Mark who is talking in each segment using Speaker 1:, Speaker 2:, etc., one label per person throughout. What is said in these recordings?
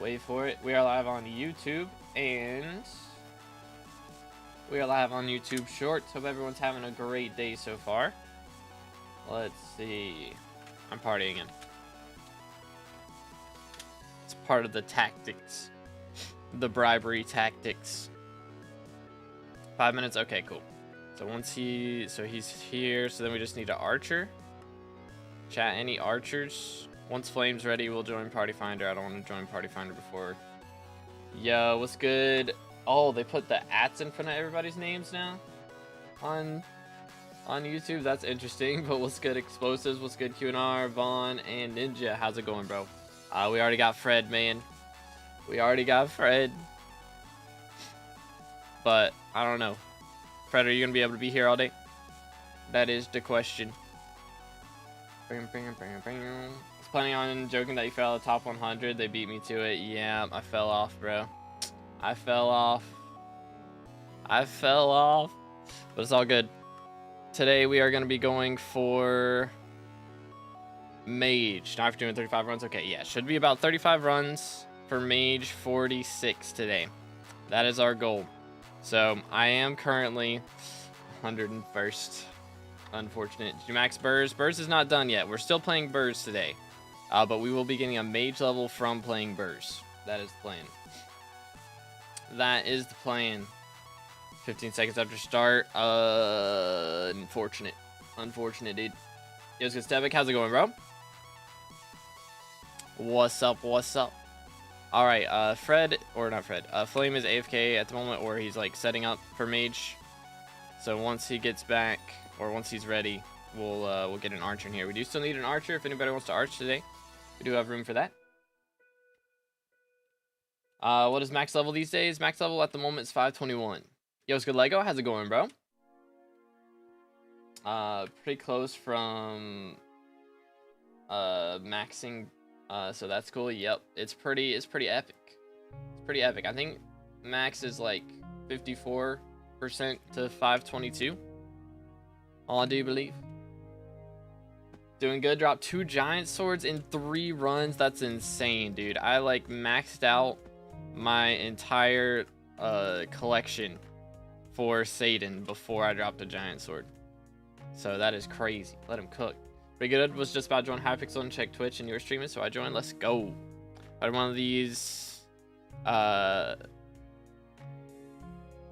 Speaker 1: Wait for it. We are live on YouTube and we are live on YouTube Shorts. Hope everyone's having a great day so far. Let's see. I'm partying again. It's part of the tactics. The bribery tactics. 5 minutes? Okay, cool. So he's here, so then we just need an archer. Chat, any archers? Once Flame's ready, we'll join Party Finder. I don't want to join Party Finder before. Yo, what's good? Oh, they put the ats in front of everybody's names now on YouTube. That's interesting. But what's good, Explosives? What's good, QNR, Vaughn, and Ninja? How's it going, bro? We already got Fred, man. We already got Fred. But I don't know. Fred, are you gonna be able to be here all day? That is the question. Planning on joking that you fell out of the top 100. They beat me to it. Yeah, I fell off, bro. I fell off. But it's all good. Today we are going to be going for Mage. Now after doing 35 runs. Okay, yeah. Should be about 35 runs for Mage 46 today. That is our goal. So I am currently 101st. Unfortunate. Did you max Burrs? Burrs is not done yet. We're still playing Burrs today. But we will be getting a mage level from playing Burrs. That is the plan. That is the plan. 15 seconds after start. Unfortunate. Unfortunate, dude. Yo, it's good, Stevic. How's it going, bro? What's up? What's up? Alright, Fred, or not Fred. Flame is AFK at the moment, or he's like setting up for mage. So once he gets back, or once he's ready, we'll get an archer in here. We do still need an archer if anybody wants to arch today. We do have room for that. What is max level these days? Max level at the moment is 521. Yo, it's good, Lego. How's it going, bro? Pretty close from maxing. So that's cool. Yep, it's pretty epic. It's pretty epic. I think max is like 54% to 522. I do believe. Doing good. Dropped 2 giant swords in 3 runs. That's insane, dude. I like maxed out my entire collection for Satan before I dropped a giant sword. So that is crazy. Let him cook. Pretty good. Was just about to join Hypixel and check Twitch, and you were streaming, so I joined. Let's go. I had one of these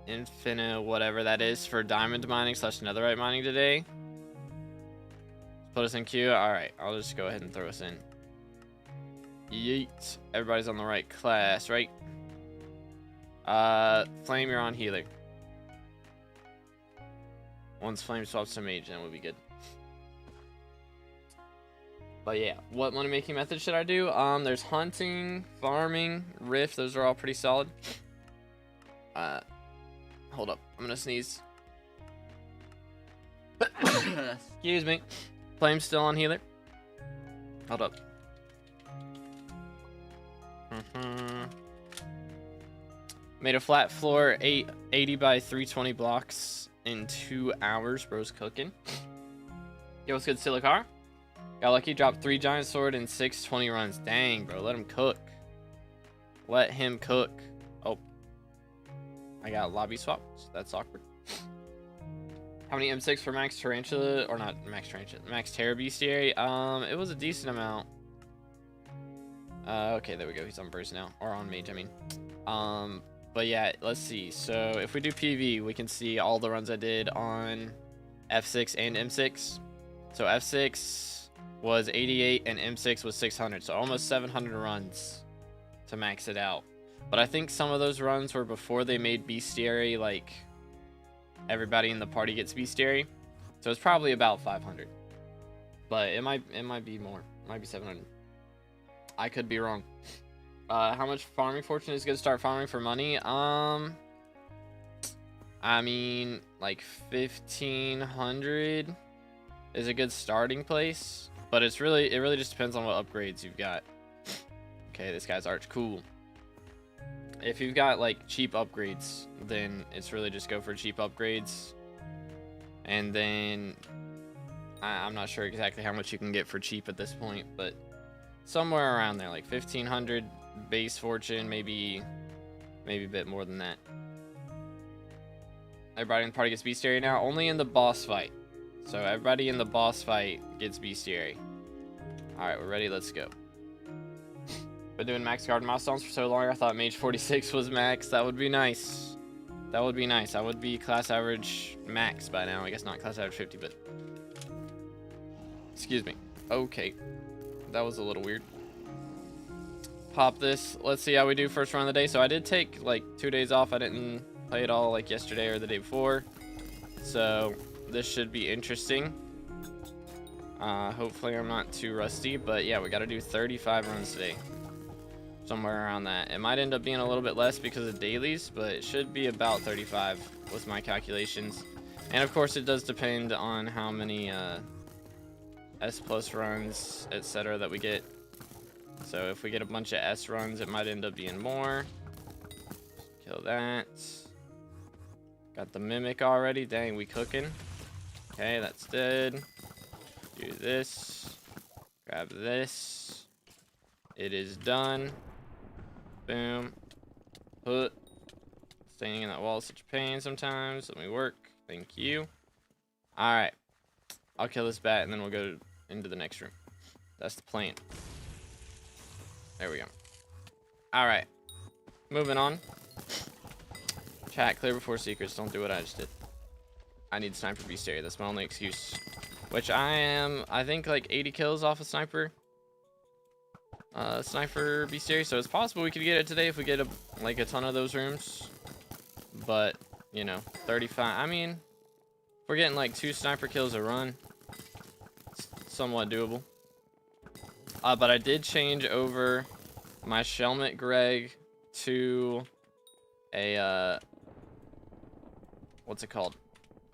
Speaker 1: infinite whatever that is for diamond mining / netherite mining today. Put us in queue. Alright, I'll just go ahead and throw us in. Yeet. Everybody's on the right class, right? Flame, you're on healer. Once Flame swaps to mage, then we'll be good. But yeah, what money making method should I do? There's hunting, farming, rift. Those are all pretty solid. Hold up, I'm gonna sneeze. Excuse me. Flame's still on healer. Hold up. Made a flat floor 80 by 320 blocks in 2 hours. Bro's cooking. Yo, what's good, Silicar? Got lucky, dropped 3 giant sword in 6 20 runs. Dang, bro, let him cook. Let him cook. Oh, I got lobby swapped. That's awkward. How many M6 for max tarantula, or not max tarantula, max terror bestiary? It was a decent amount. Okay, there we go. He's on burst now, or on mage, I mean. But yeah, let's see. So if we do PV, we can see all the runs I did on F6 and M6. So F6 was 88 and M6 was 600, so almost 700 runs to max it out. But I think some of those runs were before they made bestiary, like everybody in the party gets bestiary, so it's probably about 500. But it might be more. It might be 700. I could be wrong. How much farming fortune is good to start farming for money? I mean, like 1500 is a good starting place, but it really just depends on what upgrades you've got. Okay, this guy's arch cool. If you've got like cheap upgrades, then it's really just go for cheap upgrades. And then I'm not sure exactly how much you can get for cheap at this point, but somewhere around there, like 1500 base fortune, maybe a bit more than that. Everybody in the party gets bestiary now, only in the boss fight. So everybody in the boss fight gets bestiary. Alright, we're ready, let's go. Been doing max garden milestones for so long, I thought mage 46 was max. That would be nice. That would be nice. I would be class average max by now. I guess not class average 50, but... Excuse me. Okay. That was a little weird. Pop this. Let's see how we do first run of the day. So I did take like 2 days off. I didn't play it all like yesterday or the day before. So this should be interesting. Hopefully I'm not too rusty. But yeah, we got to do 35 runs today. Somewhere around that. It might end up being a little bit less because of dailies, but it should be about 35 with my calculations. And of course it does depend on how many S plus runs, etc. that we get. So if we get a bunch of S runs, it might end up being more. Kill that. Got the mimic already. Dang, we cooking. Okay, that's dead. Do this. Grab this. It is done. Boom. Put. Staying in that wall is such a pain sometimes. Let me work. Thank you. Alright. I'll kill this bat and then we'll go into the next room. That's the plan. There we go. Alright. Moving on. Chat, clear before secrets. Don't do what I just did. I need sniper bestiary. That's my only excuse. Which I think like 80 kills off a sniper. Sniper bestiary. So it's possible we could get it today if we get like a ton of those rooms. But, you know, 35. I mean, if we're getting like 2 sniper kills a run, it's somewhat doable. But I did change over my Shelmet Greg to a, what's it called?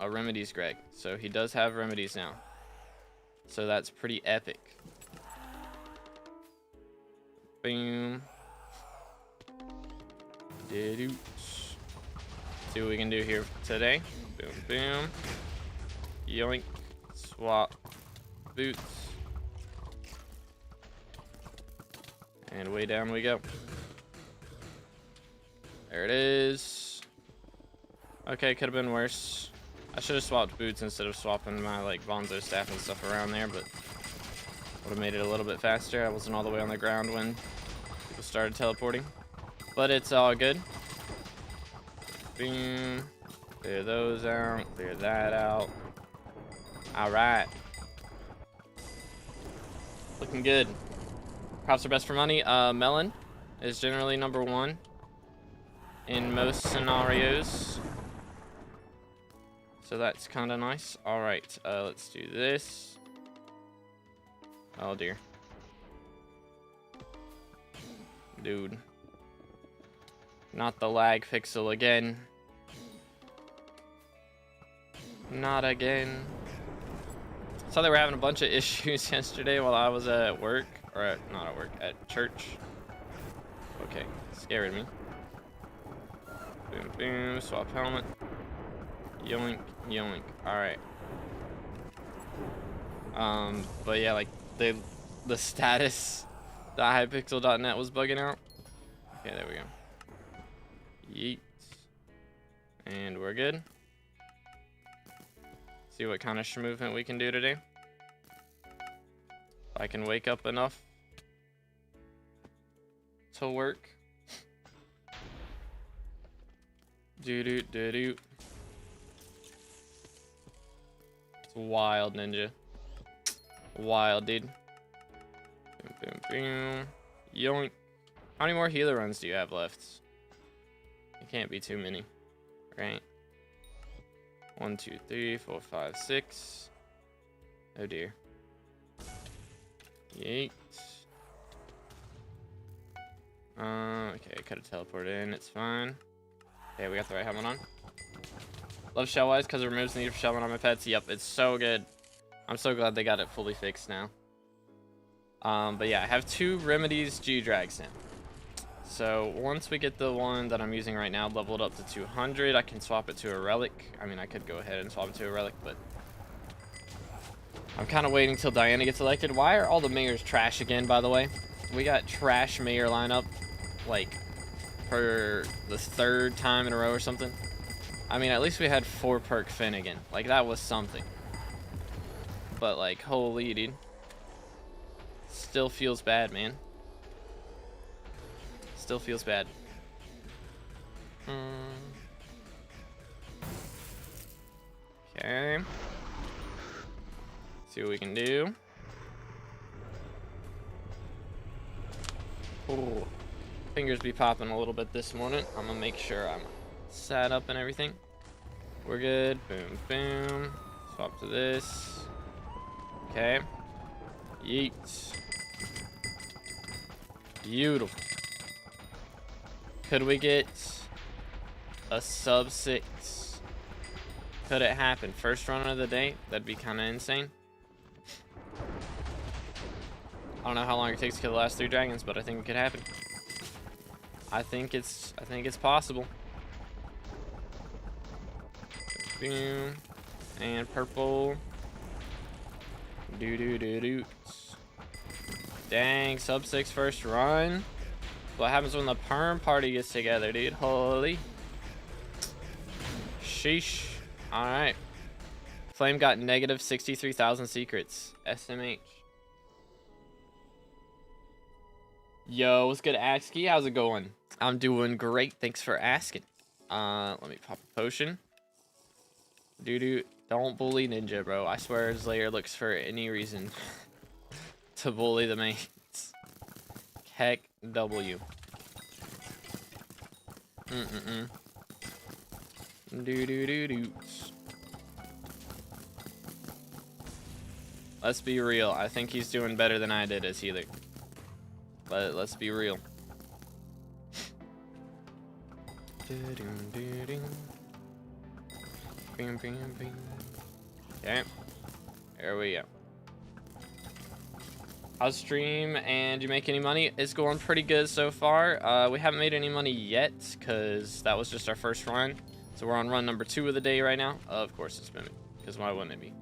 Speaker 1: A Remedies Greg. So he does have remedies now. So that's pretty epic. Boom. See what we can do here today. Boom, boom. Yoink. Swap. Boots. And way down we go. There it is. Okay, could have been worse. I should have swapped boots instead of swapping my like Bonzo staff and stuff around there, but would have made it a little bit faster. I wasn't all the way on the ground when people started teleporting. But it's all good. Boom. Clear those out. Clear that out. Alright. Looking good. Crops are best for money. Melon is generally #1 in most scenarios. So that's kind of nice. Alright, let's do this. Oh dear. Dude. Not the lag pixel again. Not again. Saw they were having a bunch of issues yesterday while I was at work. Or not at work, at church. Okay, scared me. Boom, boom, swap helmet. Yoink, yoink. Alright. But yeah, like the status .hypixel.net was bugging out. Okay, there we go. Yeet. And we're good. See what kind of movement we can do today. If I can wake up enough to work. Doo-doo-doo-doo. It's wild, ninja. Wild, dude. Boom, boom, boom. Yoink. How many more healer runs do you have left? It can't be too many, right? 1, 2, 3, 4, 5, 6. Oh dear. Yeet. Okay, I could have teleported in. It's fine. Okay, we got the right helmet on. Love Shellwise because it removes the need for Shellman on my pets. Yep, it's so good. I'm so glad they got it fully fixed now. But yeah, I have 2 Remedies G-Drags now. So once we get the one that I'm using right now leveled up to 200, I can swap it to a relic. I mean, I could go ahead and swap it to a relic, but I'm kind of waiting till Diana gets elected. Why are all the mayors trash again, by the way? We got trash mayor lineup. like for the 3rd time in a row or something. I mean, at least we had 4 perk Finnegan. Like, that was something. But like, holy dude. Still feels bad, man. Still feels bad. Okay. See what we can do. Oh, fingers be popping a little bit this morning. I'm gonna make sure I'm sat up and everything. We're good. Boom, boom. Swap to this. Okay. Yeet. Beautiful. Could we get a sub 6? Could it happen? First run of the day? That'd be kind of insane. I don't know how long it takes to kill the last 3 dragons, but I think it could happen. I think it's possible. Boom. And purple. Do. Dang, sub 6 first run. What happens when the perm party gets together, dude? Holy. Sheesh. Alright. Flame got negative 63,000 secrets. SMH. Yo, what's good, Axky? How's it going? I'm doing great. Thanks for asking. Let me pop a potion. Don't bully Ninja, bro. I swear his layer looks for any reason to bully the mates. Heck W. Let's be real. I think he's doing better than I did as healer. But let's be real. Okay. There we go. How's stream and you make any money? It's going pretty good so far. We haven't made any money yet because that was just our first run. So we're on run number 2 of the day right now. Of course it's Mimic, because why wouldn't it be?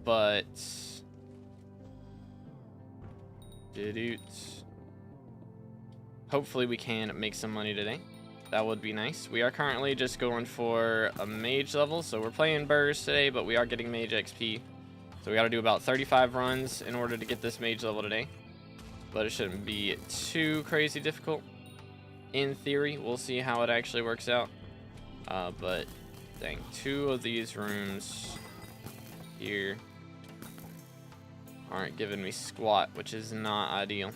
Speaker 1: But hopefully we can make some money today. That would be nice. We are currently just going for a mage level, so we're playing burrs today, but we are getting mage XP. So we got to do about 35 runs in order to get this mage level today. But it shouldn't be too crazy difficult. In theory, we'll see how it actually works out. But dang, 2 of these rooms here aren't giving me squat, which is not ideal.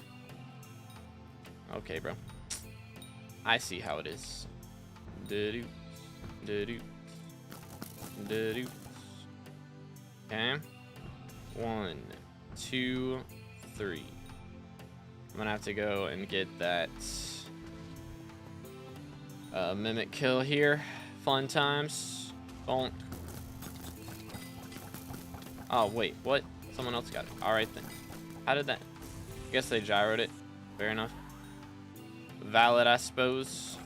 Speaker 1: Okay, bro. I see how it is. Okay. 1, 2, 3. I'm gonna have to go and get that mimic kill here. Fun times. Don't. Oh wait, what? Someone else got it. All right then. How did that? I guess they gyroed it. Fair enough. Valid, I suppose.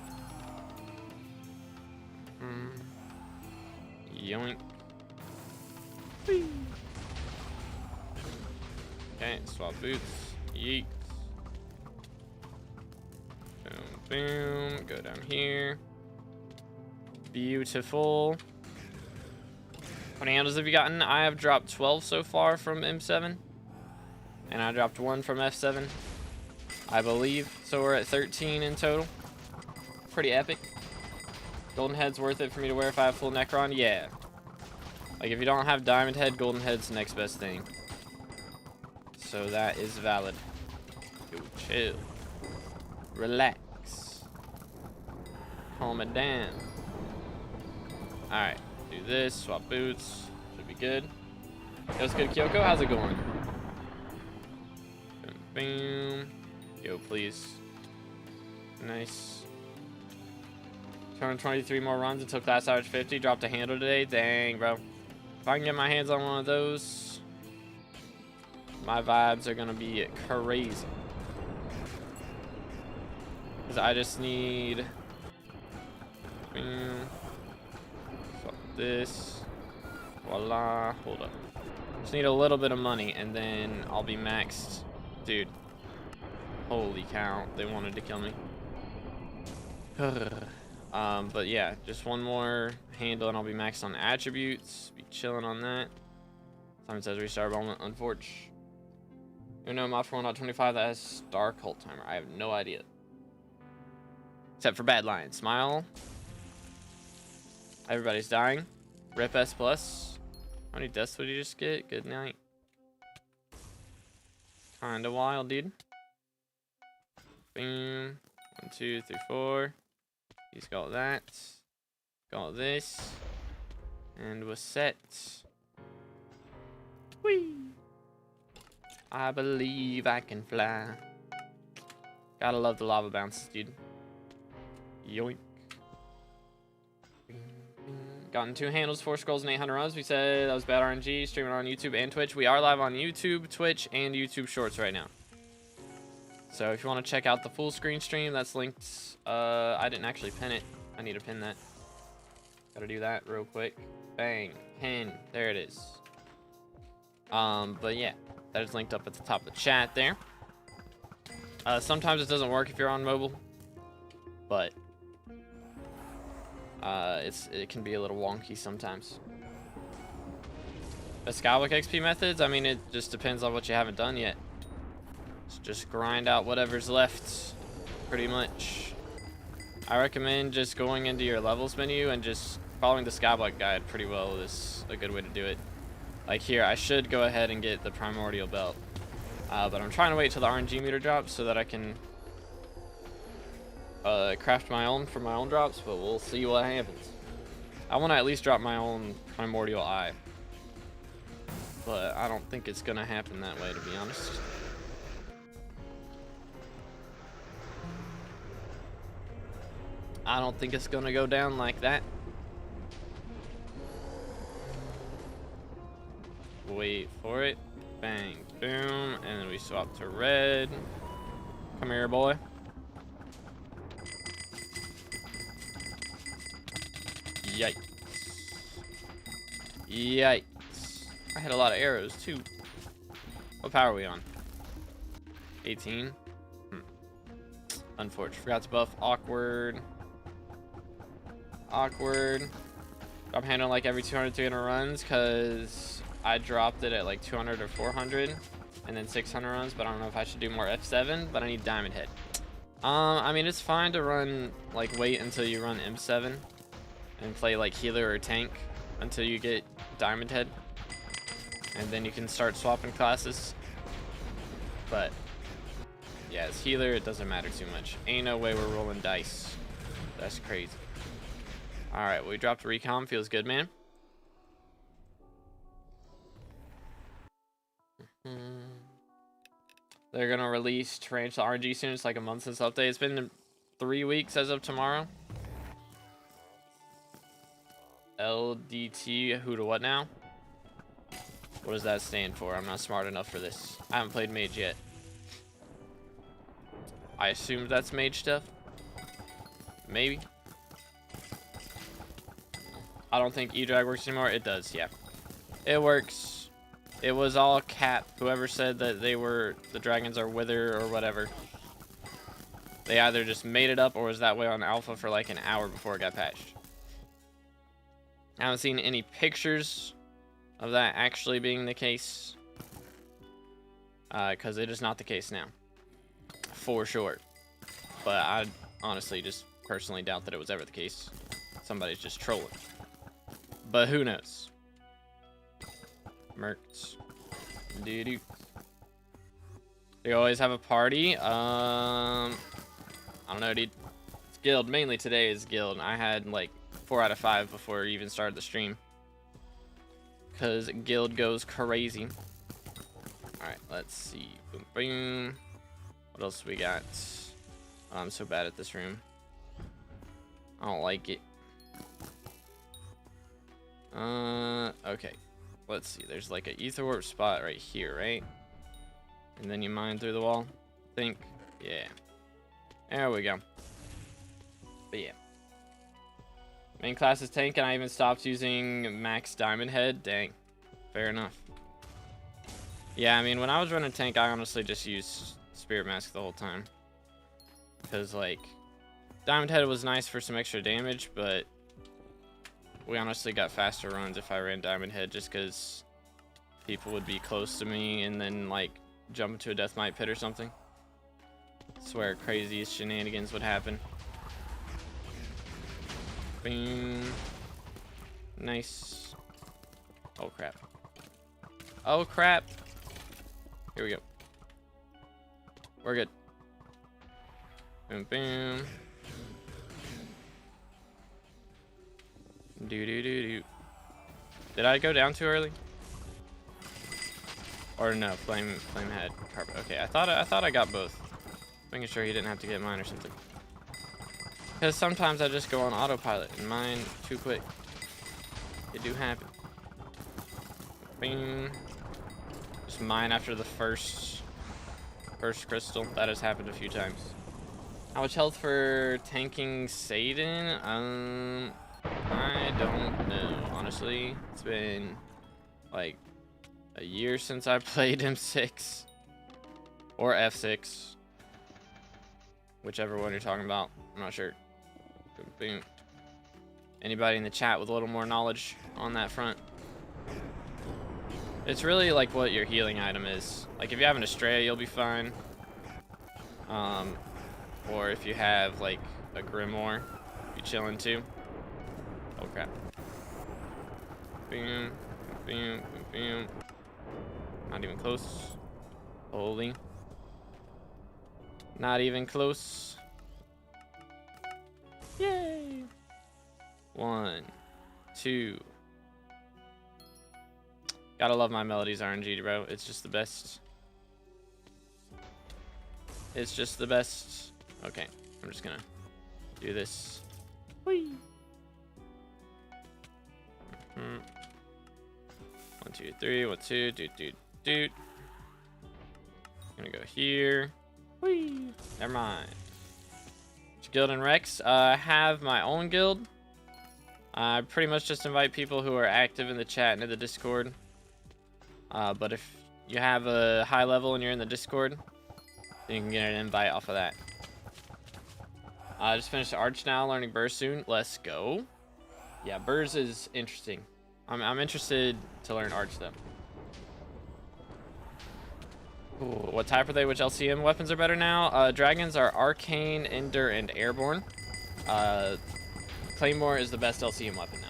Speaker 1: Yoink. Whee. Okay, swap boots. Yeet. Boom, boom. Go down here. Beautiful. How many handles have you gotten? I have dropped 12 so far from M7. And I dropped 1 from F7. I believe. So we're at 13 in total. Pretty epic. Golden Head's worth it for me to wear if I have full Necron? Yeah. Like, if you don't have Diamond Head, Golden Head's the next best thing. So that is valid. Yo, chill. Relax. Calm it down. Alright. Do this. Swap boots. Should be good. Yo, what's good, Kyoko? How's it going? Boom, boom. Yo, please. Nice. 223 more runs until class average 50. Dropped a handle today. Dang, bro. If I can get my hands on one of those, my vibes are gonna be crazy. Cause I just need. Boom. Swap this. Voila. Hold up. Just need a little bit of money, and then I'll be maxed, dude. Holy cow, they wanted to kill me. But yeah, just one more handle and I'll be maxed on attributes. Be chilling on that. Simon says restart moment, unfortunate. You know, mod for 1.25 that has star cult timer. I have no idea. Except for Bad Lion. Smile. Everybody's dying. Rip S+. How many deaths would you just get? Good night. Kinda wild, dude. Boom. 1, 2, 3, 4. He's got that. Got this. And we're set. Whee! I believe I can fly. Gotta love the lava bounces, dude. Yoink. Gotten 2 handles, 4 scrolls, and 800 runs. We said that was bad RNG. Streaming on YouTube and Twitch. We are live on YouTube, Twitch, and YouTube Shorts right now. So if you want to check out the full screen stream, that's linked. I didn't actually pin it. I need to pin that. Gotta do that real quick. Bang. Pin. There it is. But yeah, that is linked up at the top of the chat there. Sometimes it doesn't work if you're on mobile, but it can be a little wonky sometimes. The SkyBlock XP methods, I mean, it just depends on what you haven't done yet. So just grind out whatever's left, pretty much. I recommend just going into your levels menu and just following the SkyBlock guide pretty well is a good way to do it. Like here, I should go ahead and get the primordial belt, but I'm trying to wait till the RNG meter drops so that I can craft my own for my own drops, but we'll see what happens. I want to at least drop my own primordial eye, but I don't think it's gonna happen that way, to be honest. I don't think it's gonna go down like that. Wait for it. Bang, boom, and then we swap to red. Come here, boy. Yikes. Yikes. I had a lot of arrows, too. What power are we on? 18? Unfortunate. Forgot to buff awkward. Awkward. I'm handling like every 200, 300 runs because I dropped it at like 200 or 400 and then 600 runs, but I don't know if I should do more F7, but I need Diamond Head. I mean, it's fine to run, like, wait until you run M7 and play like healer or tank until you get Diamond Head, and then you can start swapping classes. But yeah, as healer, it doesn't matter too much. Ain't no way we're rolling dice. That's crazy. All right, well, we dropped recom. Feels good, man. They're gonna release Tarantula RNG soon. It's like a month since update. It's been 3 weeks as of tomorrow. LDT, who to what now? What does that stand for? I'm not smart enough for this. I haven't played Mage yet. I assume that's Mage stuff. Maybe. I don't think E-Drag works anymore. It does, yeah. It works. It was all cap. Whoever said that the dragons are wither or whatever. They either just made it up or was that way on alpha for like an hour before it got patched. I haven't seen any pictures of that actually being the case. Because it is not the case now. For sure. But I honestly just personally doubt that it was ever the case. Somebody's just trolling. But who knows? Mercs. Doo-doo. They always have a party. I don't know, dude. It's guild. Mainly today is guild. I had like 4 out of 5 before we even started the stream. Because guild goes crazy. Alright, let's see. Boom, boom. What else we got? Oh, I'm so bad at this room. I don't like it. Okay. Let's see. There's like an ether warp spot right here, right? And then you mine through the wall. I think. Yeah. There we go. But yeah. Main class is tank, and I even stopped using max diamond head. Dang. Fair enough. Yeah, I mean, when I was running tank, I honestly just used Spirit Mask the whole time. Because, like, Diamond Head was nice for some extra damage, but we honestly got faster runs if I ran Diamond Head just because people would be close to me and then, like, jump into a Death Might Pit or something. I swear craziest shenanigans would happen. Boom. Nice. Oh, crap. Oh, crap. Here we go. We're good. Boom, boom. Do. Did I go down too early? Or no, flame had carpet. Okay, I thought I got both. Making sure he didn't have to get mine or something. Because sometimes I just go on autopilot and mine too quick. It do happen. Bing. Just mine after the first crystal. That has happened a few times. How much health for tanking Satan? I don't know, honestly. It's been like a year since I played M6 or F6, whichever one you're talking about. I'm not sure. Boom, boom. Anybody in the chat with a little more knowledge on that front? It's really like what your healing item is. Like if you have an Astrea, you'll be fine. Or if you have like a Grimoire, you chilling too. Oh crap. Boom, boom, boom, boom. Not even close. Holy. Not even close. Yay. 1, 2. Gotta love my Melodies RNG, bro. It's just the best. It's just the best. Okay, I'm just gonna do this. Whee! 1, 2, 3. 1, 2. Doot. Gonna go here. Whee! Never mind. Guild and Rex. I have my own guild. I pretty much just invite people who are active in the chat into the Discord. But if you have a high level and you're in the Discord, then you can get an invite off of that. I just finished Arch now, learning Burst soon. Let's go. Yeah, Burst is interesting. I'm interested to learn Arch though. Ooh, what type are they? Which LCM weapons are better now? Dragons are Arcane, Ender, and Airborne. Claymore is the best LCM weapon now.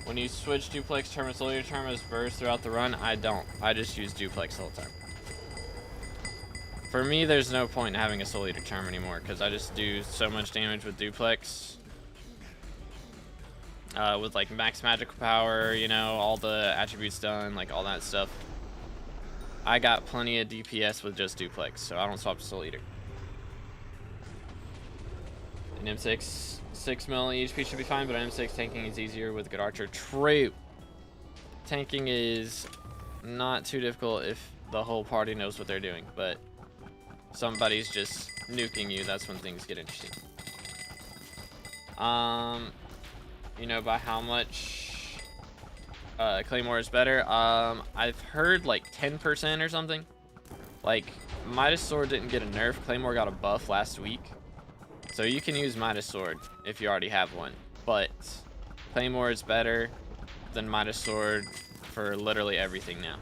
Speaker 1: When you switch Duplex term and Soul Eater term as Burst throughout the run, I don't. I just use Duplex the whole time. For me, there's no point in having a Soul Eater term anymore because I just do so much damage with Duplex. With like max magical power, you know, all the attributes done, like all that stuff. I got plenty of DPS with just Duplex, so I don't swap to Soul Eater. An M6, 6 mil HP should be fine, but M6 tanking is easier with a good archer. True. Tanking is not too difficult if the whole party knows what they're doing, but somebody's just nuking you, that's when things get interesting. You know, by how much Claymore is better. I've heard like 10% or something. Like, Midas Sword didn't get a nerf, Claymore got a buff last week. So you can use Midas Sword if you already have one. But Claymore is better than Midas Sword for literally everything now.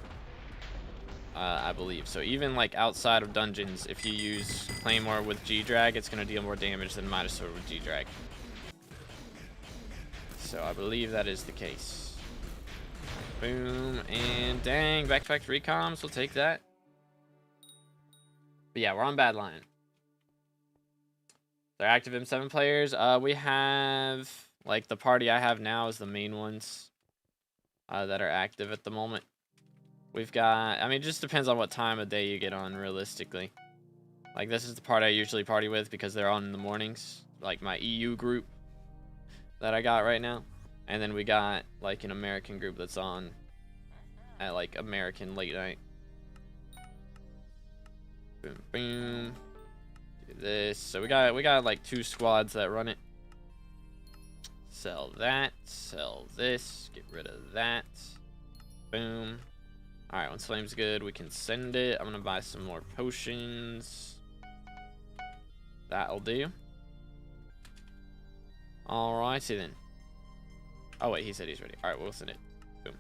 Speaker 1: I believe. So even like outside of dungeons, if you use Claymore with G-Drag, it's going to deal more damage than Midas Sword with G-Drag. So I believe that is the case. Boom, and dang, back-to-back recoms, we'll take that. But yeah, we're on Badlion. They're active M7 players. We have, like, the party I have now is the main ones that are active at the moment. We've got, I mean, it just depends on what time of day you get on, realistically. Like, this is the party I usually party with because they're on in the mornings. Like, my EU group that I got right now. And then we got, like, an American group that's on at, like, American late night. Boom, boom. Do this. So we got like 2 squads that run it. Sell that. Sell this. Get rid of that. Boom. All right, once flame's good, we can send it. I'm gonna buy some more potions. That'll do. All righty then. Oh wait, he said he's ready. All right, we'll send it. Boom.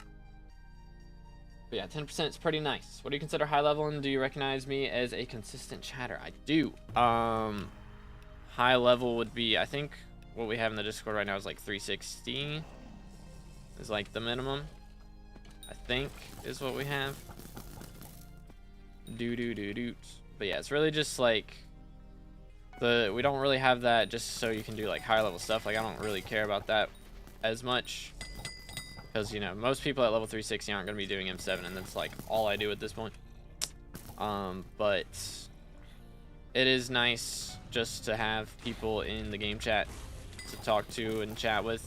Speaker 1: But yeah, 10% is pretty nice. What do you consider high level, and do you recognize me as a consistent chatter? I do. High level would be, I think what we have in the Discord right now is like 360 is like the minimum, I think, is what we have. But yeah, it's really just like we don't really have that just so you can do like higher level stuff. Like I don't really care about that as much, because you know most people at level 360 aren't going to be doing M7, and that's like all I do at this point. But it is nice just to have people in the game chat to talk to and chat with.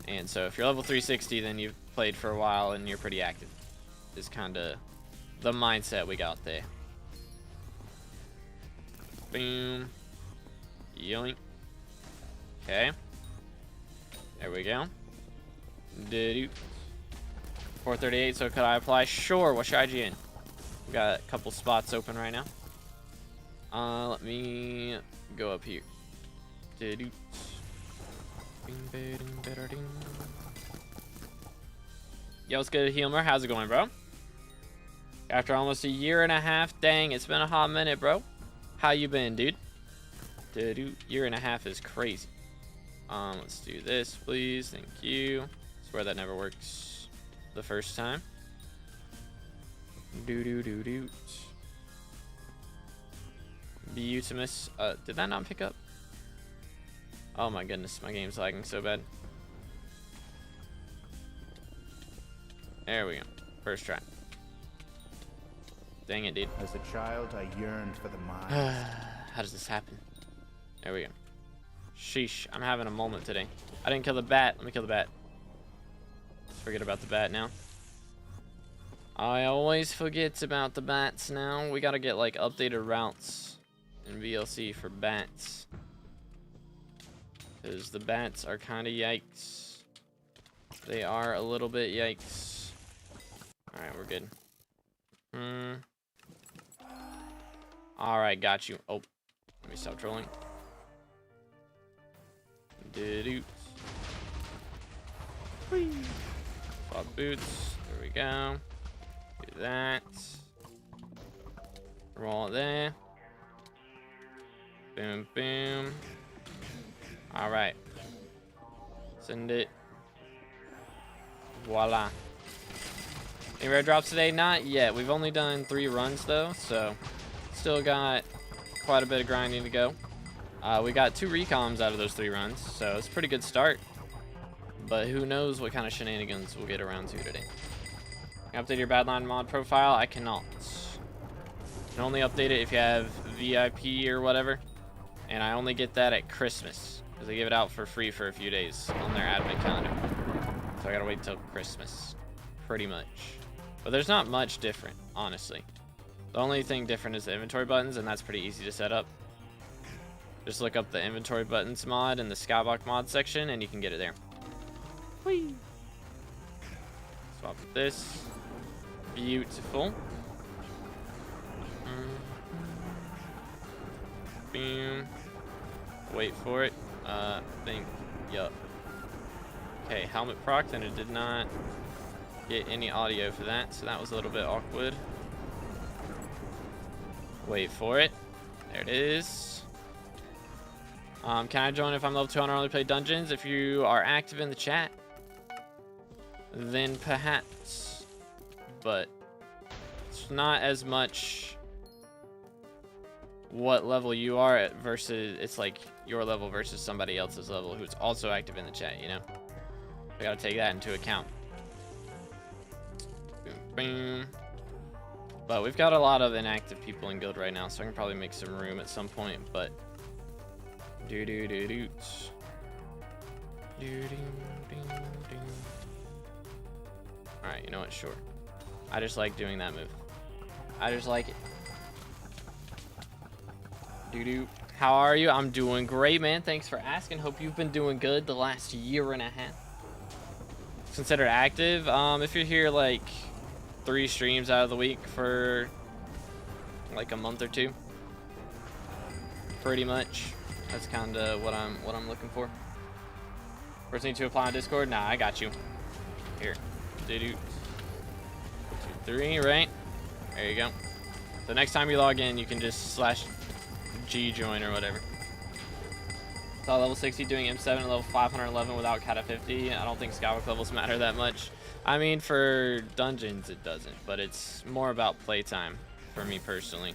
Speaker 1: And so if you're level 360, then you've played for a while and you're pretty active, is kind of the mindset we got there. Boom. Yoink. Okay. There we go. 438, so could I apply? Sure, what should I IG in? We got a couple spots open right now. Let me go up here. Yo, what's good, Healer? How's it going, bro? After almost a year and a half, dang, it's been a hot minute, bro. How you been, dude? Year and a half is crazy. Let's do this, please. Thank you. I swear that never works the first time. Beautimus. Did that not pick up? Oh my goodness, my game's lagging so bad. There we go. First try. Dang it, dude.
Speaker 2: As a child, I yearned for the mind.
Speaker 1: How does this happen? There we go. Sheesh, I'm having a moment today. I didn't kill the bat. Let me kill the bat. Let's forget about the bat now. I always forget about the bats now. We gotta get like updated routes in VLC for bats, because the bats are kind of yikes. They are a little bit yikes. Alright, we're good. Alright, got you. Oh, let me stop trolling. Swap boots. There we go. Do that. Roll it there. Boom, boom. Alright. Send it. Voila. Any rare drops today? Not yet. We've only done 3 runs though, so still got quite a bit of grinding to go. We got 2 recoms out of those 3 runs, so it's a pretty good start. But who knows what kind of shenanigans we'll get around to today. Can you update your Badline mod profile? I cannot. You can only update it if you have VIP or whatever. And I only get that at Christmas, because they give it out for free for a few days on their advent calendar. So I gotta wait till Christmas, pretty much. But there's not much different, honestly. The only thing different is the inventory buttons, and that's pretty easy to set up. Just look up the inventory buttons mod in the SkyBlock mod section, and you can get it there. Whee! Swap this. Beautiful. Boom. Wait for it. Yup. Okay, helmet proc, and it did not get any audio for that, so that was a little bit awkward. Wait for it. There it is. Can I join if I'm level 200 and only play dungeons? If you are active in the chat, then perhaps. But it's not as much what level you are at versus, it's like your level versus somebody else's level who's also active in the chat, you know? We gotta take that into account. Boom, boom. But we've got a lot of inactive people in guild right now, so I can probably make some room at some point, but alright, you know what? Sure. I just like doing that move. I just like it. How are you? I'm doing great, man. Thanks for asking. Hope you've been doing good the last year and a half. Considered active. If you're here like 3 streams out of the week for like a month or 2. Pretty much. That's kind of what I'm looking for. First need to apply on Discord. Nah, I got you. Here. 2, 3, right? There you go. So next time you log in, you can just /G join or whatever. So level 60 doing M7 and level 511 without Cat 50. I don't think Skywalk levels matter that much. I mean, for dungeons it doesn't, but it's more about playtime for me personally.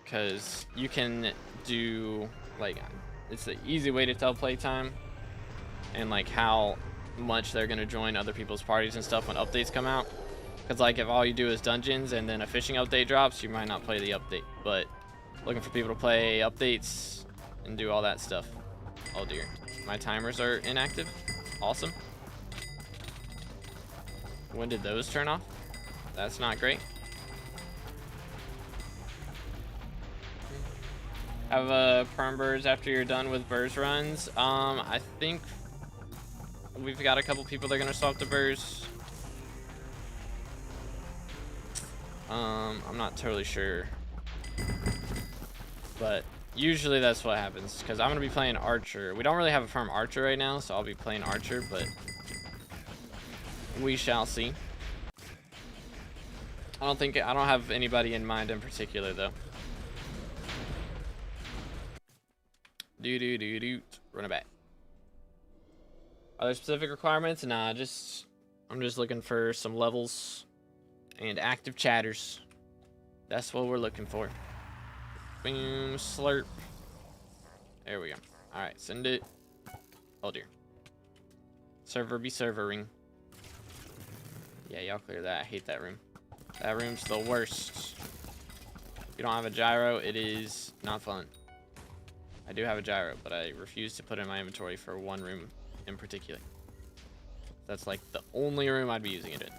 Speaker 1: Because you can do, like, it's the easy way to tell playtime and like how much they're gonna join other people's parties and stuff when updates come out. Because like if all you do is dungeons and then a fishing update drops, you might not play the update. But looking for people to play updates and do all that stuff. Oh dear, my timers are inactive. Awesome. When did those turn off? That's not great. Have perm birds after you're done with burrs runs. I think we've got a couple people that are gonna swap the burrs. I'm not totally sure, but usually that's what happens because I'm gonna be playing archer. We don't really have a firm archer right now, so I'll be playing archer, but we shall see. I don't have anybody in mind in particular though. Run it back. Are there specific requirements? Nah, I'm just looking for some levels and active chatters. That's what we're looking for. Boom, slurp. There we go. All right, send it. Oh dear. Server be servering. Yeah, y'all clear that. I hate that room. That room's the worst. If you don't have a gyro, it is not fun. I do have a gyro, but I refuse to put it in my inventory for one room in particular. That's like the only room I'd be using it in.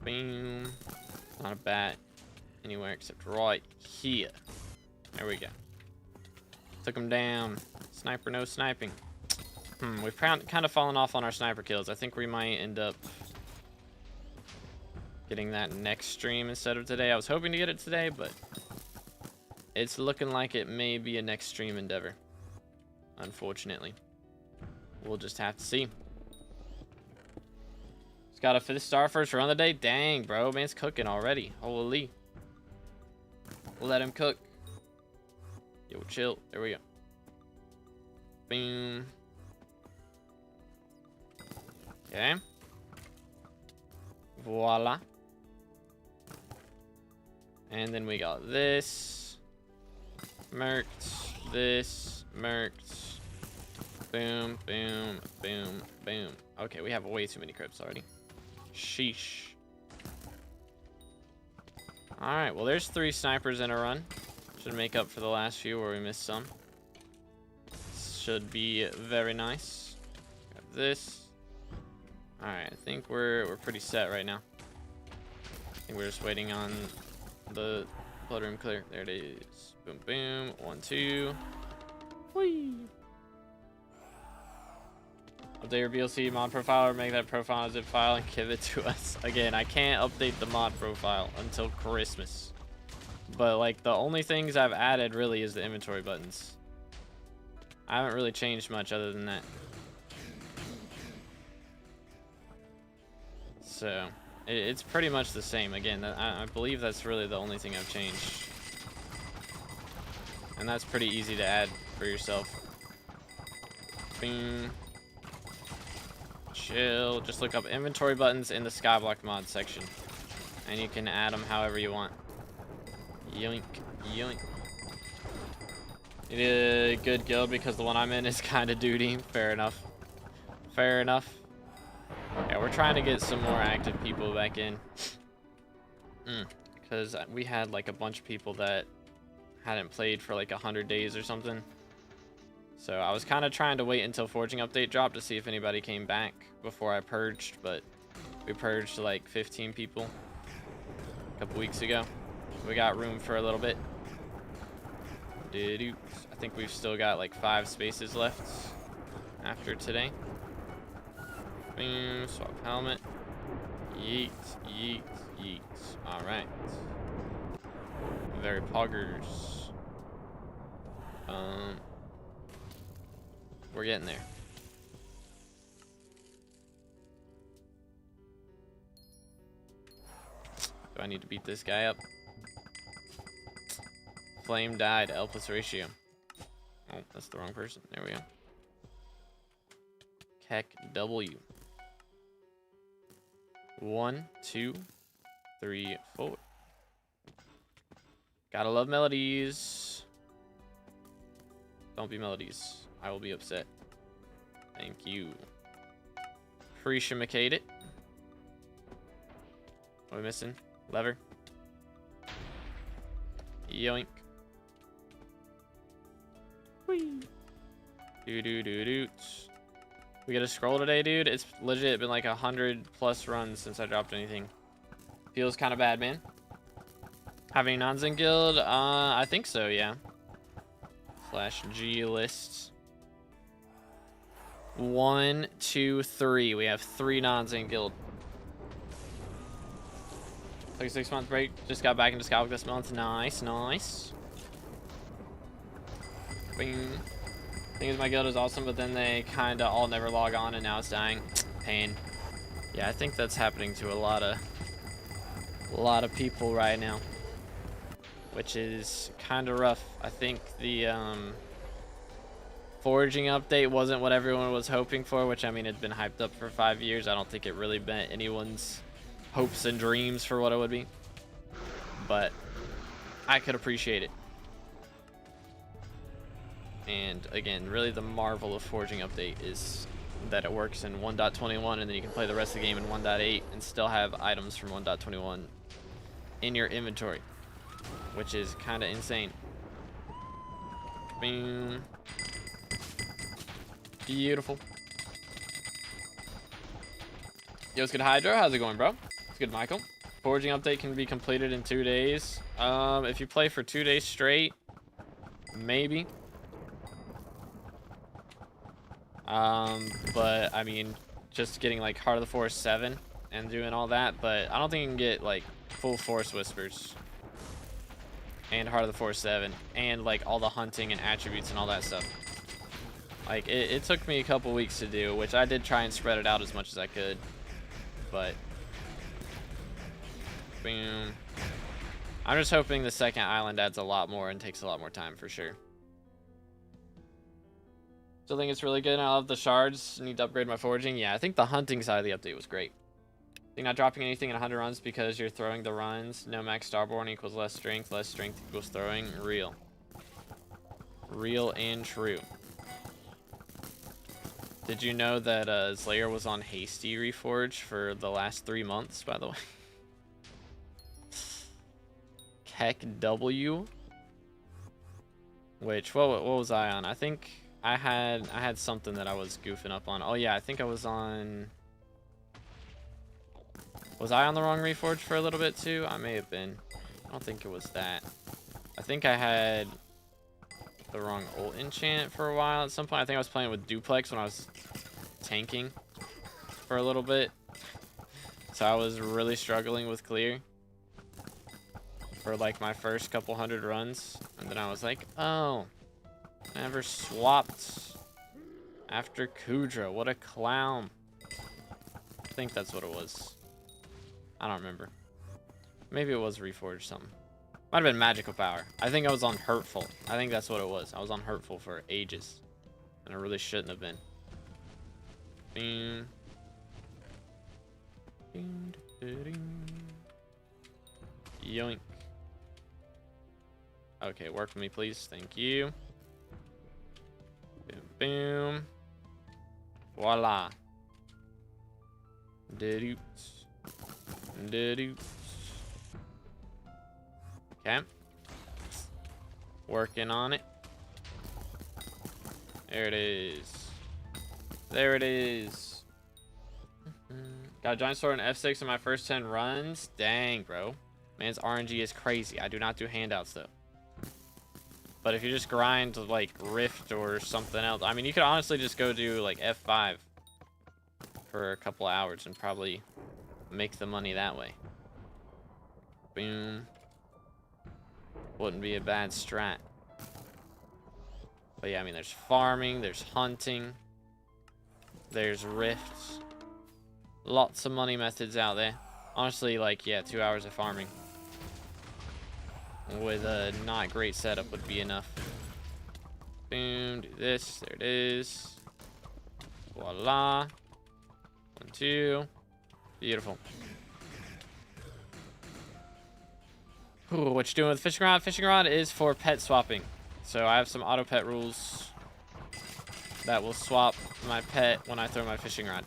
Speaker 1: Boom. Not a bat anywhere except right here. There we go. Took him down. Sniper, no sniping. We've kind of fallen off on our sniper kills. I think we might end up getting that next stream instead of today. I was hoping to get it today, but it's looking like it may be a next stream endeavor. Unfortunately. We'll just have to see. He's got a 5th star first run of the day. Dang, bro. Man's cooking already. Holy. Let him cook. Yo, chill. There we go. Boom. Okay. Voila. And then we got this. Merked. This. Merked. Boom, boom, boom, boom. Okay, we have way too many crypts already. Sheesh. Alright, well there's 3 snipers in a run. Should make up for the last few where we missed some. Should be very nice. Got this. Alright, I think we're pretty set right now. I think we're just waiting on the blood room clear. There it is. Boom, boom. 1, 2. Whee! Update your VLC mod profile or make that profile a zip file and give it to us. Again, I can't update the mod profile until Christmas. But like the only things I've added really is the inventory buttons. I haven't really changed much other than that. So it's pretty much the same. Again, I believe that's really the only thing I've changed. And that's pretty easy to add for yourself. Bing. Chill. Just look up inventory buttons in the SkyBlock mod section. And you can add them however you want. Yoink. Yoink. Need a good guild because the one I'm in is kind of duty. Fair enough. Fair enough. Yeah, we're trying to get some more active people back in. Because we had like a bunch of people that hadn't played for like 100 days or something. So I was kind of trying to wait until Foraging update dropped to see if anybody came back before I purged, but we purged like 15 people a couple weeks ago. We got room for a little bit. I think we've still got like 5 spaces left after today. Boom, swap helmet. Yeet, yeet, yeet. Alright. Very poggers. We're getting there. Do I need to beat this guy up? Flame died, L plus ratio. Oh, that's the wrong person. There we go. Heck W. 1, 2, 3, 4. Gotta love melodies. Don't be melodies. I will be upset. Thank you. Appreciate it. What are we missing? Lever. Yoink. Whee. Do. We get a scroll today, dude. It's legit been like 100+ runs since I dropped anything. Feels kind of bad, man. Have any nons in guild? I think so, yeah. /G lists. 1, 2, 3. We have 3 nons in guild. Took a 6-month break. Just got back into SkyBlock this month. Nice, nice. Bing. Thing is, my guild is awesome, but then they kind of all never log on, and now it's dying. Pain. Yeah, I think that's happening to a lot of people right now, which is kind of rough. I think the Foraging update wasn't what everyone was hoping for, which, I mean, it's been hyped up for 5 years. I don't think it really met anyone's hopes and dreams for what it would be, but I could appreciate it. And again, really the marvel of Foraging update is that it works in 1.21, and then you can play the rest of the game in 1.8 and still have items from 1.21 in your inventory, which is kind of insane. Boom. Beautiful. Yo, it's good, Hydro. How's it going, bro? It's good, Michael. Foraging update can be completed in 2 days. If you play for 2 days straight, maybe. But I mean, just getting like Heart of the Forest 7 and doing all that, but I don't think you can get like full Forest Whispers and Heart of the Forest 7 and like all the hunting and attributes and all that stuff. Like it took me a couple weeks to do, which I did try and spread it out as much as I could, but boom. I'm just hoping the second island adds a lot more and takes a lot more time for sure. Still think it's really good. I love the shards. Need to upgrade my foraging. Yeah, I think the hunting side of the update was great. Think not dropping anything in 100 runs because you're throwing the runs. No max starborn equals less strength equals throwing. Real. Real and true. Did you know that Slayer was on Hasty Reforge for the last 3 months, by the way? Heck W. Which, what was I on? I think I had something that I was goofing up on. Oh yeah, I think I was on... Was I on the wrong Reforge for a little bit too? I may have been. I don't think it was that. I think I had the wrong ult enchant for a while at some point. I think I was playing with Duplex when I was tanking for a little bit. So I was really struggling with clear for like my first couple 100 runs. And then I was like, oh, I never swapped after Kudra. What a clown. I think that's what it was. I don't remember. Maybe it was Reforged something. Might have been Magical Power. I think I was on Hurtful. I think that's what it was. I was on Hurtful for ages. And I really shouldn't have been. Boom. Yoink. Okay, work for me, please. Thank you. Boom, boom. Voila. Da-doots. Da-doots. Okay. Working on it. There it is. There it is. Got a giant sword in F6 in my first 10 runs. Dang, bro. Man's RNG is crazy. I do not do handouts, though. But if you just grind like Rift or something else, I mean, you could honestly just go do like F5 for a couple hours and probably make the money that way. Boom. Wouldn't be a bad strat. But yeah, I mean, there's farming, there's hunting, there's rifts. Lots of money methods out there. Honestly, like, yeah, 2 hours of farming with a not great setup would be enough. Boom, do this, there it is. Voila. 1, 2. Beautiful. Ooh, what you doing with fishing rod? Fishing rod is for pet swapping. So I have some auto pet rules that will swap my pet when I throw my fishing rod.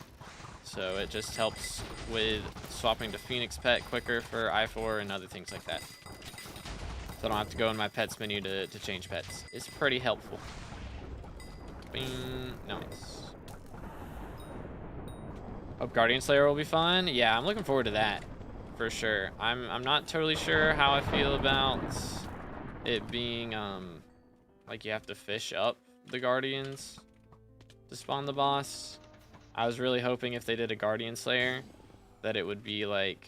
Speaker 1: So it just helps with swapping to Phoenix pet quicker for I4 and other things like that. So I don't have to go in my pets menu to change pets. It's pretty helpful. Bing. Nice. Hope Guardian Slayer will be fun. Yeah, I'm looking forward to that for sure. I'm not totally sure how I feel about it being like you have to fish up the Guardians to spawn the boss. I was really hoping if they did a Guardian Slayer that it would be like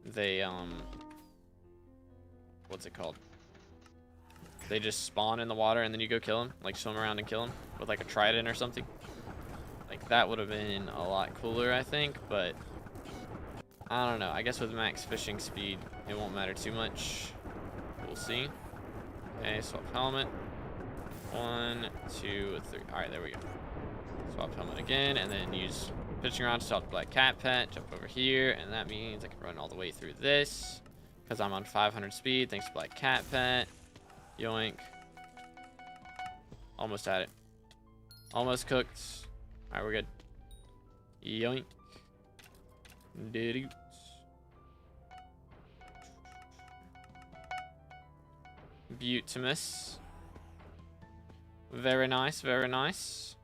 Speaker 1: they what's it called? They just spawn in the water and then you go kill them, like swim around and kill them with like a trident or something. Like that would have been a lot cooler, I think, but I don't know. I guess with max fishing speed, it won't matter too much. We'll see. Okay, swap helmet. 1, 2, 3. All right, there we go. Swap helmet again, and then use fishing rod to swap the black cat pet. Jump over here, and that means I can run all the way through this because I'm on 500 speed. Thanks to black cat pet. Yoink. Almost at it. Almost cooked. All right, we're good. Yoink. Diddy. Beautimus. Very nice, very nice.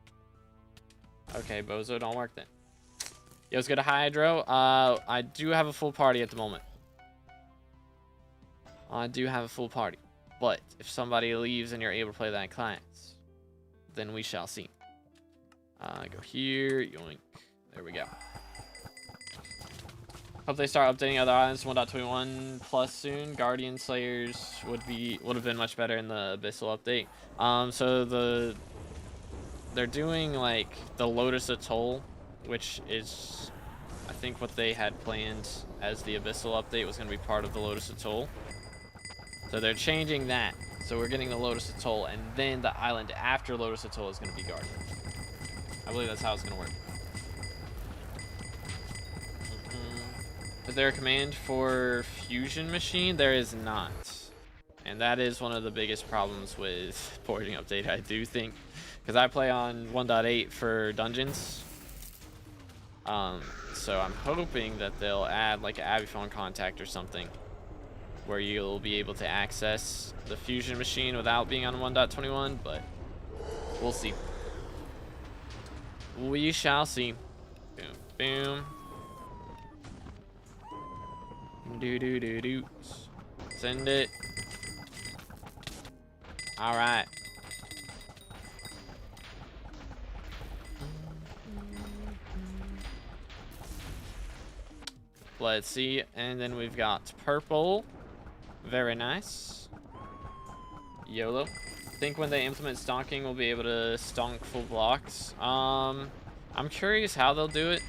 Speaker 1: Okay, Bozo, don't work then. Yo, let's go to Hydro. I do have a full party at the moment. I do have a full party. But if somebody leaves and you're able to play that in clients, then we shall see. Go here, yoink. There we go. Hope they start updating other islands to 1.21 plus soon. Guardian Slayers would have been much better in the Abyssal update. So they're doing like the Lotus Atoll, which is I think what they had planned as the Abyssal update was going to be part of the Lotus Atoll. So they're changing that. So we're getting the Lotus Atoll, and then the island after Lotus Atoll is going to be Guardian. I believe that's how it's going to work. Is there a command for Fusion Machine? There is not. And that is one of the biggest problems with Foraging Update, I do think. Because I play on 1.8 for dungeons. So I'm hoping that they'll add like an Abiphone contact or something where you'll be able to access the Fusion Machine without being on 1.21, but we'll see. We shall see. Boom, boom. Do. Send it. All right. Let's see. And then we've got purple. Very nice. YOLO. Think when they implement stonking, we'll be able to stonk full blocks. I'm curious how they'll do it.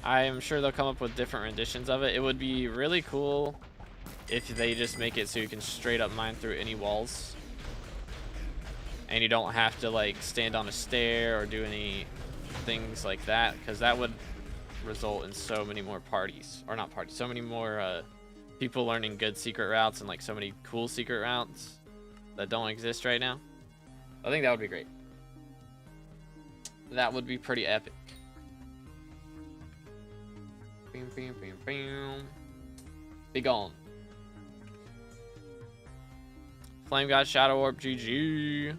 Speaker 1: I'm sure they'll come up with different renditions of it. It would be really cool if they just make it so you can straight up mine through any walls. And you don't have to like stand on a stair or do any things like that, because that would result in so many more parties. Or not parties, so many more people learning good secret routes and like so many cool secret routes that don't exist right now. I think that would be great. That would be pretty epic. Be gone. Flame God Shadow Warp GG.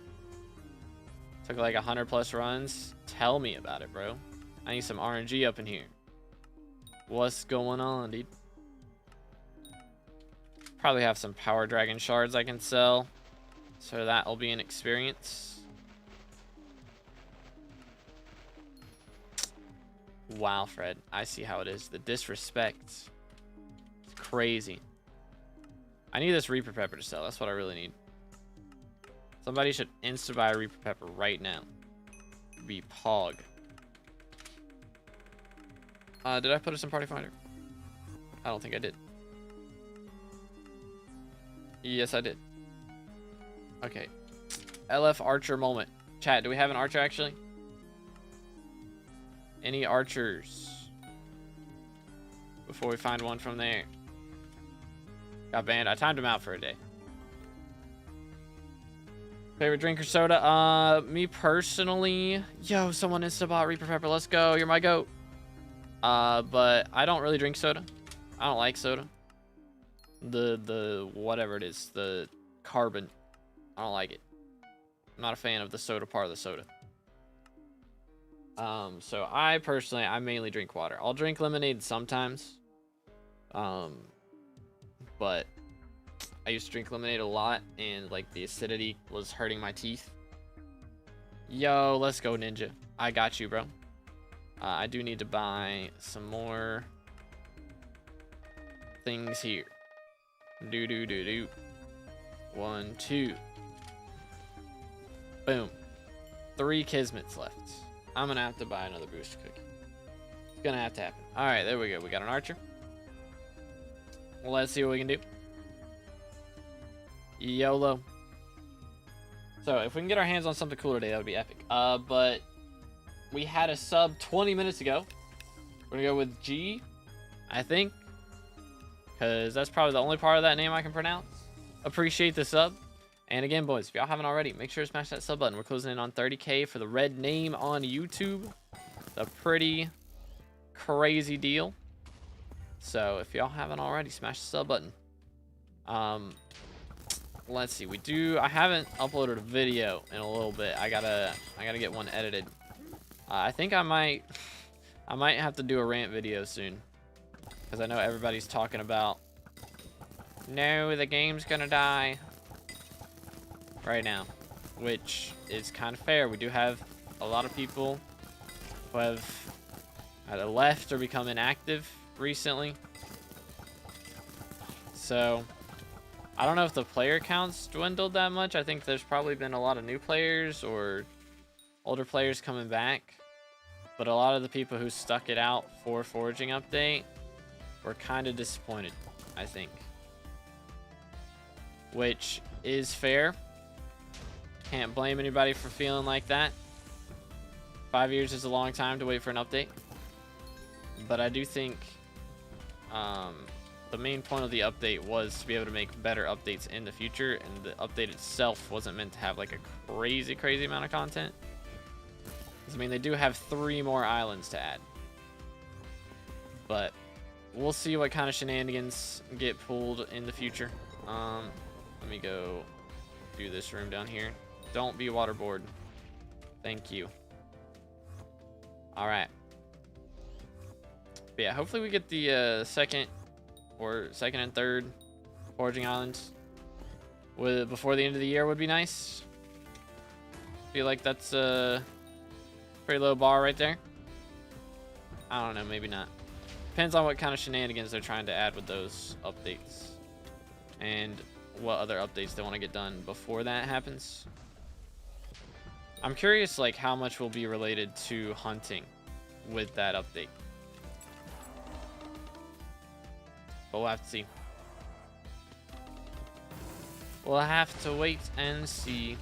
Speaker 1: Took like 100+ runs. Tell me about it, bro. I need some RNG up in here. What's going on, dude? probably have some power dragon shards I can sell. So that'll be an experience. Wow, Fred. I see how it is. The disrespect. It's crazy. I need this Reaper Pepper to sell. That's what I really need. Somebody should insta-buy a Reaper Pepper right now. Be Pog. Did I put us in Party Finder? I don't think I did. Yes, I did. Okay. LF Archer moment. Chat, do we have an Archer actually? Any Archers? Before we find one from there. Got banned. I timed him out for a day. Favorite drink or soda? Me personally. Yo, someone insta-bought Reaper Pepper. Let's go. You're my goat. But I don't really drink soda. I don't like soda. The whatever it is, the carbon. I don't like it. I'm not a fan of the soda part of the soda. So I mainly drink water. I'll drink lemonade sometimes. But I used to drink lemonade a lot, and like the acidity was hurting my teeth. Yo, let's go, Ninja. I got you, bro. I do need to buy some more things here. Do. 1, 2. Boom. 3 Kismets left. I'm gonna have to buy another booster cookie. It's gonna have to happen. All right, there we go. We got an Archer. Well, let's see what we can do. YOLO. So if we can get our hands on something cool today, that would be epic. But we had a sub 20 minutes ago. We're gonna go with G, I think, because that's probably the only part of that name I can pronounce. Appreciate the sub. And again, boys, if y'all haven't already, make sure to smash that sub button. We're closing in on 30K for the red name on YouTube. It's a pretty crazy deal. So if y'all haven't already, smash the sub button. Let's see. I haven't uploaded a video in a little bit. I gotta get one edited. I think I might have to do a rant video soon, because I know everybody's talking about, no, the game's gonna die right now, which is kind of fair. We do have a lot of people who have either left or become inactive recently. So I don't know if the player counts dwindled that much. I think there's probably been a lot of new players or older players coming back. But a lot of the people who stuck it out for Foraging update were kind of disappointed, I think. Which is fair. Can't blame anybody for feeling like that. 5 years is a long time to wait for an update. But I do think the main point of the update was to be able to make better updates in the future, and the update itself wasn't meant to have like a crazy amount of content. I mean, they do have 3 more islands to add, but we'll see what kind of shenanigans get pulled in the future. Let me go do this room down here. Don't be waterboard. Thank you. All right. But yeah, hopefully we get the second and third Foraging Islands before the end of the year would be nice. Feel like that's a pretty low bar right there. I don't know, maybe not. Depends on what kind of shenanigans they're trying to add with those updates, and what other updates they want to get done before that happens. I'm curious, like, how much will be related to hunting with that update. But we'll have to see. We'll have to wait and see.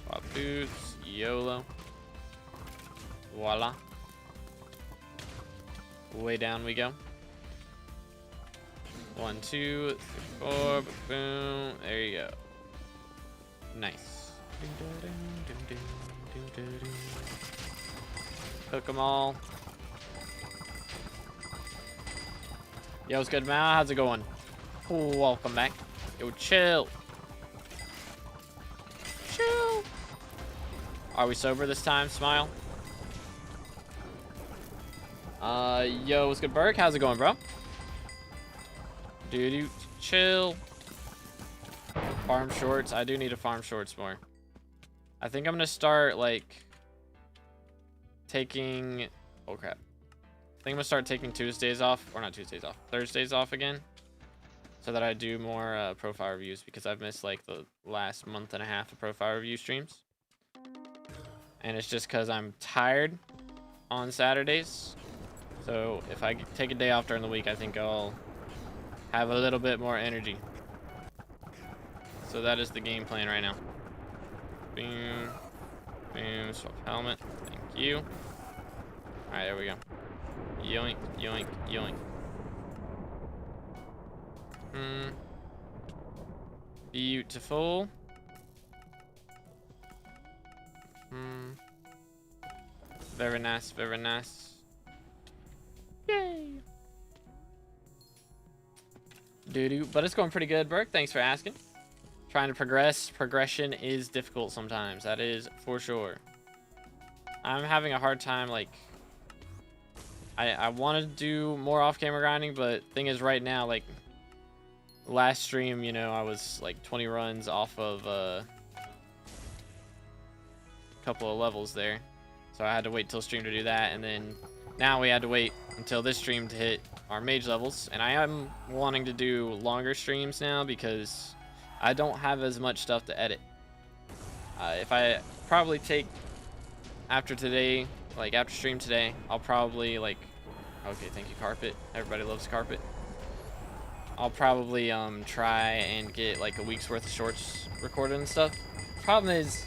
Speaker 1: Swap boots, YOLO. Voila. Way down we go. 1, 2, 3, 4, boom. There you go. Nice. Cook them all. Yo, what's good, Mal? How's it going? Oh, welcome back. Yo, chill. Chill. Are we sober this time? Smile. Yo, what's good, Burke? How's it going, bro? Dude, chill. Farm shorts. I do need to farm shorts more. I think I'm gonna start like taking. Oh crap! I think I'm gonna start taking Tuesdays off, or not Tuesdays off, Thursdays off again, so that I do more profile reviews because I've missed like the last month and a half of profile review streams, and it's just because I'm tired on Saturdays. So if I take a day off during the week, I think I'll have a little bit more energy. So that is the game plan right now. Boom. Boom. Swap helmet. Thank you. Alright, there we go. Yoink, yoink, yoink. Beautiful. Very nice, very nice. Yay. Doo-doo. But it's going pretty good, Burke. Thanks for asking. Trying to progress. Progression is difficult sometimes. That is for sure. I'm having a hard time, like... I want to do more off-camera grinding, but thing is right now, like... Last stream, you know, I was like 20 runs off of a couple of levels there. So I had to wait till stream to do that, and then now we had to wait until this stream to hit our mage levels. And I am wanting to do longer streams now because I don't have as much stuff to edit. If I probably take after today, like after stream today, I'll probably like, okay, thank you, carpet. Everybody loves carpet. I'll probably try and get like a week's worth of shorts recorded and stuff. Problem is,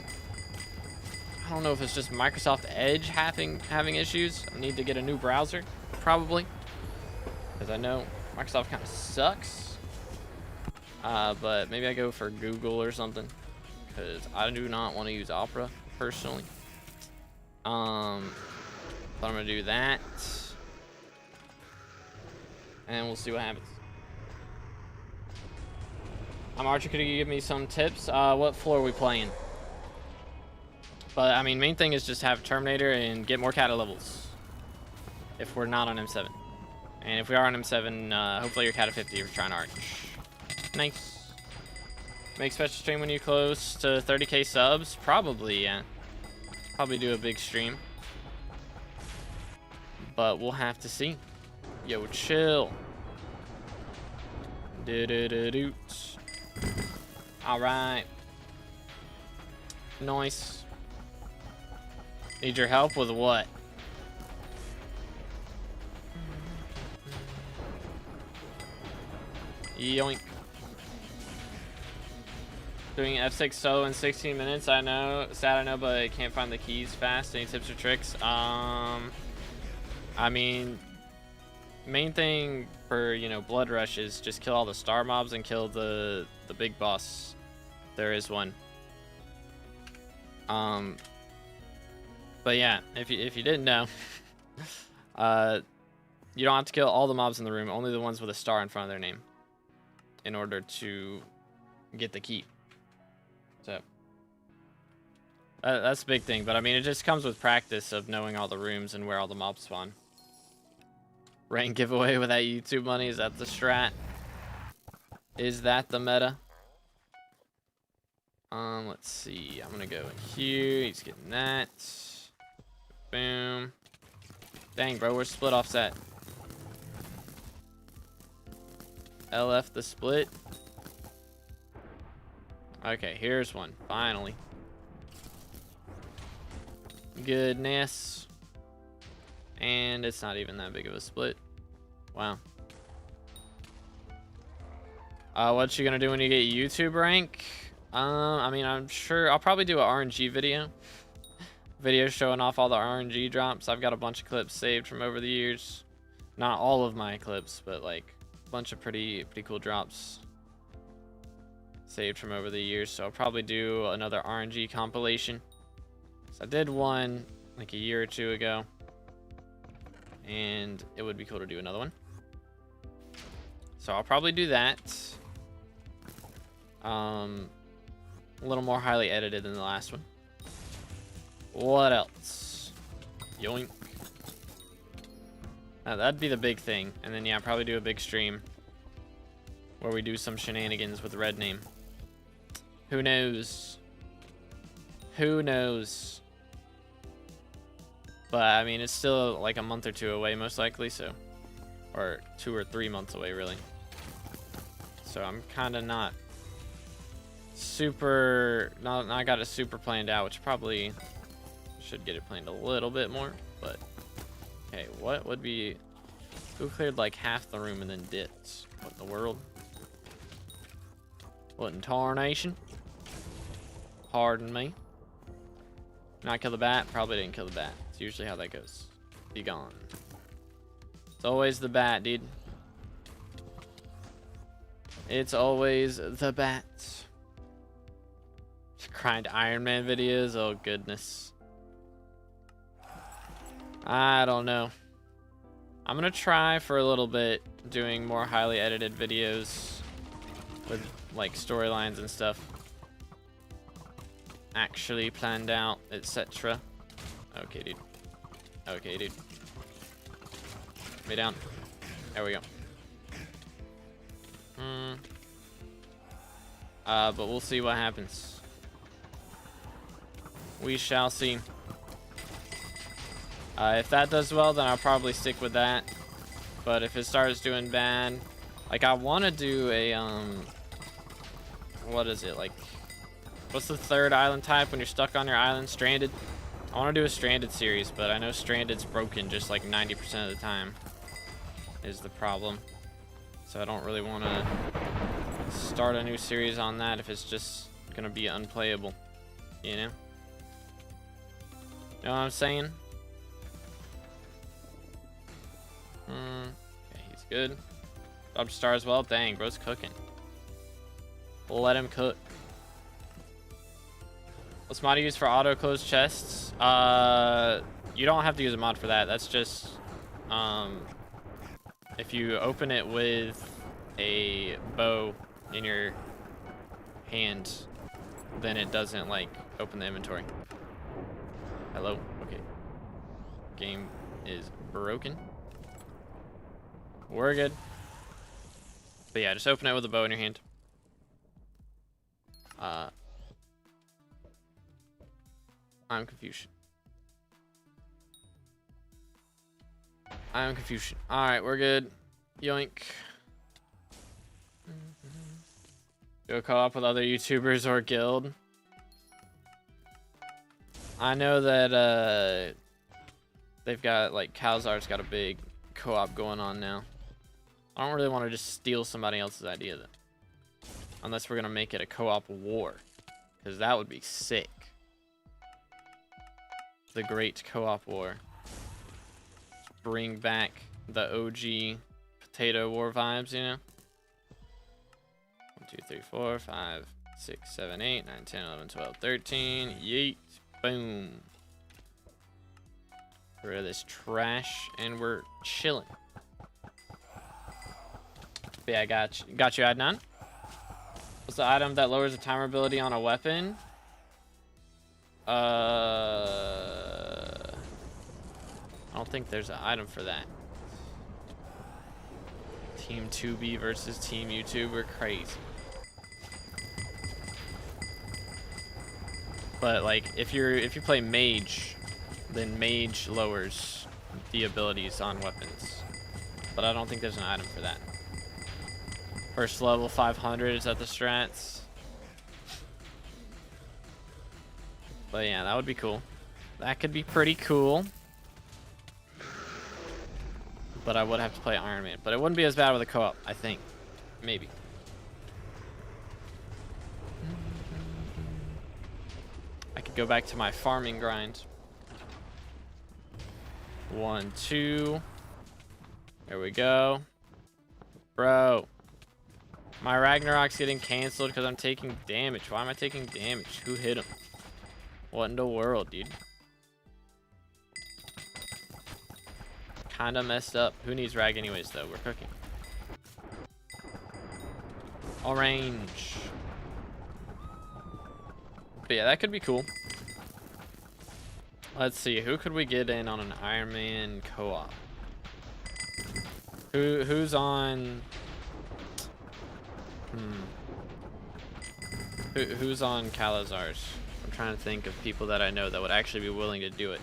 Speaker 1: I don't know if it's just Microsoft Edge having issues. I need to get a new browser, probably, because I know Microsoft kind of sucks. But maybe I go for Google or something, because I do not want to use Opera personally. But I'm gonna do that, and we'll see what happens. Archer, could you give me some tips? What floor are we playing? But I mean, main thing is just have Terminator and get more kata levels. If we're not on M7, and if we are on M7, hopefully you're kata 50 if you're trying to arch. Nice. Make special stream when you close to 30k subs? Probably, yeah. Probably do a big stream. But we'll have to see. Yo, chill. Do-do-do-doot. Alright. Nice. Need your help with what? Yoink. Doing F6 solo in 16 minutes, I know. Sad, I know, but I can't find the keys fast. Any tips or tricks? I mean, main thing for, you know, Blood Rush is just kill all the star mobs and kill the big boss. There is one. But yeah, if you didn't know, you don't have to kill all the mobs in the room, only the ones with a star in front of their name, in order to get the key. So that's a big thing, but I mean, it just comes with practice of knowing all the rooms and where all the mobs spawn. Rank giveaway with that YouTube money, is that the strat? Is that the meta? Let's see. I'm gonna go in here. He's getting that. Boom. Dang, bro, we're split offset. LF the split. Okay, here's one. Finally. Goodness. And it's not even that big of a split. Wow. What you gonna do when you get YouTube rank? I mean, I'm sure I'll probably do an RNG video. Video showing off all the RNG drops. I've got a bunch of clips saved from over the years. Not all of my clips, but like a bunch of pretty cool drops saved from over the years. So I'll probably do another RNG compilation. So I did one like a year or two ago, and it would be cool to do another one. So I'll probably do that. A little more highly edited than the last one. What else? Yoink. That'd be the big thing. And then, yeah, probably do a big stream where we do some shenanigans with red name. Who knows? Who knows? But I mean, it's still like a month or two away, most likely. So, or 2 or 3 months away, really. So I'm kind of not super, not got it super planned out, which probably should get it planned a little bit more. But okay, what would be? Who cleared like half the room and then dipped? What in the world? What in tarnation? Pardon me. Not kill the bat? Probably didn't kill the bat. It's usually how that goes. Be gone. It's always the bat, dude. It's always the bat. Grind Iron Man videos? Oh, goodness. I don't know. I'm gonna try for a little bit doing more highly edited videos with like storylines and stuff actually planned out, etc. Okay, dude. Okay, dude. Me down. There we go. But we'll see what happens. We shall see. If that does well, then I'll probably stick with that. But if it starts doing bad, like I want to do a what is it, like, what's the third island type when you're stuck on your island? Stranded. I want to do a stranded series, but I know stranded's broken just like 90% of the time is the problem. So I don't really want to start a new series on that if it's just gonna be unplayable, you know? Know what I'm saying? Okay, he's good. Up star as well. Dang, bro's cooking. Let him cook. What's mod use for auto close chests? You don't have to use a mod for that. That's just if you open it with a bow in your hand, then it doesn't like open the inventory. Hello. Okay. Game is broken. We're good. But yeah, just open it with a bow in your hand. I'm Confucian. I'm Confucian. Alright, we're good. Yoink. Go co-op with other YouTubers or guild. I know that they've got, like, Calzar's got a big co-op going on now. I don't really want to just steal somebody else's idea, though. Unless we're going to make it a co-op war. Because that would be sick. The great co-op war. Bring back the OG potato war vibes, you know? 1, 2, 3, 4, 5, 6, 7, 8, 9, 10, 11, 12, 13. Yeet. Boom. Rid of this trash and we're chilling. But yeah, I got you, Adnan. What's the item that lowers the timer ability on a weapon? I don't think there's an item for that. Team 2B versus Team YouTube, we're crazy. But like, if you play Mage, then Mage lowers the abilities on weapons. But I don't think there's an item for that. First level 500, is that the strats? But yeah, that would be cool. That could be pretty cool. But I would have to play Iron Man. But it wouldn't be as bad with a co-op, I think. Maybe. I could go back to my farming grind. 1, 2. There we go. Bro. My Ragnarok's getting canceled because I'm taking damage. Why am I taking damage? Who hit him? What in the world, dude? Kinda messed up. Who needs rag anyways, though? We're cooking. Orange. But yeah, that could be cool. Let's see. Who could we get in on an Iron Man co-op? Who's on... Who's on Calazars? I'm trying to think of people that I know that would actually be willing to do it.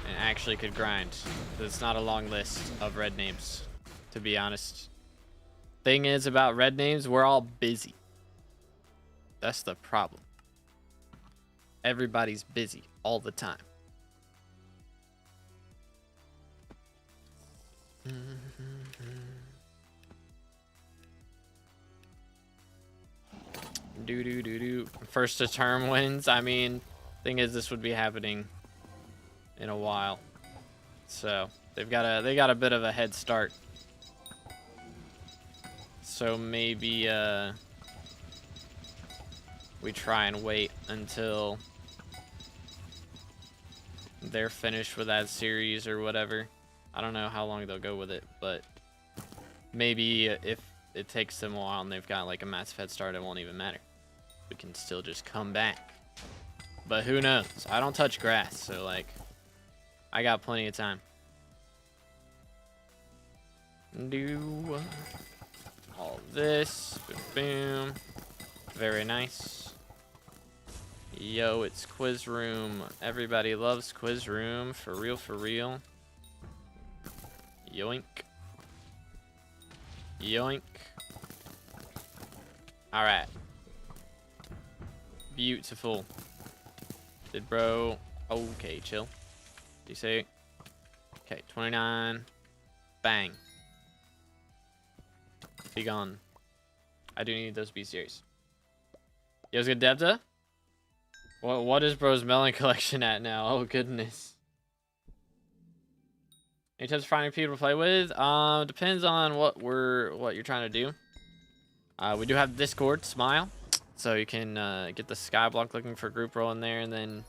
Speaker 1: And actually could grind. It's not a long list of red names, to be honest. Thing is about red names, we're all busy. That's the problem. Everybody's busy all the time. First to term wins. I mean, thing is, this would be happening in a while, so they got a bit of a head start. So maybe we try and wait until they're finished with that series or whatever. I don't know how long they'll go with it, but maybe if it takes them a while and they've got like a massive head start, it won't even matter. We can still just come back. But who knows? I don't touch grass, so like I got plenty of time. Do all this. Boom. Very nice. Yo, it's quiz room. Everybody loves quiz room. For real, for real. Yoink. Yoink. Alright. Beautiful. Did bro... Okay, chill. You say... Okay, 29. Bang. Be gone. I do need those B series. You guys good, Debta? What is bro's melon collection at now? Oh goodness. Any tips for finding people to play with? Depends on what you're trying to do. We do have Discord, Smile, so you can get the SkyBlock looking for group role in there, and then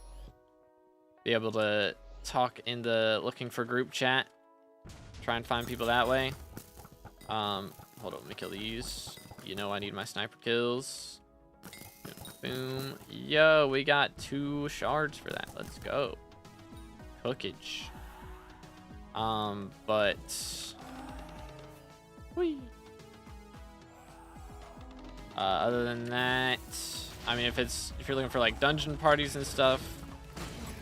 Speaker 1: be able to talk in the looking for group chat. Try and find people that way. Hold on, let me kill these. You know I need my sniper kills. Boom. Yo, we got 2 shards for that. Let's go. Cookage. But whee. Other than that, I mean, if you're looking for like dungeon parties and stuff,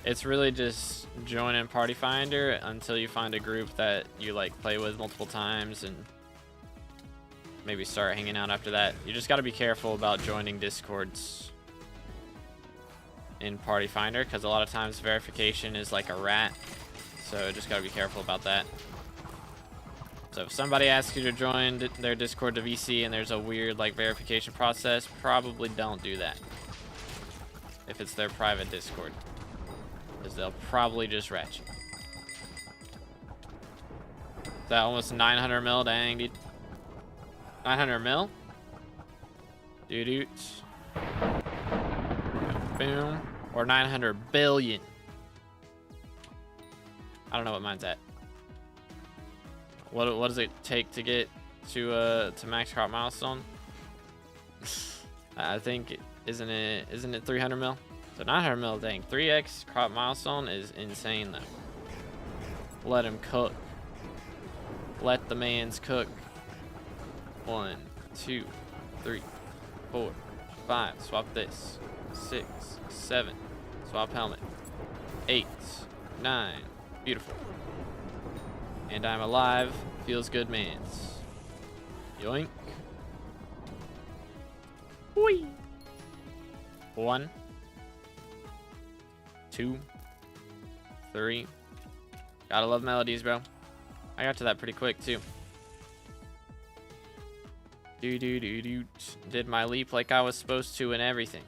Speaker 1: it's really just join in Party Finder until you find a group that you like play with multiple times, and maybe start hanging out after that. You just got to be careful about joining Discords in Party Finder, because a lot of times verification is like a rat, so just got to be careful about that. So if somebody asks you to join their Discord to VC and there's a weird like verification process, probably don't do that if it's their private Discord, because they'll probably just rat you. Is that almost 900 mil? Dang, dude. 900 mil? Dude. Boom. Or 900 billion. I don't know what mine's at. What does it take to get to max crop milestone? I think isn't it 300 mil? So 900 mil, dang. 3x crop milestone is insane though. Let him cook. Let the mans cook. 1, 2, 3, 4, 5. Swap this. 6, 7. Swap helmet. 8, 9. Beautiful. And I'm alive. Feels good, mans. Yoink. Whee. 1, 2, 3. Gotta love melodies, bro. I got to that pretty quick too. Did my leap like I was supposed to and everything.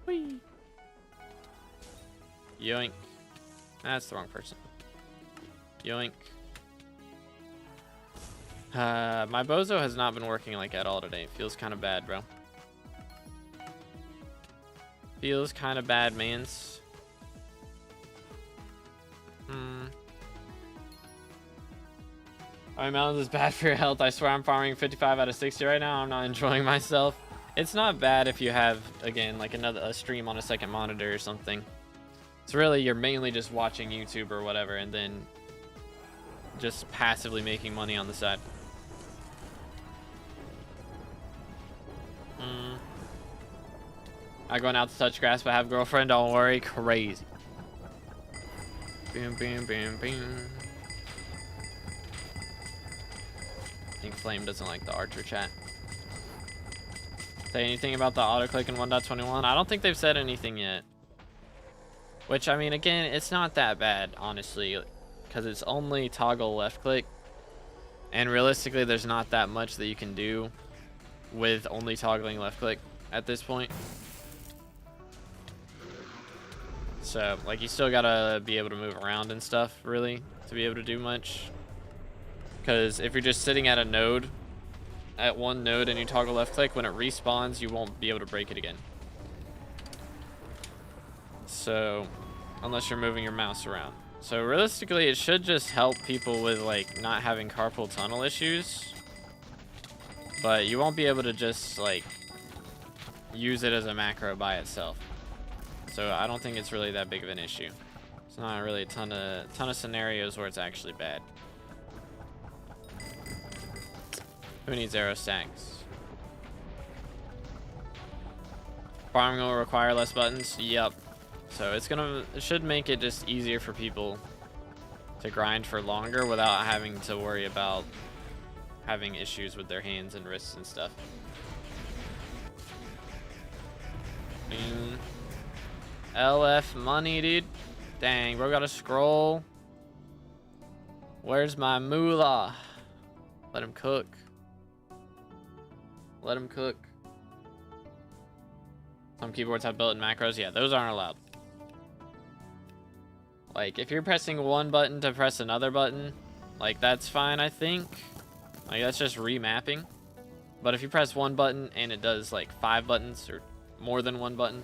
Speaker 1: Whee. Yoink. That's the wrong person. Yoink. My bozo has not been working like at all today. Feels kind of bad, bro. Feels kind of bad, mans. Alright, melons is bad for your health. I swear I'm farming 55 out of 60 right now. I'm not enjoying myself. It's not bad if you have, again, like a stream on a second monitor or something. It's really, you're mainly just watching YouTube or whatever, and then just passively making money on the side. I'm going out to touch grass, but I have a girlfriend. Don't worry, crazy. Boom, boom, boom, boom. I think Flame doesn't like the Archer chat. Say anything about the auto-click in 1.21? I don't think they've said anything yet. Which, I mean, again, it's not that bad, honestly, because it's only toggle left click. And realistically, there's not that much that you can do with only toggling left click at this point. So, like, you still gotta be able to move around and stuff, really, to be able to do much. Because if you're just sitting at a node, at one node, and you toggle left click, when it respawns, you won't be able to break it again. So, unless you're moving your mouse around. So realistically, it should just help people with like not having carpal tunnel issues. But you won't be able to just like use it as a macro by itself. So I don't think it's really that big of an issue. It's not really a ton of scenarios where it's actually bad. Who needs arrow stacks? Farming will require less buttons. Yep. So it should make it just easier for people to grind for longer without having to worry about having issues with their hands and wrists and stuff. LF money, dude. Dang, bro, got a scroll. Where's my moolah? Let him cook. Let him cook. Some keyboards have built-in macros. Yeah, those aren't allowed. Like, if you're pressing one button to press another button, like, that's fine, I think. Like, that's just remapping. But if you press one button and it does, like, 5 buttons or more than one button,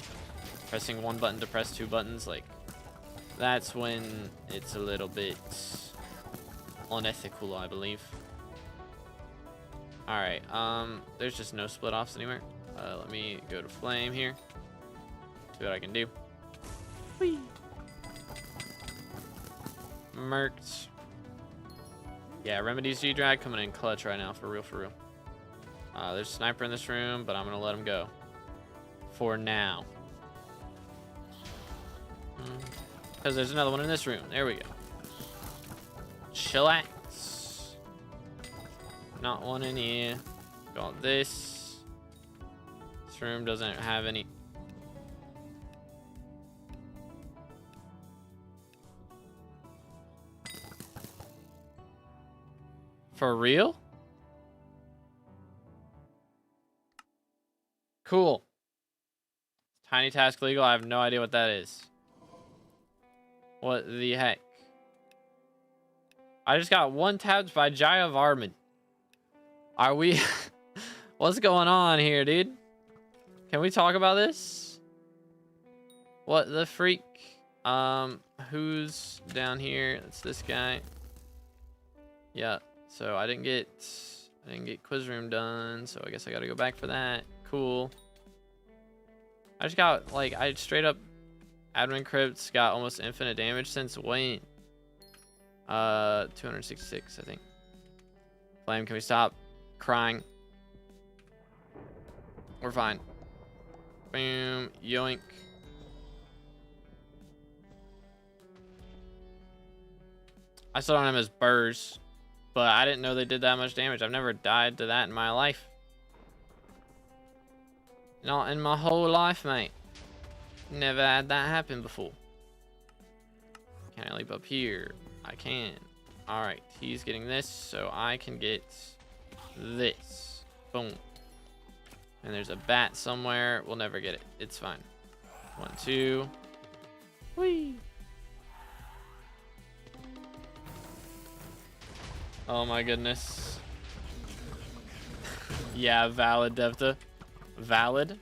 Speaker 1: pressing one button to press 2 buttons, like, that's when it's a little bit unethical, I believe. Alright, there's just no split-offs anywhere. Let me go to Flame here. See what I can do. Whee! Merked. Yeah, Remedy's G-Drag coming in clutch right now, for real, for real. There's a sniper in this room, but I'm gonna let him go. For now. Because there's another one in this room. There we go. Chillax. Not one in here. Got this. This room doesn't have any. For real? Cool. Tiny task legal. I have no idea what that is. What the heck? I just got 1 tapped by Jaya Varman. Are we... What's going on here, dude? Can we talk about this? What the freak? Who's down here? It's this guy. Yeah. So I didn't get quiz room done, so I guess I gotta go back for that. Cool. I just got like I straight up admin crypts got almost infinite damage since when? 266, I think. Flame, can we stop crying? We're fine. Boom, yoink. I still don't have him as burrs. But I didn't know they did that much damage. I've never died to that in my life. Not in my whole life, mate. Never had that happen before. Can I leap up here? I can. Alright, he's getting this, so I can get this. Boom. And there's a bat somewhere. We'll never get it. It's fine. 1, 2. Whee! Oh my goodness. Yeah, valid, Devta. Valid?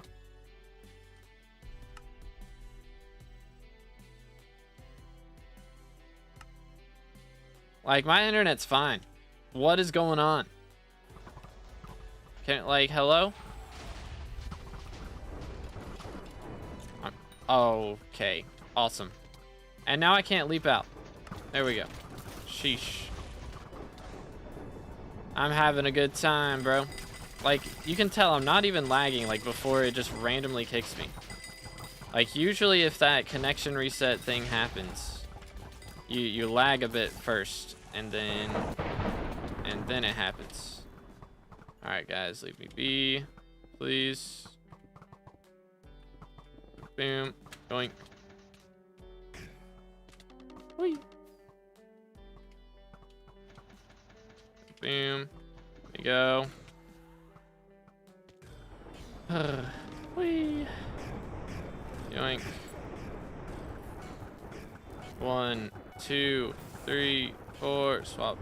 Speaker 1: Like, my internet's fine. What is going on? Can, like, hello? Okay. Awesome. And now I can't leap out. There we go. Sheesh. I'm having a good time, bro. Like, you can tell I'm not even lagging, like, before it just randomly kicks me. Like, usually if that connection reset thing happens, you lag a bit first, and then it happens. Alright, guys, leave me be, please. Boom. Going. Whee. Boom. There we go. Whee. Yoink. 1, 2, 3, 4. Swap.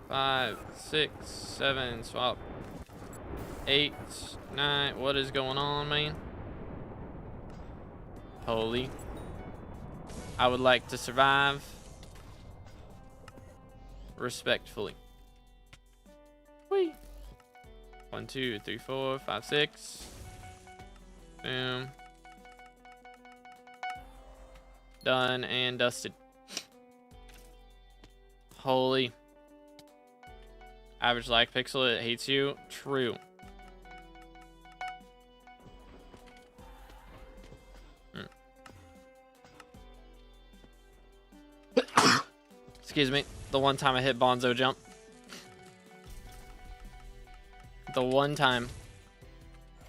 Speaker 1: 5, 6, 7. Swap. 8, 9. What is going on, man? Holy. I would like to survive respectfully. Whee. 1, 2, 3, 4, 5, 6. Boom. Done and dusted. Holy. Average like pixel, it hates you. True. Excuse me. The one time I hit Bonzo jump. The one time.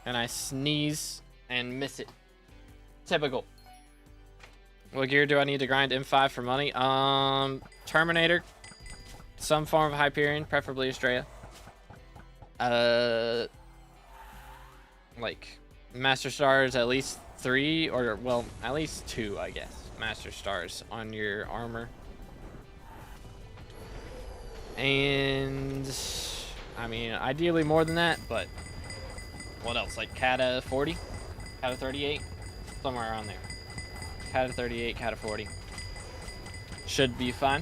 Speaker 1: And I sneeze and miss it. Typical. What gear do I need to grind M5 for money? Terminator. Some form of Hyperion, preferably Estrella. Like, Master Stars at least 3, or, well, at least 2, I guess. Master Stars on your armor. And, I mean, ideally more than that, but what else? Like Cata 40? Cata 38? Somewhere around there. Cata 38, Cata 40. Should be fine.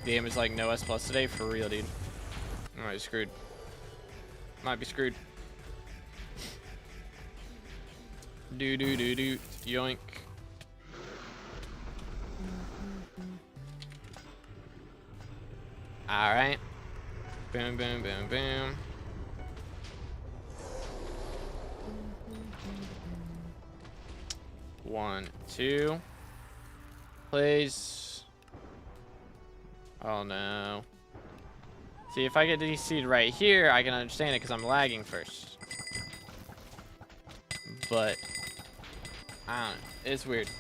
Speaker 1: Game is like no S plus today, for real, dude. I might be screwed. Might be screwed. Do. Yoink. Alright. Boom. 1, 2. Please. Oh no. See, if I get DC'd right here, I can understand it because I'm lagging first. But I don't know. It's weird.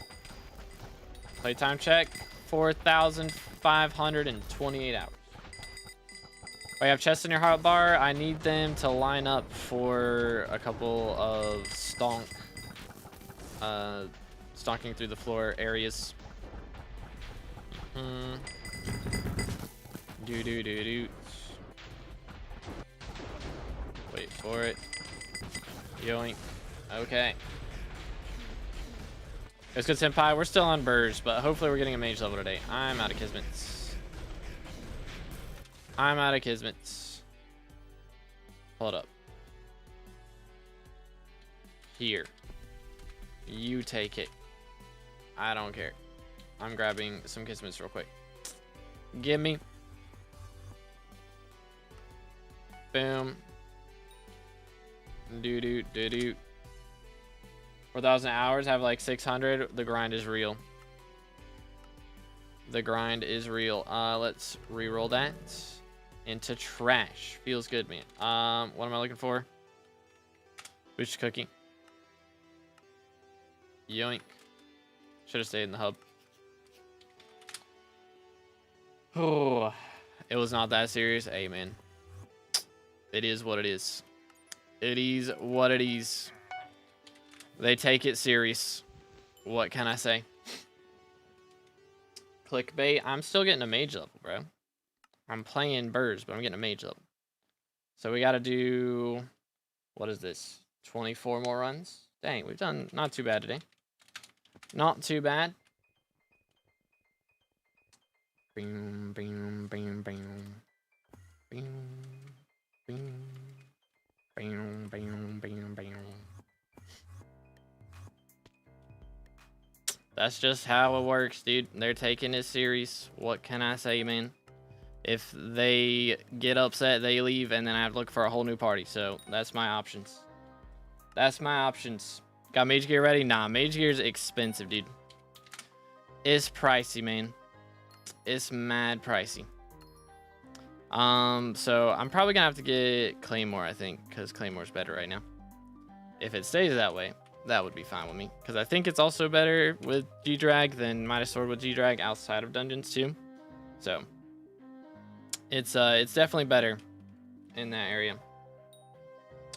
Speaker 1: Playtime check. 4,528 hours. Oh, you have chests in your hotbar. I need them to line up for a couple of stonking through the floor areas. Do. Wait for it. Yoink. Okay. It's good, Senpai. We're still on Burrs, but hopefully we're getting a mage level today. I'm out of Kismets. Hold up. Here. You take it. I don't care. I'm grabbing some Kismets real quick. Give me. Boom. Do. 4,000 hours, have like 600. The grind is real. Let's re-roll that into trash. Feels good, man. What am I looking for? Boost cookie. Yoink. Should have stayed in the hub. Oh, it was not that serious. Hey, man. It is what it is. They take it serious. What can I say? Clickbait. I'm still getting a mage level, bro. I'm playing Burrs, but I'm getting a mage level. So we got to do... What is this? 24 more runs? Dang, we've done not too bad today. Not too bad. Bing. That's just how it works, dude. They're taking it serious. What can I say, man? If they get upset, they leave, and then I have to look for a whole new party. So that's my options. That's my options. Got mage gear ready? Nah, mage gear is expensive, dude. It's pricey, man. It's mad pricey. So I'm probably gonna have to get Claymore, I think, because Claymore's better right now. If it stays that way, that would be fine with me, because I think it's also better with G-Drag than Midas Sword with G-Drag outside of dungeons too. So it's definitely better in that area.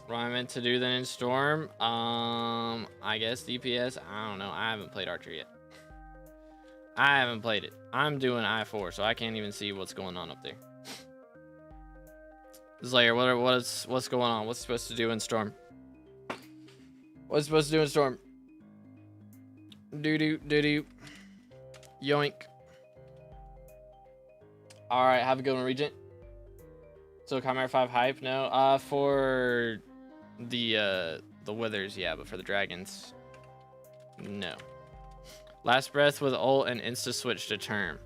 Speaker 1: What I meant to do then in Storm, I guess DPS. I don't know. I haven't played Archer yet. I haven't played it. I'm doing I4, so I can't even see what's going on up there. Slayer, what's going on? What's supposed to do in Storm? What's supposed to do in Storm? Doo-doo. Yoink. Alright, have a good one, Regent. So Chimera 5 hype? No. For the withers, yeah, but for the dragons, no. Last breath with ult and insta switch to term.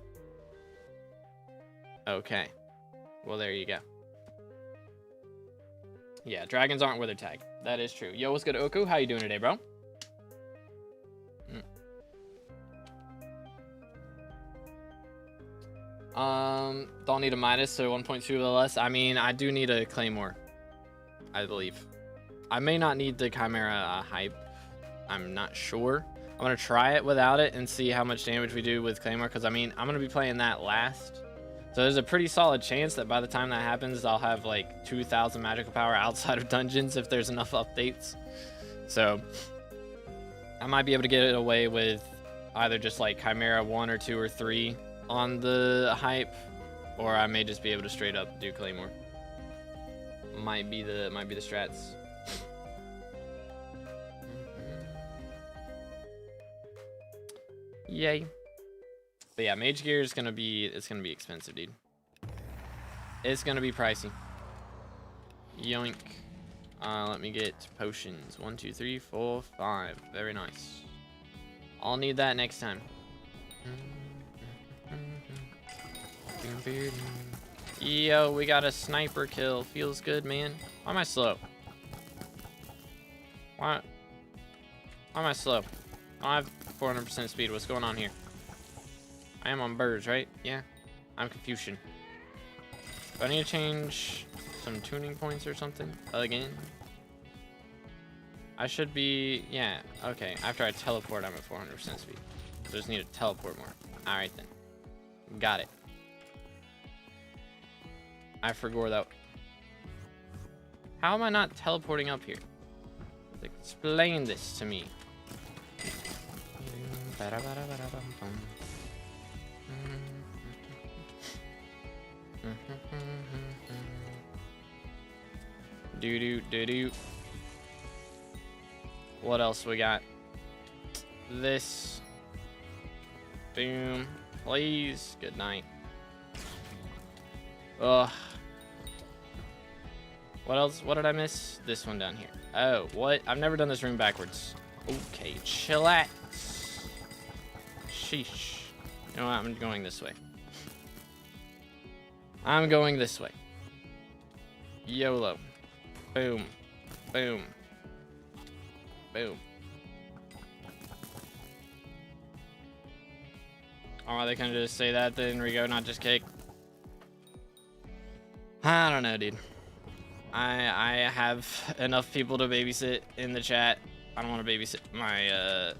Speaker 1: Okay. Well, there you go. Yeah, dragons aren't wither tag. That is true. Yo, what's good, Oku? How you doing today, bro? Don't need a Midas, so 1.2 or less. I mean, I do need a Claymore, I believe. I may not need the Chimera hype. I'm not sure. I'm gonna try it without it and see how much damage we do with Claymore, because I mean, I'm gonna be playing that last. So there's a pretty solid chance that by the time that happens, I'll have like 2,000 magical power outside of dungeons if there's enough updates. So I might be able to get it away with either just like Chimera 1 or 2 or 3 on the hype, or I may just be able to straight up do Claymore. Might be the strats. Yay. But yeah, mage gear is gonna be expensive, dude. It's gonna be pricey. Yoink. Let me get potions. 1, 2, 3, 4, 5. Very nice. I'll need that next time. Yo, we got a sniper kill. Feels good, man. Why am I slow? Why am I slow? I have 400% speed. What's going on here? I am on birds, right? Yeah. I'm Confucian. Do I need to change some tuning points or something again? I should be... Yeah, okay. After I teleport, I'm at 400% speed. So I just need to teleport more. Alright then. Got it. I forgot that. How am I not teleporting up here? Explain this to me. Do. What else we got? This. Boom. Please. Good night. Ugh. What else? What did I miss? This one down here. Oh, what? I've never done this room backwards. Okay, chillax. Sheesh. You know what? I'm going this way. I'm going this way. YOLO. Boom. Boom. Boom. Oh, they can just say that, then Rigo not just cake. I don't know, dude. I have enough people to babysit in the chat. I don't want to babysit my,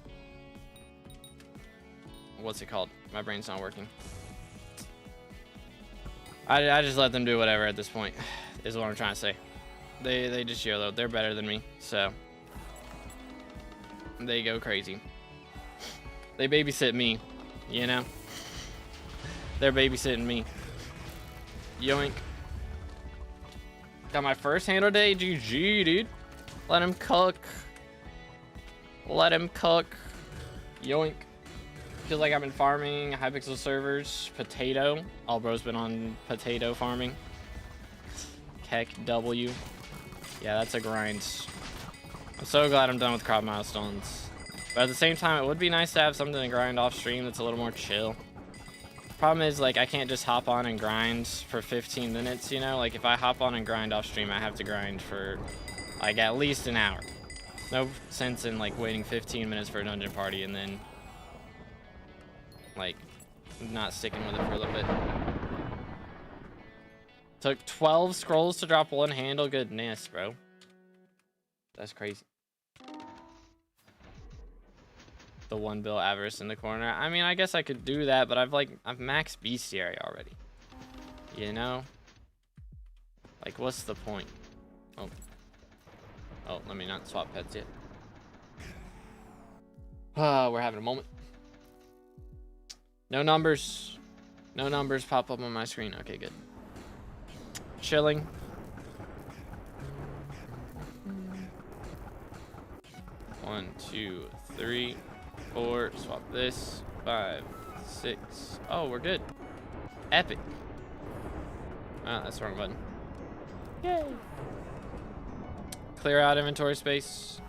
Speaker 1: what's it called? My brain's not working. I just let them do whatever at this point, is what I'm trying to say. They just YOLO. They're better than me, so they go crazy. They babysit me, you know? They're babysitting me. Yoink. Got my first handle day. GG, dude. Let him cook. Let him cook. Yoink. Feels like I've been farming Hypixel servers. Potato. All bro's been on potato farming. Keck W. Yeah, that's a grind. I'm so glad I'm done with crop milestones. But at the same time, it would be nice to have something to grind off stream that's a little more chill. Problem is, like, I can't just hop on and grind for 15 minutes, you know? Like, if I hop on and grind off stream, I have to grind for, like, at least an hour. No sense in, like, waiting 15 minutes for a dungeon party and then, like, not sticking with it for a little bit. Took 12 scrolls to drop one handle. Goodness, bro. That's crazy. The one bill avarice in the corner. I mean, I guess I could do that, but I've maxed bestiary already. You know? Like, what's the point? Oh. Oh, let me not swap pets yet. We're having a moment. No numbers. No numbers pop up on my screen. Okay, good. Chilling. One, two, three, 4. Swap this. 5, 6. Oh, we're good. Epic. Ah, that's the wrong button. Yay. Clear out inventory space.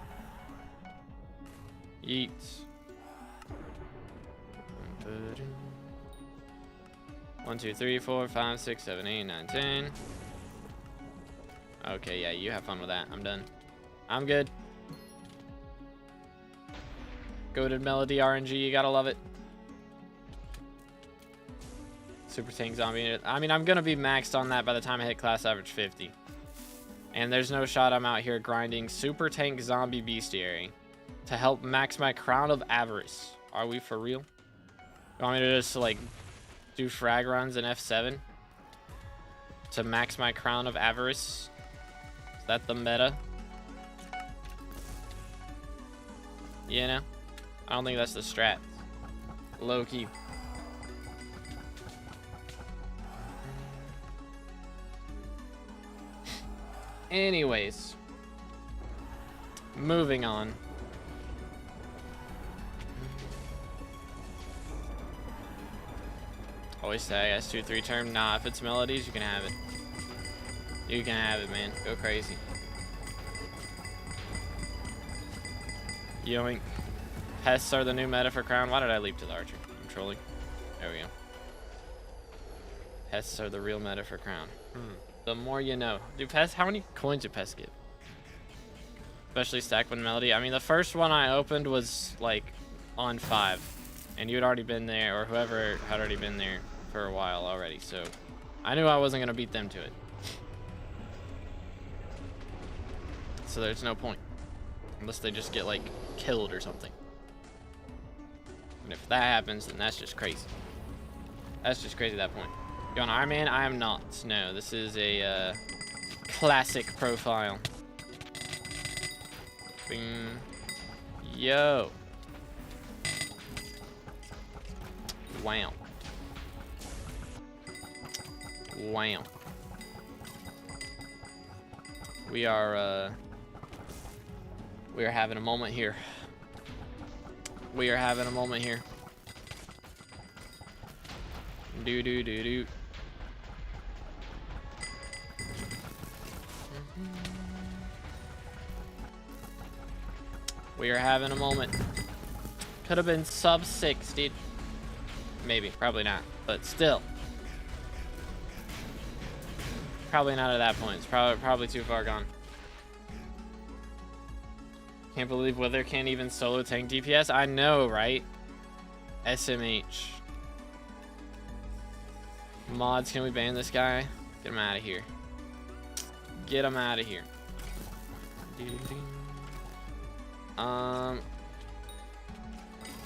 Speaker 1: Yeet. 1, 2, 3, 4, 5, 6, 7, 8, 9, 10. Okay, yeah, you have fun with that. I'm done. I'm good. Goated melody RNG, you gotta love it. Super tank zombie. I mean, I'm gonna be maxed on that by the time I hit class average 50. And there's no shot I'm out here grinding super tank zombie bestiary to help max my crown of avarice. Are we for real? You want me to just like do frag runs in F7 to max my crown of avarice? Is that the meta? You know? I don't think that's the strat. Low key. Anyways. Moving on. Always say S2-3 term. Nah, if it's melodies, you can have it. You can have it, man. Go crazy. Yoink. Pests are the new meta for crown. Why did I leap to the archer? I'm trolling. There we go. Pests are the real meta for crown. The more you know. Do pests, how many coins do pests give? Especially stack one melody. I mean, the first one I opened was like on 5. And you had already been there, or whoever had already been there for a while already. So I knew I wasn't going to beat them to it. So there's no point. Unless they just get like killed or something. And if that happens, then that's just crazy. That's just crazy at that point. You on Iron Man? I am not. No, this is a classic profile. Bing. Yo. Wow. Wow. We are having a moment here. We are having a moment here. Do do do do. We are having a moment. Could have been sub 6, dude. Maybe, probably not, but still. Probably not at that point. It's probably too far gone. Can't believe Wither can't even solo tank DPS. I know, right? SMH. Mods, can we ban this guy? Get him out of here. Get him out of here.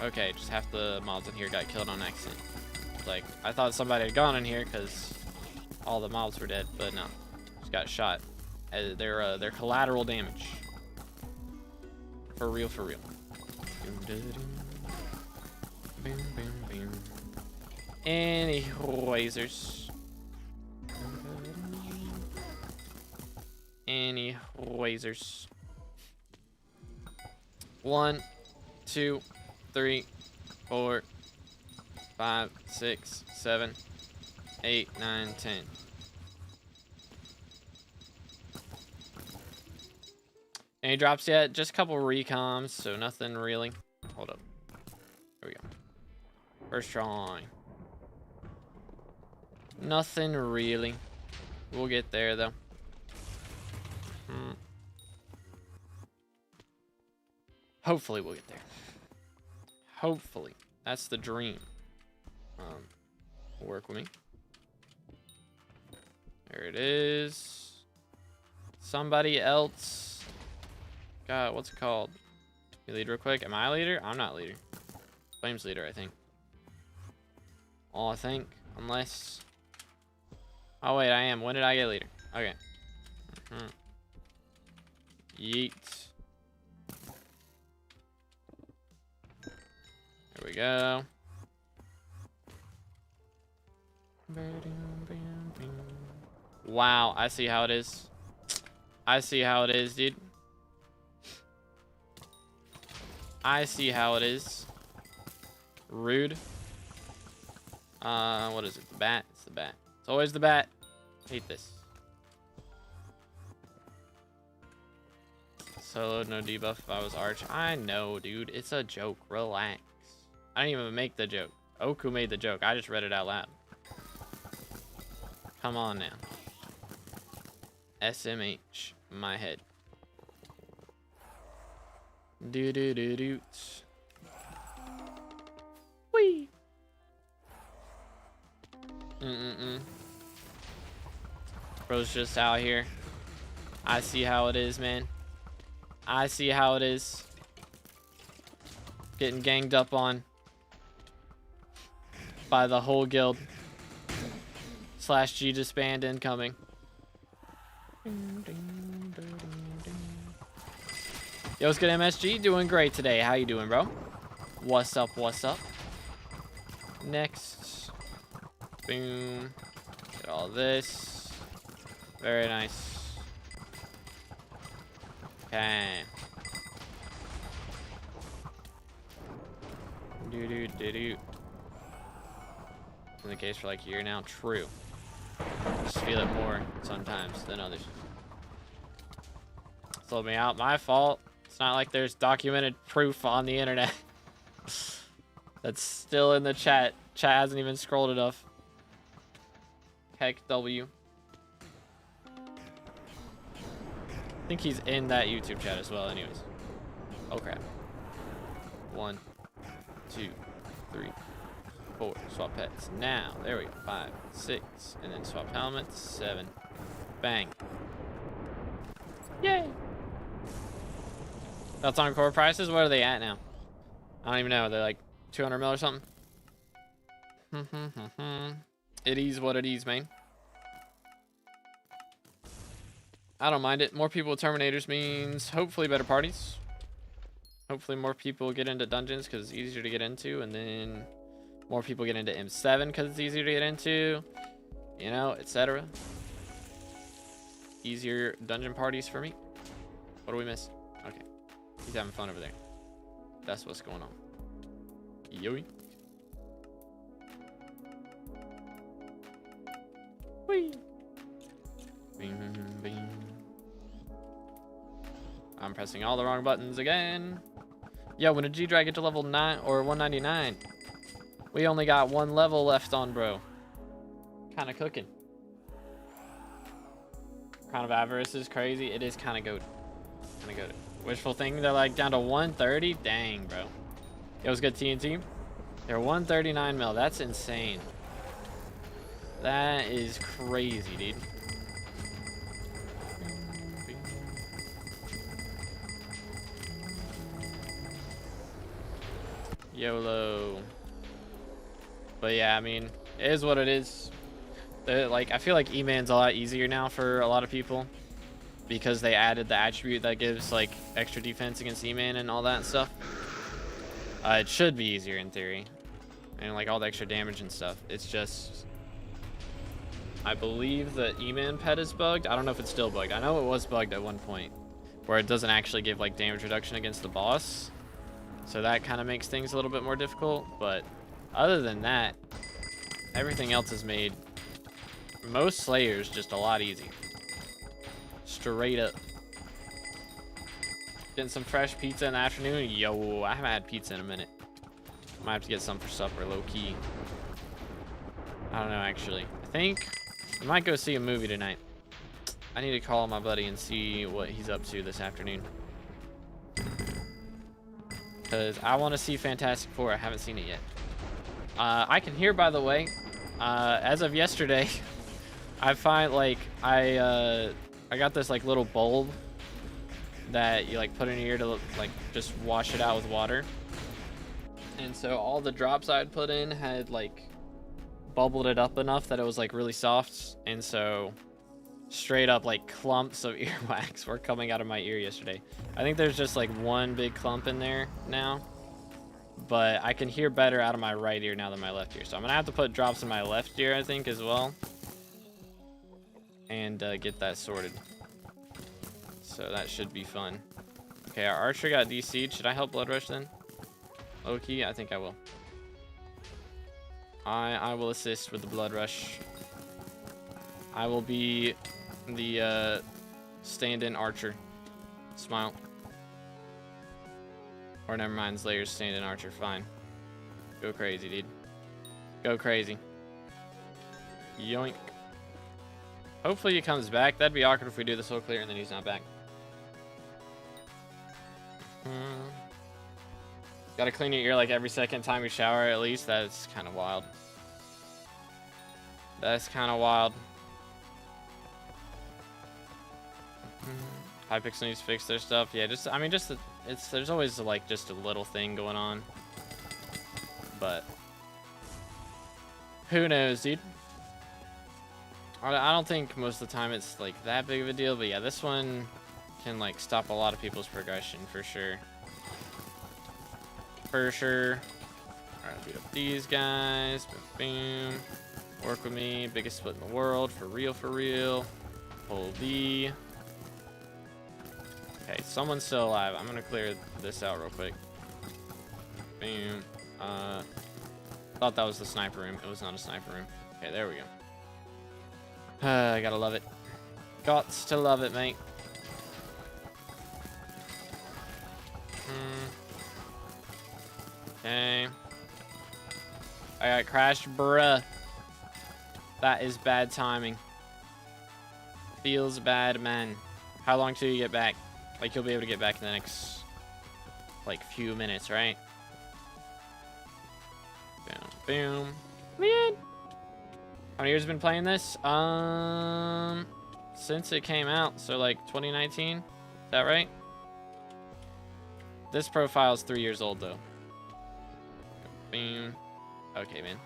Speaker 1: Okay, just half the mods in here got killed on accident. Like, I thought somebody had gone in here because all the mobs were dead, but no. Just got shot. They're collateral damage. For real, for real. Anyways. Anyways. 1, 2, 3, 4, 5, 6, 7, 8, 9, 10. Any drops yet? Just a couple recoms, so nothing really. Hold up. There we go. First drawing. Nothing really. We'll get there though. Hopefully we'll get there. Hopefully. That's the dream. Work with me. There it is. Somebody else. God, what's it called? You lead real quick. Am I leader? I'm not leader. Flame's leader, I think. I think. Unless... Oh, wait, I am. When did I get leader? Okay. Yeet. There we go. Wow, I see how it is. I see how it is, dude. I see how it is. Rude. What is it? The bat? It's the bat. It's always the bat. Hate this. Solo, no debuff if I was Arch. I know, dude. It's a joke. Relax. I didn't even make the joke. Oku made the joke. I just read it out loud. Come on now. SMH. My head. Do. Whee! Bro's just out here. I see how it is, man. I see how it is. Getting ganged up on by the whole guild. /G disband incoming. Yo, what's good, MSG? Doing great today. How you doing, bro? What's up? What's up? Next. Boom. Get all this. Very nice. Okay. Do. Been the case for like a year now. True. Just feel it more sometimes than others. Sold me out. My fault. It's not like there's documented proof on the internet. That's still in the chat. Chat hasn't even scrolled enough. Heck W. I think he's in that YouTube chat as well anyways. Oh crap. 1, 2, 3, 4. Swap pets. Now. There we go. 5, 6. And then swap helmets. 7. Bang. Yay! That's on core prices? What are they at now? I don't even know. They're like 200 mil or something? It is what it is, man. I don't mind it. More people with Terminators means hopefully better parties. Hopefully more people get into dungeons because it's easier to get into. And then more people get into M7 because it's easier to get into. You know, etc. Easier dungeon parties for me. What do we miss? Okay. He's having fun over there. That's what's going on. Yoey. Whee. Bing, bing. I'm pressing all the wrong buttons again. Yo, when did G-Drag get to level 9 or 199? We only got 1 level left on, bro. Kind of cooking. Crown of Avarice is crazy. It is kind of goated. Kind of goated. Wishful thinking, they're like down to 130. Dang, bro. It was good TNT. They're 139 mil. That's insane. That is crazy, dude. YOLO. But yeah, I mean, it is what it is. Like, I feel like E-Man's a lot easier now for a lot of people because they added the attribute that gives like extra defense against E-Man and all that stuff. It should be easier in theory, and like all the extra damage and stuff. It's just, I believe the E-Man pet is bugged. I don't know if it's still bugged. I know it was bugged at one point where it doesn't actually give like damage reduction against the boss. So that kind of makes things a little bit more difficult. But other than that, everything else is made most Slayers just a lot easier. Straight up. Getting some fresh pizza in the afternoon. Yo, I haven't had pizza in a minute. Might have to get some for supper, low key. I don't know, actually. I think I might go see a movie tonight. I need to call my buddy and see what he's up to this afternoon. Because I want to see Fantastic Four. I haven't seen it yet. I can hear, by the way, as of yesterday, I find, like, I got this, like, little bulb that you, like, put in your ear to, like, just wash it out with water. And so all the drops I had put in had, like, bubbled it up enough that it was, like, really soft. And so straight up, like, clumps of earwax were coming out of my ear yesterday. I think there's just, like, one big clump in there now. But I can hear better out of my right ear now than my left ear. So I'm going to have to put drops in my left ear, I think, as well. And get that sorted. So that should be fun. Okay, our archer got DC'd. Should I help Blood Rush then? Low-key, I think I will. I will assist with the Blood Rush. I will be the stand-in archer. Smile. Or never mind, Slayer's stand-in archer. Fine. Go crazy, dude. Go crazy. Yoink. Hopefully he comes back. That'd be awkward if we do this whole clear and then he's not back. Gotta clean your ear like every second time you shower at least. That's kind of wild. That's kind of wild. Hypixel needs to fix their stuff. Yeah, just, I mean, just, there's always, like, just a little thing going on. But who knows, dude? I don't think most of the time it's, like, that big of a deal. But, yeah, this one can, like, stop a lot of people's progression, for sure. For sure. Alright, beat up these guys. Boom, boom. Work with me. Biggest split in the world. For real, for real. Hold B. Okay, someone's still alive. I'm gonna clear this out real quick. Boom. Thought that was the sniper room. It was not a sniper room. Okay, there we go. I gotta love it. Gots to love it, mate. Okay. I got crashed, bruh. That is bad timing. Feels bad, man. How long till you get back? Like, you'll be able to get back in the next, like, few minutes, right? Boom, boom. Man. How many years have you been playing this? Since it came out, so, like, 2019? Is that right? This profile is 3 years old, though. Boom. Okay, man.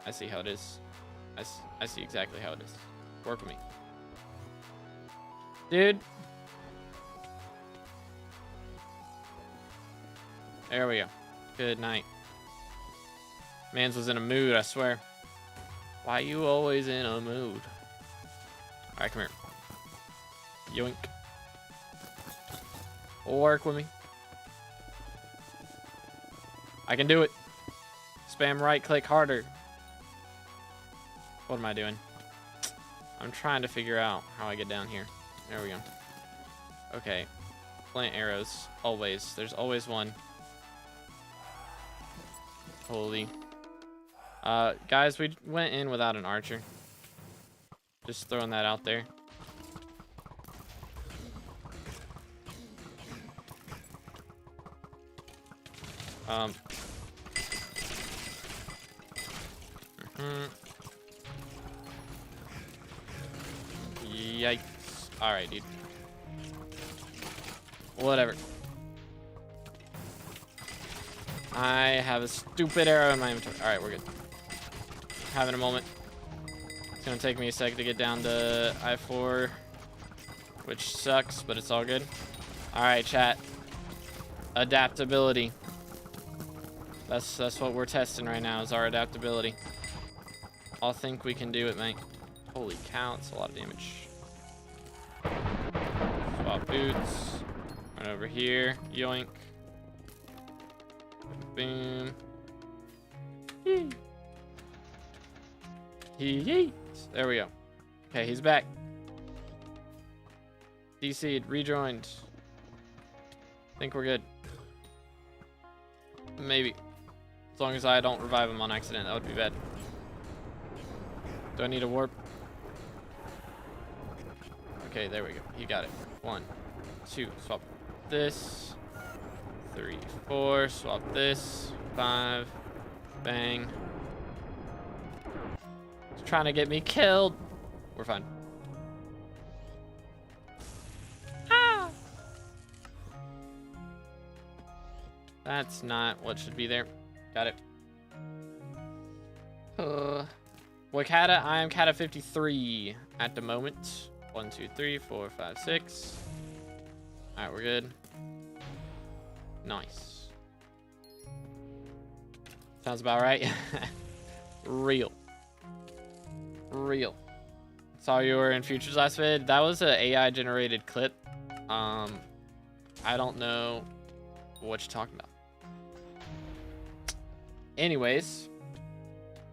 Speaker 1: I see how it is. I see exactly how it is. Work with me. Dude. There we go. Good night. Mans was in a mood, I swear. Why you always in a mood? Alright, come here. Yoink. Work with me. I can do it. Spam right click harder. What am I doing? I'm trying to figure out how I get down here. There we go. Okay. Plant arrows. Always. There's always one. Holy. Guys, we went in without an archer. Just throwing that out there. Yikes. Alright, dude. Whatever. I have a stupid arrow in my inventory. Alright, we're good. Having a moment. It's gonna take me a sec to get down to I-4, which sucks, but it's all good. Alright, chat. Adaptability. That's what we're testing right now, is our adaptability. I think we can do it, mate. Holy cow, it's a lot of damage. Swap boots. Run over here. Yoink. Boom. Yee. Yee. There we go. Okay, he's back. DC'd, rejoined. Think we're good. Maybe. As long as I don't revive him on accident, that would be bad. Do I need a warp? Okay, there we go. He got it. 1, 2, swap this. 3, 4, swap this. 5, bang. He's trying to get me killed. We're fine. Ah! That's not what should be there. Got it. What kata? I am kata 53 at the moment. 1, 2, 3, 4, 5, 6. All right, we're good. Nice. Sounds about right. Real. Saw you were in Futures last vid. That was an AI generated clip. I don't know what you're talking about. Anyways,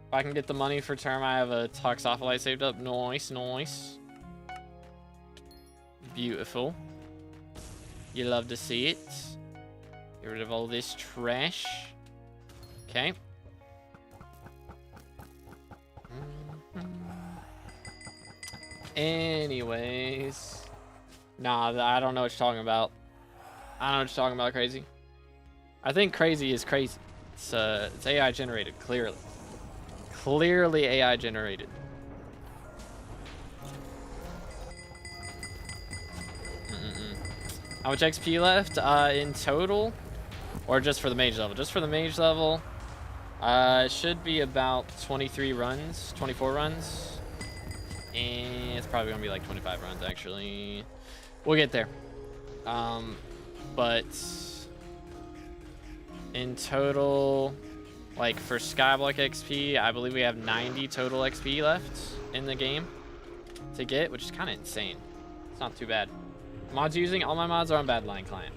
Speaker 1: if I can get the money for term, I have a Toxopholite saved up. Nice. Beautiful. You love to see it. Get rid of all this trash. Okay. Anyways. Nah, I don't know what you're talking about. I don't know what you're talking about, Crazy. I think Crazy is crazy. It's AI generated, clearly. Clearly AI generated. How much XP left in total? Or just for the mage level? Just for the mage level, it should be about 23 runs, 24 runs. And it's probably gonna be like 25 runs, actually. We'll get there. But in total, like for SkyBlock XP, I believe we have 90 total XP left in the game to get, which is kind of insane. It's not too bad. Mods using? All my mods are on Badline client.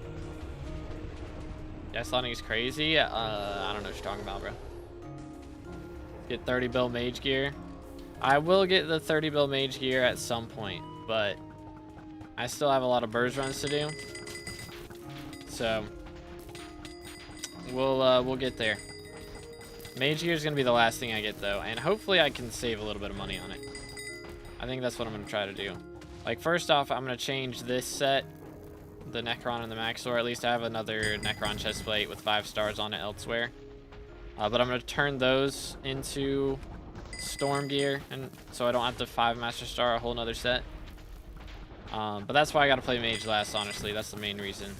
Speaker 1: Yeah, slotting is crazy. I don't know what you're talking about, bro. Get 30 bill mage gear. I will get the 30 bill mage gear at some point, but I still have a lot of burst runs to do. So we'll get there. Mage gear is gonna be the last thing I get though, and hopefully I can save a little bit of money on it. I think that's what I'm gonna try to do. Like, first off, I'm gonna change this set, the Necron and the Maxor. At least I have another Necron chestplate with 5 stars on it elsewhere. But I'm gonna turn those into Storm gear, and so I don't have to 5 Master Star a whole nother set. But that's why I gotta play Mage last, honestly. That's the main reason.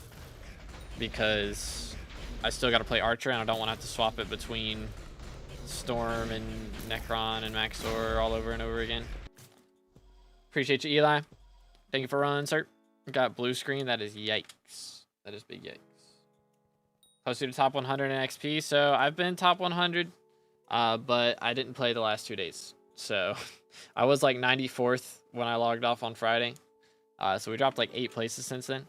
Speaker 1: Because I still gotta play Archer, and I don't wanna have to swap it between Storm and Necron and Maxor all over and over again. Appreciate you, Eli. Thank you for running, sir. Got blue screen. That is yikes. That is big yikes. Posted to top 100 in XP. So I've been top 100, but I didn't play the last 2 days. So I was like 94th when I logged off on Friday. So we dropped like 8 places since then.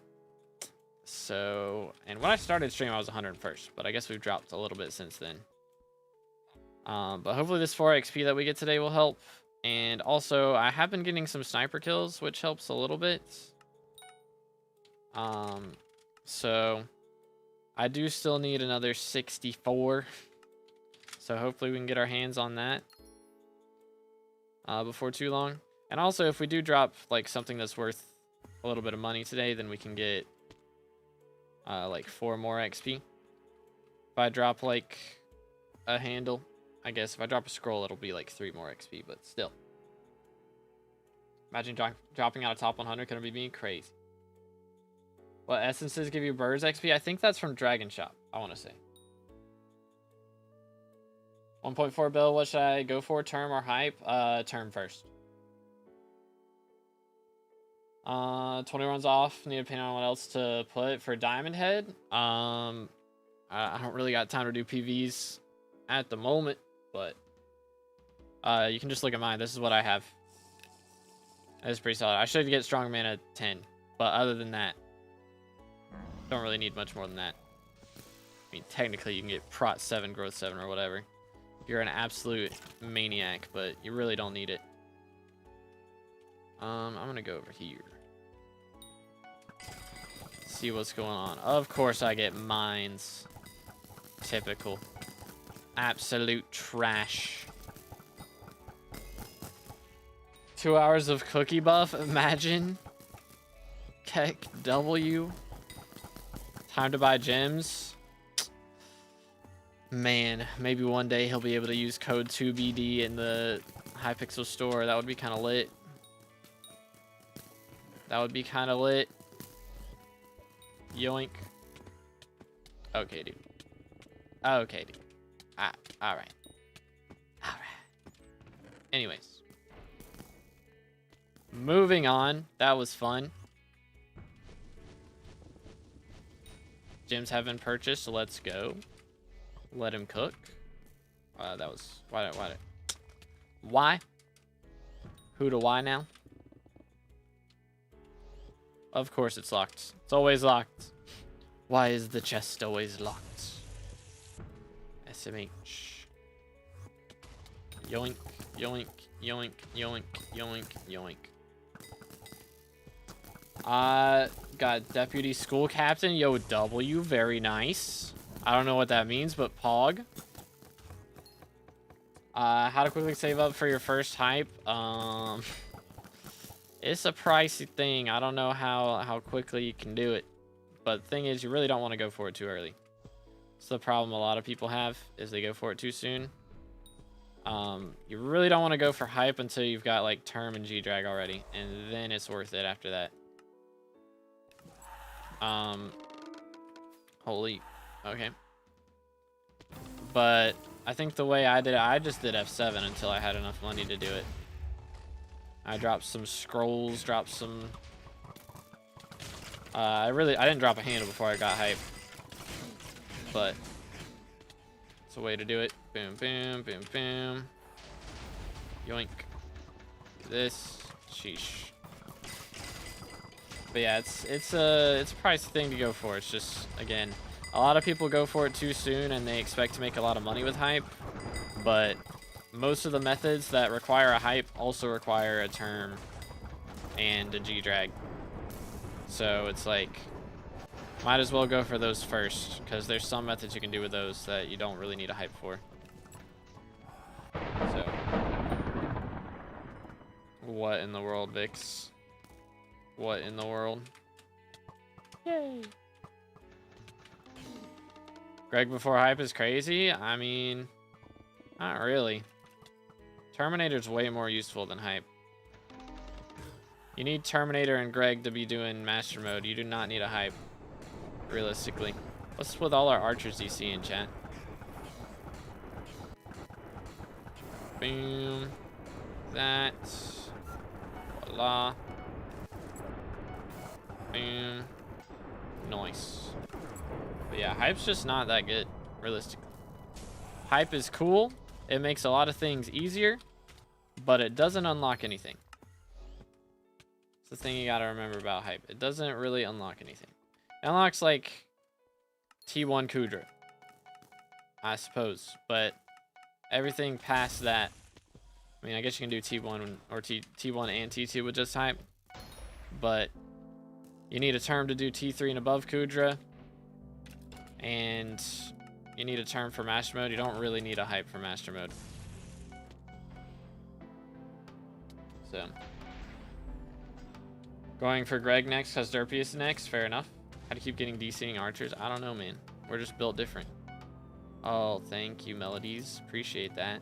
Speaker 1: So, and when I started stream, I was 101st, but I guess we've dropped a little bit since then. But hopefully this 4 XP that we get today will help. And also, I have been getting some sniper kills, which helps a little bit. So I do still need another 64. So hopefully we can get our hands on that before too long. And also, if we do drop like something that's worth a little bit of money today, then we can get like 4 more XP. If I drop like a handle, I guess if I drop a scroll, it'll be like 3 more XP, but still. Imagine dropping out of top 100. Gonna be me crazy. What essences give you birds XP? I think that's from Dragon Shop, I want to say. 1.4 bill, what should I go for? Term or hype? Term first. 20 runs off. Need to pin on what else to put for Diamond Head. I don't really got time to do PVs at the moment, but you can just look at mine. This is what I have. That is pretty solid. I should get strong mana 10, but other than that, don't really need much more than that. I mean, technically you can get prot 7, growth 7, or whatever. You're an absolute maniac, but you really don't need it. I'm gonna go over here. See what's going on. Of course I get mines. Typical. Absolute trash. 2 hours of cookie buff. Imagine. Keck W. Time to buy gems. Man, maybe one day he'll be able to use code 2BD in the Hypixel store. That would be kind of lit. That would be kind of lit. Yoink. Okay, dude. Okay, dude. All right. All right. Anyways. Moving on. That was fun. Gems have been purchased, so let's go. Let him cook. That was... Why? Who to why now? Of course it's locked. It's always locked. Why is the chest always locked? SMH. Yoink, yoink, yoink, yoink, yoink, yoink. Got Deputy School Captain YoGoU. Very nice. I don't know what that means, but Pog. How to quickly save up for your first hype. It's a pricey thing. I don't know how quickly you can do it. But the thing is, you really don't want to go for it too early. It's the problem a lot of people have, is they go for it too soon. You really don't want to go for hype until you've got like Term and G-Drag already. And then it's worth it after that. Holy... Okay. But I think the way I did it, I just did F7 until I had enough money to do it. I dropped some scrolls, dropped some... I didn't drop a handle before I got hype. But it's a way to do it. Boom, boom, boom, boom. Yoink. This. Sheesh. But yeah, it's a pricey thing to go for. It's just, again, a lot of people go for it too soon and they expect to make a lot of money with hype. But most of the methods that require a hype also require a term and a G-Drag. So it's like, might as well go for those first, because there's some methods you can do with those that you don't really need a hype for. So, what in the world, Vix? What in the world? Yay! Greg before hype is crazy? I mean, not really. Terminator's way more useful than hype. You need Terminator and Greg to be doing Master Mode. You do not need a hype, realistically. What's with all our archers DC in chat? Boom. That. Voila. Boom. Nice. But yeah, hype's just not that good, realistically. Hype is cool. It makes a lot of things easier, but it doesn't unlock anything. It's the thing you gotta remember about hype. It doesn't really unlock anything. It unlocks like T1 Kudra, I suppose, but everything past that, I mean, I guess you can do T1 or T1 and T2 with just hype, but you need a term to do T3 and above Kudra, and you need a term for Master Mode. You don't really need a hype for Master Mode. So, going for Greg next because Derpy is next. Fair enough. How to keep getting DCing archers? I don't know, man. We're just built different. Oh, thank you, Melodies. Appreciate that.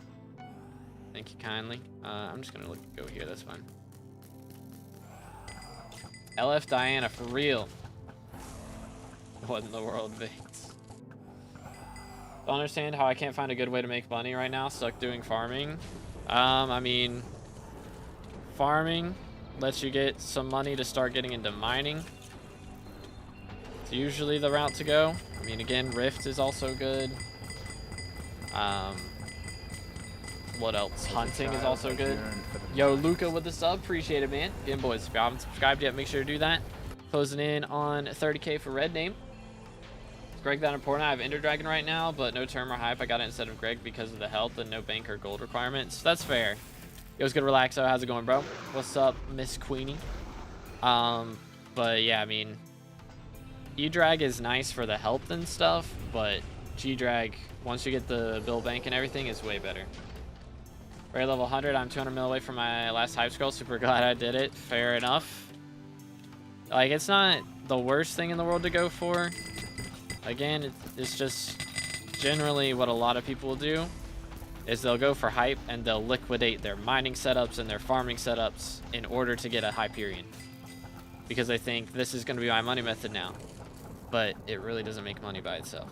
Speaker 1: Thank you kindly. I'm just gonna go here. That's fine. LF Diana, for real. What in the world, Vix? Don't understand how I can't find a good way to make money right now. Suck doing farming. I mean, farming lets you get some money to start getting into mining. It's usually the route to go. I mean, again, Rift is also good. What else? Hunting is also good. Yo, Luca with the sub. Appreciate it, man. Again, boys, if you haven't subscribed yet, make sure to do that. Closing in on 30K for Red Name. Is Greg that important? I have Ender Dragon right now, but no term or hype. I got it instead of Greg because of the health and no bank or gold requirements. That's fair. Yo, it's good, Relaxo. How's it going, bro? What's up, Miss Queenie? But yeah, I mean, E-Drag is nice for the health and stuff, but G-Drag, once you get the bill bank and everything, is way better. Rare level 100. I'm 200 mil away from my last hype scroll. Super glad I did it. Fair enough. Like, it's not the worst thing in the world to go for. Again, it's just generally what a lot of people will do is they'll go for hype and they'll liquidate their mining setups and their farming setups in order to get a Hyperion. Because they think this is going to be my money method now. But it really doesn't make money by itself.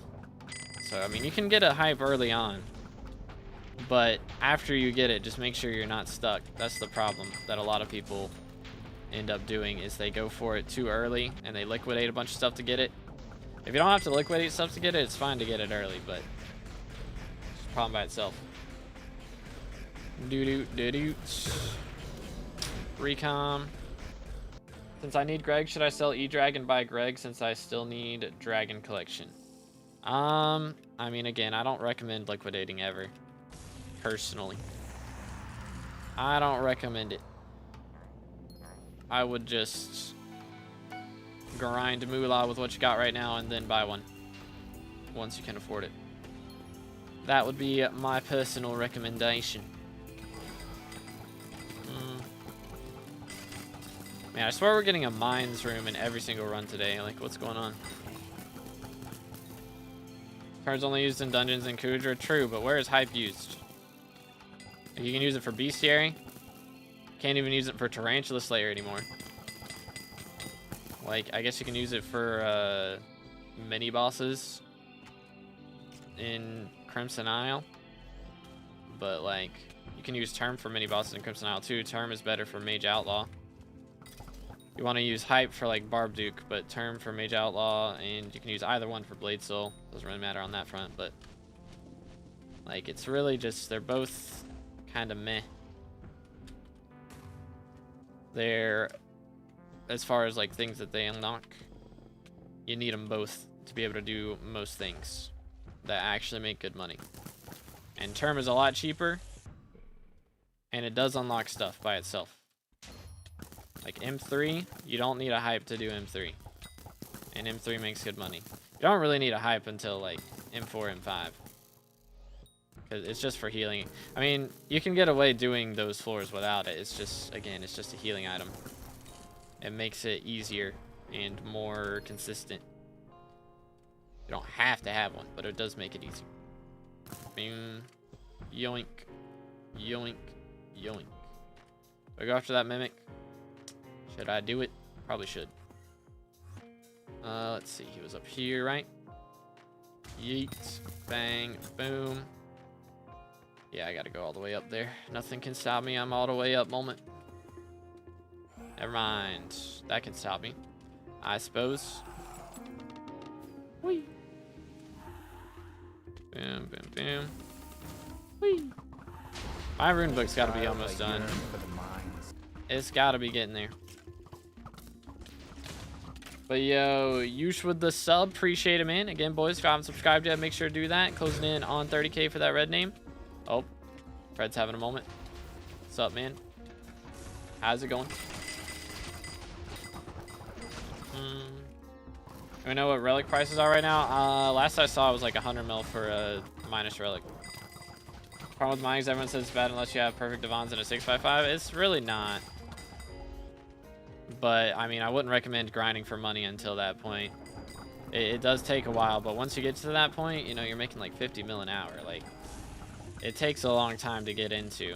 Speaker 1: So, I mean, you can get a hype early on. But after you get it, just make sure you're not stuck. That's the problem that a lot of people end up doing is they go for it too early and they liquidate a bunch of stuff to get it. If you don't have to liquidate stuff to get it, it's fine to get it early, but it's a problem by itself. Doo-doo. Recom. Since I need Greg, should I sell E-Dragon by Greg since I still need Dragon Collection? I mean, again, I don't recommend liquidating ever. Personally. I don't recommend it. I would just grind moolah with what you got right now and then buy one once you can afford it. That would be my personal recommendation. Man, I swear we're getting a mines room in every single run today. Like, what's going on? Cards only used in dungeons and Kudra. True, but where is hype used? You can use it for bestiary. Can't even use it for Tarantula Slayer anymore. Like, I guess you can use it for mini bosses in Crimson Isle. But, like, you can use Term for mini bosses in Crimson Isle too. Term is better for Mage Outlaw. You want to use Hype for, like, Barb Duke, but Term for Mage Outlaw, and you can use either one for Blade Soul. Doesn't really matter on that front, but, like, it's really just, they're both kind of meh. They're, as far as, like, things that they unlock, you need them both to be able to do most things that actually make good money. And Term is a lot cheaper, and it does unlock stuff by itself. Like M3, you don't need a hype to do M3. And M3 makes good money. You don't really need a hype until like M4, M5. Because it's just for healing. I mean, you can get away doing those floors without it. It's just, again, it's just a healing item. It makes it easier and more consistent. You don't have to have one, but it does make it easier. Boom. Yoink. Yoink. Yoink. Do I go after that mimic? Should I do it? Probably should. Let's see. He was up here, right? Yeet. Bang. Boom. Yeah, I gotta go all the way up there. Nothing can stop me. I'm all the way up moment. Never mind. That can stop me, I suppose. Whee. Boom, boom, boom. Whee. My rune book's gotta be almost done. It's gotta be getting there. But yo, Yush with the sub, appreciate it, man. Again, boys, if you haven't subscribed yet, make sure to do that. Closing in on 30K for that red name. Oh, Fred's having a moment. What's up, man? How's it going? We know what relic prices are right now. Last I saw it was like 100 mil for a minus relic. Problem with mining is everyone says it's bad unless you have perfect divans and a 655. It's really not. But, I mean, I wouldn't recommend grinding for money until that point. It does take a while, but once you get to that point, you know, you're making like 50 mil an hour. Like, it takes a long time to get into.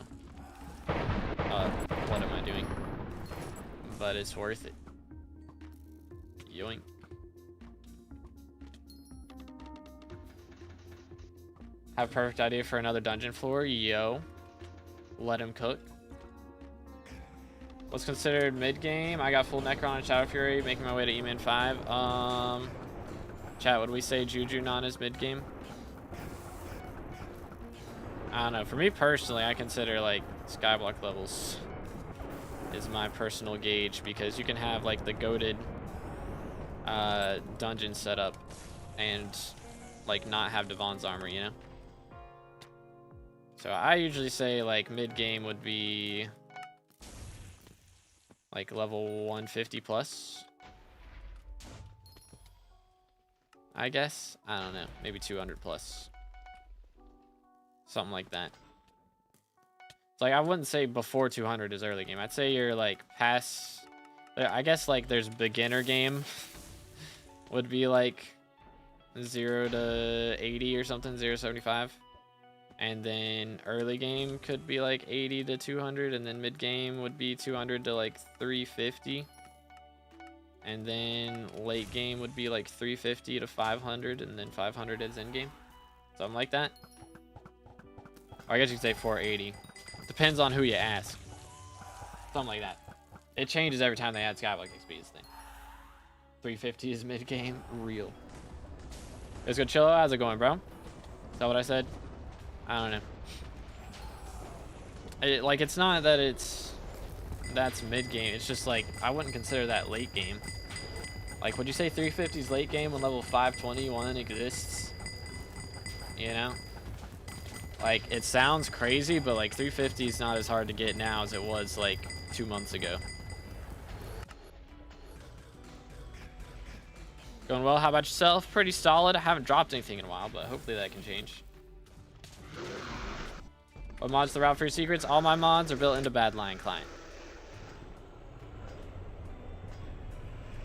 Speaker 1: What am I doing? But it's worth it. Yoink. Have a perfect idea for another dungeon floor. Yo. Let him cook. What's considered mid-game? I got full Necron and Shadow Fury, making my way to E-Man 5. Chat, would we say Juju non is mid-game? I don't know. For me personally, I consider like SkyBlock levels is my personal gauge, because you can have like the goated dungeon setup and like not have Devon's armor, you know? So I usually say like mid-game would be like level 150 plus, I guess. I don't know, maybe 200 plus, something like that. It's like I wouldn't say before 200 is early game. I'd say you're like past. I guess like there's beginner game would be like 0 to 80 or something, 0 to 75. And then early game could be like 80 to 200, and then mid game would be 200 to like 350. And then late game would be like 350 to 500, and then 500 is end game. Something like that. Or I guess you could say 480. Depends on who you ask. Something like that. It changes every time they add SkyBlock XP is the thing. 350 is mid game. Real. It's good, Chillo. How's it going, bro? Is that what I said? I don't know. Like, it's not that that's mid game. It's just like I wouldn't consider that late game. Like, would you say 350 is late game when level 521 exists? You know? Like, it sounds crazy, but like 350 is not as hard to get now as it was like 2 months ago. Going well. How about yourself? Pretty solid. I haven't dropped anything in a while, but hopefully that can change. What mods the route for your secrets? All my mods are built into Badlion client.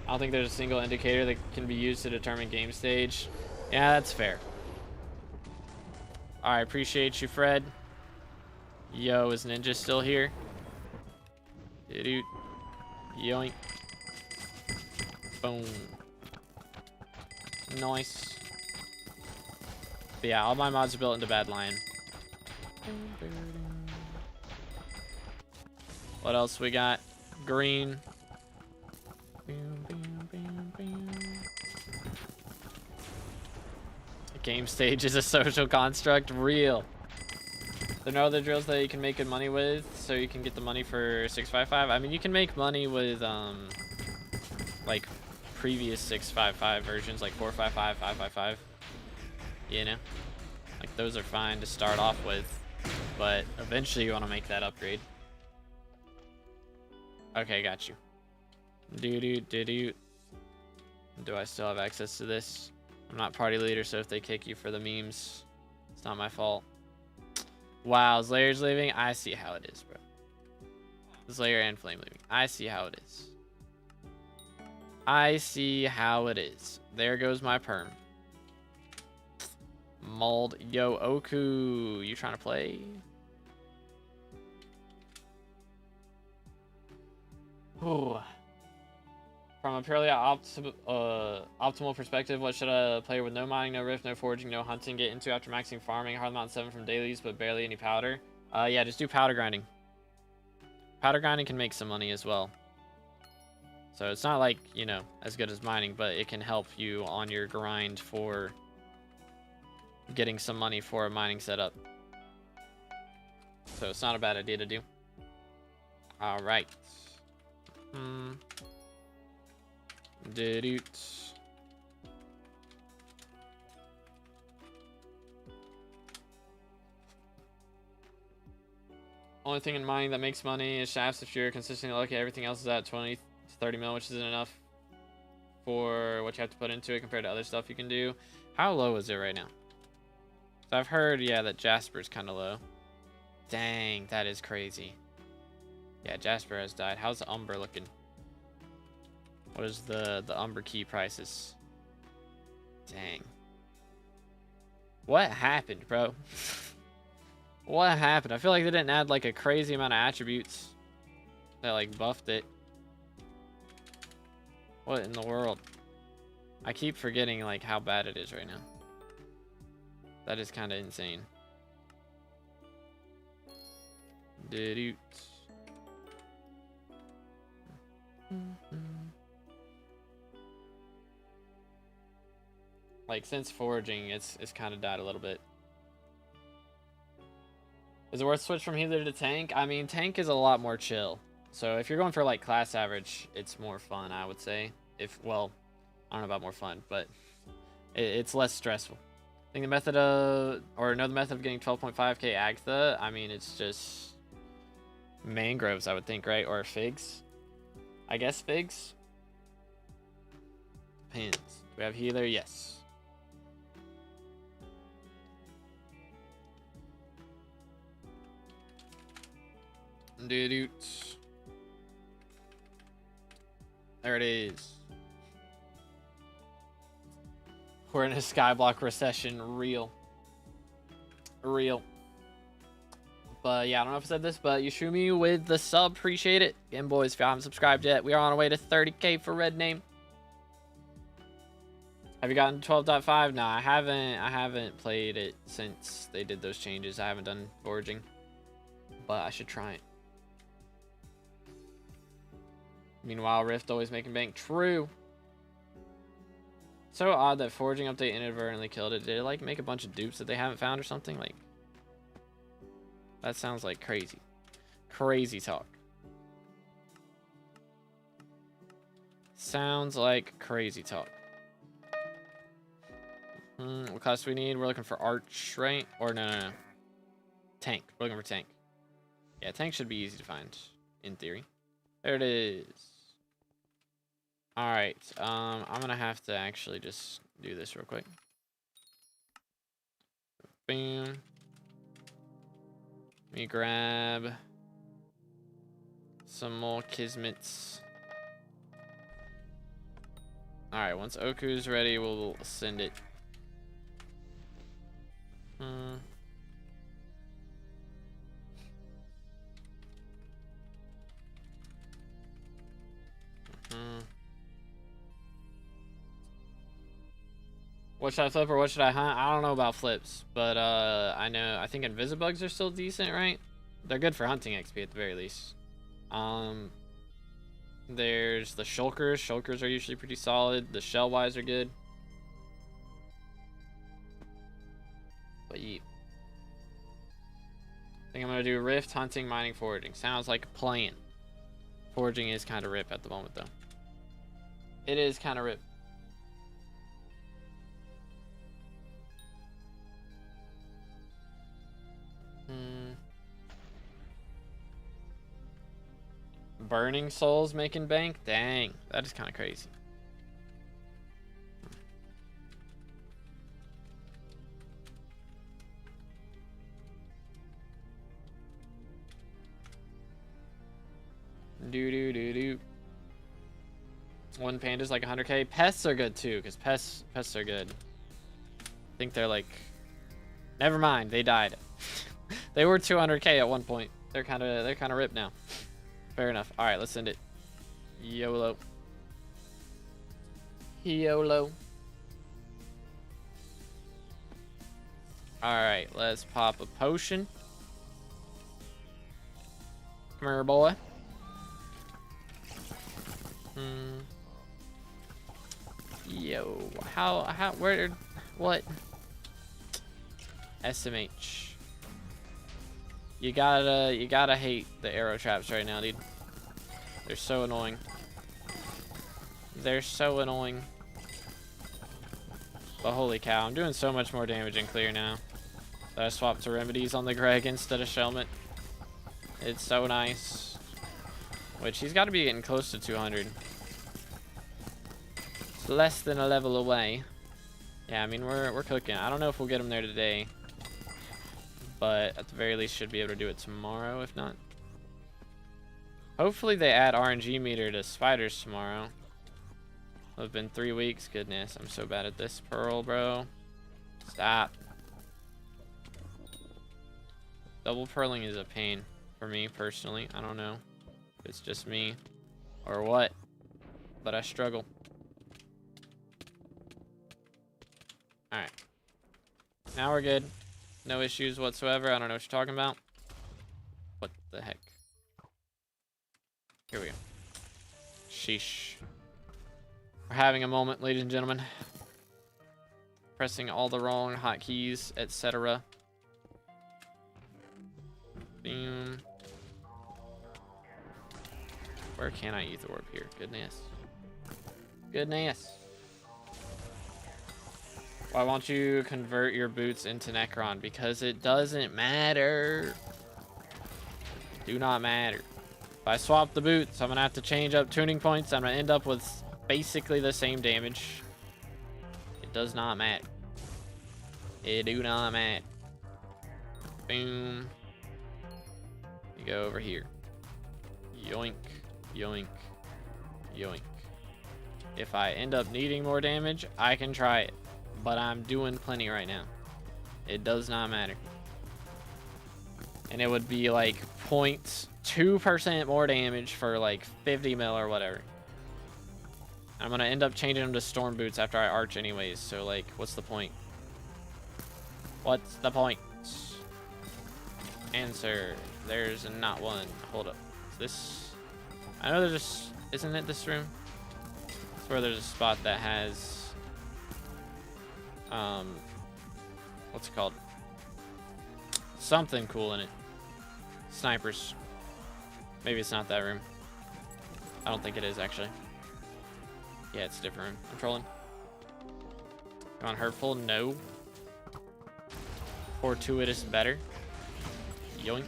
Speaker 1: I don't think there's a single indicator that can be used to determine game stage. Yeah, that's fair. All right, appreciate you, Fred. Yo, is Ninja still here? Dude. Yoink. Boom. Nice. But yeah, all my mods are built into Badlion. What else we got? Green. Game stage is a social construct. Real. There are no other drills that you can make good money with, so you can get the money for 655. I mean, you can make money with like previous 655 versions, like 455, 555. You know, like those are fine to start off with, but eventually you want to make that upgrade. Okay, got you. Do I still have access to this? I'm not party leader, so if they kick you for the memes, it's not my fault. Wow, Slayer's leaving? I see how it is, bro. Slayer and Flame leaving. I see how it is. I see how it is. There goes my perm. Mold. YoGoU, you trying to play? Ooh. From a purely optimal perspective, what should a player with no mining, no rift, no foraging, no hunting get into after maxing farming? Hard Mountain 7 from dailies, but barely any powder. Yeah, just do powder grinding. Powder grinding can make some money as well. So it's not like, you know, as good as mining, but it can help you on your grind for getting some money for a mining setup. So it's not a bad idea to do. All right. Only thing in mining that makes money is shafts if you're consistently lucky. Everything else is at 20 to 30 mil, which isn't enough for what you have to put into it compared to other stuff you can do. How low is it right now? So I've heard, yeah, that Jasper's kind of low. Dang, that is crazy. Yeah, Jasper has died. How's the Umber looking? What is the Umber key prices? Dang. What happened, bro? What happened? I feel like they didn't add like a crazy amount of attributes that like buffed it. What in the world? I keep forgetting like how bad it is right now. That is kind of insane. Like since foraging, it's kind of died a little bit. Is it worth switch from healer to tank? I mean, tank is a lot more chill. So if you're going for like class average, it's more fun, I would say. Well, I don't know about more fun, but it's less stressful. I think the method of, or another method of getting 12.5k Agtha, I mean, it's just mangroves, I would think, right? Or figs. I guess figs. Depends. Do we have healer? Yes. Dude. There it is. We're in a skyblock recession. Real. But yeah, I don't know if I said this, but you shoot me with the sub. Appreciate it. Again, boys, if you haven't subscribed yet, we are on our way to 30K for Red Name. Have you gotten 12.5? No, I haven't played it since they did those changes. I haven't done foraging, but I should try it. Meanwhile, Rift always making bank. True. So odd that foraging update inadvertently killed it. Did it like make a bunch of dupes that they haven't found or something? Like, that sounds like crazy. Crazy talk. Sounds like crazy talk. What class do we need? We're looking for arch, right? Or no. Tank. We're looking for tank. Yeah, tank should be easy to find, in theory. There it is. Alright, I'm gonna have to actually just do this real quick. Boom. Let me grab some more kismets. Alright, once Oku's ready, we'll send it. What should I flip or what should I hunt? I don't know about flips, but I think invisibugs are still decent, right? They're good for hunting XP at the very least. There's the shulkers. Shulkers are usually pretty solid. The shellwise are good. But yeah. I think I'm gonna do rift, hunting, mining, foraging. Sounds like a plan. Foraging is kind of rip at the moment though. It is kind of rip. Burning souls making bank? Dang, that is kind of crazy. One panda's like 100K. Pests are good too, because pests are good. I think they're like, never mind, they died. They were 200K at one point. They're kind of ripped now. Fair enough. All right, let's send it. YOLO. YOLO. All right, let's pop a potion. Come here, boy. Yo, where, what? SMH. You gotta hate the arrow traps right now, dude. They're so annoying. They're so annoying. But holy cow, I'm doing so much more damage in clear now. That I swapped to remedies on the Greg instead of Shelmet. It's so nice. Which he's got to be getting close to 200. It's less than a level away. Yeah, I mean we're cooking. I don't know if we'll get him there today. But at the very least should be able to do it tomorrow, if not. Hopefully they add RNG meter to spiders tomorrow. It'll have been 3 weeks. Goodness, I'm so bad at this. Pearl, bro. Stop. Double purling is a pain for me personally. I don't know if it's just me or what, but I struggle. Alright. Now we're good. No issues whatsoever. I don't know what you're talking about. What the heck? Here we go. Sheesh. We're having a moment, ladies and gentlemen. Pressing all the wrong hotkeys, etc. Boom. Where can I ether orb here? Goodness. Goodness. Why won't you convert your boots into Necron? Because it doesn't matter. Do not matter. If I swap the boots, I'm going to have to change up tuning points. I'm going to end up with basically the same damage. It does not matter. It do not matter. Boom. You go over here. Yoink, yoink, yoink. If I end up needing more damage, I can try it. But I'm doing plenty right now. It does not matter. And it would be like 0.2% more damage for like 50 mil or whatever. I'm going to end up changing them to storm boots after I arch anyways. So like, what's the point? What's the point? Answer. There's not one. Hold up. Is this... I know there's just... Isn't it this room? It's where there's a spot that has... What's it called? Something cool in it. Snipers. Maybe it's not that room. I don't think it is, actually. Yeah, it's a different room. I'm trolling. Come on, hurtful. No. Fortuitous better. Yoink.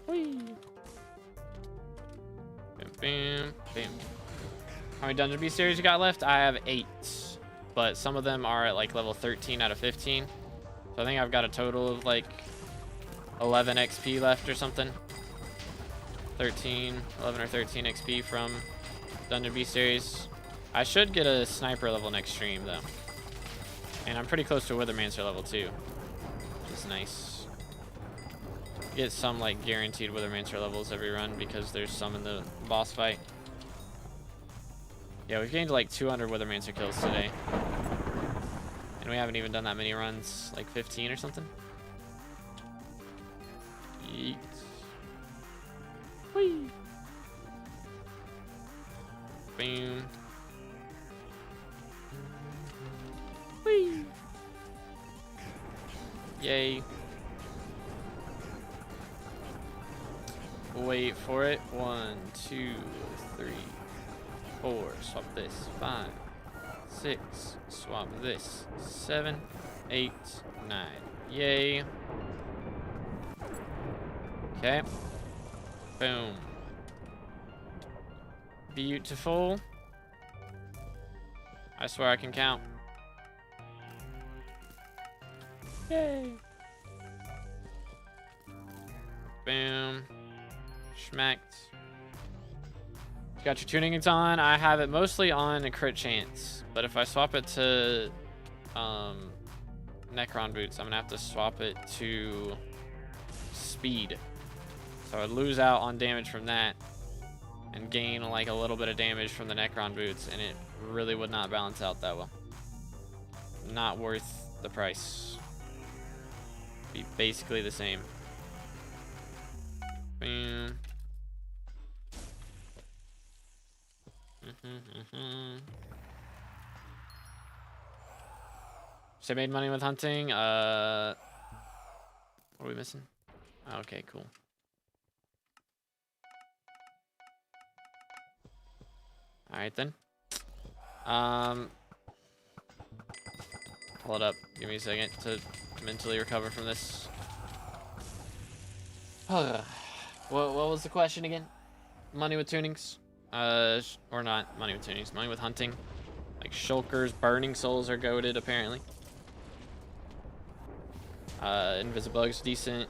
Speaker 1: Whee. Bam, bam, bam. How many Dungeon Beast series you got left? I have 8. But some of them are at like level 13 out of 15. So I think I've got a total of like 11 XP left or something. 11 or 13 XP from Dungeon Beast series. I should get a sniper level next stream though. And I'm pretty close to Withermancer level 2. Which is nice. Get some like guaranteed Withermancer levels every run because there's some in the boss fight. Yeah, we've gained like 200 Withermancer kills today. And we haven't even done that many runs, like 15 or something. Yeet. Whee. Boom. Whee. Yay. Wait for it. 1, 2, 3, 4. Swap this. 5, 6. Swap this. 7, 8, 9. Yay. Okay. Boom. Beautiful. I swear I can count. Yay. Boom. Schmacked. Got your tuning on. I have it mostly on a crit chance, but if I swap it to Necron boots, I'm gonna have to swap it to speed. So I'd lose out on damage from that and gain like a little bit of damage from the Necron boots, and it really would not balance out that well. Not worth the price. Be basically the same. Boom. So I made money with hunting. What are we missing? Okay, cool. All right then. Hold up. Give me a second to mentally recover from this. What was the question again? Money with tunings? Or not money with tunings. Money with hunting. Like shulkers, burning souls are goated apparently. Invisibug's decent.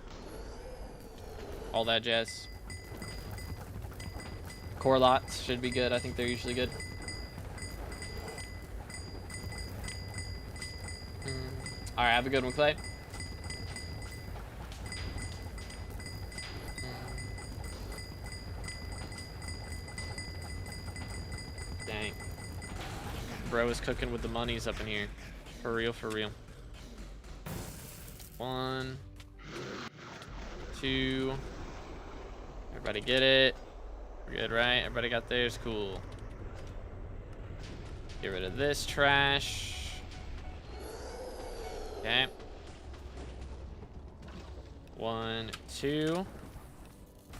Speaker 1: All that jazz. Core lots should be good. I think they're usually good. All right, have a good one, Clay. Dang. Bro is cooking with the monies up in here. For real, for real. 1, 2. Everybody get it? We're good, right? Everybody got theirs? Cool. Get rid of this trash. Okay. 1, 2.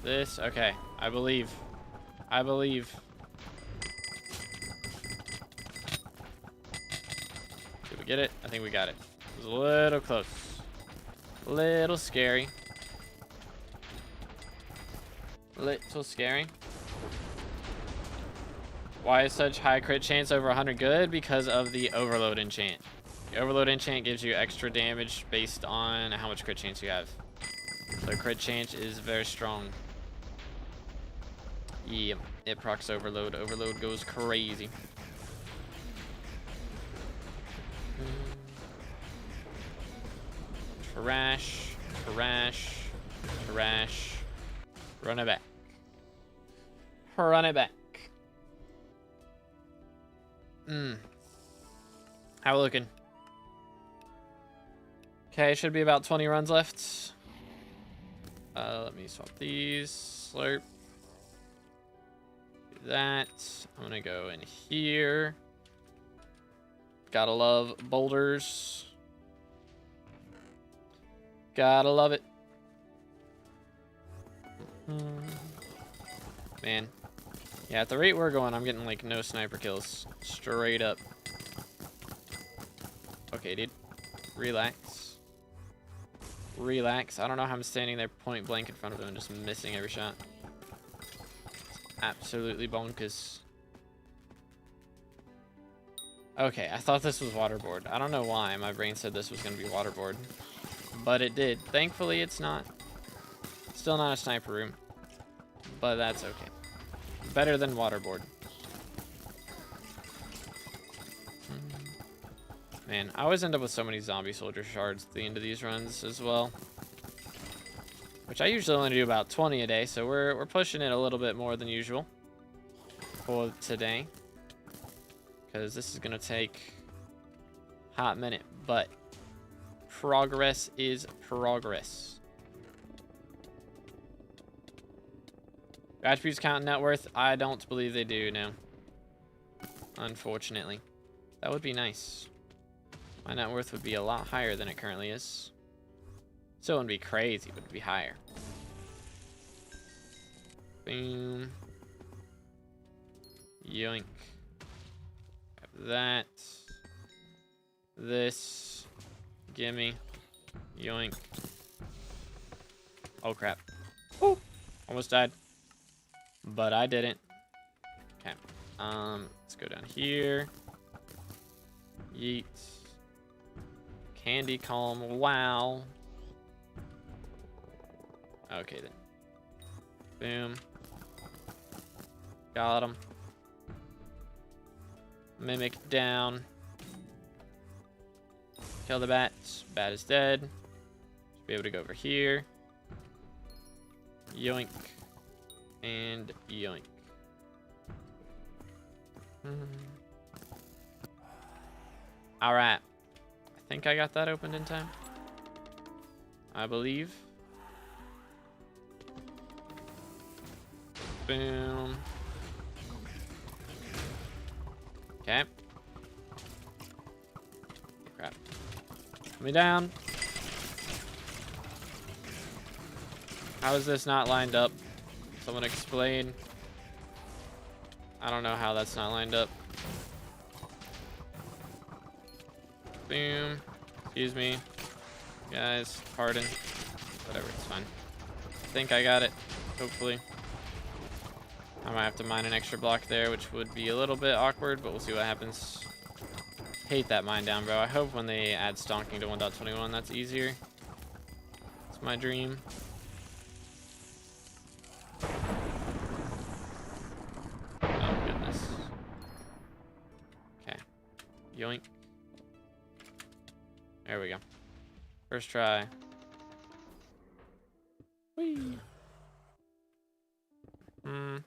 Speaker 1: This. Okay. I believe. I believe. Did we get it? I think we got it. It was a little close. A little scary. Little scary. Why is such high crit chance over 100 good? Because of the overload enchant. The overload enchant gives you extra damage based on how much crit chance you have. So crit chance is very strong. Yeah, it procs overload. Overload goes crazy. Trash, trash, trash. Run it back. Run it back. How we looking? Okay, should be about 20 runs left. Let me swap these. Slurp. Do that. I'm gonna go in here. Gotta love boulders. Gotta love it. Man. Yeah, at the rate we're going, I'm getting like no sniper kills. Straight up. Okay, dude. Relax. Relax. I don't know how I'm standing there point blank in front of him and just missing every shot. It's absolutely bonkers. Okay, I thought this was waterboard. I don't know why my brain said this was going to be waterboard. But it did. Thankfully, it's not. Still not a sniper room. But that's okay. Better than waterboard. Man, I always end up with so many zombie soldier shards at the end of these runs as well. Which I usually only do about 20 a day, so we're pushing it a little bit more than usual for today. Because this is going to take a hot minute, but progress is progress. Attributes count net worth? I don't believe they do, no. Unfortunately. That would be nice. My net worth would be a lot higher than it currently is. Still wouldn't be crazy, but it'd be higher. Boom. Yoink. Grab that. This. Gimme. Yoink. Oh crap. Woo! Almost died. But I didn't. Okay. Let's go down here. Yeet. Candy calm. Wow. Okay then. Boom. Got him. Mimic down. Kill the bat. Bat is dead. Should be able to go over here. Yoink. And yoink. Alright. I think I got that opened in time. I believe. Boom. Okay. Crap. Put me down. How is this not lined up? Someone explain. I don't know how that's not lined up. Boom. Excuse me. Guys, pardon. Whatever, it's fine. I think I got it. Hopefully. I might have to mine an extra block there, which would be a little bit awkward, but we'll see what happens. Hate that mine down, bro. I hope when they add stonking to 1.21, that's easier. It's my dream. Oh, goodness. Okay. Yoink. There we go. First try. Whee! Ooh.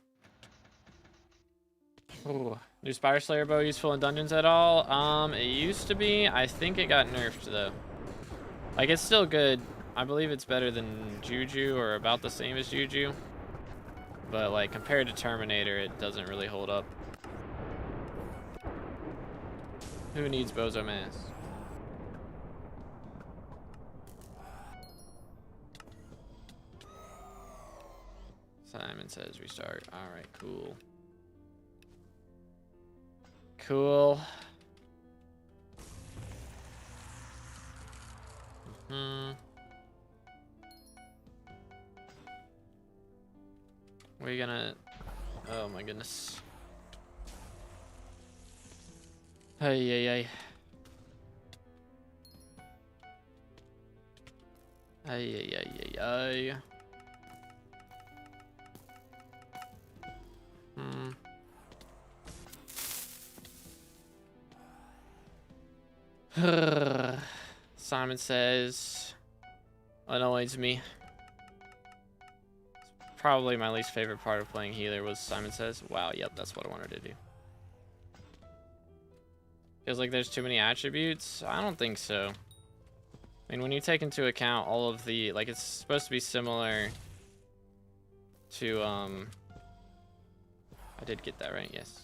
Speaker 1: New Spire Slayer bow useful in dungeons at all? It used to be. I think it got nerfed though. Like, it's still good. I believe it's better than Juju or about the same as Juju. But like compared to Terminator, it doesn't really hold up. Who needs Bozo Mass? Simon says restart. Alright, cool. Cool. We're gonna... Oh my goodness. Hey, hey, hey. Ay, ay, ay, ay, ay. Simon Says annoys me. Probably my least favorite part of playing healer was Simon Says. Wow, yep, that's what I wanted to do. Feels like there's too many attributes? I don't think so. I mean, when you take into account all of the, like, it's supposed to be similar to, I did get that right, yes.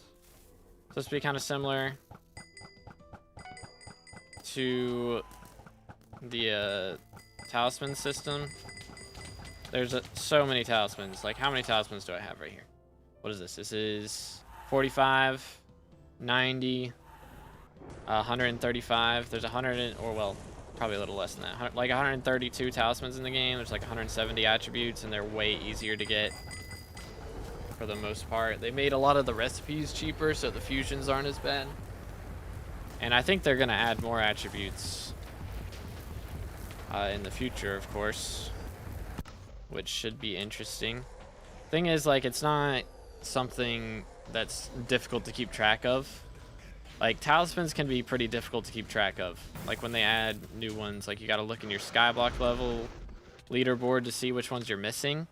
Speaker 1: Supposed to be kind of similar to the, talisman system. There's so many talismans. Like, how many talismans do I have right here? What is this? This is 45, 90, 135. There's 100, or well, probably a little less than that. Like 132 talismans in the game. There's like 170 attributes, and they're way easier to get for the most part. They made a lot of the recipes cheaper, so the fusions aren't as bad. And I think they're gonna add more attributes in the future, of course, which should be interesting. Thing is, like, it's not something that's difficult to keep track of. Like, talismans can be pretty difficult to keep track of. Like, when they add new ones, like, you gotta look in your skyblock level leaderboard to see which ones you're missing.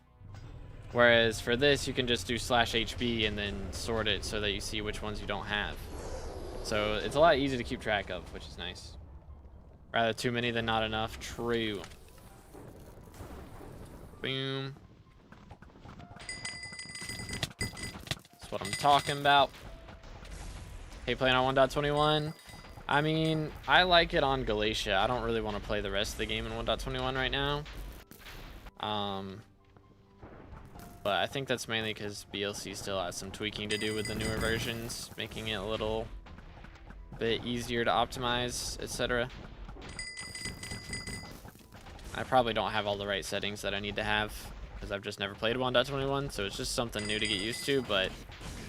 Speaker 1: Whereas for this, you can just do /HB and then sort it so that you see which ones you don't have. So it's a lot easier to keep track of, which is nice. Rather too many than not enough. True. Boom. That's what I'm talking about. Hey, playing on 1.21. I mean, I like it on Galatia. I don't really want to play the rest of the game in 1.21 right now. But I think that's mainly because BLC still has some tweaking to do with the newer versions, making it a little bit easier to optimize, etc. I probably don't have all the right settings that I need to have because I've just never played 1.21, so it's just something new to get used to. But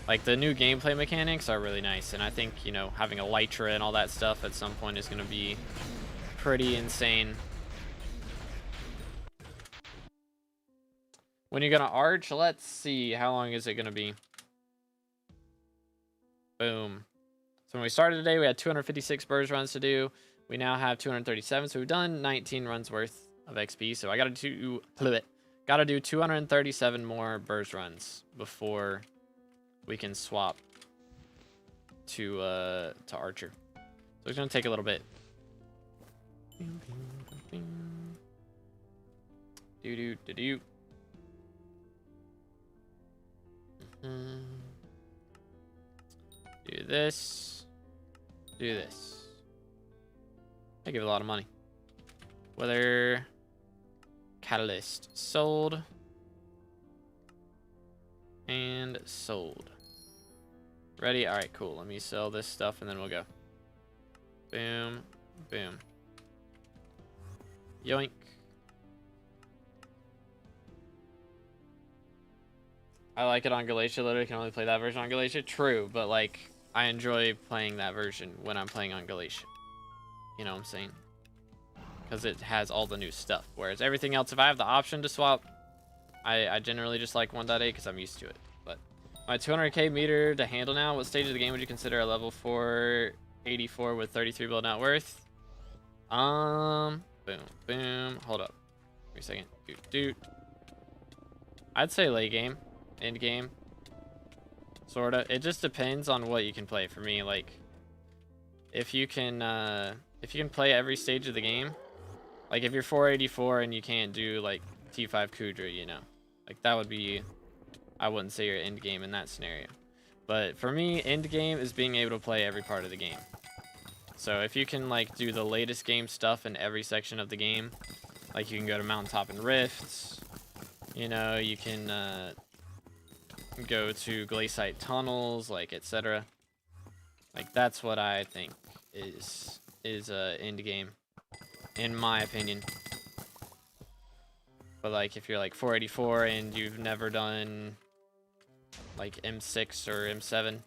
Speaker 1: like, the new gameplay mechanics are really nice, and I think, you know, having Elytra and all that stuff at some point is going to be pretty insane. When you're going to arch, let's see, how long is it going to be? Boom. So when we started today, we had 256 burst runs to do. We now have 237, so we've done 19 runs worth of XP. So I got to do 237 more burst runs before we can swap to Archer. So it's gonna take a little bit. Do. Do this. Do this. I give a lot of money. Weather catalyst sold. And sold. Ready? All right, cool. Let me sell this stuff and then we'll go. Boom. Boom. Yoink. I like it on Galatia. Literally can only play that version on Galatia. True, but like, I enjoy playing that version when I'm playing on Galatia. You know what I'm saying? Because it has all the new stuff. Whereas everything else, if I have the option to swap, I generally just like 1.8 because I'm used to it. But my 200k meter to handle now. What stage of the game would you consider a level 484 with 33 build net worth? Boom, boom. Hold up. Give me a second. Doot. I'd say late game, end game, sorta. It just depends on what you can play. For me, like, if you can play every stage of the game, like if you're 484 and you can't do like T5 Kudra, you know, like that would be, I wouldn't say your end game in that scenario. But for me, end game is being able to play every part of the game. So if you can like do the latest game stuff in every section of the game, like you can go to Mountaintop and Rifts, you know, you can go to Glaciite tunnels, like etc. Like that's what I think is end game, in my opinion. But like if you're like 484 and you've never done like M6 or M7,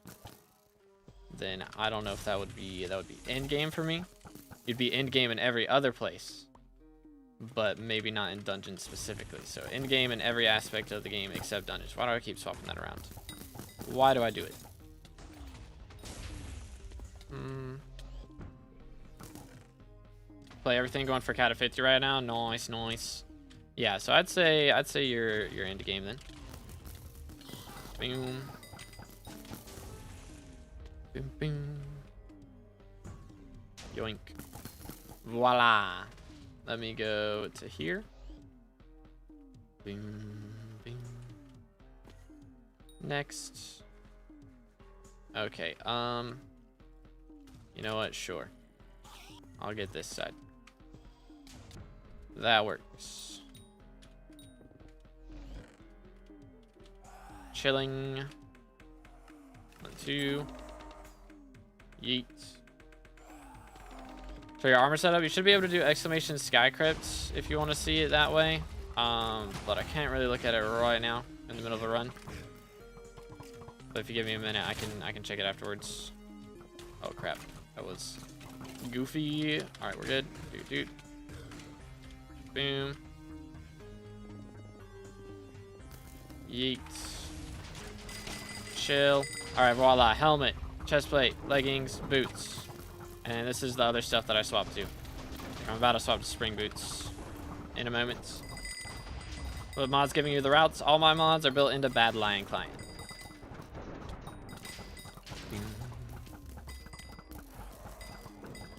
Speaker 1: then I don't know if that would be end game for me. You'd be end game in every other place, but maybe not in dungeons specifically. So in game in every aspect of the game except dungeons. Why do I keep swapping that around? Why do I do it? Play everything going for cat of 50 right now. Nice, nice. Yeah, so I'd say you're into game then. Boom. Boom, boom. Yoink. Voila. Let me go to here. Boom, boom. Next. Okay, you know what? Sure. I'll get this side. That works. Chilling. 1, 2. Yeet. For your armor setup, you should be able to do exclamation sky crypts if you want to see it that way. But I can't really look at it right now in the middle of a run. But if you give me a minute, I can check it afterwards. Oh crap, that was goofy. All right, we're good. Dude. Boom. Yeet. Chill. All right, voila. Helmet, chestplate, leggings, boots. And this is the other stuff that I swapped to. I'm about to swap to spring boots in a moment. What mod's giving you the routes? All my mods are built into Bad Lion Client.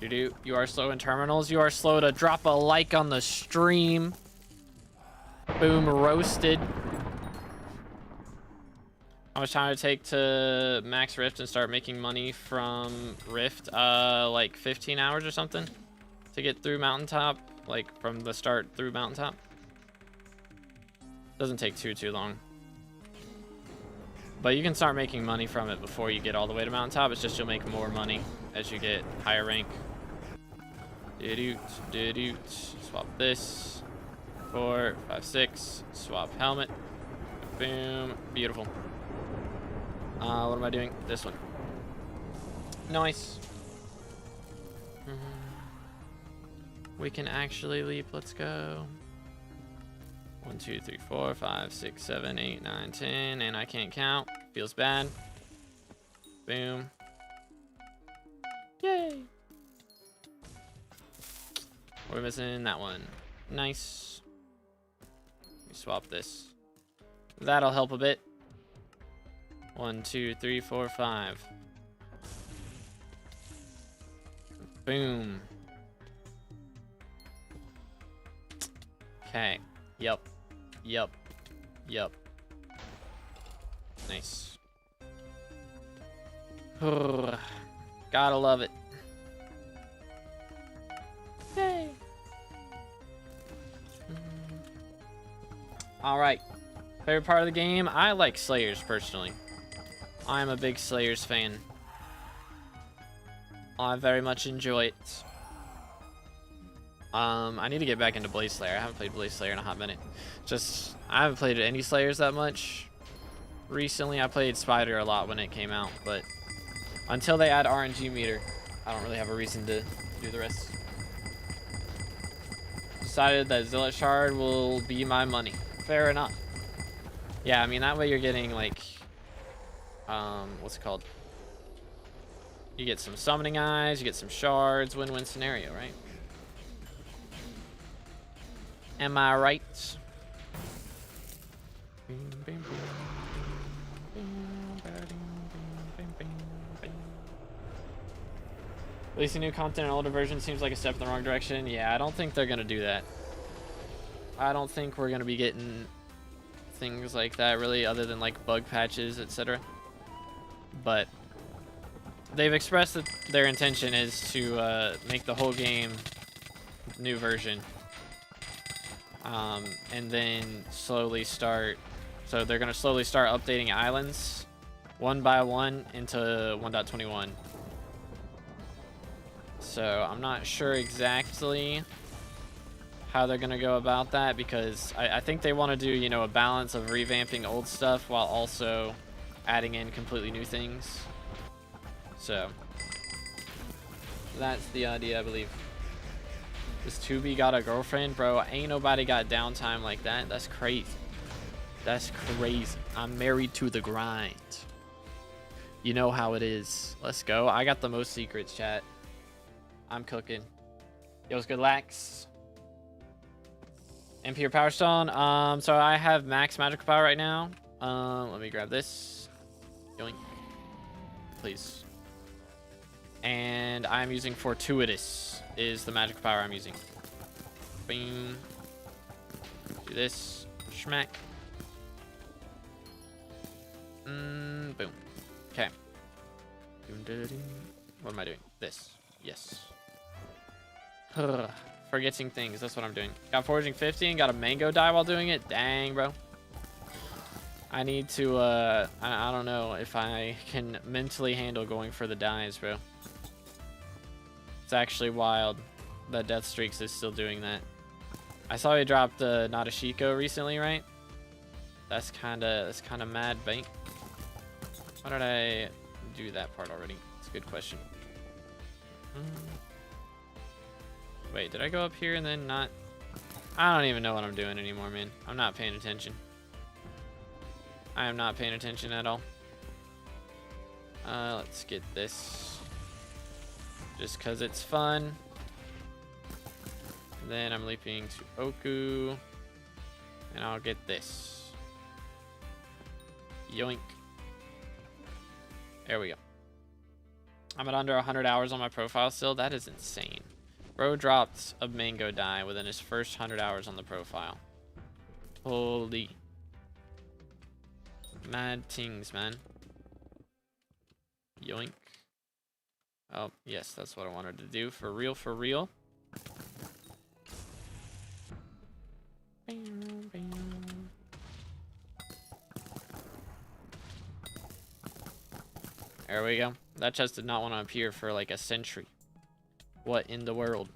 Speaker 1: You are slow in terminals. You are slow to drop a like on the stream. Boom, roasted. How much time did it take to max Rift and start making money from Rift? Like 15 hours or something to get through Mountaintop, like from the start through Mountaintop. Doesn't take too long. But you can start making money from it before you get all the way to Mountaintop. It's just you'll make more money as you get higher rank. Swap this. 4, 5, 6. Swap helmet. Boom. Beautiful. What am I doing? This one. Nice. We can actually leap. Let's go. 1, 2, 3, 4, 5, 6, 7, 8, 9, 10. And I can't count. Feels bad. Boom. Yay. We're missing that one. Nice. Let me swap this. That'll help a bit. 1, 2, 3, 4, 5. Boom. Okay. Yep. Nice. Gotta love it. Yay. All right. Favorite part of the game? I like Slayers personally. I'm a big Slayers fan. I very much enjoy it. I need to get back into Blaze Slayer. I haven't played Blaze Slayer in a hot minute. I haven't played any Slayers that much recently. I played Spider a lot when it came out, but until they add RNG meter, I don't really have a reason to do the rest. Decided that Zealot Shard will be my money. Fair enough. Yeah, I mean, that way you're getting, like, what's it called? You get some summoning eyes, you get some shards, win-win scenario, right? Am I right? Releasing new content in older version seems like a step in the wrong direction. Yeah, I don't think they're gonna do that. I don't think we're gonna be getting things like that really, other than like bug patches, etc. But they've expressed that their intention is to make the whole game new version, and then slowly start. So they're gonna slowly start updating islands one by one into 1.21. So I'm not sure exactly how they're gonna go about that, because I think they want to do, you know, a balance of revamping old stuff while also adding in completely new things. So that's the idea, I believe. This 2B got a girlfriend, bro. Ain't nobody got downtime like that. That's crazy. That's crazy. I'm married to the grind. You know how it is. Let's go. I got the most secrets, chat. I'm cooking. Yo, what's good, Lax? MP or Power Stone? So I have max magical power right now. Let me grab this. Yoink. Please. And I'm using Fortuitous is the magical power I'm using. Bing. Do this. Schmack. Boom. Okay. What am I doing? This. Yes. Forgetting things. That's what I'm doing. Got Foraging 50 and got a mango die while doing it. Dang, bro. I need to, I don't know if I can mentally handle going for the dies, bro. It's actually wild that Death Streaks is still doing that. I saw he dropped the Nadashiko recently, right? That's kind of mad, bait. Why did I do that part already? It's a good question. Wait, did I go up here and then not? I don't even know what I'm doing anymore, man. I'm not paying attention. I am not paying attention at all. Let's get this. Just because it's fun. And then I'm leaping to Oku. And I'll get this. Yoink. There we go. I'm at under 100 hours on my profile still. That is insane. Bro dropped a mango die within his first 100 hours on the profile. Holy. Mad things, man. Yoink. Oh, yes, that's what I wanted to do. For real, for real. There we go. That chest did not want to appear for like a century. What in the world?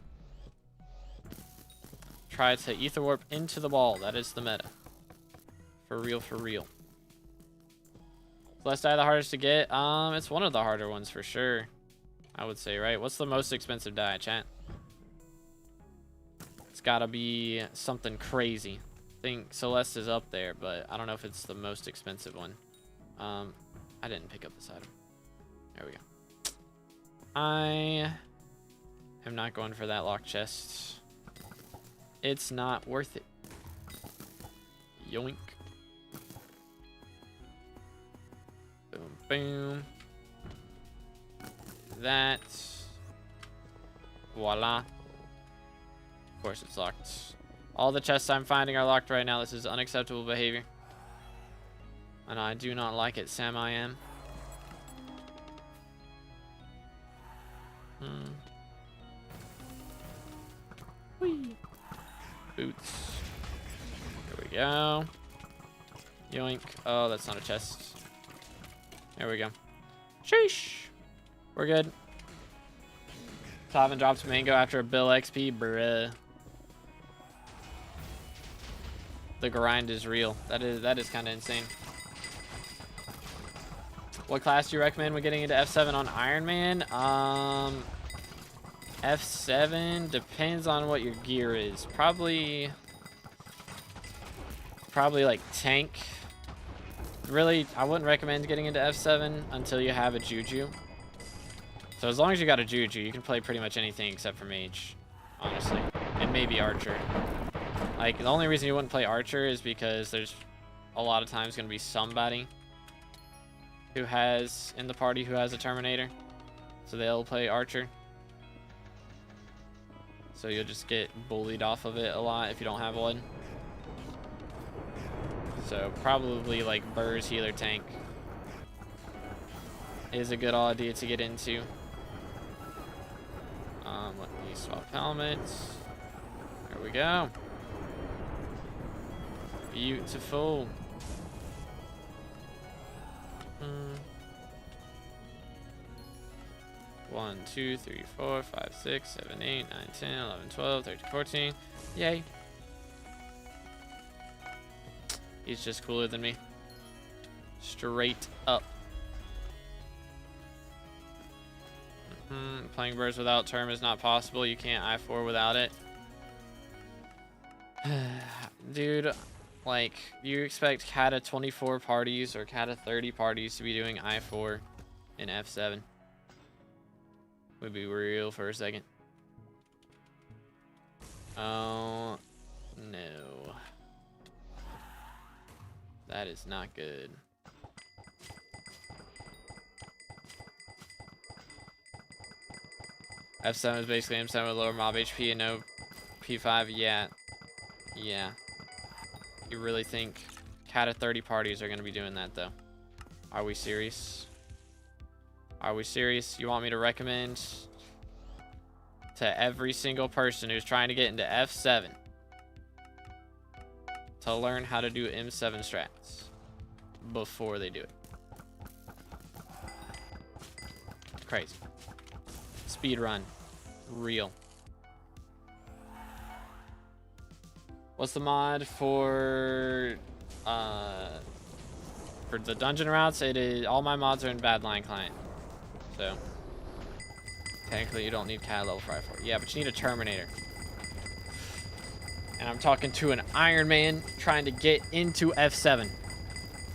Speaker 1: Try to ether warp into the ball. That is the meta. For real, for real. Last die the hardest to get? It's one of the harder ones for sure. I would say, right? What's the most expensive die, chat? It's gotta be something crazy. I think Celeste is up there, but I don't know if it's the most expensive one. I didn't pick up this item. There we go. I am not going for that lock chest. It's not worth it. Yoink. Boom, boom. That. Voila. Of course it's locked. All the chests I'm finding are locked right now. This is unacceptable behavior. And I do not like it, Sam I am. Whee. Boots. There we go. Yoink. Oh, that's not a chest. There we go. Sheesh. We're good. Taven drops mango after a Bill XP, bruh. The grind is real. That is kind of insane. What class do you recommend when getting into F7 on Iron Man? F7 depends on what your gear is. Probably like tank. Really, I wouldn't recommend getting into F7 until you have a Juju. So as long as you got a Juju, you can play pretty much anything except for Mage, honestly. And maybe Archer. Like, the only reason you wouldn't play Archer is because there's a lot of times going to be somebody who has, in the party, who has a Terminator. So they'll play Archer. So you'll just get bullied off of it a lot if you don't have one. So probably like Burr's healer tank is a good idea to get into. Let me swap helmets. There we go. Beautiful. 1, 2, 3, 4, 5, 6, 7, 8, 9, 10, 11, 12, 13, 14. Yay. He's just cooler than me. Straight up. Playing birds without term is not possible. You can't I4 without it. dude. Like, you expect Kata 24 parties or Kata 30 parties to be doing I4 in F7. Would be real for a second. Oh, no. That is not good. F7 is basically M7 with lower mob HP and no P5. Yeah. Yeah. You really think Kata 30 parties are going to be doing that, though? Are we serious? Are we serious? You want me to recommend to every single person who's trying to get into F7 to learn how to do M7 strats before they do it? Crazy. Speed run. Real. What's the mod for the dungeon routes? It is all my mods are in Badline client. So technically you don't need Cat level 5 for it. Yeah, but you need a Terminator. And I'm talking to an Iron Man trying to get into F7.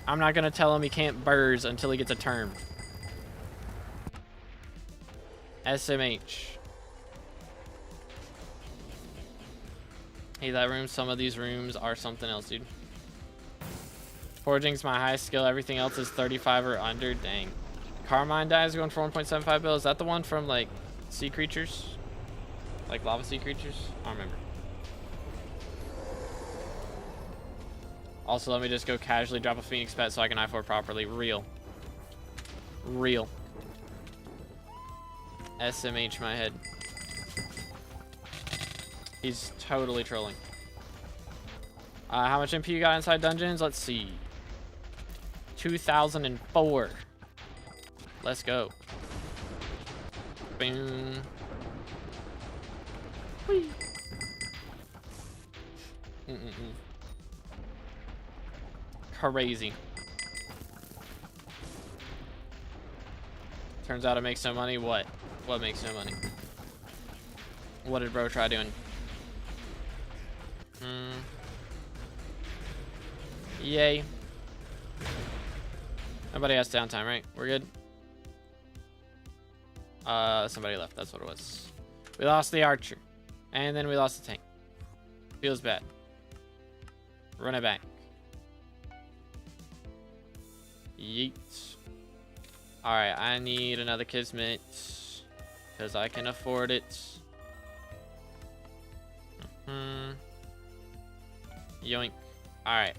Speaker 1: I'm not gonna tell him he can't burrs until he gets a term. SMH. Hey, that room, some of these rooms are something else, dude. Foraging's my highest skill. Everything else is 35 or under. Dang. Carmine dies going for 1.75 bill. Is that the one from, like, sea creatures? Like lava sea creatures? I don't remember. Also, let me just go casually drop a Phoenix pet so I can I4 properly. Real. Real. SMH my head. He's totally trolling. How much MP you got inside dungeons? Let's see. 2004. Let's go. Boom. Whee. Crazy. Turns out it makes no money. What? What makes no money? What did bro try doing? Yay. Nobody has downtime, right? We're good. Somebody left. That's what it was. We lost the archer. And then we lost the tank. Feels bad. Run it back. Yeet. Alright, I need another Kismet. Because I can afford it. Yoink. Alright.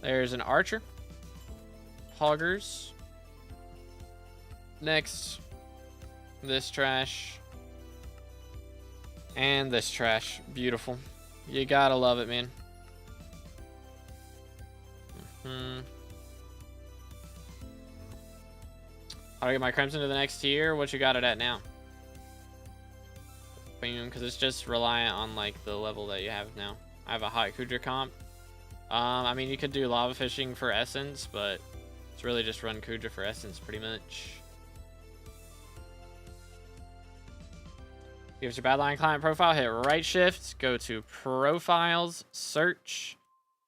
Speaker 1: There's an archer. Hoggers. Next. This trash. And this trash. Beautiful. You gotta love it, man. How do I get my Crimson to the next tier? What you got it at now? Boom, because it's just reliant on like the level that you have now. I have a hot Kudra comp. I mean, you could do lava fishing for essence, but it's really just run Kudra for essence pretty much. Here's your Badline client profile. Hit right shift, go to profiles, search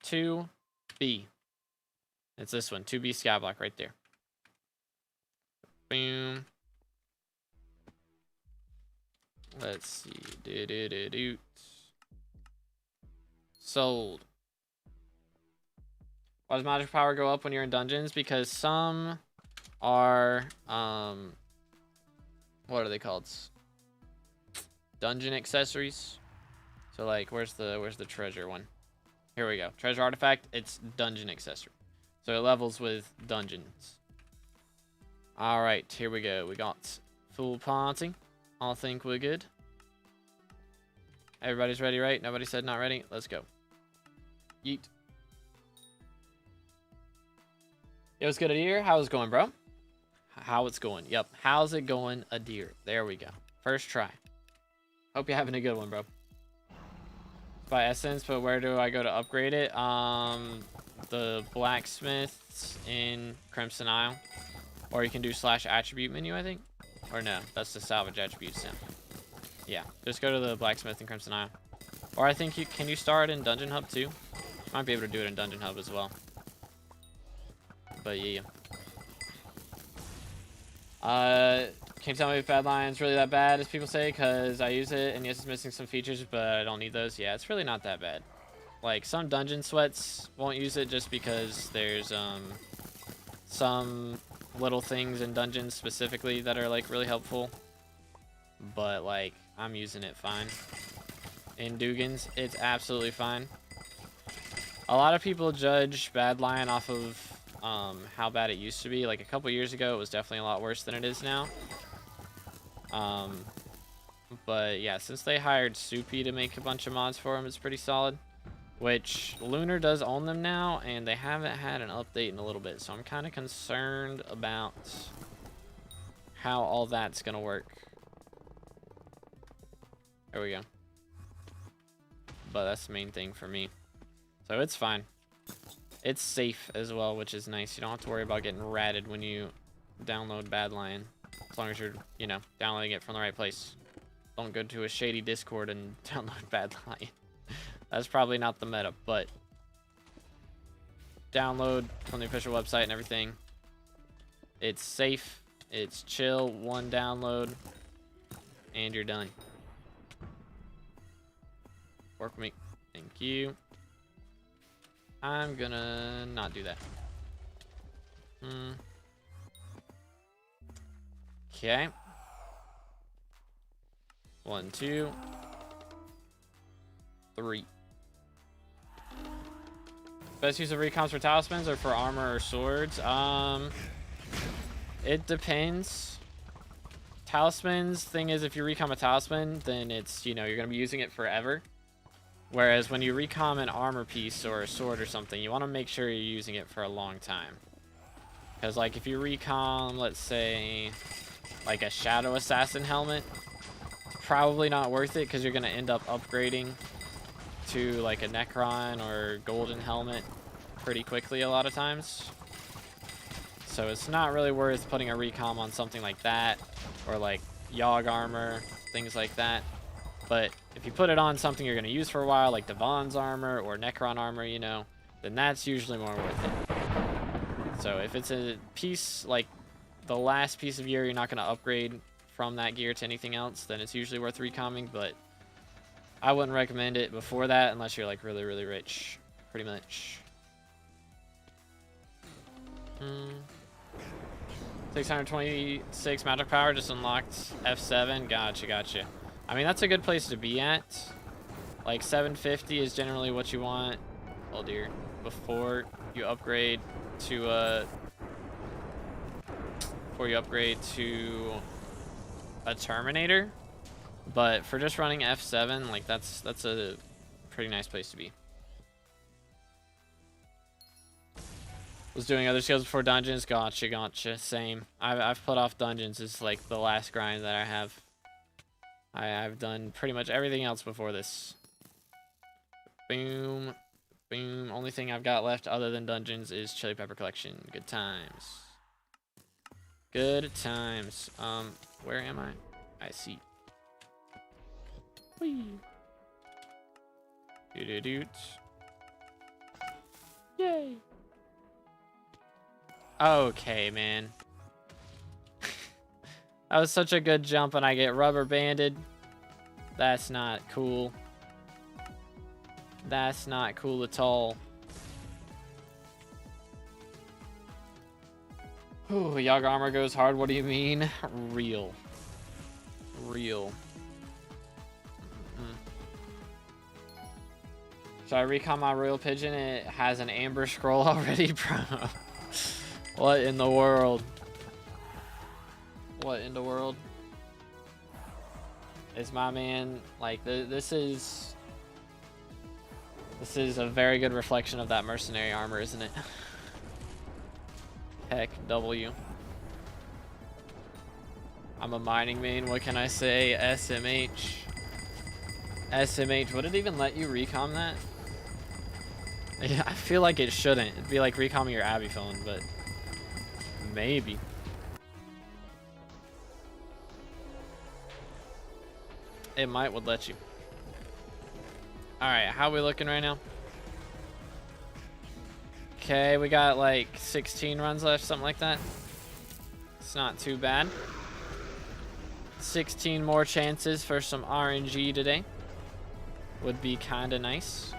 Speaker 1: 2B. It's this one, 2B SkyBlock right there. Boom. Let's see. Sold. Why does magic power go up when you're in dungeons? Because some are what are they called? Dungeon accessories. So like where's the treasure one? Here we go. Treasure artifact, it's dungeon accessory. So it levels with dungeons. Alright, here we go. We got full party. I think we're good. Everybody's ready, right? Nobody said not ready. Let's go. Yeet. Yo, what's good, Adir? How's it going, bro? How it's going? Yep. How's it going, Adir? There we go. First try. Hope you're having a good one, bro. By essence, but where do I go to upgrade it? The blacksmiths in Crimson Isle. Or you can do /attribute menu, I think. Or no, that's the salvage attributes now. Yeah, just go to the blacksmith in Crimson Isle. Or I think can you start in Dungeon Hub too? Might be able to do it in Dungeon Hub as well. But yeah. Can you tell me if Badlion's really that bad as people say? Because I use it and yes, it's missing some features, but I don't need those. Yeah, it's really not that bad. Like some dungeon sweats won't use it just because there's some little things in dungeons specifically that are like really helpful. But like I'm using it fine. In Dugans, it's absolutely fine. A lot of people judge Badlion off of how bad it used to be. Like a couple years ago, it was definitely a lot worse than it is now. But yeah, since they hired Soupy to make a bunch of mods for him, it's pretty solid. Which Lunar does own them now, and they haven't had an update in a little bit, so I'm kind of concerned about how all that's gonna work. There we go. But that's the main thing for me. So it's fine. It's safe as well, which is nice. You don't have to worry about getting ratted when you download Badlion. As long as you're, you know, downloading it from the right place. Don't go to a shady Discord and download Badlion. That's probably not the meta, but download from the official website and everything. It's safe. It's chill. One download. And you're done. Work with me. Thank you. I'm gonna not do that. Okay. 1, 2, 3. Best use of recoms for talismans or for armor or swords? It depends. Talismans, thing is, if you recom a talisman, then it's, you know, you're gonna be using it forever. Whereas when you recom an armor piece or a sword or something, you want to make sure you're using it for a long time. Because, like, if you recom, let's say, like a Shadow Assassin helmet, it's probably not worth it because you're going to end up upgrading to, like, a Necron or Golden helmet pretty quickly a lot of times. So it's not really worth putting a recom on something like that, or, like, YoG armor, things like that. But if you put it on something you're going to use for a while, like Devon's armor or Necron armor, you know, then that's usually more worth it. So if it's a piece, like the last piece of gear you're not going to upgrade from that gear to anything else, then it's usually worth recomming, but I wouldn't recommend it before that unless you're like really, really rich, pretty much. 626 magic power just unlocked F7. Gotcha. I mean, that's a good place to be at. Like 750 is generally what you want. Oh dear. Before you upgrade to a Terminator. But for just running F7, like that's a pretty nice place to be. Was doing other skills before dungeons. Gotcha. Same. I've put off dungeons as like the last grind that I have. I've done pretty much everything else before this. Boom. Only thing I've got left other than dungeons is Chili Pepper Collection. Good times. Where am I? I see. Whee. Doot. Yay. Okay, man. That was such a good jump and I get rubber banded. That's not cool. That's not cool at all. Ooh, YoG armor goes hard. What do you mean? Real. So I recon my Royal Pigeon. It has an amber scroll already, bro. What in the world? Is my man like this is a very good reflection of that mercenary armor, isn't it? Heck W. I'm a mining main, what can I say? SMH, would it even let you recom that? Yeah, I feel like it shouldn't. It'd be like recomming your Abby phone, but maybe. It would let you. Alright, how are we looking right now? Okay, we got like 16 runs left, something like that. It's not too bad. 16 more chances for some RNG today. Would be kind of nice.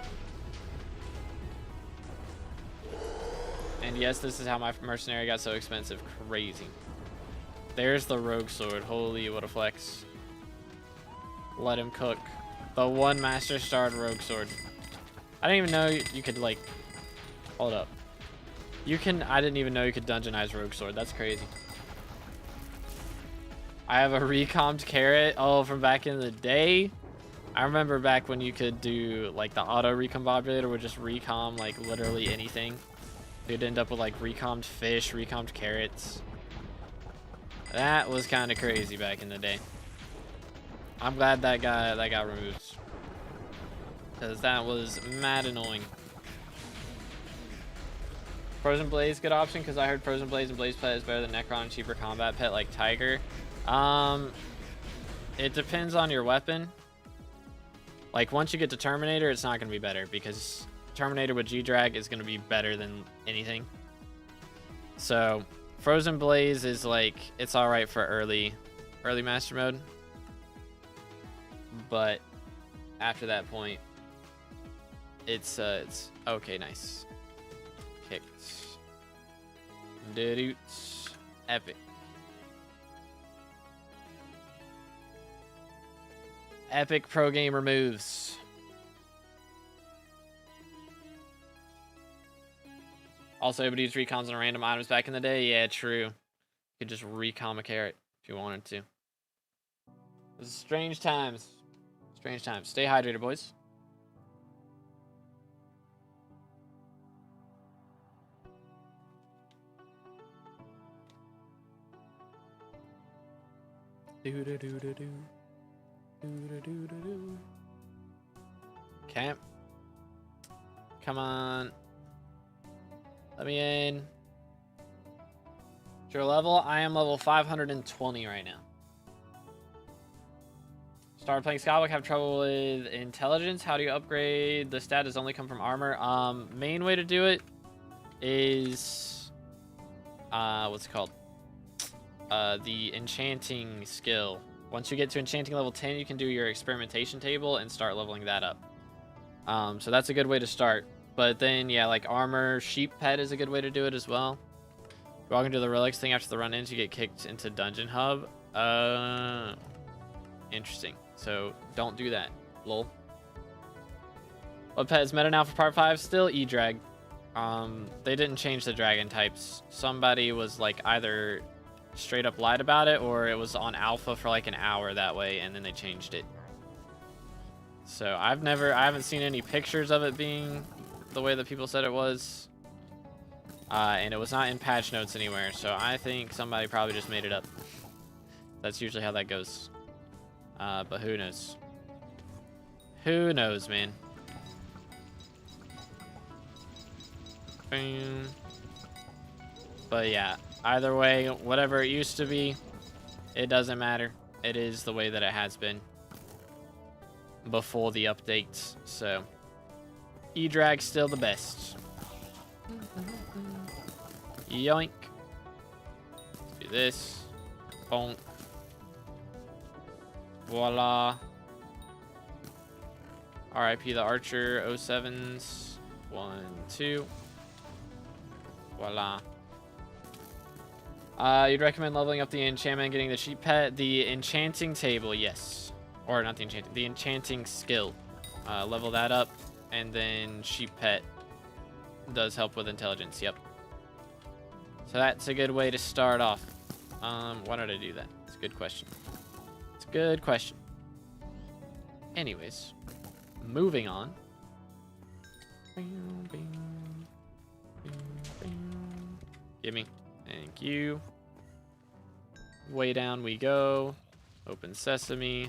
Speaker 1: And yes, this is how my mercenary got so expensive. Crazy. There's the rogue sword. Holy, what a flex. Let him cook. The one master starred rogue sword. I didn't even know you could like... Hold up. I didn't even know you could dungeonize rogue sword. That's crazy. I have a recomped carrot. Oh, from back in the day. I remember back when you could do like the auto recombobulator would just recom like literally anything. You'd end up with like recombed fish, recombed carrots. That was kind of crazy back in the day. I'm glad that got removed. Because that was mad annoying. Frozen Blaze, good option, because I heard Frozen Blaze and Blaze Pet is better than Necron, cheaper combat pet like Tiger. It depends on your weapon. Like, once you get to Terminator, it's not going to be better, because Terminator with G-Drag is going to be better than anything. So, Frozen Blaze is like, it's alright for early Master Mode. But, after that point, it's okay, nice. Kicked. Doots. Epic. Epic pro gamer moves. Also, everybody used recoms on random items back in the day. Yeah, true. You could just recom a carrot if you wanted to. This is strange times. Strange times. Stay hydrated, boys. Do-do-do-do-do. Do-do-do-do-do. Okay. Come on. Let me in. Your level? I am level 520 right now. Started playing SkyBlock, have trouble with intelligence. How do you upgrade? The stat does only come from armor. Main way to do it is what's it called? The enchanting skill. Once you get to enchanting level 10, you can do your experimentation table and start leveling that up. So that's a good way to start. But then, yeah, like armor, sheep pet is a good way to do it as well. We're all gonna do the relics thing after the run-ins. You get kicked into Dungeon Hub. Interesting. So don't do that. Lol. What pet is meta now for part 5? Still E-Drag. They didn't change the dragon types. Somebody was like either straight up lied about it, or it was on alpha for like an hour that way, and then they changed it. So I haven't seen any pictures of it being the way that people said it was. And it was not in patch notes anywhere, so I think somebody probably just made it up. That's usually how that goes. But who knows? Who knows, man? Boom. But yeah, either way, whatever it used to be, it doesn't matter. It is the way that it has been before the updates. So, E-Drag's still the best. Yoink. Let's do this. Bonk. Voila. RIP the Archer 07s. 1, 2. Voila. You'd recommend leveling up the enchantment and getting the sheep pet. The enchanting table, yes. Or not the enchanting, the enchanting skill. Level that up, and then sheep pet does help with intelligence, yep. So that's a good way to start off. Why did I do that? It's a good question. It's a good question. Anyways, moving on. Gimme. Thank you. Way down we go. Open sesame.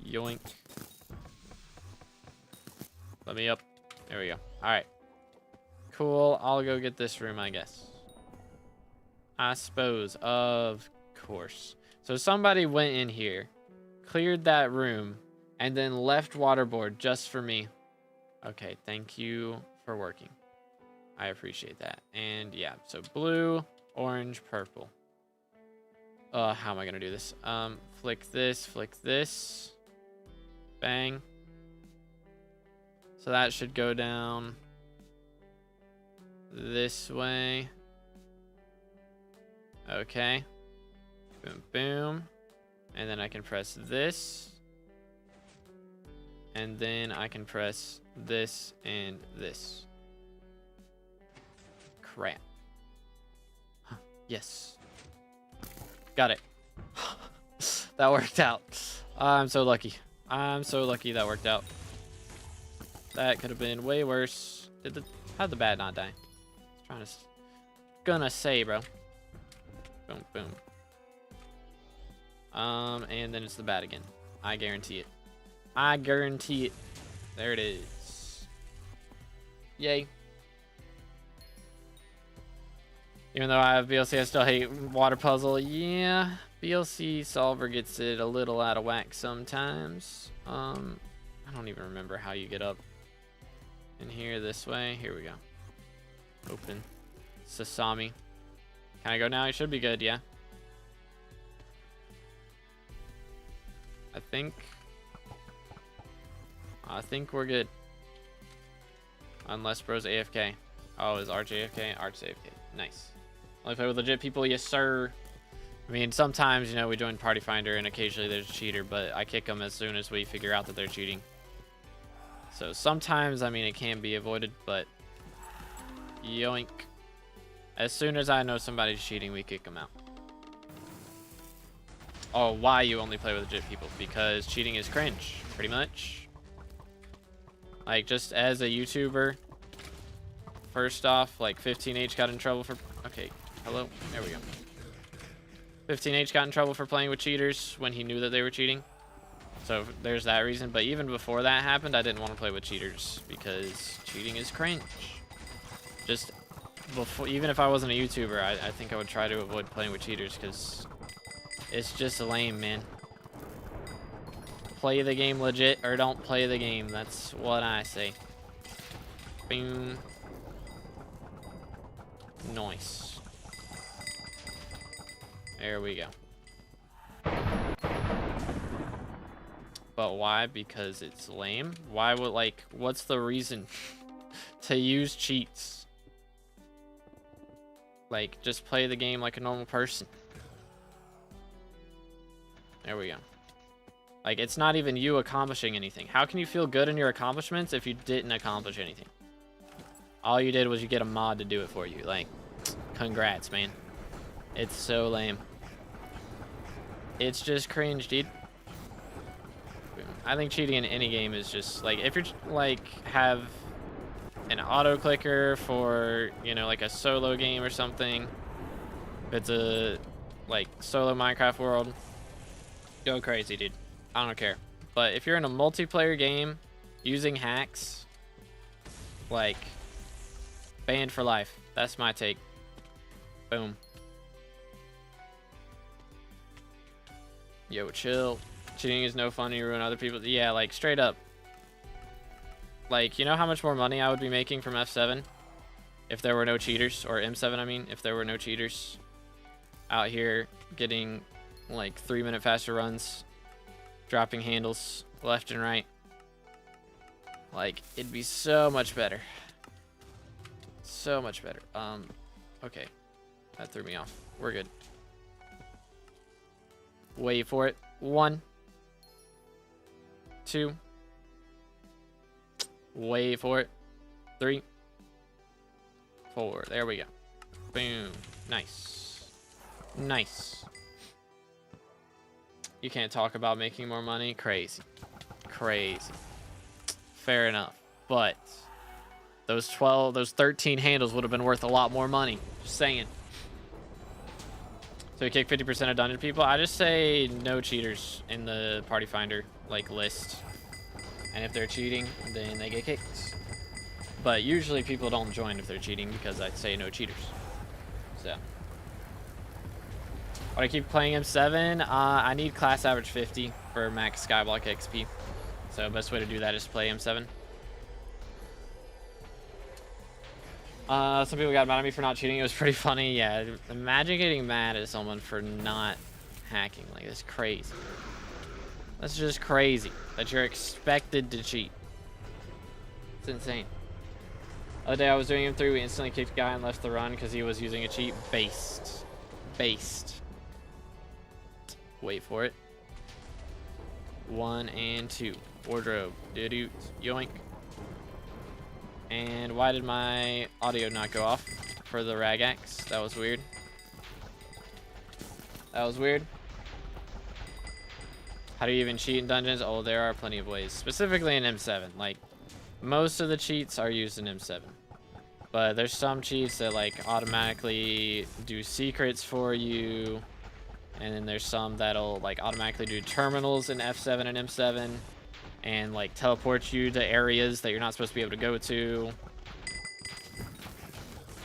Speaker 1: Yoink. Let me up. There we go. Alright. Cool. I'll go get this room, I guess. I suppose. Of course. So somebody went in here, cleared that room, and then left waterboard just for me. Okay, thank you for working. I appreciate that. And yeah, so blue, orange, purple. How am I gonna do this? Flick this. Bang. So that should go down this way. Okay. Boom, boom. And then I can press this. And then I can press this and this. Crap. Yes. Got it. That worked out. I'm so lucky. I'm so lucky that worked out. That could have been way worse. How'd the bat not die? Gonna say, bro. Boom, boom. And then it's the bat again. I guarantee it. I guarantee it. There it is. Yay. Even though I have BLC, I still hate water puzzle. Yeah, BLC solver gets it a little out of whack sometimes. I don't even remember how you get up in here this way. Here we go. Open. Sasami. Can I go now? It should be good, yeah. I think we're good. Unless bro's AFK. Oh, is Arch AFK? Arch AFK. Nice. Only play with legit people, yes sir. I mean, sometimes, you know, we join Party Finder and occasionally there's a cheater, but I kick them as soon as we figure out that they're cheating. So sometimes, I mean, it can be avoided, but yoink. As soon as I know somebody's cheating, we kick them out. Oh, why you only play with legit people? Because cheating is cringe, pretty much. Like, just as a YouTuber, first off, like 15H got in trouble for... Okay, hello? There we go. 15H got in trouble for playing with cheaters when he knew that they were cheating. So there's that reason. But even before that happened, I didn't want to play with cheaters because cheating is cringe. Just before, even if I wasn't a YouTuber, I think I would try to avoid playing with cheaters because it's just lame, man. Play the game legit or don't play the game. That's what I say. Boom. Nice. There we go. But why? Because it's lame? Why would, like, what's the reason to use cheats? Like, just play the game like a normal person. There we go. Like, it's not even you accomplishing anything. How can you feel good in your accomplishments if you didn't accomplish anything? All you did was you get a mod to do it for you. Like, congrats, man. It's so lame. It's just cringe, dude. I think cheating in any game is just, like, if you're, like, have an auto clicker for, you know, like a solo game or something. If it's a, like, solo Minecraft world, go crazy, dude. I don't care. But if you're in a multiplayer game using hacks, like, banned for life. That's my take. Boom. Yo, chill. Cheating is no fun. You ruin other people. Yeah, like, straight up. Like, you know how much more money I would be making from F7 if there were no cheaters? Or M7, I mean, if there were no cheaters out here getting, like, 3-minute faster runs, dropping handles left and right. Like, it'd be so much better. So much better. Okay. That threw me off. We're good. Wait for it. 1, 2. Wait for it. 3, 4. There we go. Boom. Nice. Nice. You can't talk about making more money. Crazy. Crazy. Fair enough. But those 13 handles would have been worth a lot more money. Just saying. So we kick 50% of dungeon people. I just say no cheaters in the party finder like list. And if they're cheating, then they get kicked. But usually people don't join if they're cheating because I say no cheaters. So. But I keep playing M7. I need class average 50 for max SkyBlock XP. So best way to do that is play M7. Some people got mad at me for not cheating. It was pretty funny. Yeah, imagine getting mad at someone for not hacking. Like, it's crazy. That's just crazy that you're expected to cheat. It's insane. The other day I was doing M3, we instantly kicked a guy and left the run because he was using a cheat. Based. Wait for it. 1 and 2. Wardrobe. Doo-doo. Yoink. And why did my audio not go off for the Ragax? That was weird. That was weird. How do you even cheat in dungeons? Oh, there are plenty of ways. Specifically in M7. Like, most of the cheats are used in M7. But there's some cheats that, like, automatically do secrets for you. And then there's some that'll, like, automatically do terminals in F7 and M7. And, like, teleport you to areas that you're not supposed to be able to go to.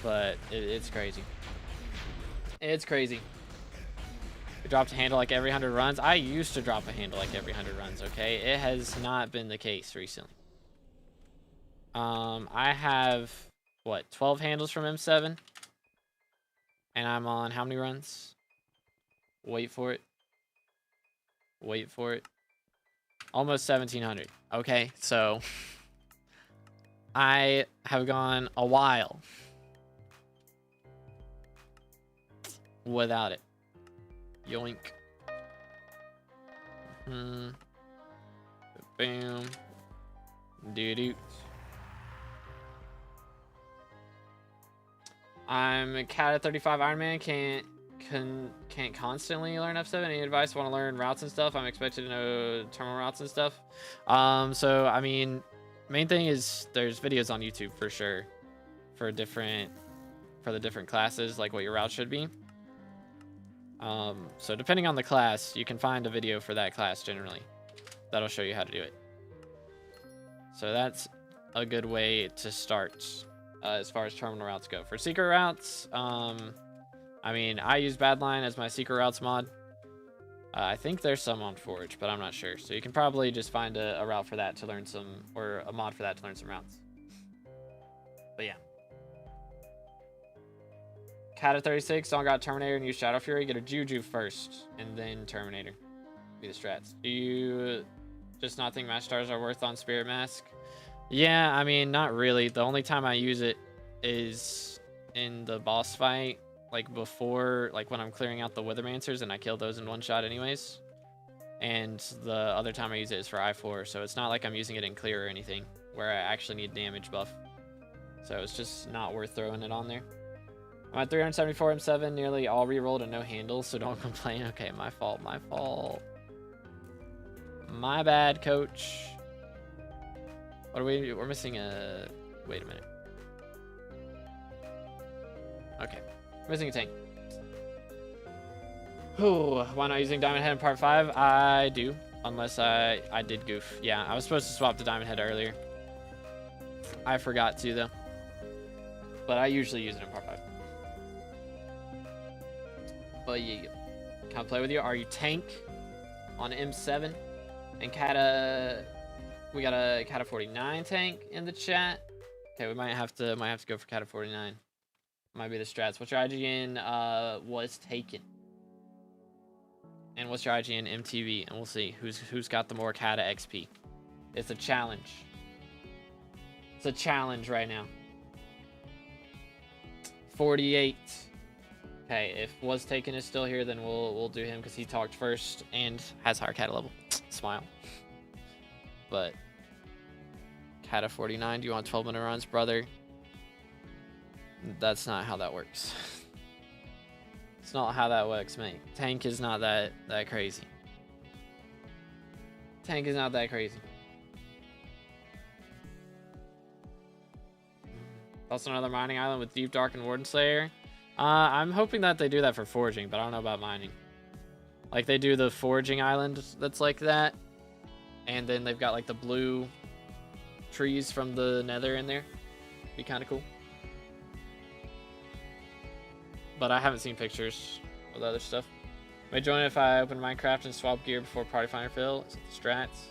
Speaker 1: But it's crazy. It's crazy. We dropped a handle like every 100 runs. I used to drop a handle like every 100 runs, okay? It has not been the case recently. I have, what, 12 handles from M7? And I'm on how many runs? Wait for it. Wait for it. Almost 1,700. Okay, so I have gone a while without it. Yoink. Boom. Doo-doo. I'm cat at 35 Iron Man. Can't constantly learn F7. Any advice? Want to learn routes and stuff? I'm expected to know terminal routes and stuff. So I mean, main thing is there's videos on YouTube for sure for the different classes, like what your route should be. So depending on the class, you can find a video for that class generally that'll show you how to do it. So that's a good way to start as far as terminal routes go. For secret routes, I mean, I use Badline as my secret routes mod. I think there's some on Forge, but I'm not sure. So you can probably just find a route for that to learn some, or a mod for that to learn some routes. But yeah. Cat at 36, don't got Terminator and use Shadow Fury. Get a Juju first, and then Terminator. Be the strats. Do you just not think Match Stars are worth on Spirit Mask? Yeah, I mean, not really. The only time I use it is in the boss fight. Like before, like when I'm clearing out the Withermancers and I kill those in one shot anyways. And the other time I use it is for I4, so it's not like I'm using it in clear or anything where I actually need damage buff. So it's just not worth throwing it on there. I'm at 374 M7, nearly all rerolled and no handles, so don't complain. Okay, my fault, my fault. My bad, coach. What are we're missing a... Wait a minute. Okay. Missing a tank. Ooh, why not using Diamond Head in part 5? I do, unless I did goof. Yeah, I was supposed to swap to Diamond Head earlier. I forgot to though. But I usually use it in part 5. But yeah, can I play with you? Are you tank on M7? And we got a Kata 49 tank in the chat. Okay, we might have to go for Kata 49. Might be the strats. What's your IGN was taken? And what's your IGN MTV? And we'll see who's got the more Kata XP. It's a challenge. It's a challenge right now. 48. Okay, if was taken is still here, then we'll do him because he talked first and has higher Kata level. Smile. But Kata 49, do you want 12-minute runs, brother? That's not how that works. It's not how that works, mate. Tank is not that crazy. Tank is not that crazy. Also another mining island with Deep Dark and Warden Slayer. I'm hoping that they do that for foraging, but I don't know about mining. Like they do the foraging island that's like that. And then they've got like the blue trees from the nether in there. Be kind of cool. But I haven't seen pictures of the other stuff. May join if I open Minecraft and swap gear before Party Finder fill. Is it the strats?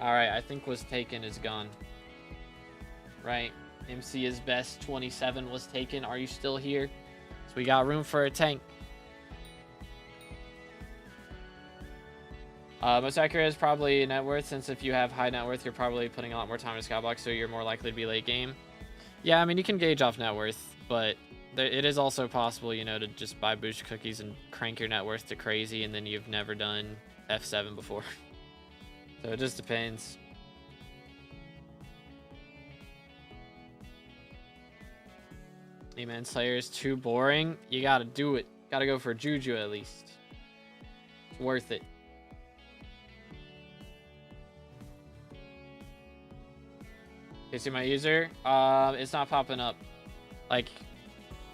Speaker 1: Alright, I think was taken is gone. Right. MC is best 27 was taken. Are you still here? So we got room for a tank. Most accurate is probably net worth, since if you have high net worth, you're probably putting a lot more time in SkyBlock, so you're more likely to be late game. Yeah, I mean, you can gauge off net worth, but it is also possible, you know, to just buy boost cookies and crank your net worth to crazy, and then you've never done F7 before. So it just depends. Amen. Slayer is too boring. You gotta do it. Gotta go for Juju at least. It's worth it. You see my user? It's not popping up. Like,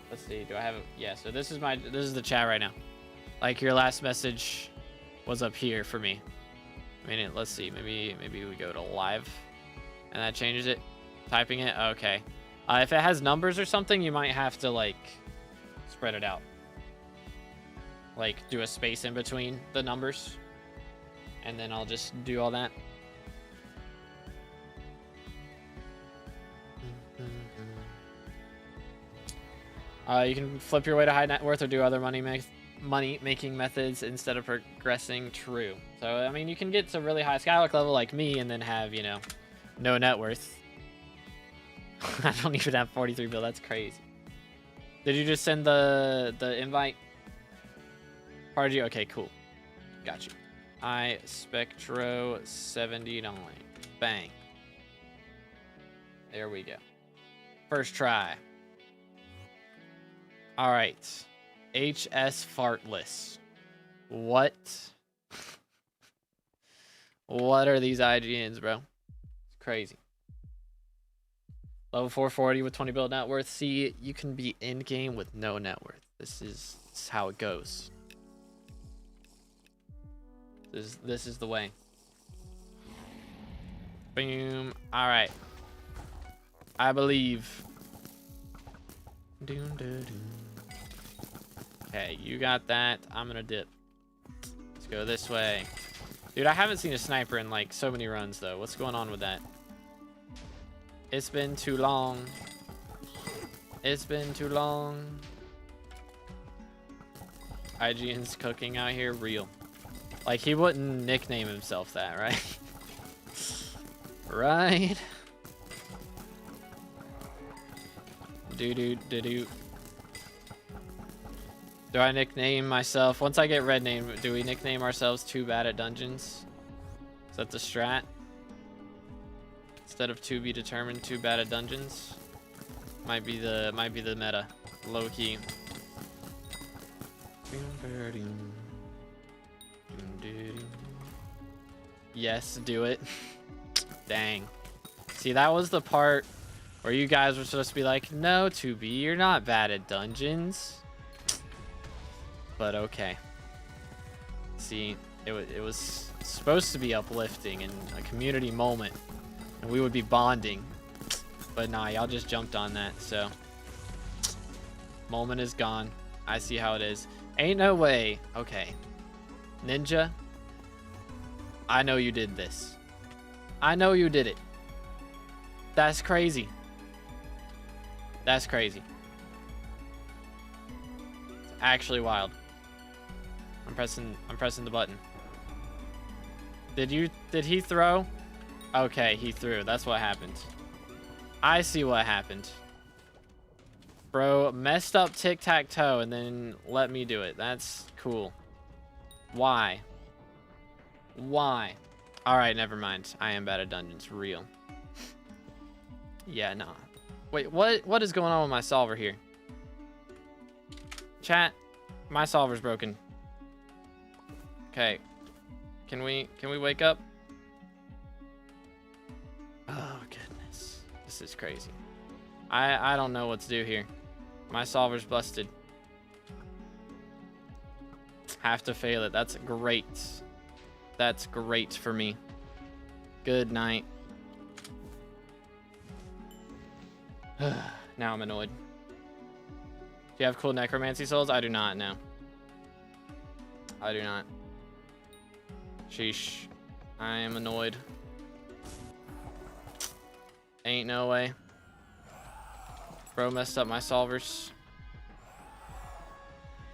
Speaker 1: let's see. Do I have it? Yeah. So this is the chat right now. Like, your last message was up here for me. I mean, let's see. Maybe we go to live, and that changes it. Typing it. Okay. If it has numbers or something, you might have to like spread it out. Like, do a space in between the numbers, and then I'll just do all that. You can flip your way to high net worth or do other money-making methods instead of progressing. True. So, I mean, you can get to really high SkyBlock level like me and then have, you know, no net worth. I don't even have 43 bill. That's crazy. Did you just send the invite? Pardon you? Okay, cool. Got you. Spectro 79. Bang. There we go. First try. All right. HS Fartless. What? What are these IGNs, bro? It's crazy. Level 440 with 20 build net worth. See, you can be in game with no net worth. This is how it goes. This is the way. Boom. All right. I believe. Okay, you got that. I'm gonna dip. Let's go this way. Dude, I haven't seen a sniper in like so many runs though. What's going on with that? It's been too long. It's been too long. IGN's cooking out here, real. Like, he wouldn't nickname himself that, right? Right? Do I nickname myself? Once I get red name, do we nickname ourselves too bad at dungeons? Is that the strat? Instead of to be determined, too bad at dungeons? Might be the meta. Low key. Yes, do it. Dang. See, that was the part where you guys were supposed to be like, no, 2B, you're not bad at dungeons. But okay. See, it was supposed to be uplifting and a community moment, and we would be bonding. But nah, y'all just jumped on that, so. Moment is gone. I see how it is. Ain't no way. Okay. Ninja, I know you did this. I know you did it. That's crazy. That's crazy. It's actually wild. I'm pressing the button. Did he throw? Okay, he threw. That's what happened. I see what happened. Bro, messed up tic-tac-toe and then let me do it. That's cool. Why? Why? Alright, never mind. I am bad at dungeons. Real. Yeah, nah. Wait, what is going on with my solver here? Chat, my solver's broken. Okay. Can we wake up? Oh, goodness. This is crazy. I don't know what to do here. My solver's busted. Have to fail it. That's great. That's great for me. Good night. Now I'm annoyed. Do you have cool necromancy souls? I do not, no. I do not. Sheesh. I am annoyed. Ain't no way. Bro messed up my solvers.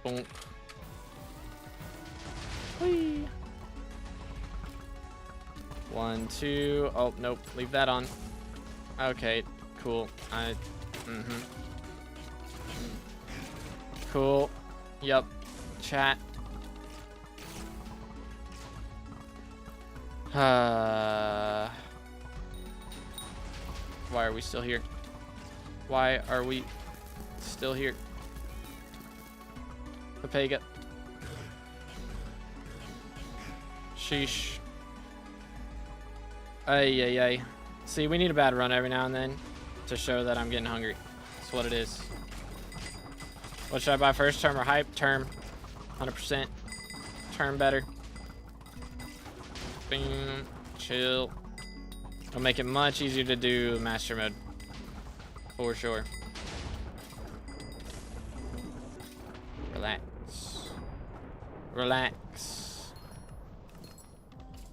Speaker 1: Bonk. Whee. 1, 2. Oh, nope. Leave that on. Okay, cool. Cool. Yup. Chat. Why are we still here? Why are we still here? Papega. Sheesh. Ay, ay, ay. See, we need a bad run every now and then to show that I'm getting hungry. That's what it is. What should I buy first? Term or hype? Term. 100%. Term better. Boom. Chill. It'll make it much easier to do master mode. For sure. Relax. Relax.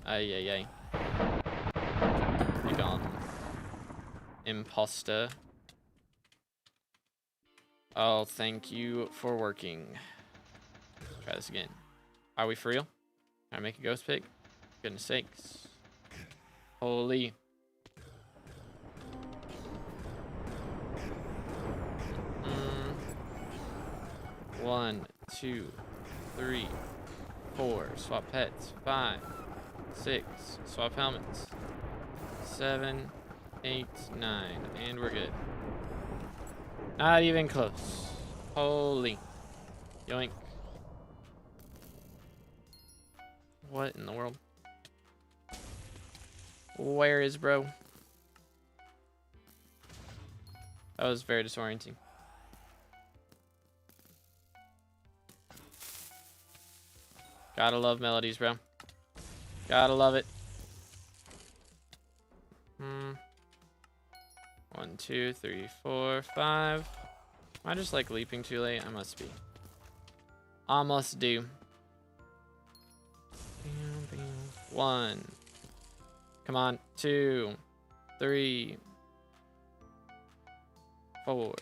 Speaker 1: Ay, ay, ay. You gone. Imposter. Oh, thank you for working. Try this again. Are we for real? Can I make a ghost pick? Goodness sakes. Holy. One, 2, 3, 4. Swap pets. 5, 6. Swap helmets. 7, 8, 9. And we're good. Not even close. Holy. Yoink. What in the world? Where is bro? That was very disorienting. Gotta love melodies, bro. Gotta love it. 1, 2, 3, 4, 5. Am I just like leaping too late? I must be. I must do. 1. Come on. 2, 3, 4. All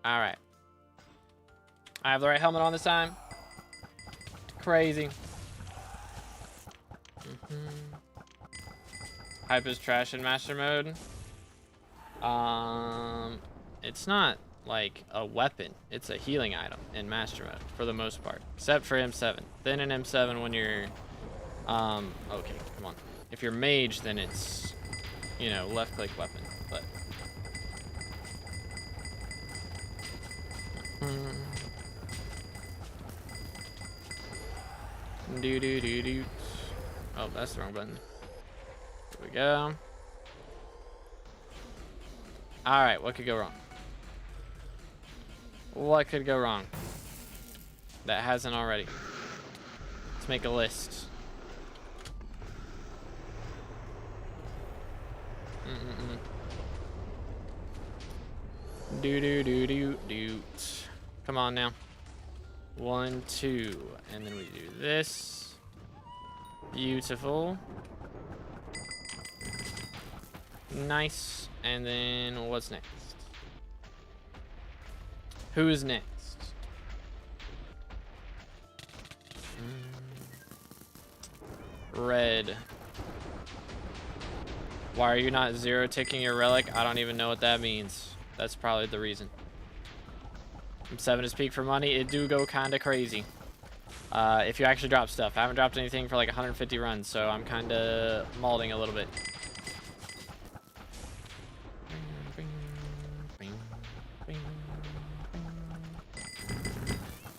Speaker 1: right. I have the right helmet on this time. Crazy. Hype is trash in master mode. It's not like a weapon. It's a healing item in master mode for the most part, except for M7. Then in M7 when you're okay, come on. If you're mage, then it's, you know, left click weapon, but do. Oh, that's the wrong button. Here we go. All right, what could go wrong? What could go wrong? That hasn't already. Let's make a list. Do. Come on now. 1, 2, and then we do this. Beautiful. Nice. And then what's next? Who's next? Red. Why are you not zero ticking your relic? I don't even know what that means. That's probably the reason. M7 is peak for money. It do go kind of crazy. If you actually drop stuff. I haven't dropped anything for like 150 runs, so I'm kind of malding a little bit.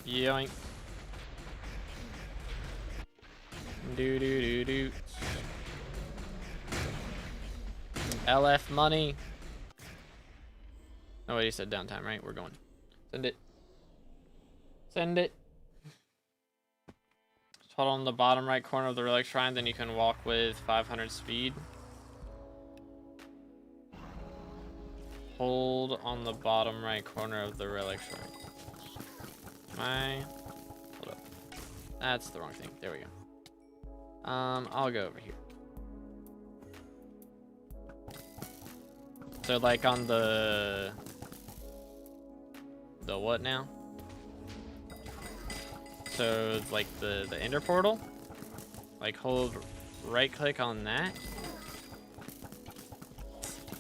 Speaker 1: Yoink. Do. LF money. Oh, wait, he said downtime, right? We're going. Send it. Send it. Just hold on the bottom right corner of the relic shrine, then you can walk with 500 speed. Hold on the bottom right corner of the relic shrine. Hold up. That's the wrong thing. There we go. I'll go over here. So like on the what now? So like the ender portal, like hold right click on that,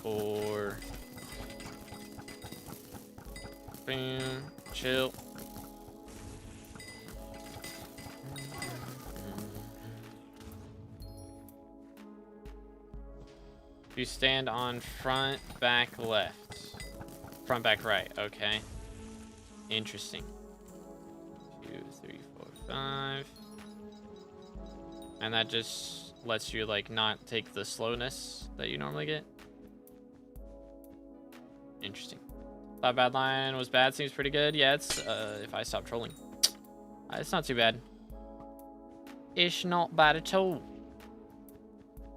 Speaker 1: or boom, chill. You stand on front, back, left. Front, back, right. Okay. Interesting. 2, 3, 4, 5. And that just lets you, like, not take the slowness that you normally get. Interesting. Thought bad line was bad. Seems pretty good. Yeah, it's, if I stop trolling. It's not too bad. It's not bad at all.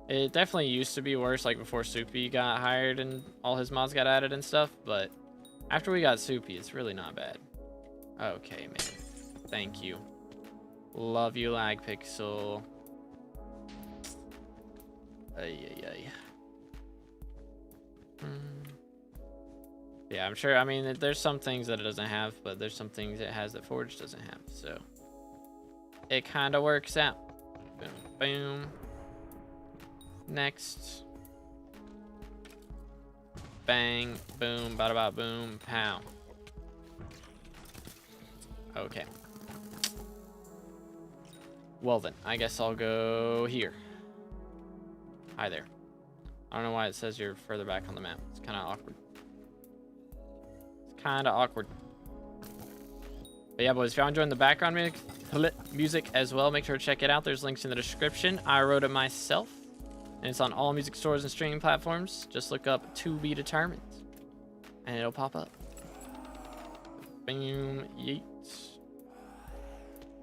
Speaker 1: It definitely used to be worse, like before Soupy got hired and all his mods got added and stuff, but after we got Soupy, it's really not bad. Okay, man. Thank you. Love you, Hypixel. Ay. Yeah, I'm sure, I mean, there's some things that it doesn't have, but there's some things it has that Forge doesn't have, so it kind of works out. Boom, boom. Next. Bang, boom, bada bada boom, pow. Okay. Well then, I guess I'll go here. Hi there. I don't know why it says you're further back on the map. It's kind of awkward. It's kind of awkward. But yeah, boys, if y'all enjoying the background music as well, make sure to check it out. There's links in the description. I wrote it myself. And it's on all music stores and streaming platforms. Just look up To Be Determined. And it'll pop up. Boom, yeet.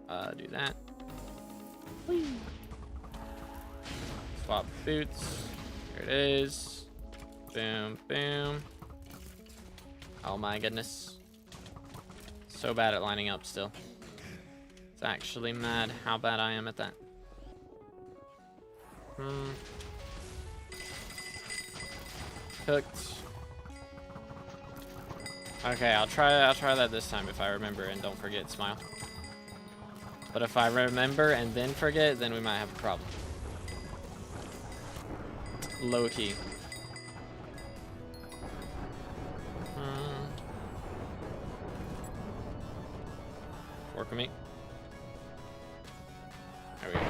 Speaker 1: Do that. Whee. Swap boots. Here it is. Boom, boom. Oh my goodness. So bad at lining up still. It's actually mad how bad I am at that. Cooked. Okay, I'll try that this time if I remember and don't forget smile. But if I remember and then forget, then we might have a problem. Low key. Work with me. There we go.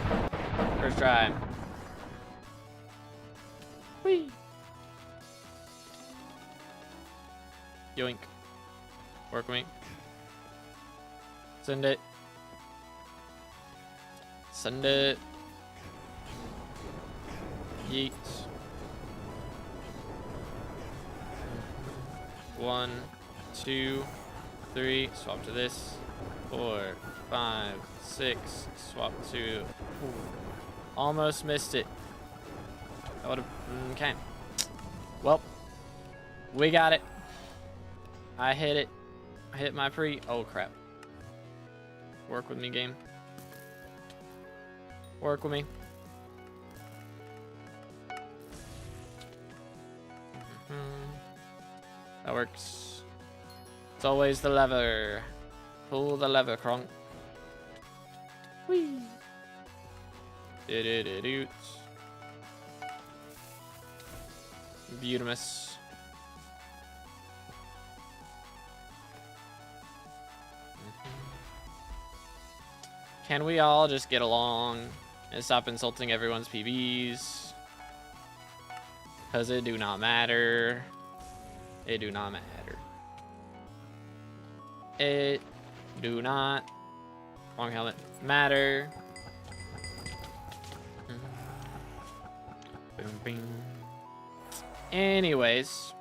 Speaker 1: First try. Whee! Yoink. Work with me. Send it. Send it. Yeet. 1, 2, 3. Swap to this. 4, 5, 6. Swap to. Ooh. Almost missed it. That would have. Okay. Well, we got it. I hit it. I hit my pre. Oh crap. Work with me, game. Work with me. That works. It's always the lever. Pull the lever, Kronk. Whee. Did. Beautimous. Can we all just get along and stop insulting everyone's PBs? Because it do not matter. It do not matter. It do not. Wrong helmet. Matter. Boom, boom. Anyways.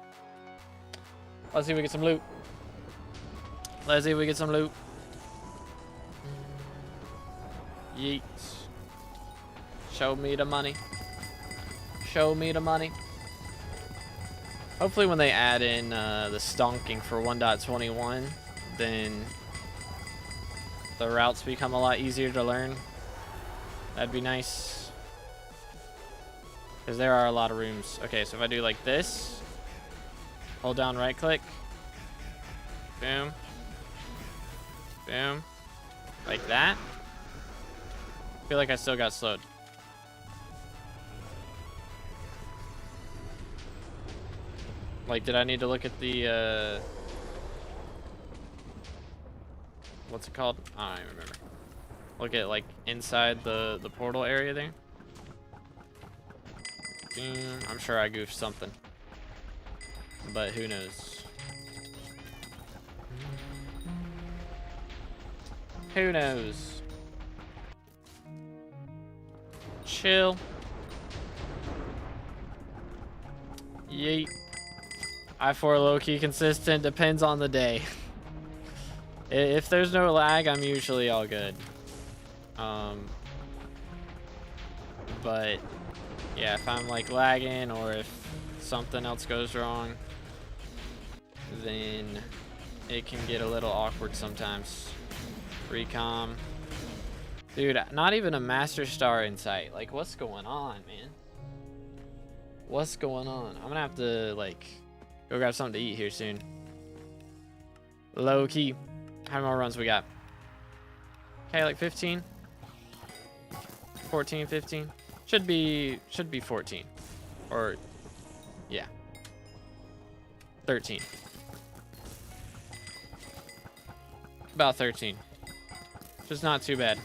Speaker 1: Let's see if we get some loot. Let's see if we get some loot. Yeet. Show me the money. Show me the money. Hopefully when they add in the stonking for 1.21, then the routes become a lot easier to learn. That'd be nice. Because there are a lot of rooms. Okay, so if I do like this, Hold down right click. Boom. Boom. Like that. I feel like I still got slowed. Like, did I need to look at the, what's it called? I don't even remember. Look at, like, inside the portal area there. I'm sure I goofed something. But who knows? Who knows? Chill. Yeet. I4 low-key consistent, depends on the day. If there's no lag, I'm usually all good. But yeah, if I'm like lagging or if something else goes wrong, then it can get a little awkward sometimes. Recom. Dude, not even a master star in sight. Like, what's going on, man? What's going on? I'm gonna have to, like, go grab something to eat here soon. Low key. How many more runs we got? Okay, like 15? 14, 15? Should be 14. Or, yeah. 13. About 13. Just not too bad.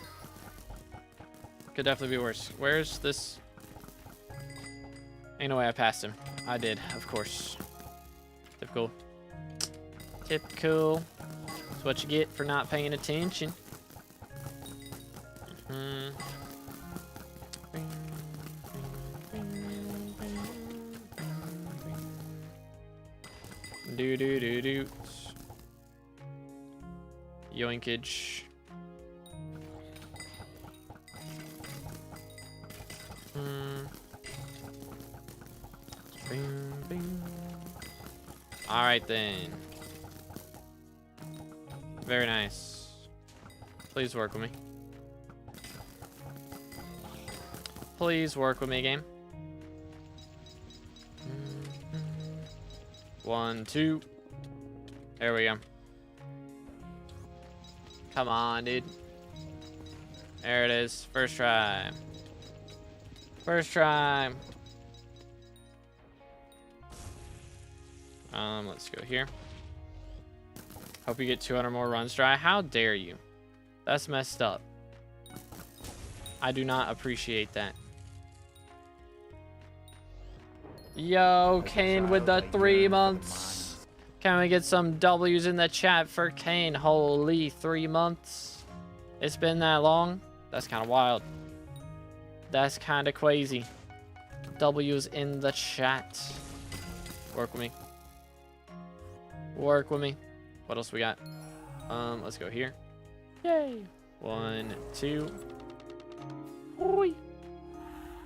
Speaker 1: Could definitely be worse. Where's this? Ain't no way I passed him. I did, of course. Typical. Typical. That's what you get for not paying attention. Do do do do. Yoinkage. All right then. Very nice. Please work with me. Please work with me, game. 1, 2. There we go. Come on, dude. There it is. First try. First try. Let's go here. Hope you get 200 more runs dry. How dare you? That's messed up. I do not appreciate that. Yo, Kane with the 3 months. Can we get some W's in the chat for Kane? Holy 3 months. It's been that long? That's kind of wild. That's kind of crazy. W's in the chat. Work with me. Work with me. What else we got? Let's go here. Yay. 1, 2. Oi.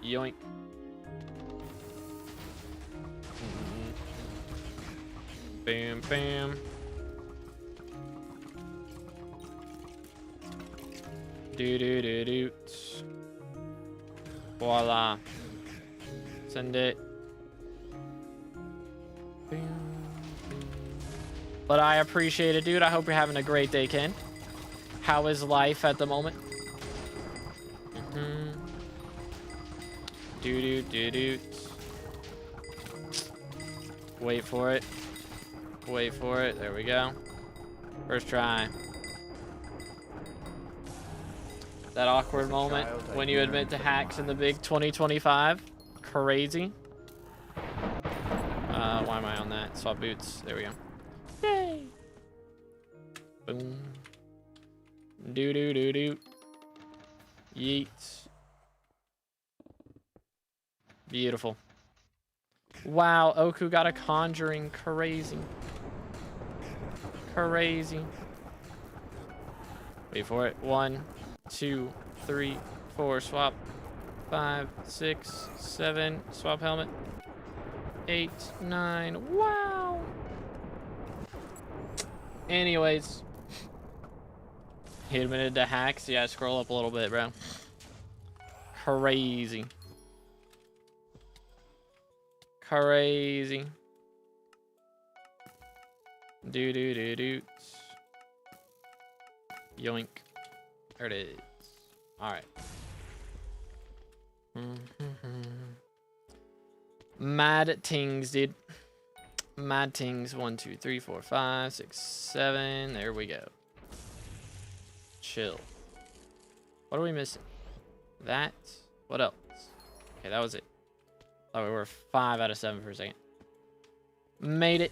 Speaker 1: Yoink. Bam, bam. Do do do do. Voila. Send it. But I appreciate it, dude. I hope you're having a great day, Ken. How is life at the moment? Do do do do. Wait for it. Wait for it. There we go. First try. That awkward moment when you admit to hacks in the big 2025. Crazy. Why am I on that? Swap boots. There we go. Yay. Boom. Do do do do. Yeet. Beautiful. Wow, Oku got a conjuring. Crazy. Crazy. Wait for it. 1, 2, 3, 4. Swap. 5, 6, 7. Swap helmet. 8, 9. Wow. Anyways. He admitted to hacks. Yeah, scroll up a little bit, bro. Crazy. Crazy. Do do do do. Yoink. There it is. All right. Mad tings, dude. Mad tings. 1, 2, 3, 4, 5, 6, 7. There we go. Chill. What are we missing? That. What else? Okay, that was it. Oh, we were 5 out of 7 for a second. Made it.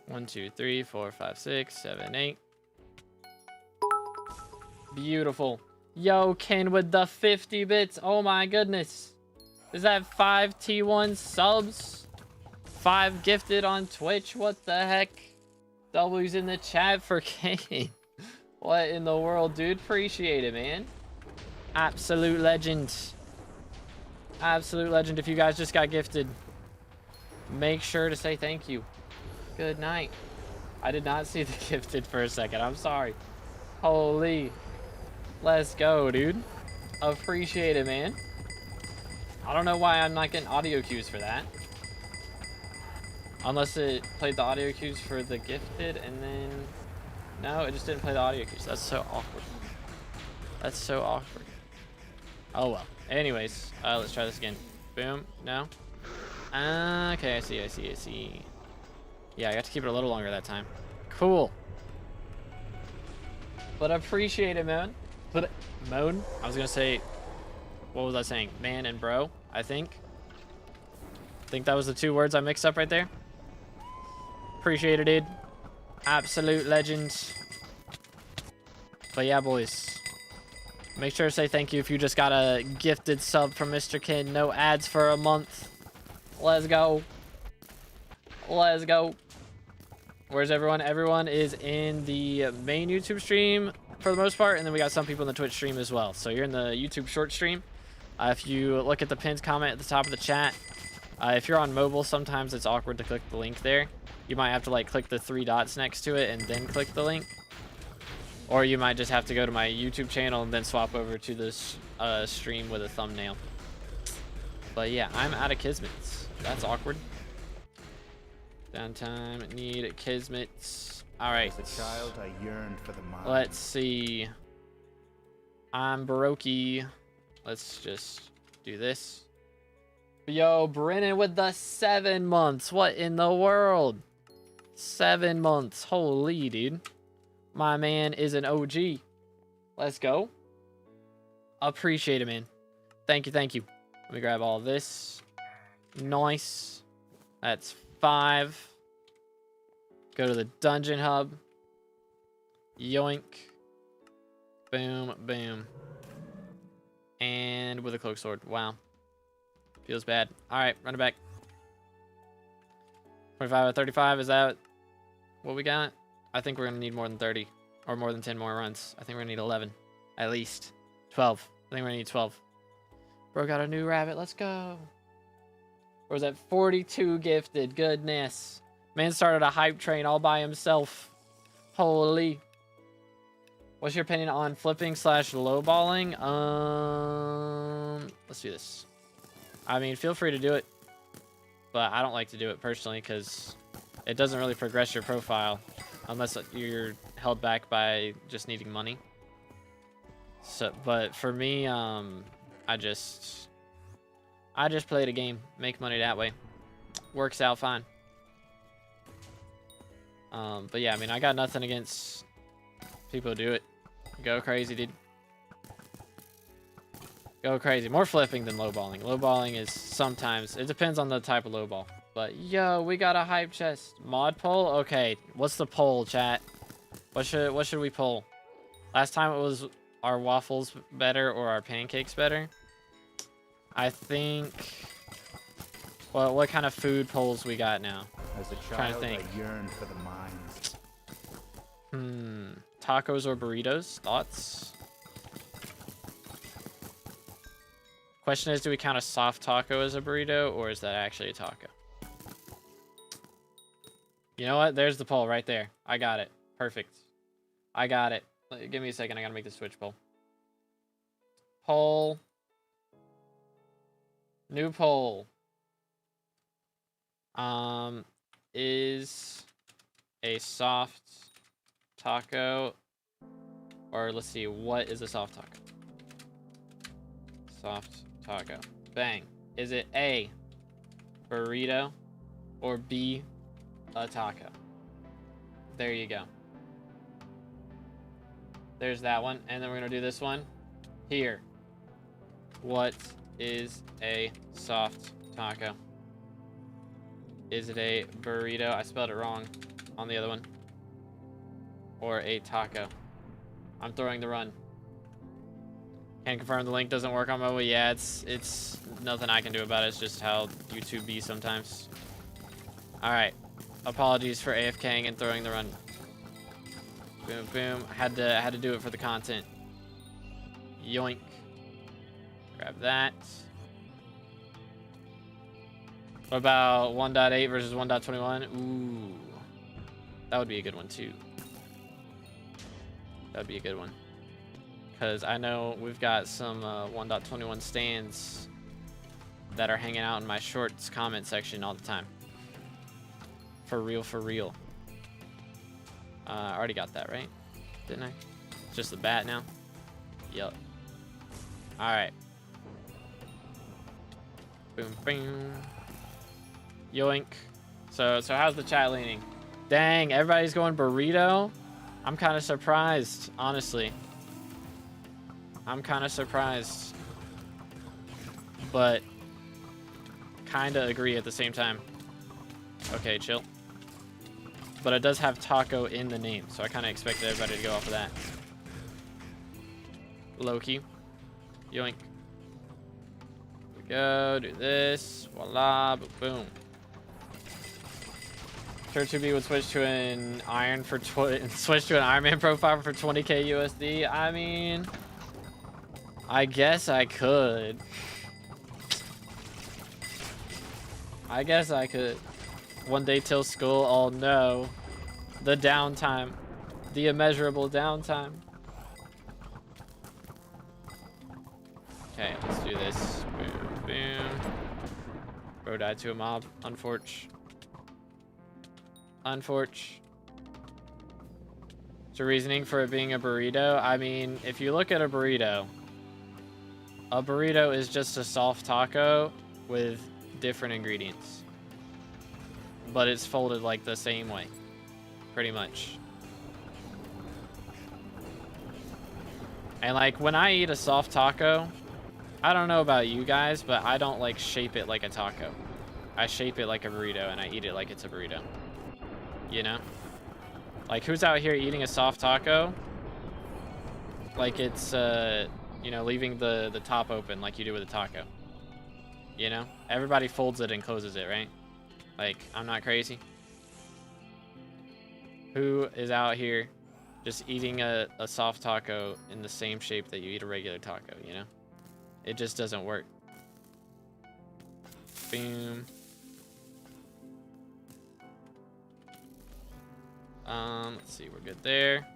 Speaker 1: 1, 2, 3, 4, 5, 6, 7, 8. Beautiful. Yo, Ken with the 50 bits. Oh my goodness. Is that 5 T1 subs? 5 gifted on Twitch? What the heck? W's in the chat for Kane. What in the world, dude? Appreciate it, man. Absolute legend. Absolute legend. If you guys just got gifted, make sure to say thank you. Good night. I did not see the gifted for a second. I'm sorry. Holy. Let's go, dude. Appreciate it, man. I don't know why I'm not getting audio cues for that. Unless it played the audio cues for the gifted and then... No, it just didn't play the audio cues. That's so awkward. That's so awkward. Oh, well. Anyways, let's try this again. Boom. No. Okay, I see. Yeah, I got to keep it a little longer that time. Cool. But I appreciate it, man. But Moan? I was going to say... What was I saying? Man and bro, I think. I think that was the 2 words I mixed up right there. Appreciate it, dude. Absolute legend. But yeah, boys. Make sure to say thank you if you just got a gifted sub from Mr. Kin. No ads for a month. Let's go. Let's go. Where's everyone? Everyone is in the main YouTube stream for the most part. And then we got some people in the Twitch stream as well. So you're in the YouTube short stream. If you look at the pinned comment at the top of the chat, if you're on mobile, sometimes it's awkward to click the link there. You might have to like click the 3 dots next to it and then click the link. Or you might just have to go to my YouTube channel and then swap over to this stream with a thumbnail. But yeah, I'm out of Kismets. That's awkward. Downtime, need Kismets. All right.
Speaker 2: As a child, I yearned for the mine.
Speaker 1: Let's see. I'm Baroque. Let's just do this. Yo, Brennan with the 7 months. What in the world? 7 months. Holy, dude. My man is an OG. Let's go. Appreciate it, man. Thank you, thank you. Let me grab all this. Nice. That's 5. Go to the dungeon hub. Yoink. Boom, boom. And with a cloak sword. Wow. Feels bad. All right, run it back. 25 out of 35. Is that what we got? I think we're going to need more than 30 or more than 10 more runs. I think we're going to need 11 at least. 12. I think we're going to need 12. Bro got a new rabbit. Let's go. Or was that 42 gifted? Goodness. Man started a hype train all by himself. Holy. What's your opinion on flipping / lowballing? Let's do this. I mean, feel free to do it. But I don't like to do it personally because it doesn't really progress your profile unless you're held back by just needing money. So, but for me, I just play the game, make money that way. Works out fine. But yeah, I mean, I got nothing against people who do it. Go crazy, dude. Go crazy. More flipping than lowballing. Lowballing is sometimes, it depends on the type of lowball. But yo, we got a hype chest. Mod poll? Okay, what's the poll, chat? What should we poll? Last time it was our waffles better or our pancakes better. I think, well, what kind of food polls we got now?
Speaker 2: As a child, I yearned for the mines.
Speaker 1: Tacos or burritos? Thoughts? Question is, do we count a soft taco as a burrito, or is that actually a taco? You know what? There's the poll right there. I got it. Perfect. I got it. Give me a second. I gotta make the Switch poll. Poll. New poll. Is a soft taco? Or let's see, what is a soft taco? Soft taco. Bang. Is it A, burrito, or B, a taco? There you go. There's that one. And then we're going to do this one. Here. What is a soft taco? Is it a burrito? I spelled it wrong on the other one. Or a taco? I'm throwing the run. Can confirm the link doesn't work on mobile. Yeah, it's nothing I can do about it. It's just how YouTube be sometimes. All right. Apologies for AFKing and throwing the run. Boom, boom. Had to do it for the content. Yoink. Grab that. What about 1.8 versus 1.21? Ooh. That would be a good one too. That'd be a good one. Because I know we've got some 1.21 stands that are hanging out in my shorts comment section all the time. For real, for real. I already got that, right? Didn't I? Just the bat now? Yup. Alright. Boom, boom. Yoink. So how's the chat leaning? Dang, everybody's going burrito? I'm kind of surprised, honestly. I'm kind of surprised. But kind of agree at the same time. Okay, chill. But it does have taco in the name, so I kind of expected everybody to go off of that. Loki. Yoink. Here we go, do this. Voila, boom. Sure 2B would switch to an Iron for switch to an Iron Man profile for 20k USD. I mean, I guess I could. I guess I could. One day till school. Oh no. The downtime. The immeasurable downtime. Okay, let's do this. Boom, boom. Bro died to a mob. Unfortunate. Unfortunate. So reasoning for it being a burrito. I mean, if you look at a burrito is just a soft taco with different ingredients. But it's folded like the same way. Pretty much. And like when I eat a soft taco, I don't know about you guys, but I don't like shape it like a taco. I shape it like a burrito and I eat it like it's a burrito. You know? Like who's out here eating a soft taco? Like it's, you know, leaving the top open like you do with a taco. You know? Everybody folds it and closes it, right? Like, I'm not crazy. Who is out here just eating a soft taco in the same shape that you eat a regular taco, you know? It just doesn't work. Boom. Let's see, we're good there.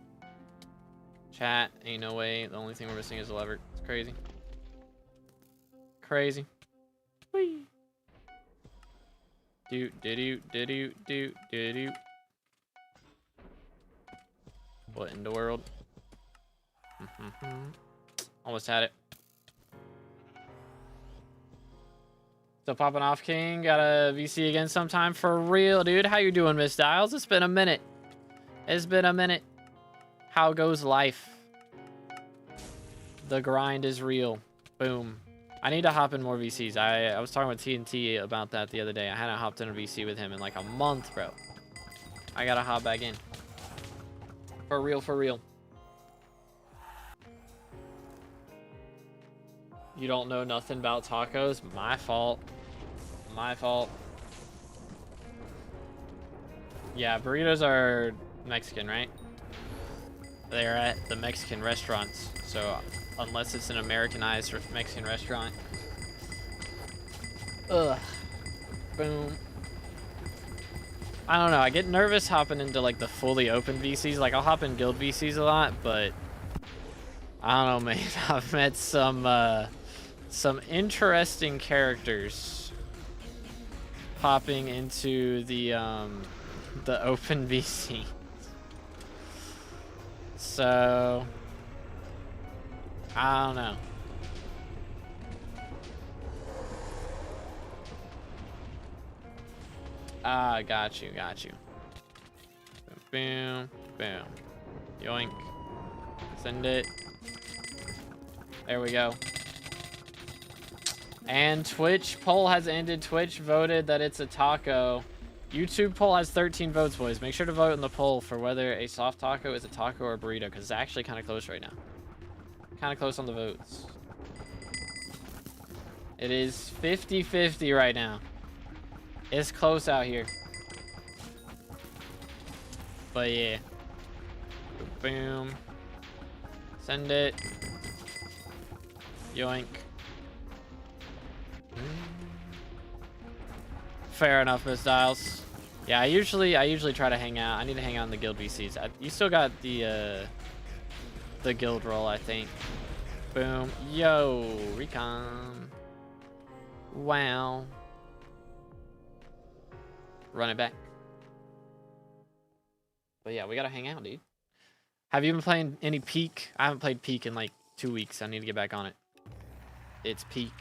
Speaker 1: Chat, ain't no way. The only thing we're missing is a lever. It's crazy. Crazy. Whee. Do. What in the world? Almost had it. So popping off, King. Got a VC again sometime for real, dude. How you doing, Miss Dials? It's been a minute. It's been a minute. How goes life? The grind is real. Boom. I need to hop in more VCs. I was talking with TNT about that the other day. I hadn't hopped in a VC with him in like a month, bro. I gotta hop back in. For real, for real. You don't know nothing about tacos? My fault. My fault. Yeah, burritos are Mexican, right? They're at the Mexican restaurants. So unless it's an Americanized Mexican restaurant. Ugh. Boom. I don't know. I get nervous hopping into like the fully open VCs. Like I'll hop in guild VCs a lot, but I don't know, man. I've met some interesting characters hopping into the the open VC. So I don't know. Ah, got you. Boom, boom. Yoink. Send it. There we go. And Twitch poll has ended. Twitch voted that it's a taco. YouTube poll has 13 votes, boys. Make sure to vote in the poll for whether a soft taco is a taco or a burrito, because it's actually kind of close right now. Kind of close on the votes. It is 50-50 right now. It's close out here. But yeah. Boom. Send it. Yoink. Fair enough, Miss Dials. Yeah, I usually try to hang out. I need to hang out in the guild VCs. You still got the guild roll, I think. Boom. Yo, recon. Wow. Run it back. But yeah, we gotta hang out, dude. Have you been playing any Peak? I haven't played Peak in like 2 weeks. I need to get back on it. It's Peak.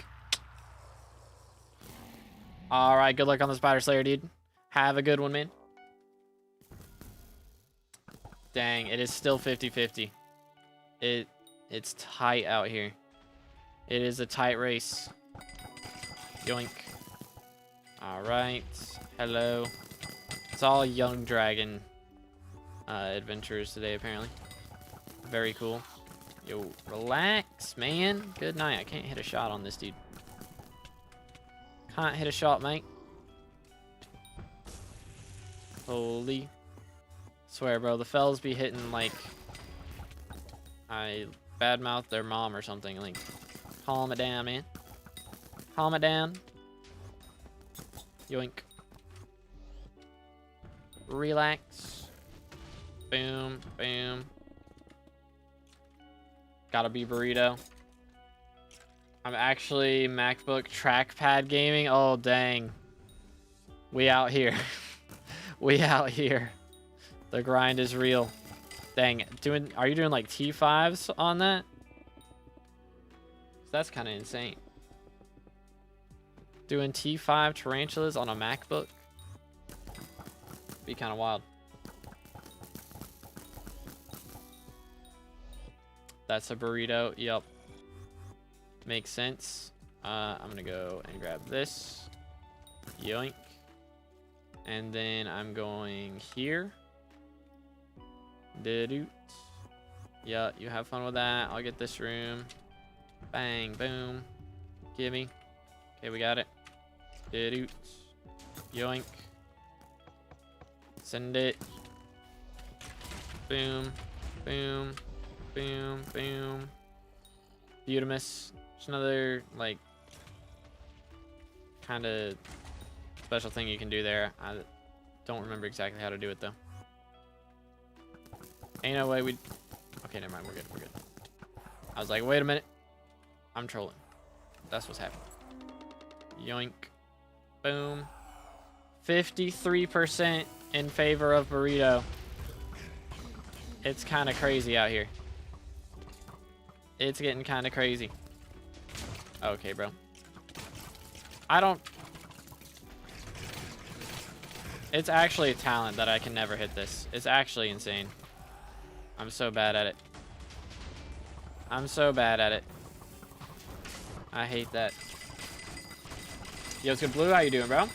Speaker 1: All right, good luck on the Spider Slayer, dude. Have a good one, man. Dang, it is still 50-50. It's tight out here. It is a tight race. Yoink. All right. Hello. It's all young dragon adventurers today, apparently. Very cool. Yo, relax, man. Good night. I can't hit a shot on this dude. Can't hit a shot, mate. Holy. Swear, bro. The fellas be hitting like I badmouth their mom or something. Like, calm it down, man. Calm it down. Yoink. Relax. Boom, boom. Gotta be burrito. I'm actually MacBook trackpad gaming. Oh, dang. We out here. We out here. The grind is real. Dang. Are you doing like T5s on that? That's kind of insane. Doing T5 tarantulas on a MacBook? Be kind of wild. That's a burrito. Yep. Makes sense. I'm gonna go and grab this. Yoink. And then I'm going here. Da-doot. Yeah, you have fun with that. I'll get this room. Bang, boom. Gimme. Okay, we got it. Da-doot. Yoink. Send it. Boom. Boom. Boom. Boom. Beautimus. Just another, like, kind of special thing you can do there. I don't remember exactly how to do it, though. Ain't no way we'd... Okay, never mind. We're good. We're good. I was like, wait a minute. I'm trolling. That's what's happening. Yoink. Boom. 53% in favor of burrito. It's kind of crazy out here. It's getting kind of crazy. Okay, bro. I don't... It's actually a talent that I can never hit this. It's actually insane. I'm so bad at it. I'm so bad at it. I hate that. Yo, it's good. Blue, how you doing, bro?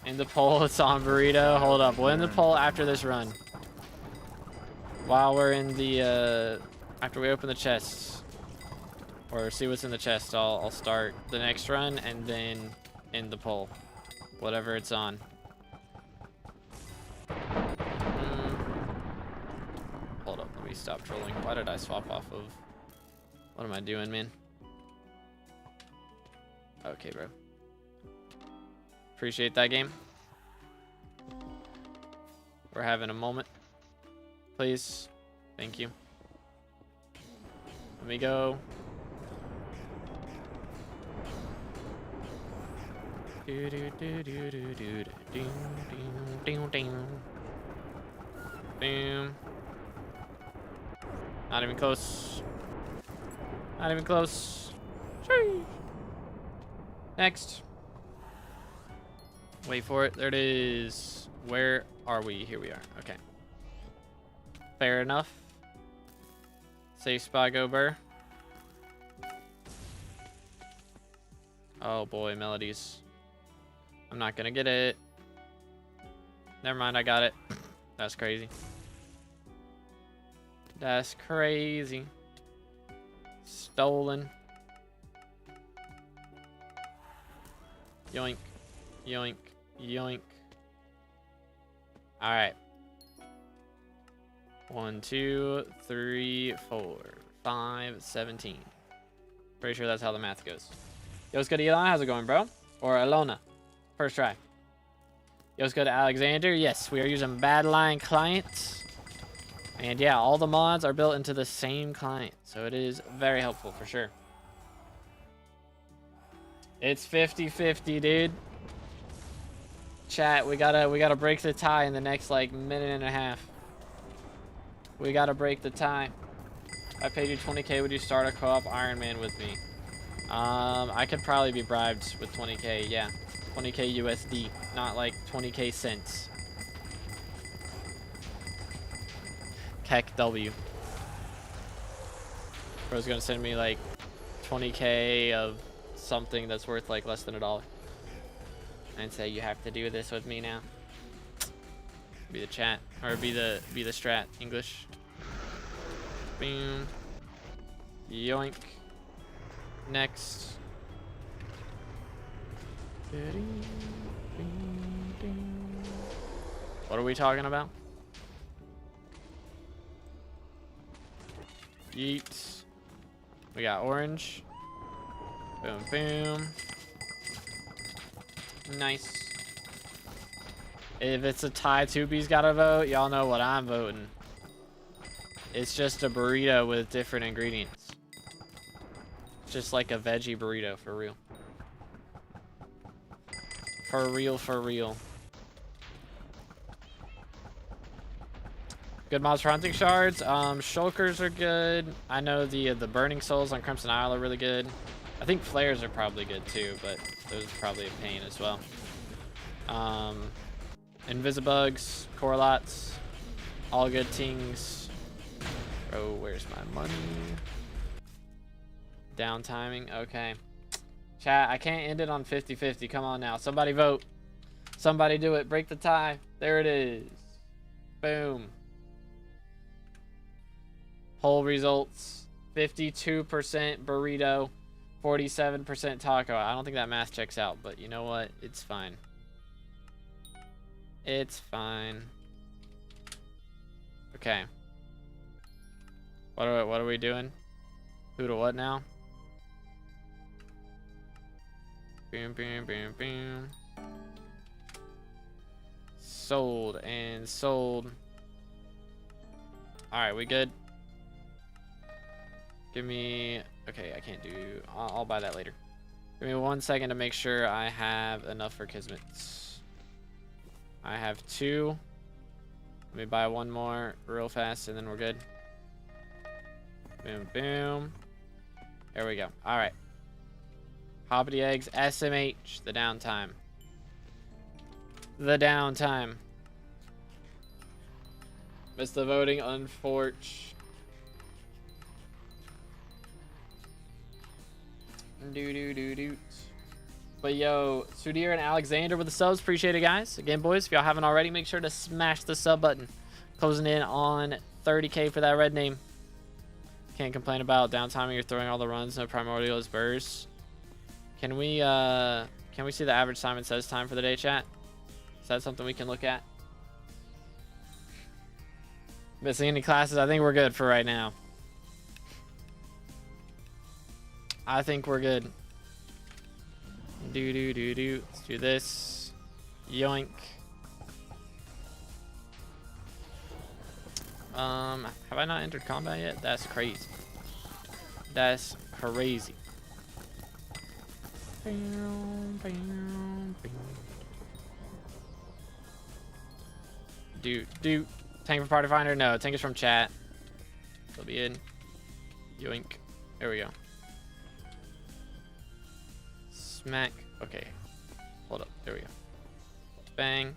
Speaker 1: In the poll, it's on burrito. Hold up. We'll end the poll after this run. While we're in the, after we open the chests. Or see what's in the chest, I'll start the next run and then end the poll. Whatever it's on. Hold up, let me stop trolling. Why did I swap off of... What am I doing, man? Okay, bro. Appreciate that game. We're having a moment. Please. Thank you. Let me go. Do do do do do do do do do. Boom. Not even close. Not even close. Sheesh. Next. Wait for it. There it is. Where are we? Here we are. Okay. Fair enough. Safe spot, go Burr. Oh boy, melodies. I'm not gonna get it. Never mind, I got it. That's crazy. That's crazy. Stolen. Yoink. Yoink. Yoink. Alright. 1, 2, 3, 4, 5, 17. Pretty sure that's how the math goes. Yo, what's good, Elon? How's it going, bro? Or Alona? First try. Yo, what's good, Alexander? Yes, we are using Badline clients. And yeah, all the mods are built into the same client. So it is very helpful for sure. It's 50-50, dude. Chat, we gotta break the tie in the next like minute and a half. We gotta break the tie. I paid you 20k. Would you start a co-op Iron Man with me? I could probably be bribed with 20k. Yeah, 20k USD, not like 20k cents. Keck W. Bro's gonna send me like 20k of something that's worth like less than $1. And say you have to do this with me now. Be the chat or be the strat English. Boom. Yoink. Next. What are we talking about? Yeet. We got orange. Boom, boom. Nice. If it's a tie, 2B's gotta vote. Y'all know what I'm voting. It's just a burrito with different ingredients. Just like a veggie burrito, for real. For real, for real. Good mods for hunting shards. Shulkers are good. I know the burning souls on Crimson Isle are really good. I think flares are probably good too, but those are probably a pain as well. Invisibugs, Corlots, all good things. Bro, where's my money? Down timing, okay. Chat, I can't end it on 50-50. Come on now, somebody vote. Somebody do it, break the tie. There it is. Boom. Poll results, 52% burrito, 47% taco. I don't think that math checks out, but you know what? It's fine. It's fine. Okay. What are we doing? Who to what now? Boom, boom, boom, boom. Sold and sold. All right, we good? Give me. Okay, I can't do. I'll buy that later. Give me 1 second to make sure I have enough for Kismets. I have 2. Let me buy 1 more real fast, and then we're good. Boom, boom. There we go. All right. Hoppity eggs, SMH, the downtime. The downtime. Missed the voting, unfortunate. Do. But yo, Sudir and Alexander with the subs. Appreciate it, guys. Again, boys, if y'all haven't already, make sure to smash the sub button. Closing in on 30k for that red name. Can't complain about downtiming or throwing all the runs. No primordials bursts. Can we see the average Simon Says time for the day, chat? Is that something we can look at? Missing any classes? I think we're good for right now. I think we're good. Do. Let's do this. Yoink. Have I not entered combat yet? That's crazy. That's crazy. Do. Tank for party finder? No, tank is from chat. It'll be in. Yoink. There we go. Smack. Okay. Hold up. There we go. Bang.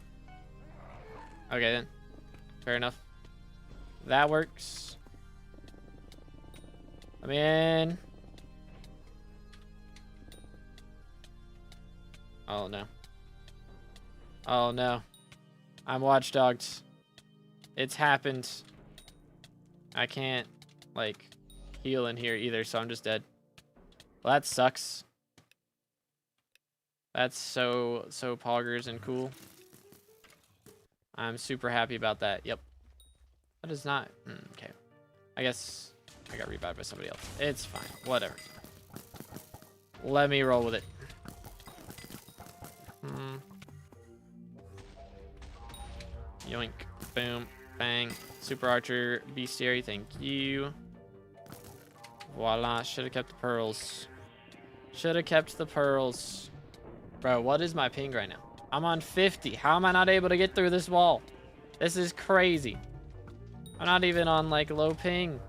Speaker 1: Okay then. Fair enough. That works. I'm in. Oh no. Oh no. I'm watchdogged. It's happened. I can't, like, heal in here either, so I'm just dead. Well, that sucks. That's so poggers and cool. I'm super happy about that. Yep. That is not... okay. I guess I got revived by somebody else. It's fine. Whatever. Let me roll with it. Yoink. Boom. Bang. Super Archer. Bestiary. Thank you. Voila. Should have kept the pearls. Should have kept the pearls. Bro, what is my ping right now? I'm on 50. How am I not able to get through this wall? This is crazy. I'm not even on, like, low ping.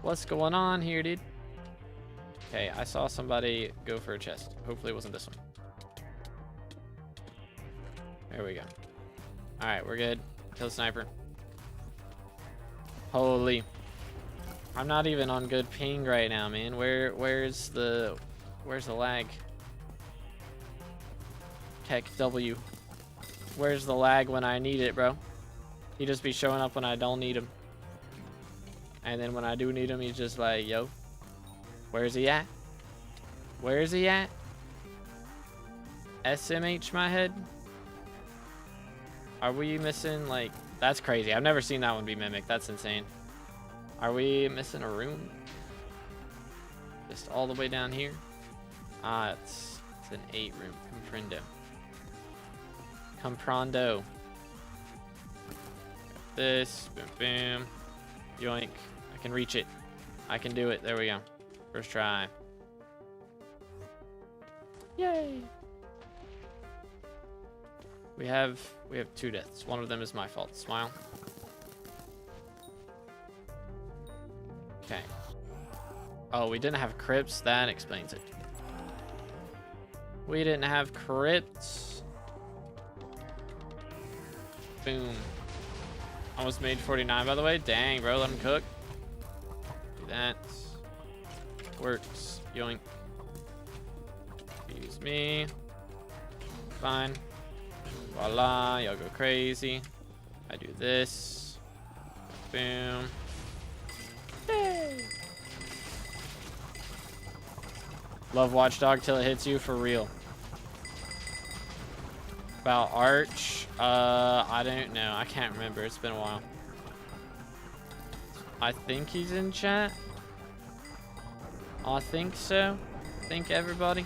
Speaker 1: What's going on here, dude? Okay, I saw somebody go for a chest. Hopefully it wasn't this one. There we go. Alright, we're good. Kill the sniper. Holy. I'm not even on good ping right now, man. Where's the lag? Tech W. Where's the lag when I need it, bro? He just be showing up when I don't need him. And then when I do need him, he's just like, yo, where's he at? Where's he at? SMH my head? Are we missing, like, that's crazy. I've never seen that one be mimicked. That's insane. Are we missing a room? Just all the way down here? Ah, it's an 8 room. Comprendo. Comprendo. This. Boom, boom. Yoink. I can reach it. I can do it. There we go. First try. Yay. We have 2 deaths. One of them is my fault. Smile. Okay. Oh, we didn't have crypts. That explains it. We didn't have crypts. Boom. Almost made 49, by the way. Dang, bro. Let him cook. Do that. Works. Yoink. Use me. Fine. Voila. Y'all go crazy. I do this. Boom. Yay. Love Watchdog till it hits you, for real. About Arch, I don't know. I can't remember. It's been a while. I think he's in chat. I think so. I think everybody.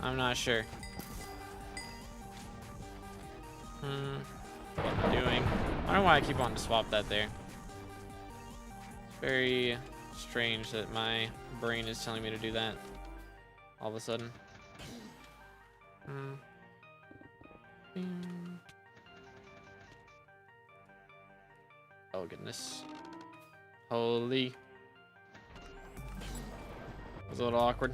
Speaker 1: I'm not sure. What am I doing? I don't know why I keep wanting to swap that there. It's very strange that my brain is telling me to do that all of a sudden. Oh goodness. Holy. That was a little awkward.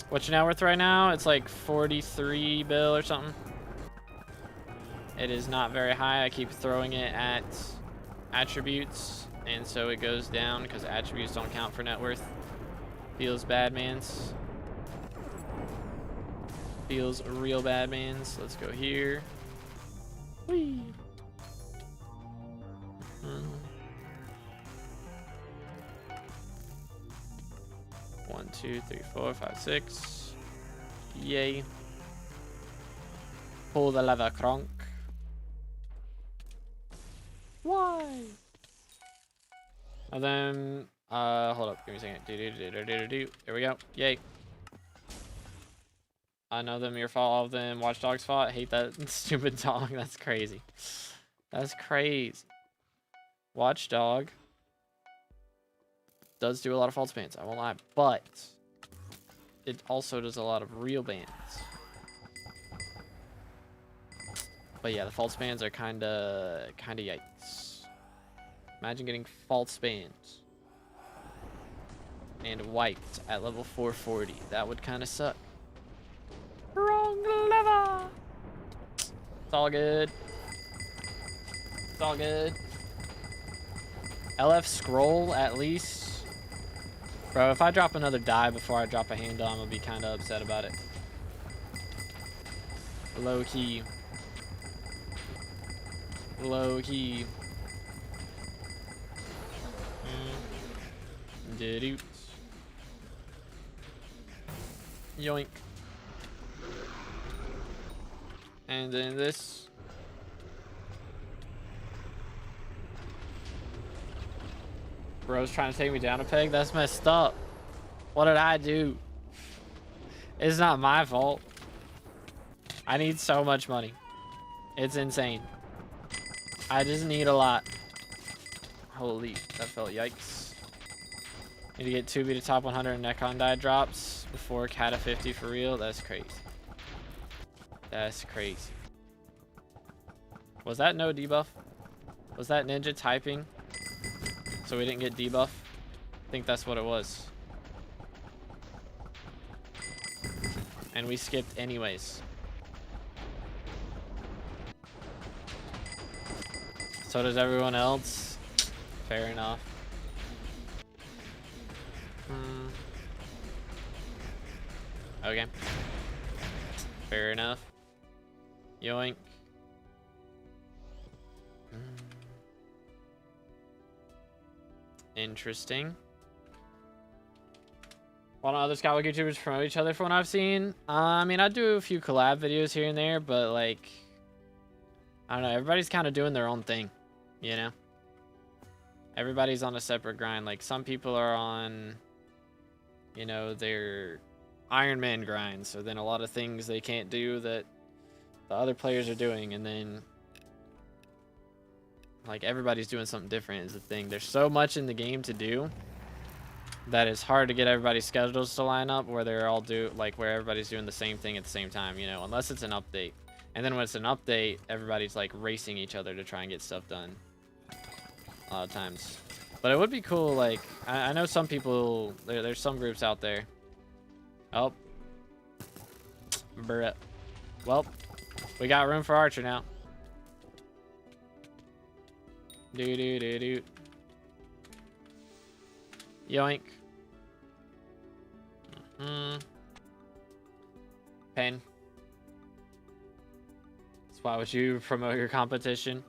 Speaker 1: What's your net worth right now? It's like 43 bill or something. It is not very high. I keep throwing it at attributes, and so it goes down because attributes don't count for net worth. Feels bad, mans. Feels real bad, mans. Let's go here. Whee. 1, 2, 3, 4, 5, 6. Yay. Pull the leather cronk. Why? And then, hold up, give me a second. There we go. Yay. None of them your fault, all of them Watchdog's fault. I hate that stupid dog. That's crazy. That's crazy. Watchdog does do a lot of false bans, I won't lie, but it also does a lot of real bans. But yeah, the false bans are kinda yikes. Imagine getting false bans and wiped at level 440. That would kind of suck. Wrong lever. It's all good. It's all good. LF scroll at least. Bro, if I drop another die before I drop a handle, I'm gonna be kind of upset about it. Low key. Low key. Did yoink. And then this. Bro's trying to take me down a peg. That's messed up. What did I do? It's not my fault. I need so much money. It's insane. I just need a lot. Holy, that felt yikes. Need to get 2B to top 100 Necron die drops before Cata 50 for real. That's crazy. That's crazy. Was that no debuff? Was that ninja typing? So we didn't get debuff? I think that's what it was. And we skipped anyways. So does everyone else. Fair enough. Okay. Fair enough. Yoink. Interesting. Why don't other Skyblock YouTubers promote each other from what I've seen? I mean, I do a few collab videos here and there, but like, I don't know. Everybody's kind of doing their own thing, you know? Everybody's on a separate grind. Like, some people are on, you know, their Iron Man grind. So then a lot of things they can't do that the other players are doing. And then, like, everybody's doing something different is the thing. There's so much in the game to do that it's hard to get everybody's schedules to line up where they're all where everybody's doing the same thing at the same time, you know, unless it's an update. And then when it's an update, everybody's like racing each other to try and get stuff done a lot of times. But it would be cool, like, I know some people, there's some groups out there. Oh. Bruh. Well, we got room for Archer now. Do. Yoink. Pain. So why would you promote your competition?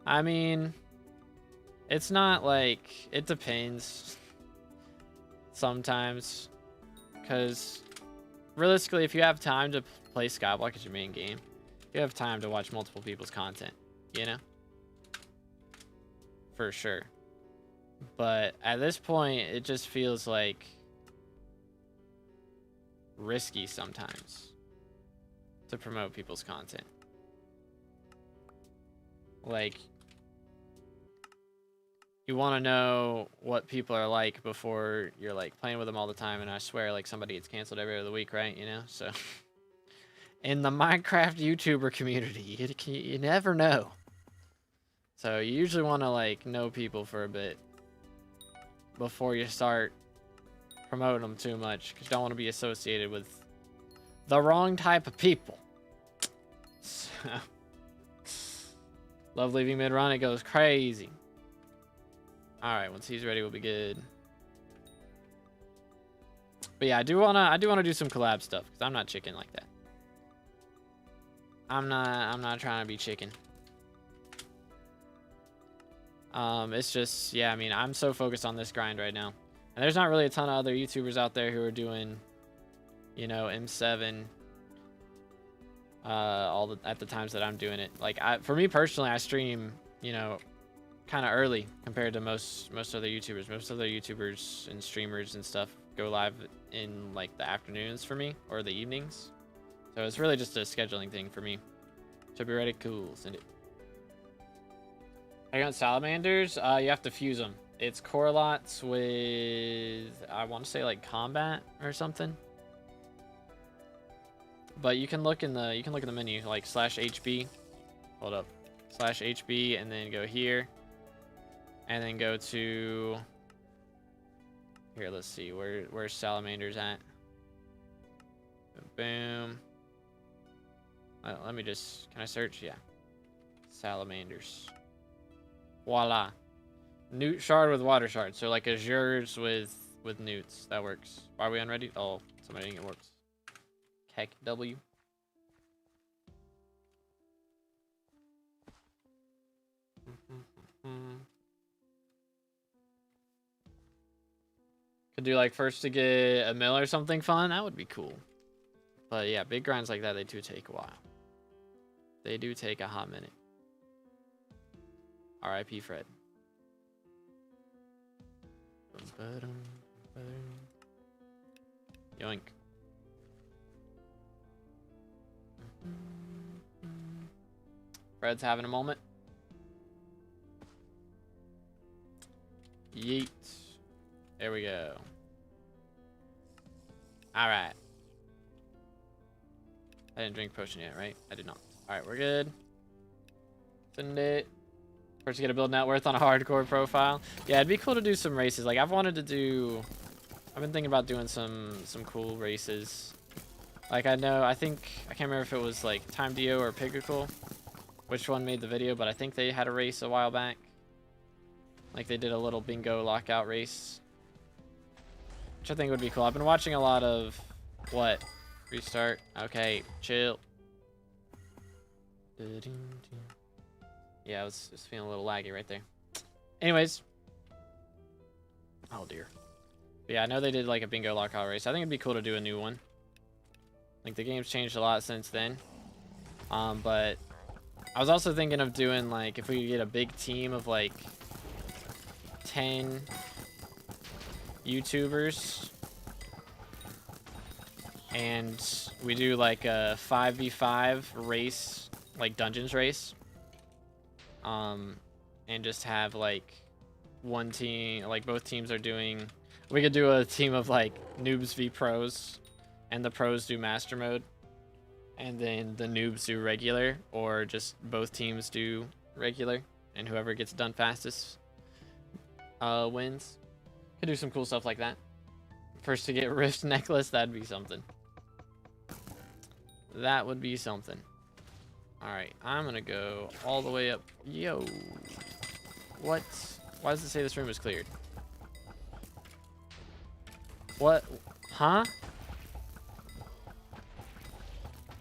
Speaker 1: I mean, it's not like, it depends sometimes, because realistically, if you have time to play Skyblock as your main game, you have time to watch multiple people's content, you know? For sure. But at this point, it just feels like risky sometimes to promote people's content. Like, you want to know what people are like before you're like playing with them all the time. And I swear, like, somebody gets canceled every other week, right? You know, so in the Minecraft YouTuber community, you never know. So you usually want to like know people for a bit before you start promoting them too much, because you don't want to be associated with the wrong type of people. So, love leaving mid-run, it goes crazy. Alright, once he's ready, we'll be good. But yeah, I do wanna do some collab stuff, because I'm not chicken like that. I'm not trying to be chicken. It's just, yeah, I mean, I'm so focused on this grind right now. And there's not really a ton of other YouTubers out there who are doing, you know, M7 at the times that I'm doing it. Like, for me personally, I stream, you know, kind of early compared to most other YouTubers. Most other YouTubers and streamers and stuff go live in like the afternoons for me, or the evenings. So it's really just a scheduling thing for me. Should be ready. Cool. Send it. I got salamanders. You have to fuse them. It's correlates with, I want to say like combat or something. But you can look in the menu like /HB. Hold up. /HB and then go here. And then go to here, let's see. Where's salamanders at? Boom. Let me just, can I search? Yeah. Salamanders. Voila. Newt shard with water shard. So like azures with newts. That works. Why are we unready? Oh, somebody think it works. Heck W. Could do like first to get a mill or something fun. That would be cool. But yeah, big grinds like that, they do take a while. They do take a hot minute. R.I.P. Fred. Yoink. Fred's having a moment. Yeet. There we go. Alright. I didn't drink potion yet, right? I did not. Alright, we're good. Send it. First to get a build net worth on a hardcore profile. Yeah, it'd be cool to do some races. Like, I've been thinking about doing some cool races. Like, I can't remember if it was like Time Dio or Pigacle, which one made the video, but I think they had a race a while back. Like, they did a little bingo lockout race, which I think would be cool. I've been watching a lot of, what? Restart. Okay, chill. Yeah, I was feeling a little laggy right there. Anyways. Oh, dear. But yeah, I know they did like a bingo lockout race. I think it'd be cool to do a new one. Like, the game's changed a lot since then. But I was also thinking of doing, like, if we could get a big team of, like, 10 YouTubers. And we do, like, a 5v5 race, like, dungeons race. And just have, like, one team, like, both teams are doing... We could do a team of, like, noobs v pros. And the pros do master mode. And then the noobs do regular. Or just both teams do regular. And whoever gets done fastest wins. Could do some cool stuff like that. First to get Rift necklace, that'd be something. That would be something. Alright, I'm gonna go all the way up. Yo. What? Why does it say this room is cleared? What? Huh?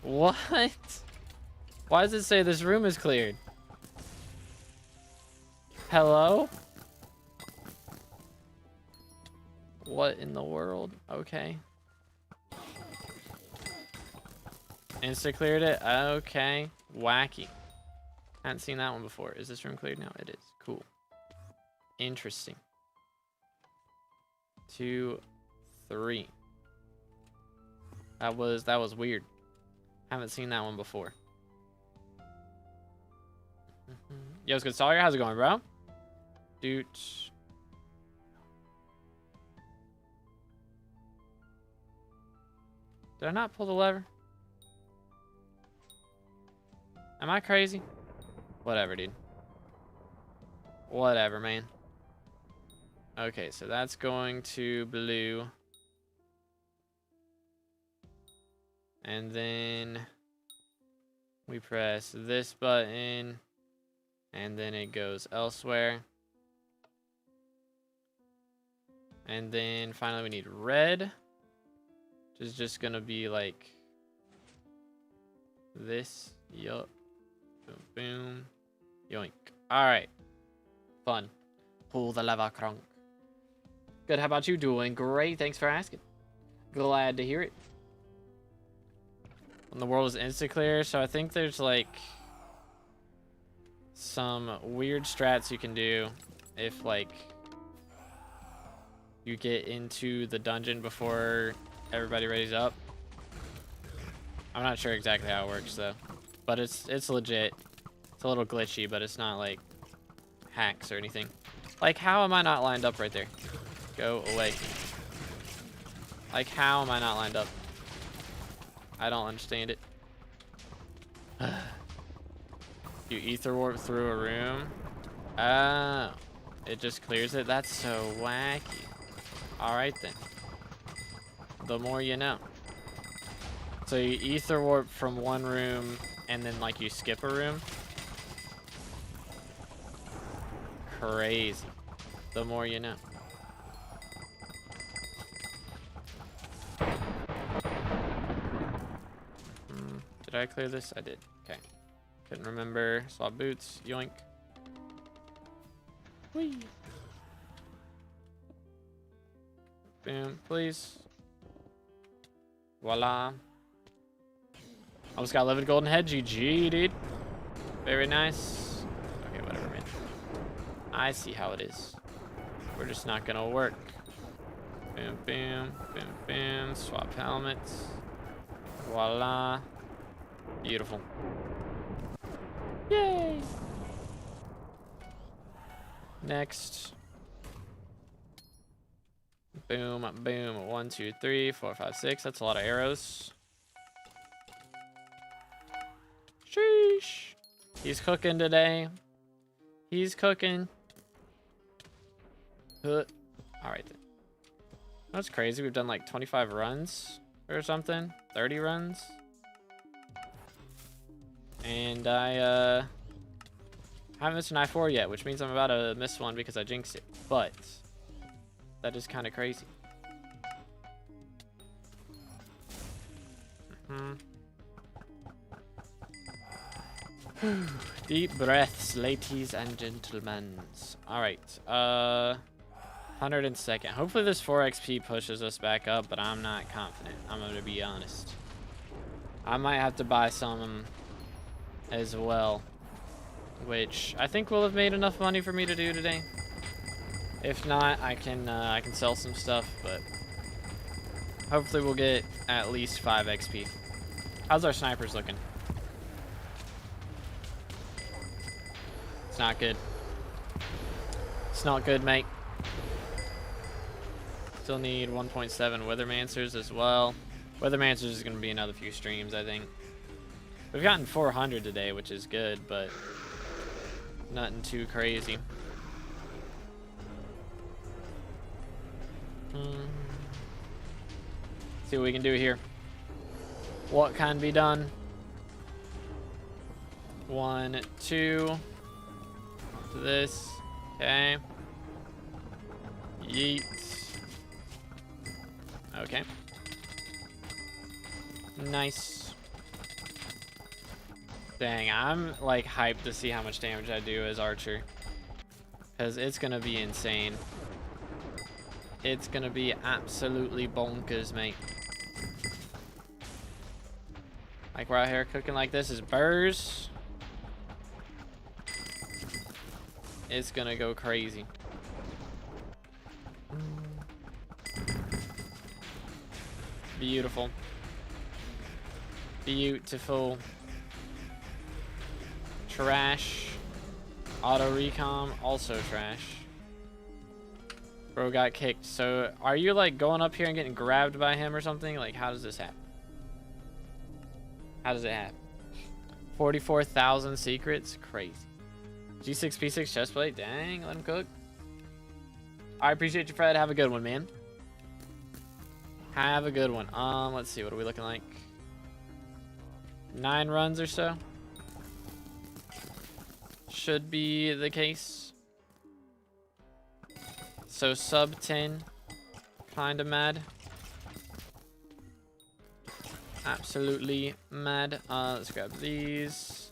Speaker 1: What? Why does it say this room is cleared? Hello? What in the world? Okay. Insta cleared it? Okay. Wacky. Hadn't seen that one before. Is this room cleared now? It is. Cool. Interesting. 2, 3. That was weird. Haven't seen that one before. Yo, it's good. Sawyer, how's it going, bro? Dude. Did I not pull the lever? Am I crazy? Whatever, dude. Whatever, man. Okay, so that's going to blue. And then we press this button. And then it goes elsewhere. And then finally we need red. Which is just going to be like this. Yup. Boom, boom. Yoink. Alright. Fun. Pull the lever, crunk. Good, how about you? Doing great. Thanks for asking. Glad to hear it. When the world is insta-clear, so I think there's like some weird strats you can do if like you get into the dungeon before everybody ready's up. I'm not sure exactly how it works though. But it's legit. It's a little glitchy, but it's not like hacks or anything. Like, how am I not lined up right there? Go away. Like, how am I not lined up? I don't understand it. You ether warp through a room? Oh. It just clears it? That's so wacky. Alright then. The more you know. So you ether warp from one room and then like you skip a room? Crazy. The more you know. Did I clear this? I did. Okay. Couldn't remember. Swap boots. Yoink. Whee. Boom, please. Voila. Almost got 11 golden head. GG, dude. Very nice. Okay, whatever, man. I see how it is. We're just not gonna work. Boom, boom, boom, boom. Swap helmets. Voila. Beautiful. Yay! Next. Boom, boom. 1, 2, 3, 4, 5, 6. That's a lot of arrows. Sheesh. He's cooking today. He's cooking. Alright then. That's crazy. We've done like 25 runs or something. 30 runs. And I haven't missed an I4 yet, which means I'm about to miss one because I jinxed it. But that is kind of crazy. Deep breaths, ladies and gentlemen. All right, 102nd. Hopefully this 4 XP pushes us back up, but I'm not confident. I'm gonna be honest. I might have to buy some as well, which I think will have made enough money for me to do today. If not, I can sell some stuff, but hopefully we'll get at least 5 XP. How's our snipers looking? It's not good. It's not good, mate. Still need 1.7 Weathermancers as well. Weathermancers is going to be another few streams, I think. We've gotten 400 today, which is good, but nothing too crazy. See what we can do here. What can be done? 1, 2. To this. Okay. Yeet. Okay. Nice. Dang, I'm like hyped to see how much damage I do as Archer. Because it's going to be insane. It's going to be absolutely bonkers, mate. Like, we're out here cooking like this is burrs. It's going to go crazy. Beautiful. Beautiful. Trash. Auto recom, also trash. Bro got kicked. So, are you like going up here and getting grabbed by him or something? Like, how does this happen? How does it happen? 44,000 secrets? Crazy. G6P6 chestplate? Dang, let him cook. I appreciate you, Fred. Have a good one, man. Have a good one. Let's see. What are we looking like? 9 runs or so. Should be the case. So sub 10. Kinda mad. Absolutely mad. Let's grab these.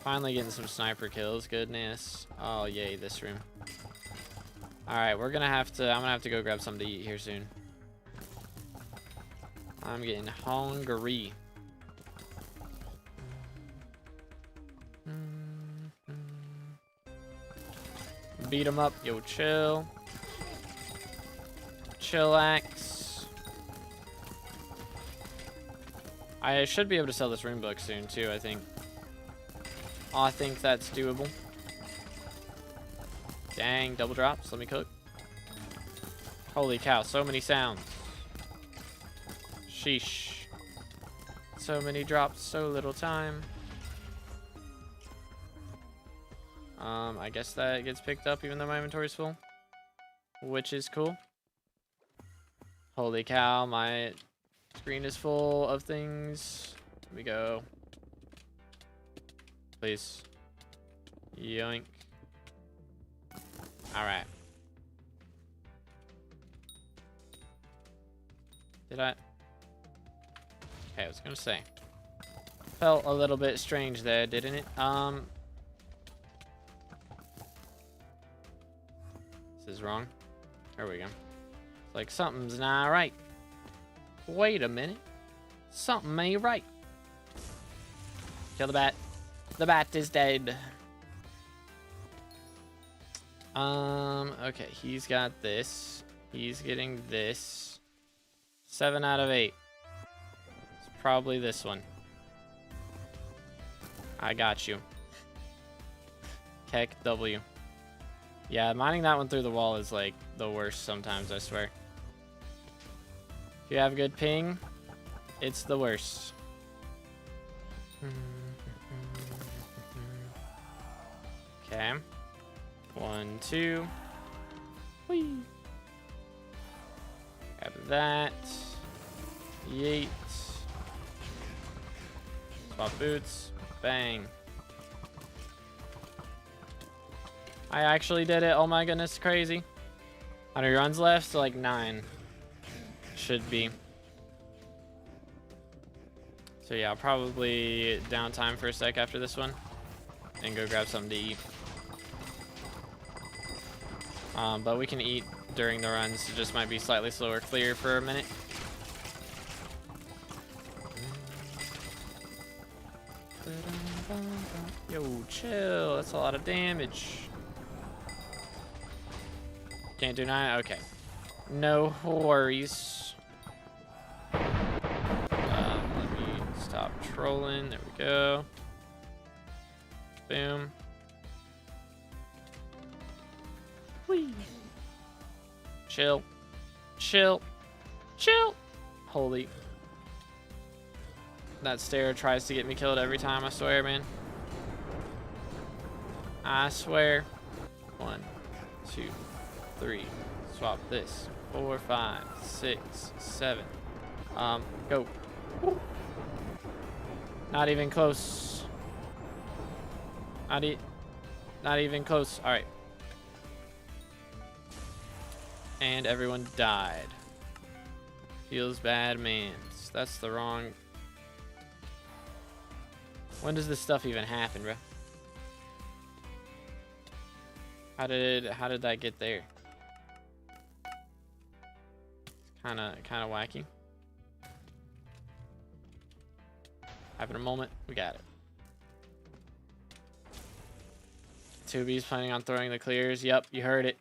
Speaker 1: Finally getting some sniper kills. Goodness. Oh, yay, this room. Alright, I'm gonna have to go grab something to eat here soon. I'm getting hungry. Beat him up. Yo, chill. Chillax. I should be able to sell this rune book soon, too, I think. I think that's doable. Dang, double drops. Let me cook. Holy cow, so many sounds. Sheesh. So many drops, so little time. I guess that gets picked up even though my inventory's full, which is cool. Holy cow, my screen is full of things. Here we go. Please. Yoink. Alright. Did I? Okay, I was gonna say. Felt a little bit strange there, didn't it? This is wrong. There we go. It's like something's not right. Wait a minute. Something ain't right. Kill the bat. The bat is dead. Okay, he's got this. He's getting this. 7 out of 8. It's probably this one. I got you. Keck W. Yeah, mining that one through the wall is like the worst sometimes, I swear. If you have good ping, it's the worst. Okay. 1, 2. Whee. Grab that. Yeet. Swap boots. Bang. I actually did it. Oh my goodness, crazy. 100 runs left, so like 9. Should be. So yeah, I'll probably downtime for a sec after this one and go grab something to eat. But we can eat during the runs. It just might be slightly slower clear for a minute. Yo, chill. That's a lot of damage. Can't do 9? Okay. No worries. Let me stop trolling. There we go. Boom. Whee. Chill. Chill. Chill. Holy. That stair tries to get me killed every time, I swear, man. I swear. 1, 2, 3. Swap this. 4, 5, 6, 7. Go. Woo. Not even close. Not even close. All right. And everyone died. Feels bad, man. That's the wrong. When does this stuff even happen, bro? How did that get there? Kind of wacky. Having a moment, we got it. 2B's planning on throwing the clears. Yep, you heard it.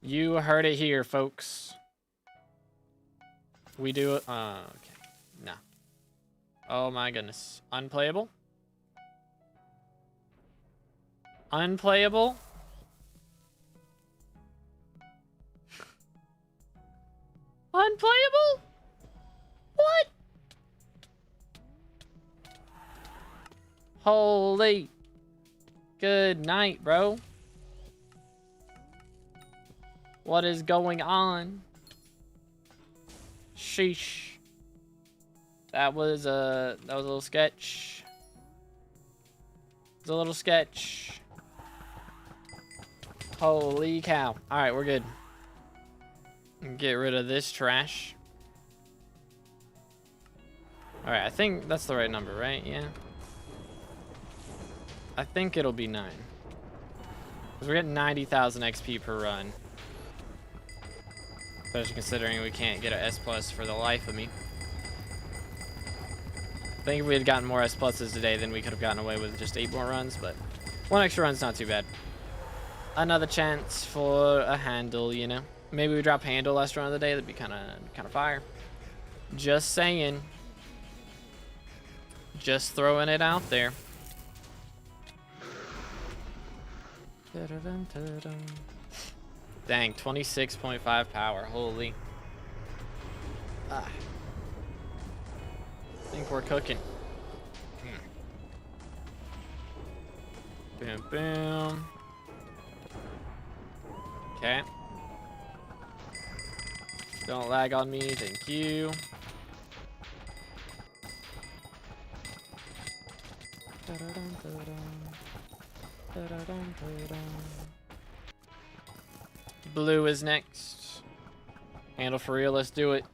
Speaker 1: You heard it here, folks. We do it. Okay. No. Oh my goodness. Unplayable? Unplayable? Unplayable? What? Holy. Good night, bro. What is going on? Sheesh. That was a little sketch. It was a little sketch. Holy cow. All right, we're good. Get rid of this trash. All right, I think that's the right number, right? Yeah. I think it'll be 9. Because we're getting 90,000 XP per run. Especially considering we can't get an S+ for the life of me. I think if we had gotten more S pluses today, then we could have gotten away with just 8 more runs, but 1 extra run's not too bad. Another chance for a handle, you know. Maybe we drop handle last run of the day. That'd be kind of fire. Just saying. Just throwing it out there. Dang, 26.5 power. Holy. Ah. I think we're cooking. Boom, boom. Okay. Don't lag on me, thank you. Blue is next. Handle for real, let's do it.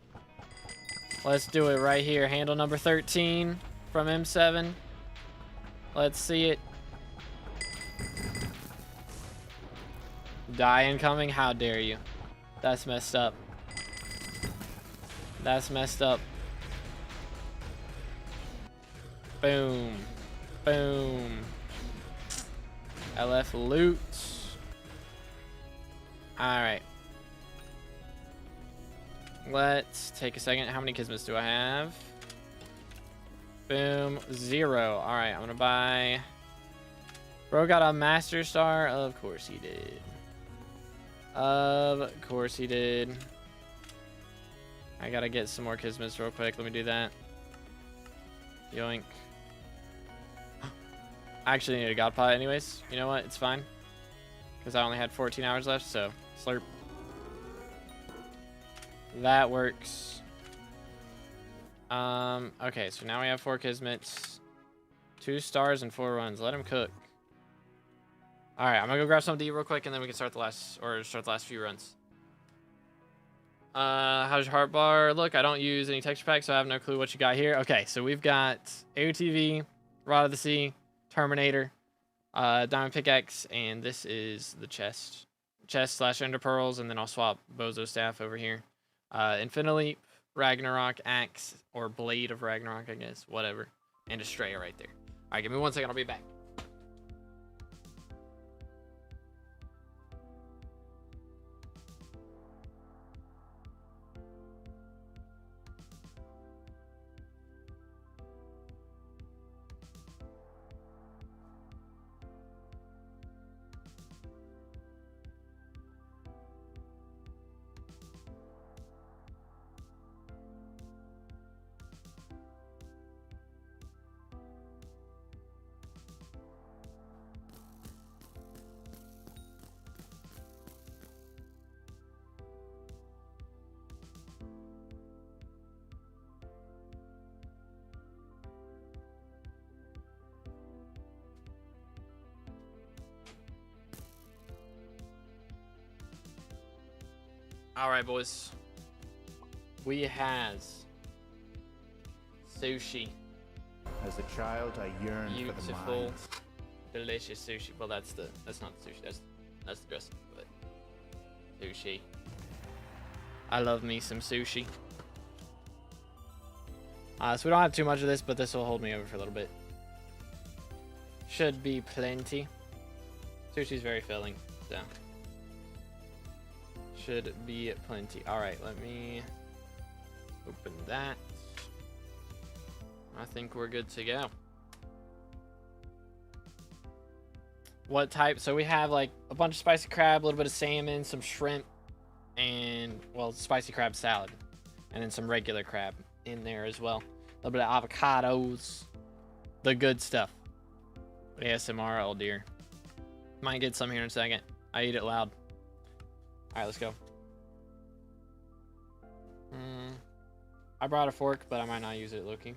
Speaker 1: Let's do it right here. Handle number 13 from M7. Let's see it. Die incoming? How dare you? That's messed up. That's messed up. Boom. Boom. LF loot. Alright. Let's take a second. How many Kismets do I have? Boom. 0. Alright, I'm gonna buy... Bro got a Master Star? Of course he did. Of course he did. I gotta get some more Kismets real quick. Let me do that. Yoink. I actually need a God Pot anyways. You know what? It's fine. Because I only had 14 hours left, so slurp. That works. Okay, so now we have 4 Kismets. 2 stars and 4 runs. Let him cook. Alright, I'm gonna go grab something to eat real quick and then we can start the last few runs. How's your heart bar? Look, I don't use any texture packs, so I have no clue what you got here. Okay, so we've got AOTV, Rod of the Sea, Terminator, Diamond Pickaxe, and this is the chest. Chest / Ender Pearls, and then I'll swap Bozo Staff over here. Infinity, Ragnarok, Axe, or Blade of Ragnarok, I guess. Whatever. And Estrella right there. Alright, give me 1 second, I'll be back. All right, boys. We has sushi.
Speaker 2: As a child, I yearned for the
Speaker 1: Beautiful,
Speaker 2: mine.
Speaker 1: delicious sushi. Well, that's not the sushi. That's the dressing. But sushi. I love me some sushi. So we don't have too much of this, but this will hold me over for a little bit. Should be plenty. Sushi's very filling, so. Should be plenty. Alright, let me open that. I think we're good to go. What type? So we have like a bunch of spicy crab, a little bit of salmon, some shrimp, and, well, spicy crab salad. And then some regular crab in there as well. A little bit of avocados. The good stuff. ASMR, oh dear. Might get some here in a second. I eat it loud. Alright, let's go. I brought a fork, but I might not use it looking.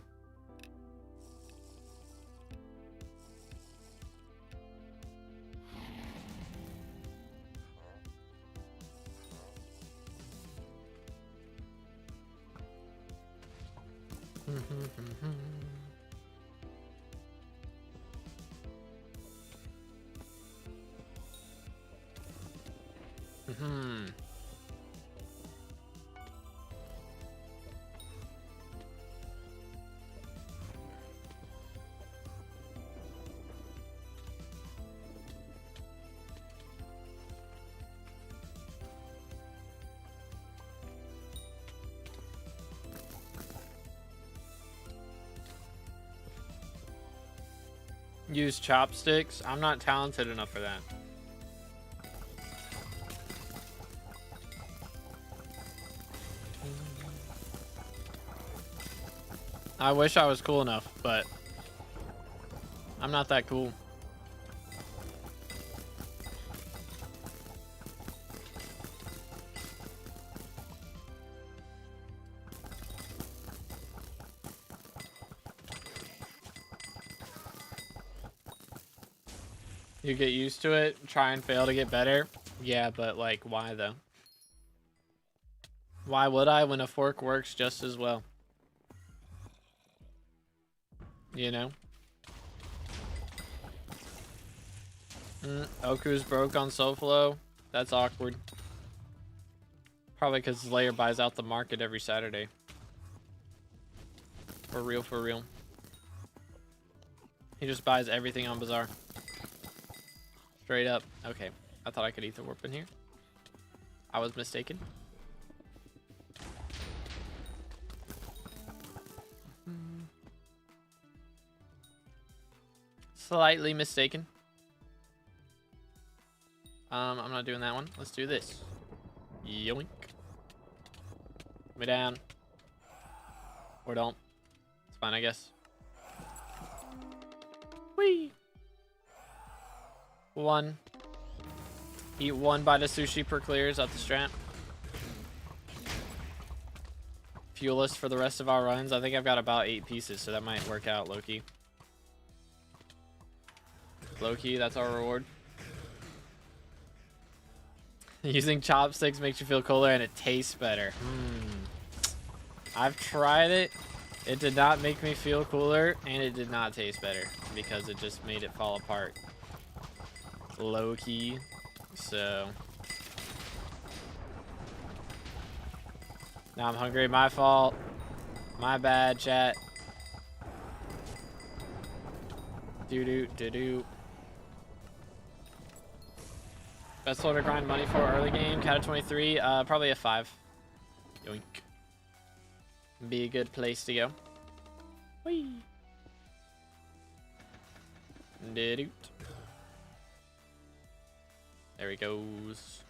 Speaker 1: Use chopsticks. I'm not talented enough for that. I wish I was cool enough, but I'm not that cool. You get used to it, try and fail to get better. Yeah, but like, why though? Why would I when a fork works just as well? You know? Oku's broke on SoFlo. That's awkward. Probably because Slayer buys out the market every Saturday. For real, for real. He just buys everything on Bazaar. Straight up. Okay. I thought I could ether warp in here. I was mistaken. Slightly mistaken. I'm not doing that one. Let's do this. Yoink. Me down. Or don't. It's fine, I guess. Whee! One. Eat one bite of sushi per clears out the strat. Fuel us for the rest of our runs. I think I've got about 8 pieces, so that might work out, Loki. Loki, that's our reward. Using chopsticks makes you feel cooler and it tastes better. I've tried it. It did not make me feel cooler and it did not taste better because it just made it fall apart. Low key. So now I'm hungry. My fault. My bad, chat. Do. Best sort to grind money for early game. Cat of 23. Probably a 5. Yoink. Be a good place to go. Whee. Did-oot. There he goes.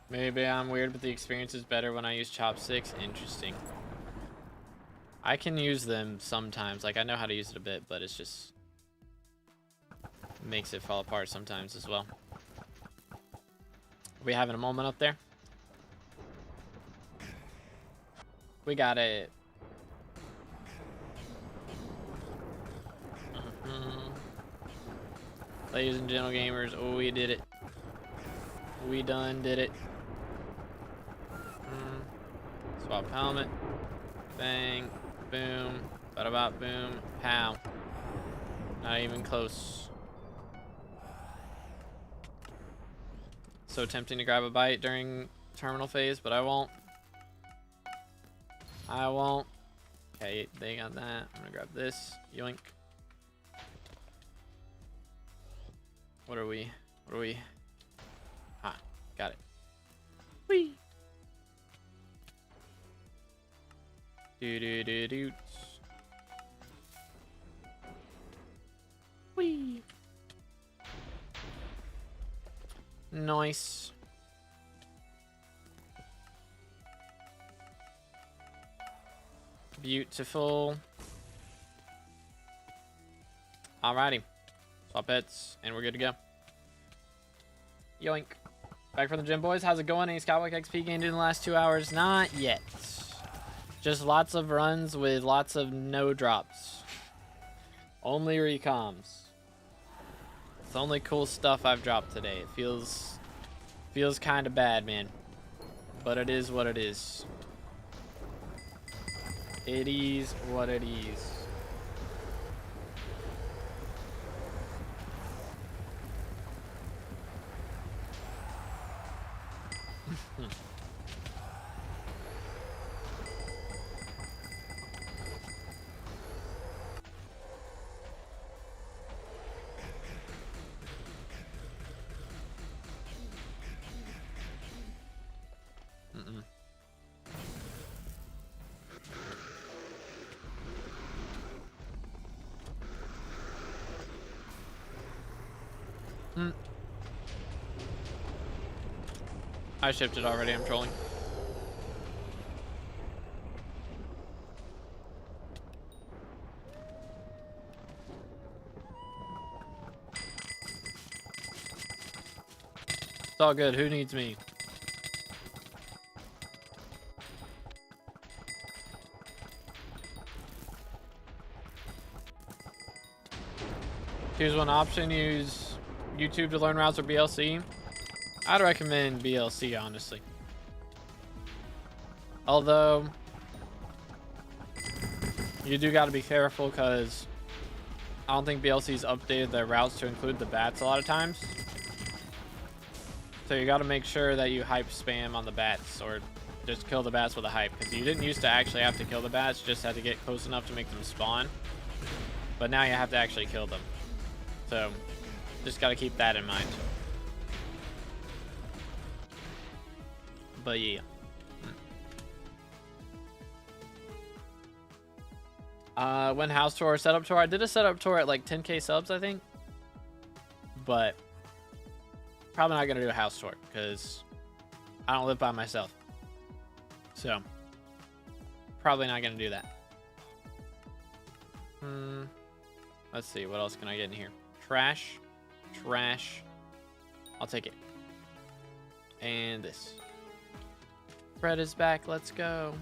Speaker 1: Maybe I'm weird, but the experience is better when I use chopsticks. Interesting. I can use them sometimes. Like, I know how to use it a bit, but it's just makes it fall apart sometimes as well. Are we having a moment up there? We got it. Ladies and gentle gamers, oh, we did it. We done did it. Swap helmet. Bang. Boom. Bada bop boom. Pow. Not even close. So tempting to grab a bite during terminal phase, but I won't. I won't. Okay, they got that. I'm gonna grab this. Yoink. What are we? What are we? Ah, got it. Whee! Do. Whee! Nice. Beautiful. Alrighty. Swap pets, and we're good to go. Yoink. Back from the gym, boys. How's it going? Any SkyBlock XP gained in the last 2 hours? Not yet. Just lots of runs with lots of no drops. Only recoms. It's the only cool stuff I've dropped today. It feels kind of bad, man. But it is what it is. It is what it is. I shipped it already, I'm trolling. It's all good. Who needs me? Choose one option. Use YouTube to learn routes or BLC. I'd recommend BLC, honestly. Although, you do got to be careful because I don't think BLC's updated their routes to include the bats a lot of times. So you got to make sure that you hype spam on the bats or just kill the bats with a hype. Because you didn't used to actually have to kill the bats, just had to get close enough to make them spawn. But now you have to actually kill them. So just got to keep that in mind. But yeah. When house tour, setup tour. I did a setup tour at like 10k subs, I think. But probably not gonna do a house tour because I don't live by myself. So probably not gonna do that. Let's see, what else can I get in here? Trash. Trash. I'll take it. And this. Fred is back. Let's go.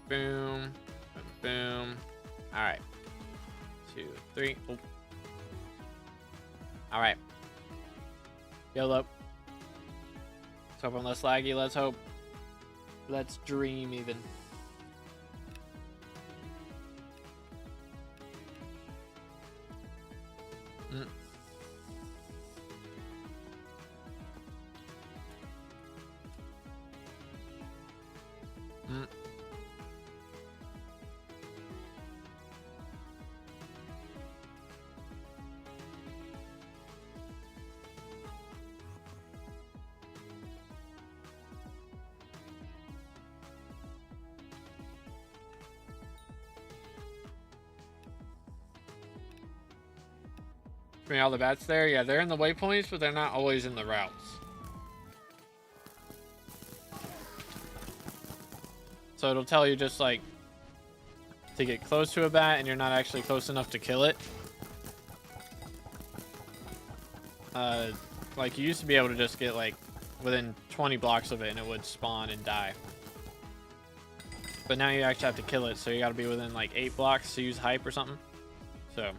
Speaker 1: Boom. Boom. All right. 2, 3. Oh. All right. YOLO. Let's hope I'm less laggy. Let's hope. Let's dream even. I mean, all the bats there, yeah, they're in the waypoints, but they're not always in the routes. So it'll tell you just like to get close to a bat and you're not actually close enough to kill it. Like you used to be able to just get like within 20 blocks of it and it would spawn and die. But now you actually have to kill it, so you gotta be within like 8 blocks to use hype or something. So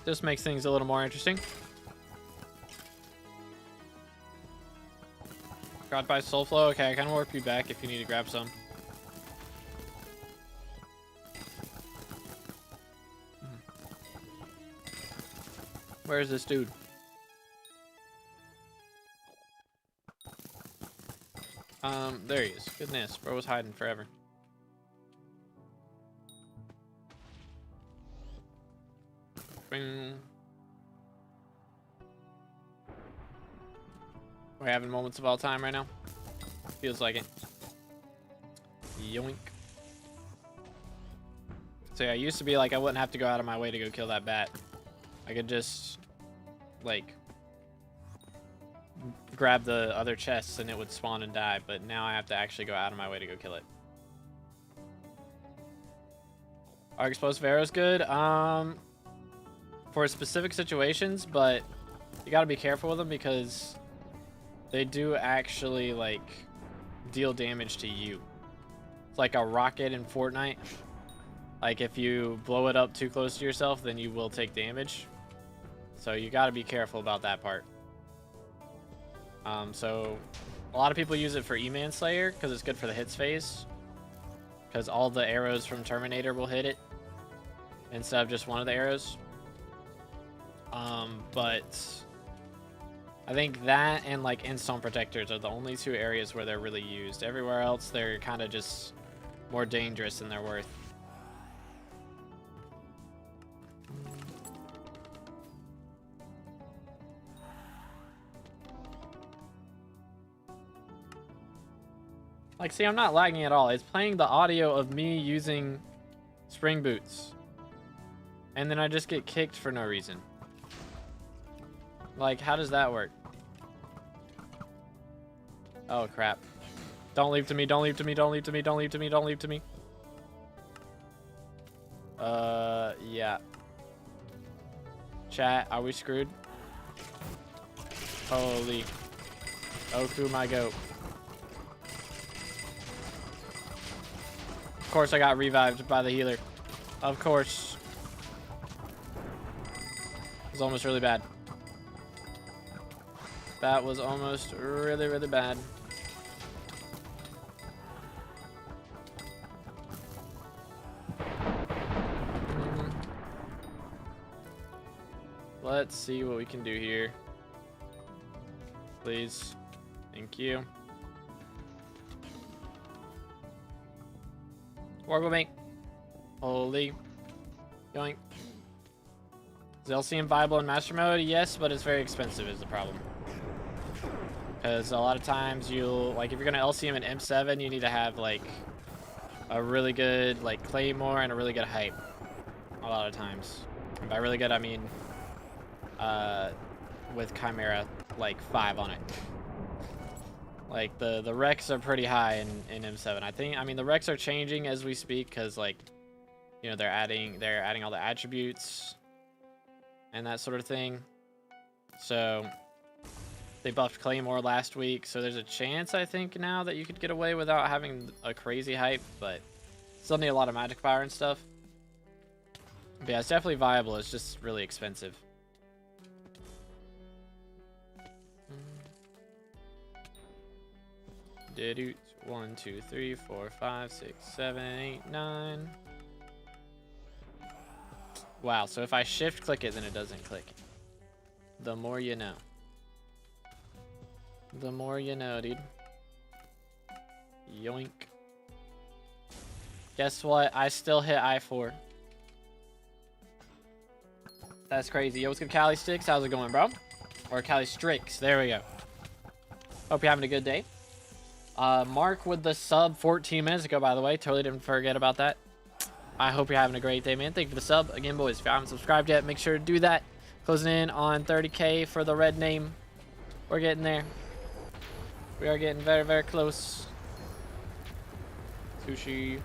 Speaker 1: just makes things a little more interesting. Got by Soulflow. Okay, I can warp you back if you need to grab some. Where is this dude? There he is. Goodness, bro was hiding forever. Bing. We're having moments of all time right now. Feels like it. Yoink. So yeah, I used to be like I wouldn't have to go out of my way to go kill that bat. I could just like grab the other chests and it would spawn and die, but now I have to actually go out of my way to go kill it. Are explosive arrows good? For specific situations, but you gotta be careful with them because they do actually like deal damage to you. It's like a rocket in Fortnite. Like if you blow it up too close to yourself, then you will take damage. So you gotta be careful about that part. So a lot of people use it for E-Man Slayer because it's good for the hits phase. Because all the arrows from Terminator will hit it instead of just one of the arrows. But I think that and like Endstone Protectors are the only 2 areas where they're really used. Everywhere else, they're kind of just more dangerous than they're worth. Like, see, I'm not lagging at all. It's playing the audio of me using spring boots. And then I just get kicked for no reason. Like, how does that work? Oh, crap. Don't leave to me, don't leave to me, don't leave to me, don't leave to me, don't leave to me. Yeah. Chat, are we screwed? Holy. Oku, my goat. Of course I got revived by the healer. Of course. It was almost really bad. That was almost really, really bad. Let's see what we can do here. Please. Thank you. Wargle bank. Holy. Yoink. Is LCM viable in master mode? Yes, but it's very expensive is the problem. Because a lot of times you'll, like, if you're going to LCM an M7, you need to have, like, a really good, like, Claymore and a really good hype. A lot of times. And by really good, I mean, with Chimera, like, 5 on it. Like, the recs are pretty high in M7. I mean, the recs are changing as we speak, because, like, you know, they're adding all the attributes and that sort of thing. So they buffed Claymore last week, so there's a chance, I think, now that you could get away without having a crazy hype, but still need a lot of magic power and stuff. But yeah, it's definitely viable. It's just really expensive. Did it 1, 2, 3, 4, 5, 6, 7, 8, 9. Wow, so if I shift click it, then it doesn't click. The more you know. The more you know, dude. Yoink. Guess what? I still hit I4. That's crazy. Yo, what's good, Cali Sticks? How's it going, bro? Or Cali Strix. There we go. Hope you're having a good day. Mark with the sub 14 minutes ago, by the way. Totally didn't forget about that. I hope you're having a great day, man. Thank you for the sub. Again, boys, if you haven't subscribed yet, make sure to do that. Closing in on 30K for the red name. We're getting there. We are getting very, very close. Sushi.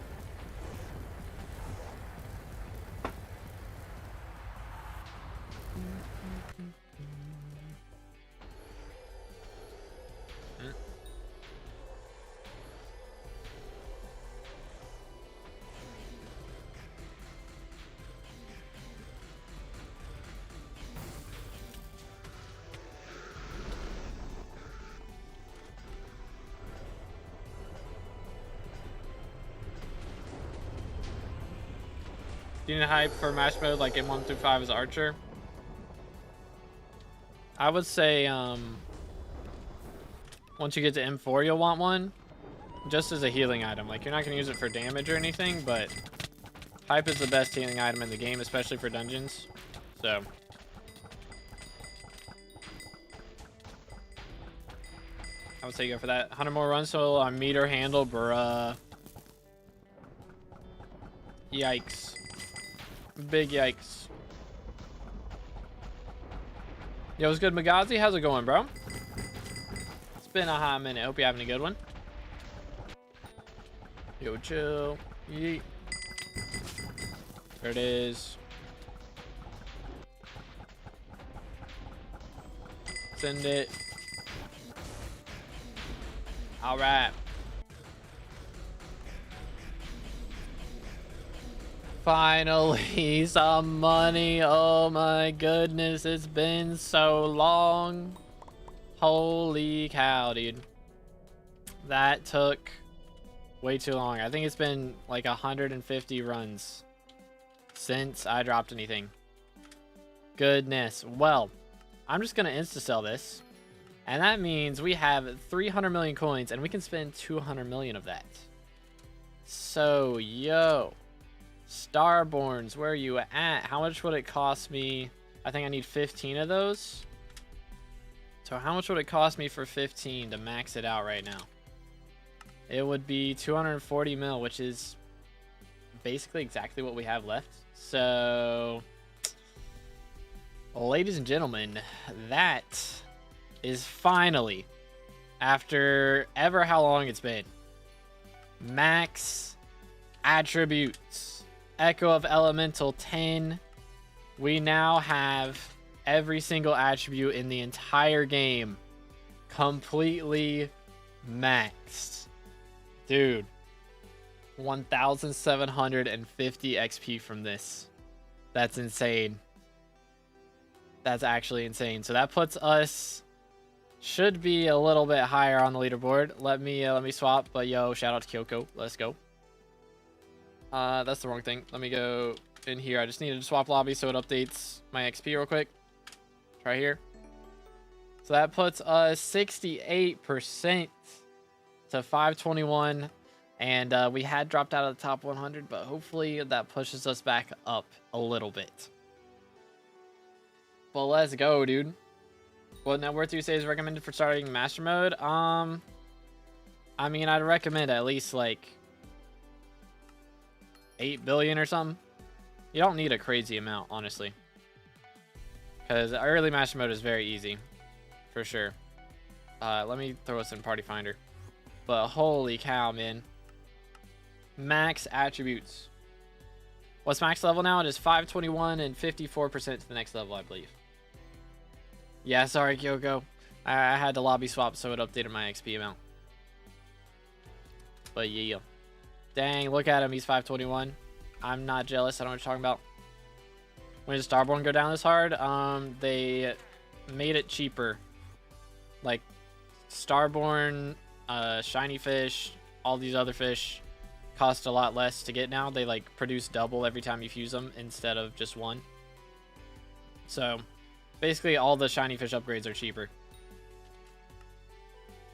Speaker 1: Do you need hype for match mode like M1 through 5 as Archer? I would say once you get to M4 you'll want one. Just as a healing item. Like, you're not going to use it for damage or anything, but hype is the best healing item in the game, especially for dungeons. So I would say go for that. 100 more runs so on meter handle, bruh. Yikes. Big yikes. Yo, what's good, Magazi? How's it going, bro? It's been a hot minute. Hope you're having a good one. Yo, chill. Yeet. There it is. Send it. All right. Finally, some money. Oh my goodness, it's been so long. Holy cow, dude. That took way too long. I think it's been like 150 runs since I dropped anything. Goodness. Well, I'm just gonna insta-sell this. And that means we have 300 million coins and we can spend 200 million of that. So, yo. Starborns, where are you at? How much would it cost me? I think I need 15 of those. So how much would it cost me for 15 to max it out right now? It would be 240 mil, which is basically exactly what we have left. So, ladies and gentlemen, that is finally, after ever how long it's been, Max attributes. Echo of Elemental 10. We now have every single attribute in the entire game completely maxed. Dude, 1,750 XP from this. That's insane. That's actually insane. So that puts us, should be a little bit higher on the leaderboard. Let me swap. But yo, shout out to Kyoko. Let's go. That's the wrong thing. Let me go in here. I just needed to swap lobby so it updates my XP real quick. Try here. So that puts us 68% to 521. And we had dropped out of the top 100, but hopefully that pushes us back up a little bit. But let's go, dude. What net worth do you say is recommended for starting master mode? I mean, I'd recommend at least like 8 billion or something. You don't need a crazy amount, honestly. Because early master mode is very easy. For sure. Let me throw us in Party Finder. But holy cow, man. Max attributes. What's max level now? It is 521 and 54% to the next level, I believe. Yeah, sorry, YoGoU. I had to lobby swap, so it updated my XP amount. But yeah. Dang, look at him. He's 521. I'm not jealous. I don't know what you're talking about. When did Starborn go down this hard? They made it cheaper. Like, Starborn, Shiny Fish, all these other fish cost a lot less to get now. They, like, produce double every time you fuse them instead of just one. So, basically, all the Shiny Fish upgrades are cheaper.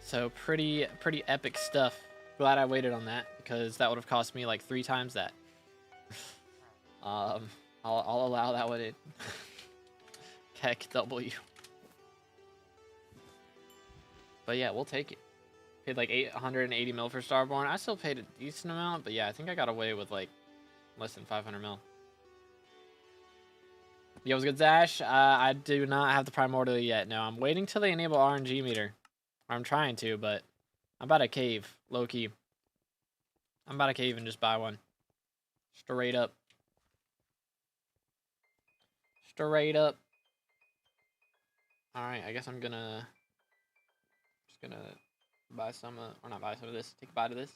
Speaker 1: So, pretty epic stuff. Glad I waited on that, because that would have cost me, like, 3 times that. I'll allow that one in. Heck, W. But yeah, we'll take it. Paid like 880 mil for Starborn. I still paid a decent amount, but yeah, I think I got away with like less than 500 mil. Yo, what's good, Zash? I do not have the Primordial yet. No, I'm waiting till they enable RNG meter. I'm trying to, but I'm about to cave, low key. I'm about to cave and just buy one. Straight up. Straight up. Alright, I guess I'm gonna buy some, or not buy some of this, take a bite of this.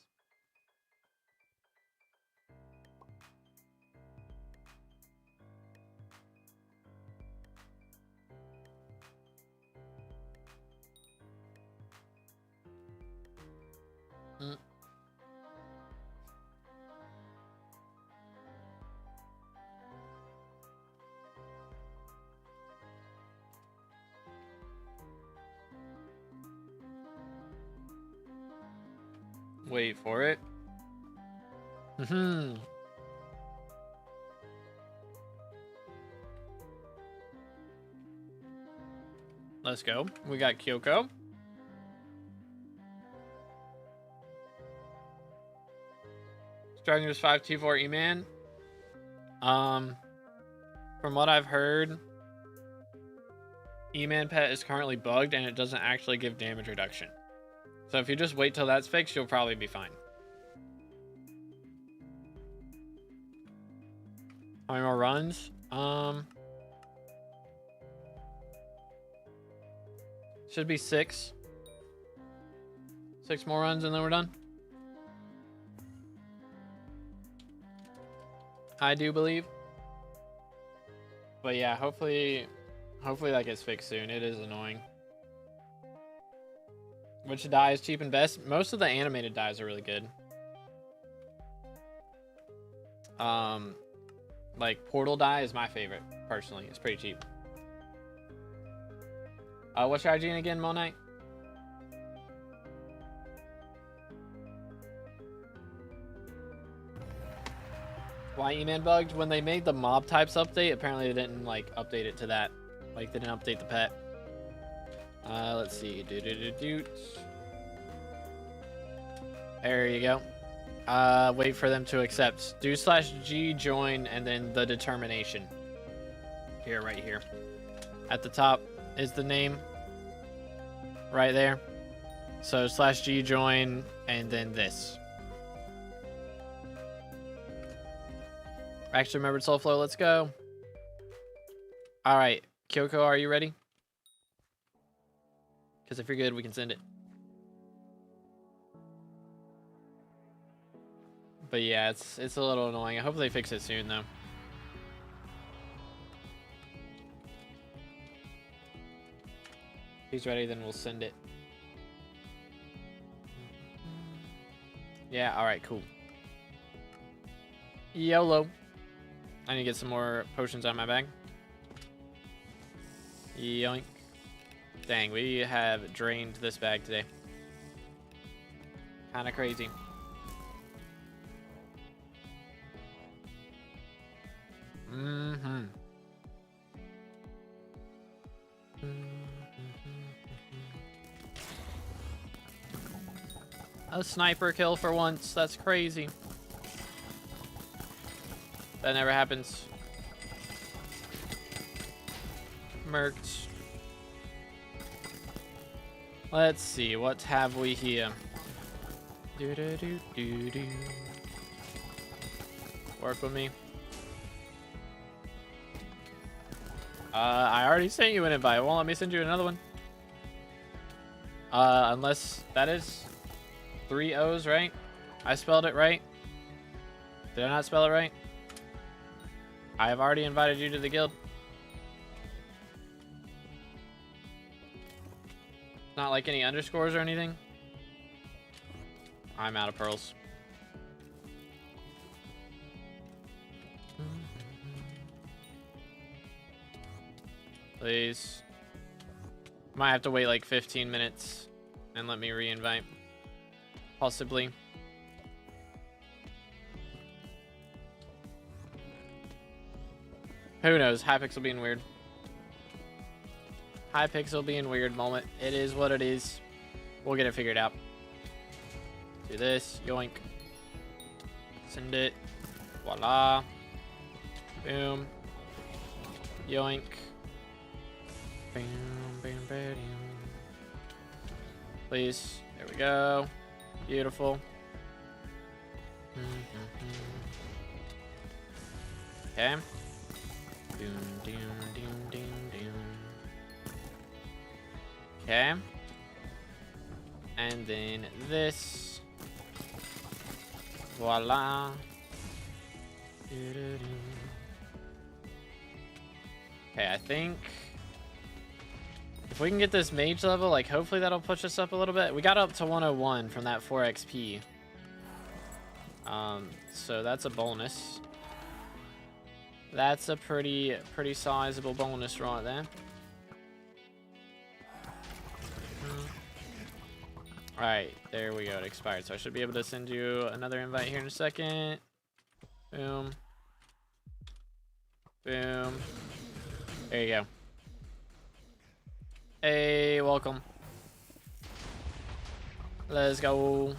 Speaker 1: Wait for it. Let's go. We got Kyoko. Starting with 524 E-Man. From what I've heard, E-Man pet is currently bugged and it doesn't actually give damage reduction. So if you just wait till that's fixed, you'll probably be fine. How many more runs? Should be 6. 6 more runs and then we're done. I do believe. But yeah, hopefully that gets fixed soon. It is annoying. Which dye is cheap and best? Most of the animated dyes are really good. Like Portal dye is my favorite, personally. It's pretty cheap. What's your IGN again, Mo Knight? Why E-Man bugged? When they made the mob types update, apparently they didn't like update it to that. Like they didn't update the pet. Let's see. There you go. Wait for them to accept. Do/G join and then the determination. Here, right here. At the top is the name. Right there. So /G join and then this. Actually remembered soul flow. Let's go. All right, Kyoko, are you ready? Because if you're good, we can send it. But yeah, it's a little annoying. I hope they fix it soon though. If he's ready, then we'll send it. Yeah, all right, cool. YOLO. I need to get some more potions out of my bag. Yoink. Dang, we have drained this bag today. Kind of crazy. A sniper kill for once. That's crazy. That never happens. Merked. Let's see. What have we here? Do do do do do. Work with me. I already sent you an invite. It won't let me send you another one. Unless that is 3 O's, right? I spelled it right. Did I not spell it right? I have already invited you to the guild. Not like any underscores or anything. I'm out of pearls. Please. Might have to wait like 15 minutes and let me re-invite. Possibly. Who knows? Hypixel being weird. Hypixel being weird moment. It is what it is. We'll get it figured out. Do this. Yoink. Send it. Voila. Boom. Yoink. Bam, bam, bam. Please. There we go. Beautiful. Okay. Doom, doom, doom, doom, doom. Okay. And then this. Voila. Okay, I think if we can get this mage level, like hopefully that'll push us up a little bit. We got up to 101 from that 4 XP. So that's a bonus. That's a pretty sizable bonus right there. Alright, there we go. It expired. So I should be able to send you another invite here in a second. Boom. Boom. There you go. Hey, welcome. Let's go.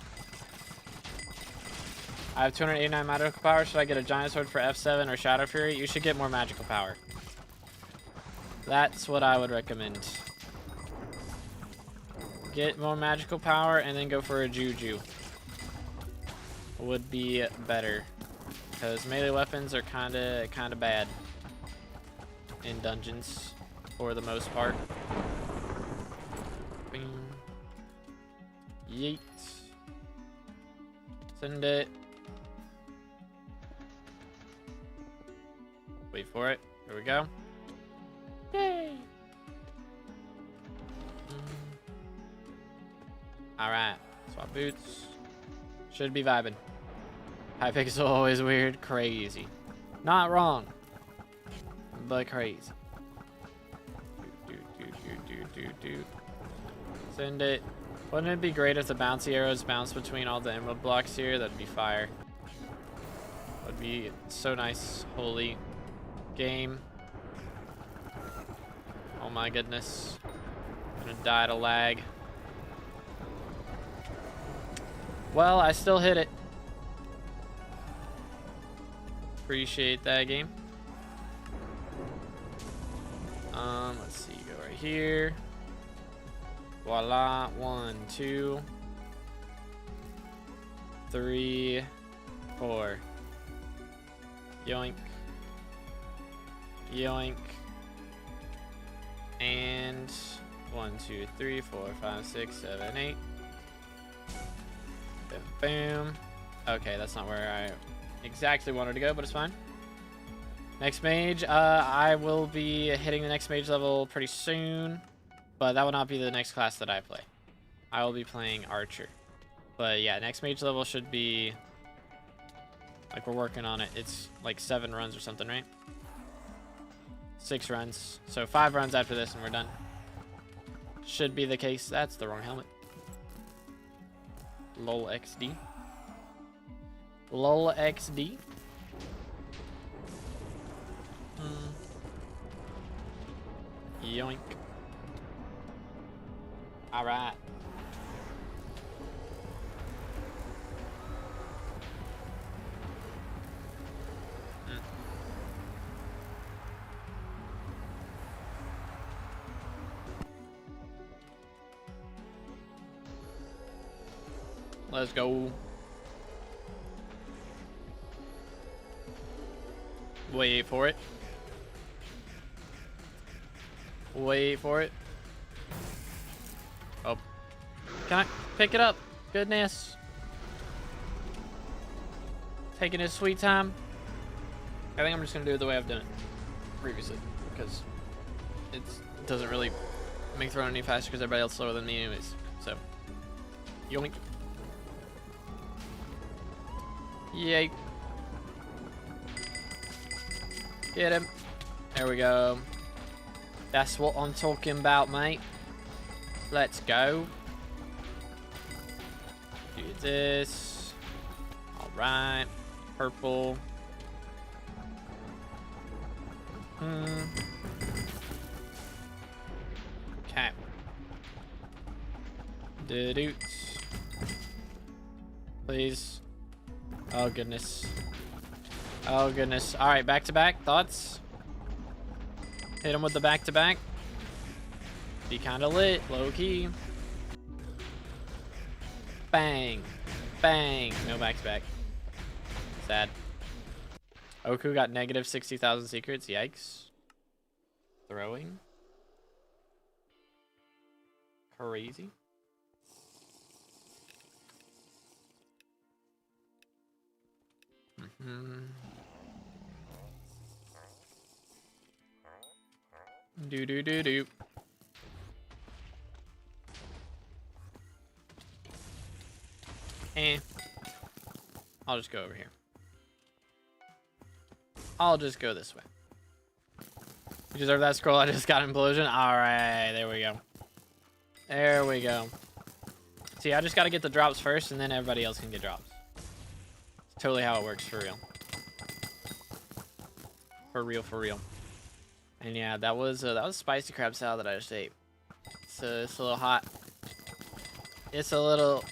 Speaker 1: I have 289 magical power. Should I get a giant sword for F7 or Shadow Fury? You should get more magical power. That's what I would recommend. Get more magical power and then go for a Juju. Would be better. Because melee weapons are kinda bad in dungeons for the most part. Bing. Yeet. Send it. Wait for it. Here we go. Yay! Alright. Swap boots. Should be vibing. Hypixel always weird. Crazy. Not wrong. But crazy. Do. Send it. Wouldn't it be great if the bouncy arrows bounce between all the emerald blocks here? That'd be fire. Would be so nice. Holy game. Oh my goodness. I'm gonna die to lag. Well, I still hit it. Appreciate that game. Let's see, go right here. Voila. 1, 2, 3, 4. Yoink. Yoink. And 1, 2, 3, 4, 5, 6, 7, 8. Boom, boom. Okay, that's not where I exactly wanted to go, but it's fine. Next mage, I will be hitting the next mage level pretty soon, but that will not be the next class that I play. I will be playing Archer. But yeah, next mage level should be, like, we're working on it. It's like 7 runs or something, right? 6 runs. So 5 runs after this and we're done. Should be the case. That's the wrong helmet. LOL XD. LOL XD. Yoink. Alright. Let's go. Wait for it. Wait for it. Oh. Can I pick it up? Goodness. Taking his sweet time. I think I'm just going to do it the way I've done it previously, because it doesn't really make the run any faster because everybody else is slower than me anyways. So, yoink. Yay. Get him. There we go. That's what I'm talking about, mate. Let's go. Do this. Alright. Purple. Okay. Doots. Please. Oh, goodness. Oh, goodness. Alright, back-to-back. Thoughts? Hit him with the back-to-back. Be kind of lit. Low-key. Bang. Bang. No back-to-back. Sad. Oku got negative 60,000 secrets. Yikes. Throwing. Crazy. Do do do do. I'll just go over here. I'll just go this way. You deserve that scroll. I just got implosion. All right, there we go. There we go. See, I just got to get the drops first, and then everybody else can get drops. It's totally how it works, for real. For real, for real. And yeah, that was spicy crab salad that I just ate. So it's a little hot. It's a little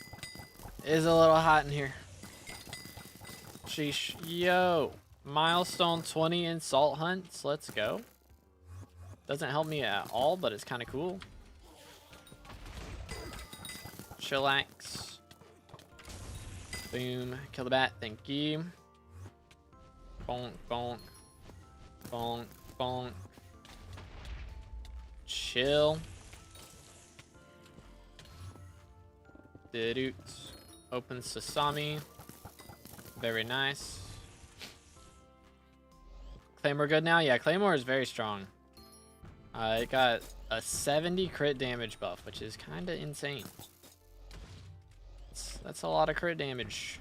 Speaker 1: hot in here. Sheesh. Yo, milestone 20 in salt hunts. Let's go. Doesn't help me at all, but it's kind of cool. Chillax. Boom. Kill the bat. Thank you. Bonk, bonk. Bonk, bonk. Chill. Doots. Open sesame. Very nice. Claymore good now? Yeah, Claymore is very strong. It got a 70 crit damage buff, which is kind of insane. That's a lot of crit damage.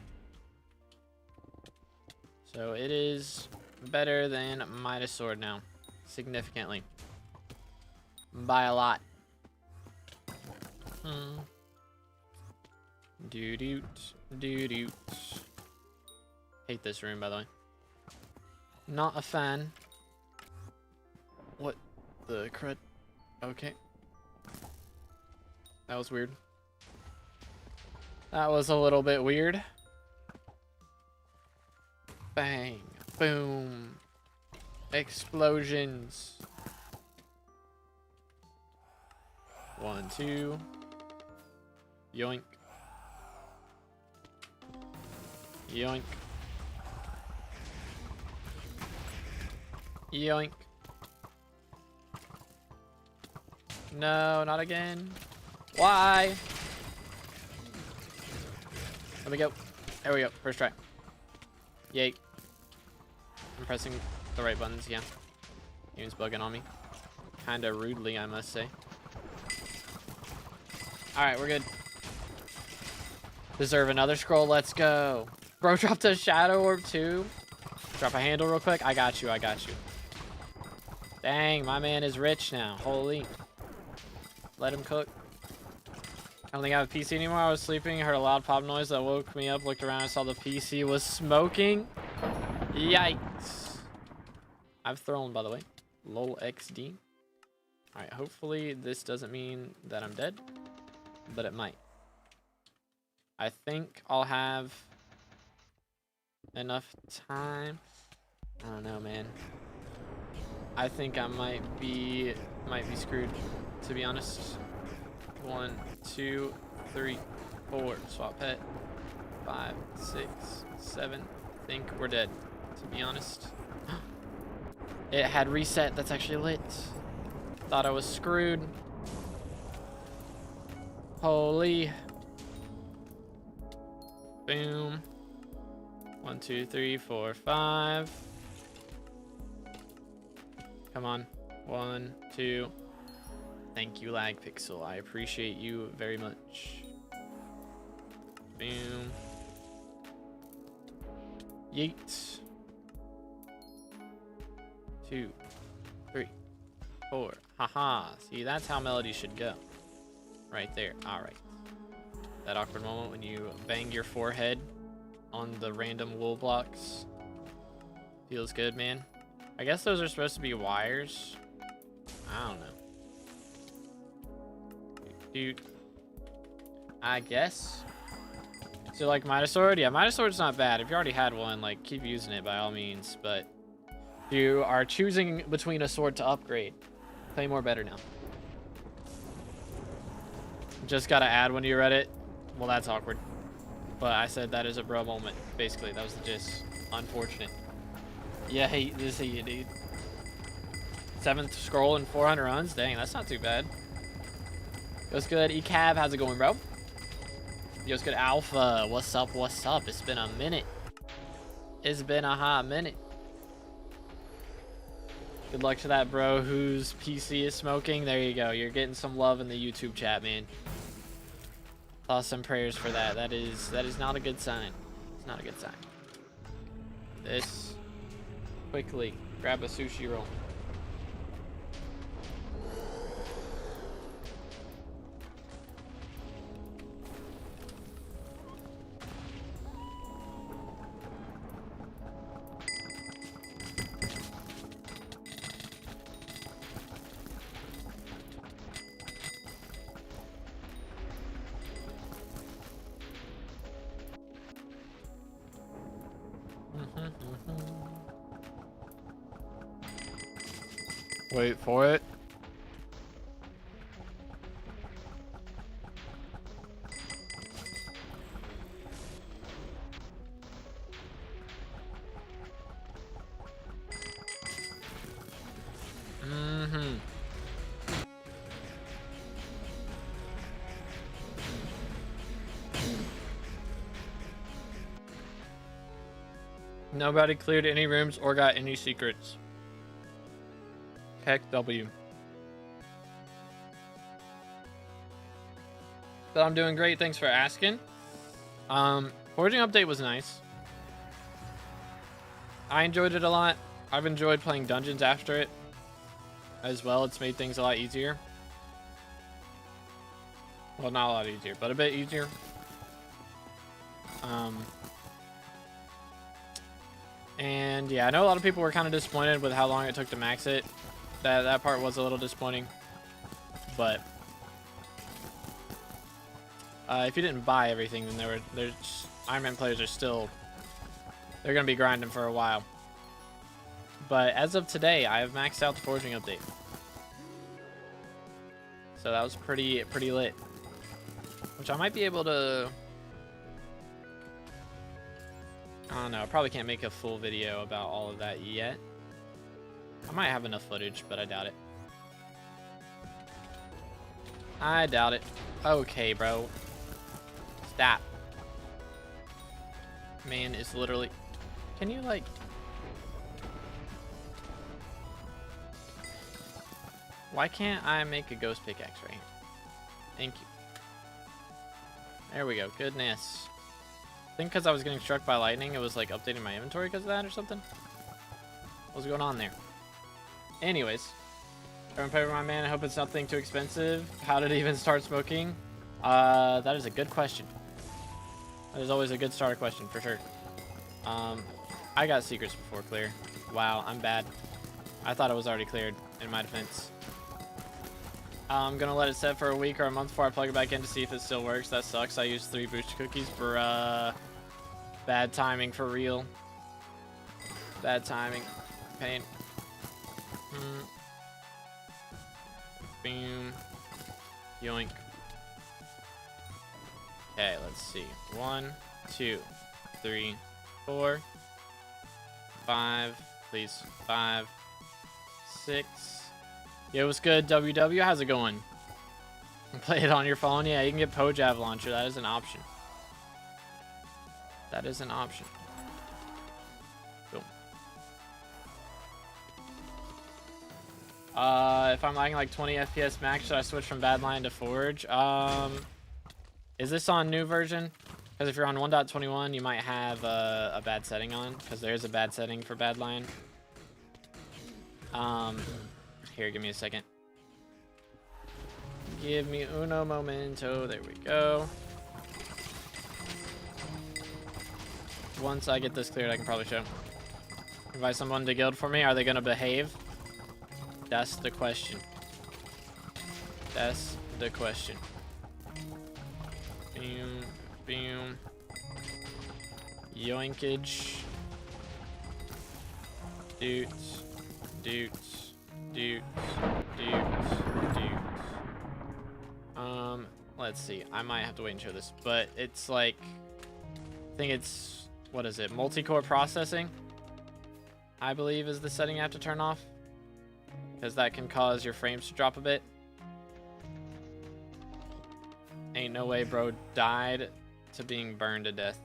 Speaker 1: So it is better than Midas Sword now. Significantly. By a lot. Doo-doot. Doo-doot. Hate this room, by the way. Not a fan. What the crud? Okay. That was weird. That was a little bit weird. Bang. Boom. Explosions. 1, 2. Yoink. Yoink. Yoink. No, not again. Why? Let me go. There we go. First try. Yay. I'm pressing the right buttons, yeah. Game's bugging on me. Kinda rudely, I must say. Alright, we're good. Deserve another scroll. Let's go. Bro, dropped a shadow orb too. Drop a handle real quick. I got you. I got you. Dang, my man is rich now. Holy. Let him cook. I don't think I have a PC anymore. I was sleeping, heard a loud pop noise that woke me up, looked around, and saw the PC was smoking. Yikes. I've thrown, by the way. Lol XD. Alright, hopefully this doesn't mean that I'm dead, but it might. I think I'll have enough time. I don't know, man. I think I might be screwed, to be honest. 1, 2, 3, 4. Swap pet. 5, 6, 7. I think we're dead, to be honest. It had reset. That's actually lit. Thought I was screwed. Holy. Boom. 1, 2, 3, 4, 5. Come on. 1, 2. Thank you, Hypixel. I appreciate you very much. Boom. Yeet. 2, 3, 4. Haha. See, that's how melody should go. Right there. Alright. That awkward moment when you bang your forehead on the random wool blocks. Feels good, man. I guess those are supposed to be wires. I don't know. Dude. I guess. So like Midas Sword? Yeah, Midas Sword's not bad. If you already had one, like keep using it by all means. But if you are choosing between a sword to upgrade, play more better now. Just gotta add when you read it. Well, that's awkward. But I said that is a bro moment. Basically, that was the gist. Unfortunate. Yeah, hate this of you, dude. 7th scroll and 400 runs? Dang, that's not too bad. What's good, Ecab? How's it going, bro? What's good, Alpha? What's up? What's up? It's been a minute. It's been a hot minute. Good luck to that bro whose PC is smoking. There you go. You're getting some love in the YouTube chat, man. Thoughts and prayers for that. That is not a good sign. It's not a good sign. This. Quickly. Grab a sushi roll. Wait for it. Nobody cleared any rooms or got any secrets. Heck W. But I'm doing great. Thanks for asking. Foraging update was nice. I enjoyed it a lot. I've enjoyed playing dungeons after it as well. It's made things a lot easier. Well, not a lot easier, but a bit easier. And yeah, I know a lot of people were kind of disappointed with how long it took to max it. That part was a little disappointing. But if you didn't buy everything, then there's Iron Man players are still, they're gonna be grinding for a while. But as of today, I have maxed out the foraging update. So that was pretty lit. Which I might be able to, I don't know, I probably can't make a full video about all of that yet. I might have enough footage, but I doubt it. I doubt it. Okay, bro. Stop. Man is literally... Can you, like... Why can't I make a ghost pickaxe right here? Thank you. There we go. Goodness. I think because I was getting struck by lightning, it was, like, updating my inventory because of that or something. What's going on there? Anyways. Everyone pay for my man. I hope it's nothing too expensive. How did it even start smoking? That is a good question. That is always a good starter question, for sure. I got secrets before clear. Wow, I'm bad. I thought it was already cleared, in my defense. I'm gonna let it set for a week or a month before I plug it back in to see if it still works. That sucks. I used 3 booster cookies for, bad timing for real. Bad timing. Pain. Boom. Yoink. Okay, let's see. 1, 2, 3, 4, 5. Please. 5, 6. Yo, what's good, WW? How's it going? Play it on your phone? Yeah, you can get Pojav Launcher. That is an option. That is an option. Boom. If I'm lagging like 20 FPS max, should I switch from Badline to Forge? Is this on new version? Because if you're on 1.21, you might have a bad setting on, because there's a bad setting for Badline. Here, give me a second. Give me uno momento. There we go. Once I get this cleared, I can probably show. Invite someone to guild for me. Are they going to behave? That's the question. That's the question. Boom, boom. Yoinkage. Doots. Doots. Doots. Doots. Doots. Let's see. I might have to wait and show this, but it's like, I think it's, what is it? Multi-core processing, I believe, is the setting you have to turn off, because that can cause your frames to drop a bit. Ain't no way bro died to being burned to death.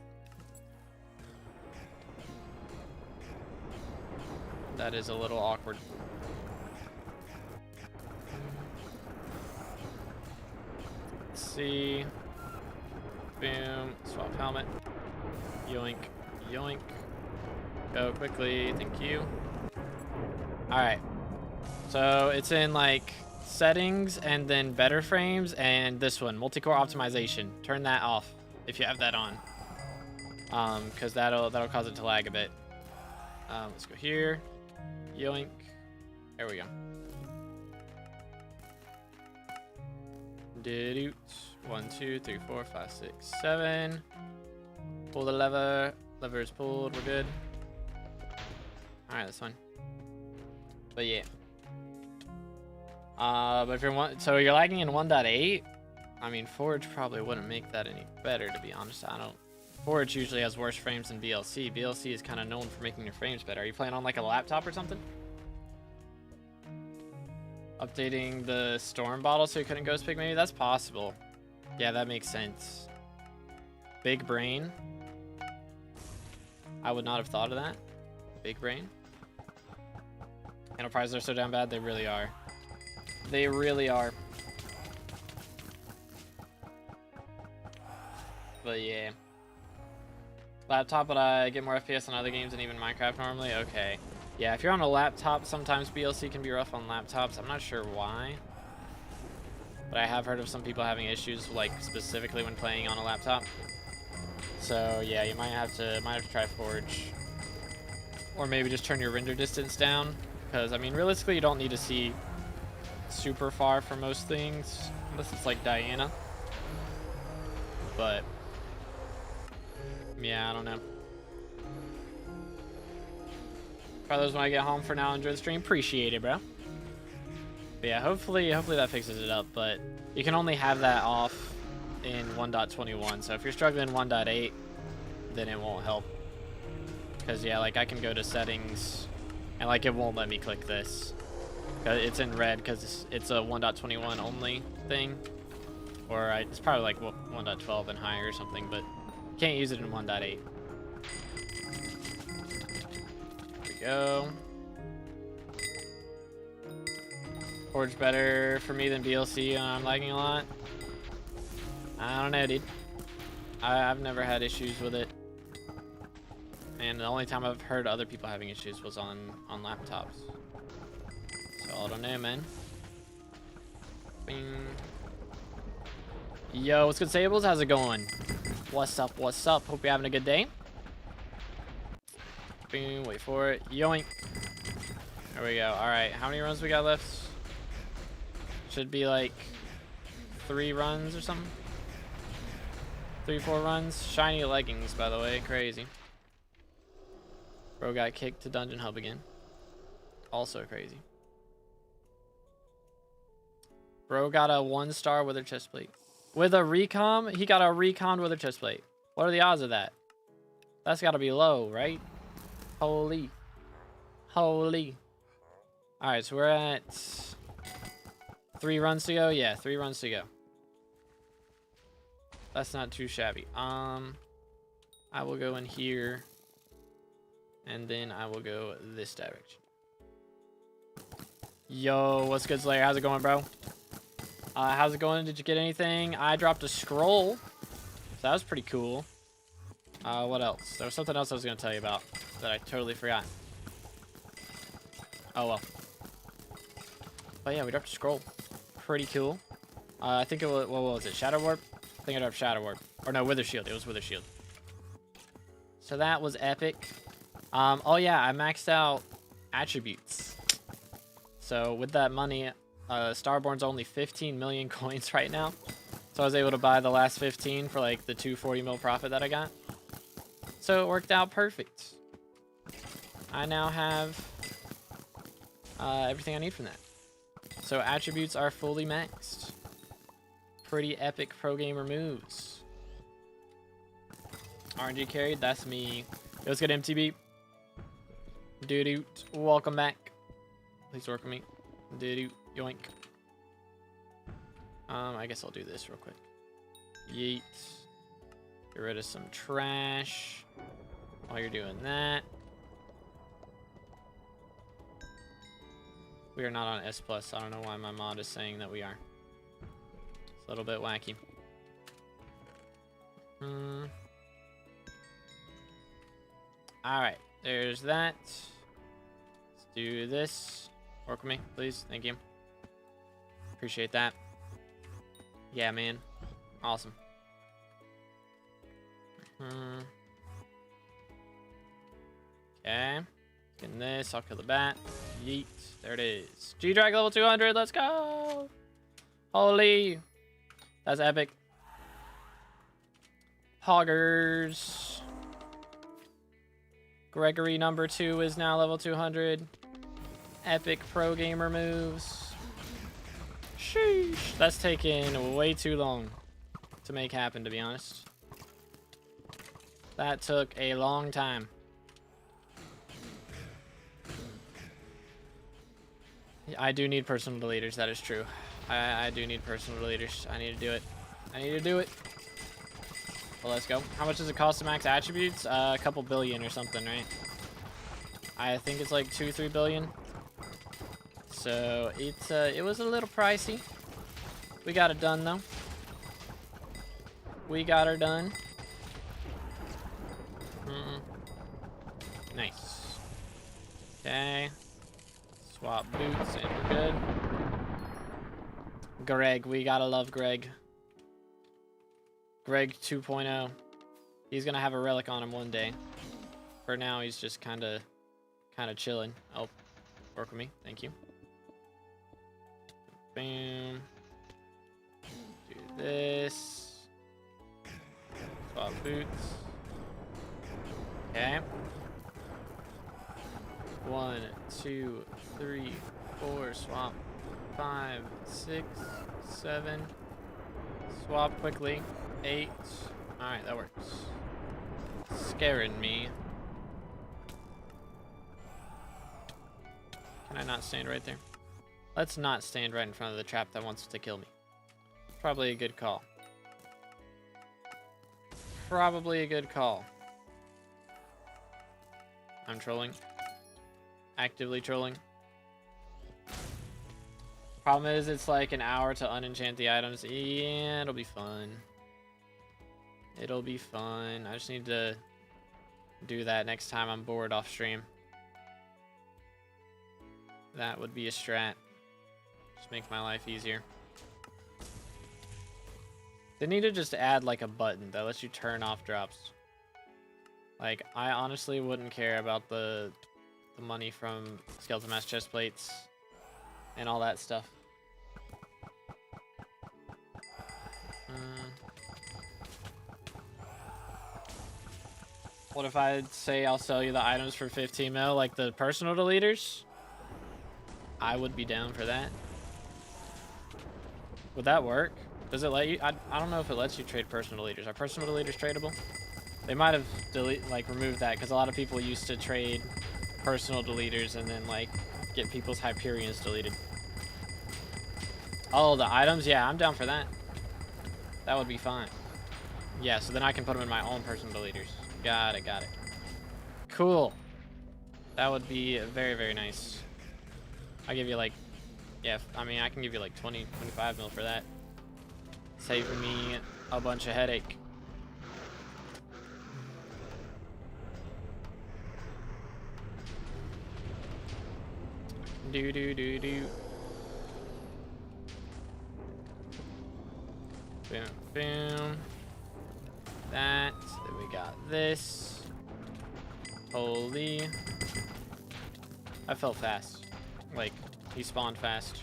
Speaker 1: That is a little awkward. Let's see. Boom. Swap helmet. Yoink. Yoink. Go quickly. Thank you. Alright. So it's in like settings and then better frames and this one, multi-core optimization. Turn that off if you have that on. Because that'll cause it to lag a bit. Let's go here. Yoink. There we go. Doo-doot. 1, 2, 3, 4, 5, 6, 7. Pull the lever. Lever is pulled. We're good. Alright, that's fine. But yeah. But if so you're lagging in 1.8. I mean, Forge probably wouldn't make that any better, to be honest. Forge usually has worse frames than BLC. BLC is kind of known for making your frames better. Are you playing on like a laptop or something? Updating the storm bottle so you couldn't ghost pick, maybe? That's possible. Yeah, that makes sense. Big brain. I would not have thought of that. Big brain. Enterprises are so damn bad. They really are. They really are. But yeah. Laptop, but I get more FPS on other games than even Minecraft normally? Okay. Yeah, if you're on a laptop, sometimes BLC can be rough on laptops. I'm not sure why. But I have heard of some people having issues, like, specifically when playing on a laptop. So, yeah, you might have to try Forge. Or maybe just turn your render distance down. Because, I mean, realistically, you don't need to see super far for most things. Unless it's like Diana. But, yeah, I don't know. Try those when I get home. For now, enjoy the stream. Appreciate it, bro. But yeah, hopefully that fixes it up. But you can only have that off in 1.21. So if you're struggling in 1.8, then it won't help. Because, yeah, like I can go to settings And like it won't let me click this. It's in red because it's a 1.21 only thing. Or it's probably like 1.12 and higher or something, but you can't use it in 1.8. There we go. Forge better for me than BLC. I'm lagging a lot. I don't know, dude. I've never had issues with it. And the only time I've heard other people having issues was on laptops. So I don't know, man. Bing. Yo, what's good, Sables? How's it going? What's up? What's up? Hope you're having a good day. Boom, wait for it. Yoink. There we go. All right, how many runs we got left? Should be like 3 runs or something. 3-4 runs. Shiny leggings, by the way. Crazy. Bro got kicked to Dungeon Hub again. Also crazy. Bro got a 1-star wither chestplate. With a recon? He got a recon wither chestplate. What are the odds of that? That's got to be low, right? Holy. Holy. Alright, so we're at 3 runs to go? Yeah, 3 runs to go. That's not too shabby. I will go in here. And then I will go this direction. Yo, what's good, Slayer? How's it going, bro? How's it going? Did you get anything? I dropped a scroll. So that was pretty cool. What else? There was something else I was going to tell you about that I totally forgot. Oh, well. But yeah, we dropped a scroll. Pretty cool. I think it was, what was it? Shadow Warp? I think I dropped Shadow Warp. Or no, Wither Shield. It was Wither Shield. So that was epic. Oh yeah, I maxed out attributes. So with that money, Starborn's only 15 million coins right now. So I was able to buy the last 15 for like the 240 mil profit that I got. So it worked out perfect. I now have everything I need from that. So attributes are fully maxed. Pretty epic pro gamer moves. RNG carried, that's me. It was good, MTB. Doo-doo, welcome back. Please work with me. Doo-doo, yoink. I guess I'll do this real quick. Yeet. Get rid of some trash while you're doing that. We are not on S+. I don't know why my mod is saying that we are. It's a little bit wacky. Alright, there's that. Let's do this. Work with me, please. Thank you. Appreciate that. Yeah, man. Awesome. Okay. Getting this. I'll kill the bat. Yeet. There it is. G-Drag level 200. Let's go. Holy. That's epic. Hoggers. Gregory number 2 is now level 200. Epic pro gamer moves. Sheesh. That's taken way too long to make happen, to be honest. That took a long time. I do need personal deleters, that is true. I do need personal deleters. I need to do it. I need to do it. Well, let's go. How much does it cost to max attributes? A couple billion or something, right? I think it's like 2-3 billion. So it was a little pricey. We got it done though. We got her done. Nice. Okay. Swap boots and we're good. Greg, we gotta love Greg. Greg 2.0. He's gonna have a relic on him one day. For now, he's just kind of chilling. Oh, work with me. Thank you. Bam. Do this. Swap boots. Okay. 1, 2, 3, 4. Swap. 5, 6, 7. Swap quickly. 8. Alright, that works. Scaring me. Can I not stand right there? Let's not stand right in front of the trap that wants to kill me. Probably a good call. Probably a good call. I'm trolling. Actively trolling. Problem is, it's like an hour to unenchant the items. Yeah, it'll be fun. It'll be fun. I just need to do that next time I'm bored off stream. That would be a strat. Just make my life easier. They need to just add like a button that lets you turn off drops. Like, I honestly wouldn't care about the money from skeleton mask chest plates and all that stuff. What if I say I'll sell you the items for 15 mil, like the personal deleters? I would be down for that. Would that work? Does it let you? I don't know if it lets you trade personal deleters. Are personal deleters tradable? They might have removed that because a lot of people used to trade personal deleters and then like get people's Hyperions deleted. Oh, the items? Yeah, I'm down for that. That would be fine. Yeah, so then I can put them in my own personal deleters. Got it, got it. Cool. That would be very, very nice. I'll give you like, yeah, I mean, I can give you like 20, 25 mil for that. Saving me a bunch of headache. Do do do do. Boom, boom. That. Then we got this. Holy. I felt fast. Like, he spawned fast.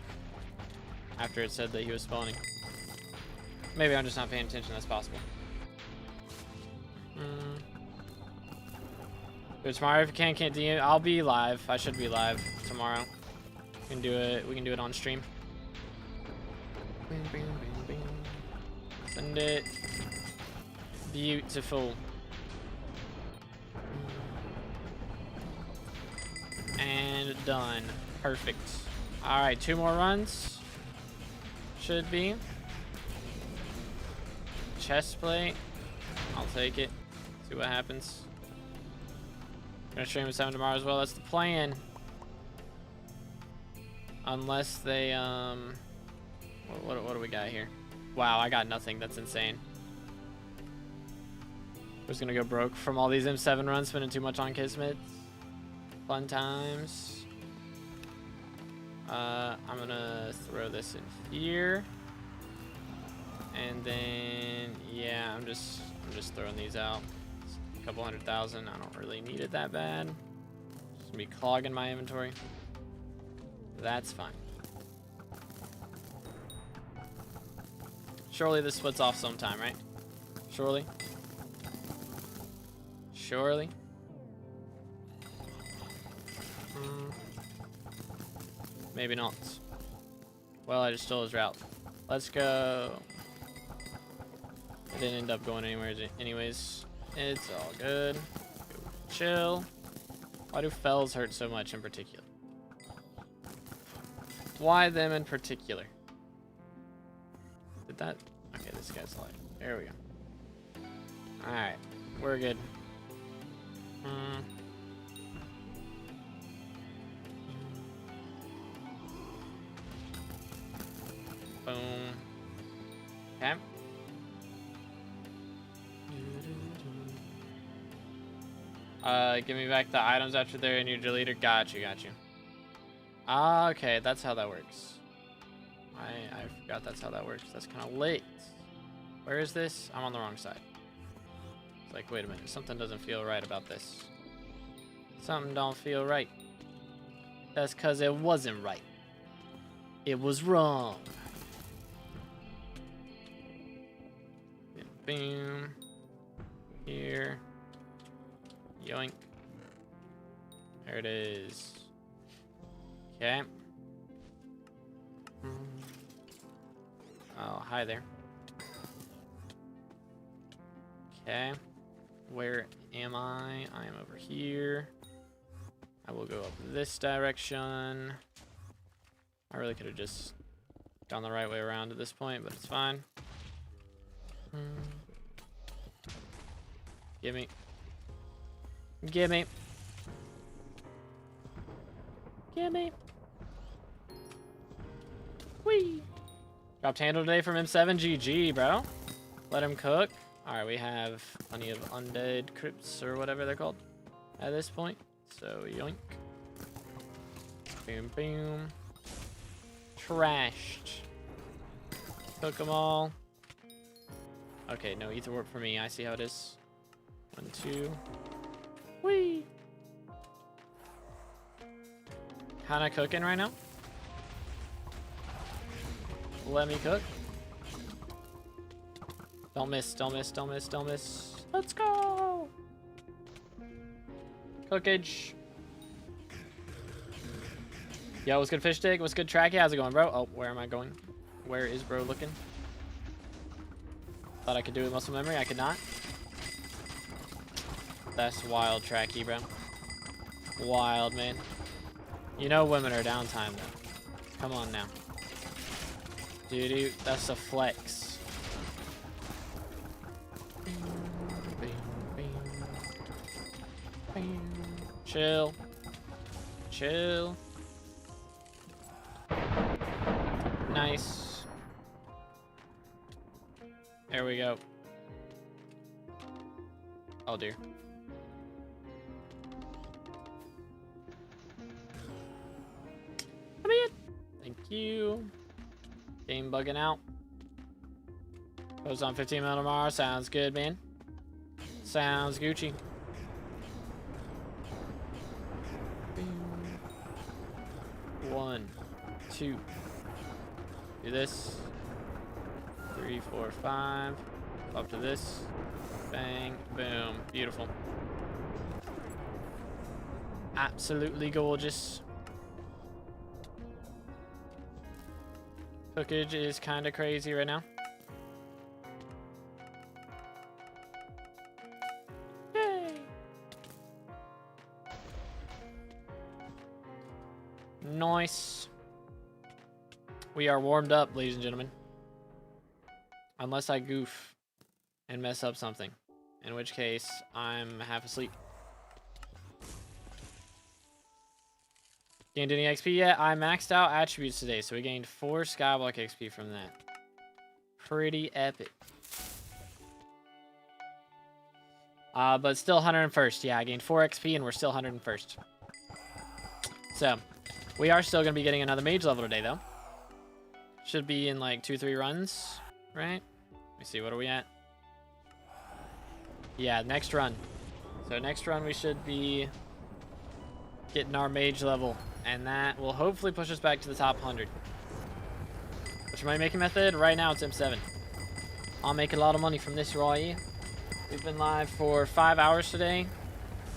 Speaker 1: After it said that he was spawning. Maybe I'm just not paying attention. That's possible. But tomorrow, if you can't DM, I'll be live. I should be live tomorrow. We can do it. We can do it on stream. Bing, bing, bing, bing. Send it. Beautiful. And done. Perfect. All right, 2 more runs. Should be. Chest plate. I'll take it. See what happens. Gonna stream at 7 tomorrow as well. That's the plan. Unless they what do we got here? Wow, I got nothing. That's insane. I was gonna go broke from all these M7 runs, spending too much on Kismet. Fun times. I'm gonna throw this in here. And then yeah, I'm just throwing these out. It's a couple 100,000. I don't really need it that bad. Just gonna be clogging my inventory. That's fine. Surely this splits off sometime, right? Surely. Surely. Maybe not. Well, I just stole his route. Let's go. It didn't end up going anywhere anyways. It's all good. Go chill. Why do fells hurt so much in particular? Why them in particular? Did that? Okay, this guy's live. There we go. Alright. We're good. Boom. Okay. Give me back the items after they're in your deleter. Got you, got you. Ah, okay, that's how that works. I forgot that's how that works. That's kind of late. Where is this? I'm on the wrong side. It's like, wait a minute. Something doesn't feel right about this. Something don't feel right. That's because it wasn't right. It was wrong. Boom. Here. Yoink. There it is. Okay. Oh, hi there. Okay. Where am I? I am over here. I will go up this direction. I really could have just gone the right way around at this point, but it's fine. Gimme. Gimme. Gimme. Whee! Dropped handle today from M7. GG, bro. Let him cook. Alright, we have plenty of undead crypts or whatever they're called at this point. So, yoink. Boom, boom. Trashed. Cook them all. Okay, no ether warp for me. I see how it is. 1, 2. Whee! Kinda cooking right now. Let me cook. Don't miss, don't miss, don't miss, don't miss. Let's go! Cookage. Yo, what's good, fish stick? What's good, Tracky? How's it going, bro? Oh, where am I going? Where is bro looking? Thought I could do it with muscle memory. I could not. That's wild, Tracky, bro. Wild, man. You know women are downtime, though. Come on now. Dude, that's a flex. Chill. Chill. Nice. There we go. Oh dear. Come in. Thank you. Game bugging out. Goes on 15 mil tomorrow. Sounds good, man. Sounds Gucci. 1, 2. Do this. 3, 4, 5. Up to this. Bang. Boom. Beautiful. Absolutely gorgeous. Cookage is kind of crazy right now. Yay! Nice. We are warmed up, ladies and gentlemen. Unless I goof and mess up something. In which case, I'm half asleep. Gained any XP yet? I maxed out attributes today, so we gained 4 SkyBlock XP from that. Pretty epic. But still 101st. Yeah, I gained 4 XP and we're still 101st. So, we are still going to be getting another mage level today, though. Should be in like 2-3 runs, right? Let me see, what are we at? Yeah, next run. So next run we should be getting our mage level, and that will hopefully push us back to the top 100. What's your money making method? Right now it's M7. I'll make a lot of money from this right here. We've been live for 5 hours today.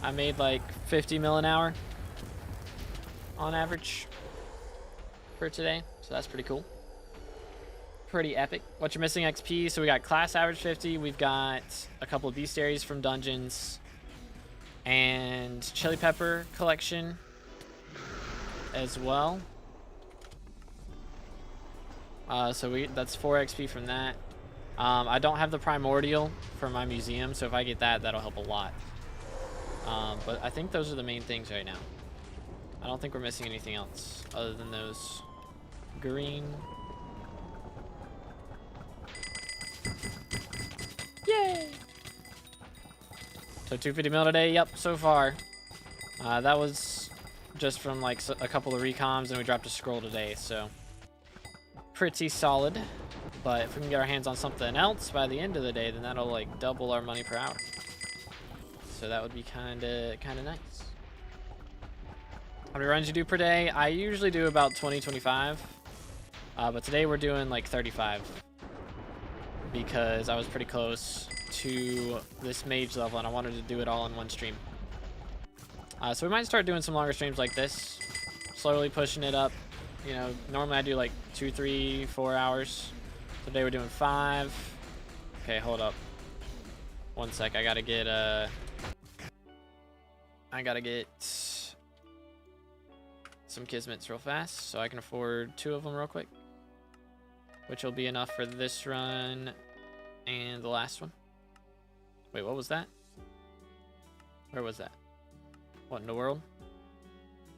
Speaker 1: I made like 50 mil an hour on average for today, so that's pretty cool. Pretty epic. What you're missing XP? So we got class average 50. We've got a couple of bestiaries from dungeons and chili pepper collection as well. So that's 4 XP from that. I don't have the primordial for my museum, so if I get that, that'll help a lot. But I think those are the main things right now. I don't think we're missing anything else other than those green. Yay! So 250 mil today, yep, so far. That was just from like a couple of recoms, and we dropped a scroll today, so pretty solid. But if we can get our hands on something else by the end of the day, then that'll like double our money per hour. So that would be kind of nice. How many runs you do per day? I usually do about 20-25, but today we're doing like 35 because I was pretty close to this mage level and I wanted to do it all in one stream. So we might start doing some longer streams like this, slowly pushing it up. You know, normally I do like 2, 3, 4 hours. Today we're doing 5. Okay, hold up. 1 sec. I gotta get some Kismets real fast so I can afford 2 of them real quick, which will be enough for this run and the last one. Wait, what was that? Where was that? What in the world?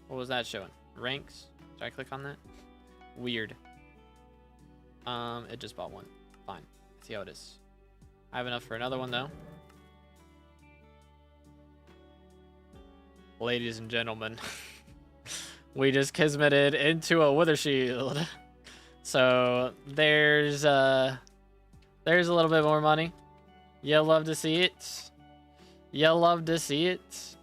Speaker 1: What was that showing? Ranks? Did I click on that? Weird. It just bought one. Fine. See how it is. I have enough for another one though. Ladies and gentlemen, we just kismeted into a Wither Shield. So there's a little bit more money. You'll love to see it. You'll love to see it.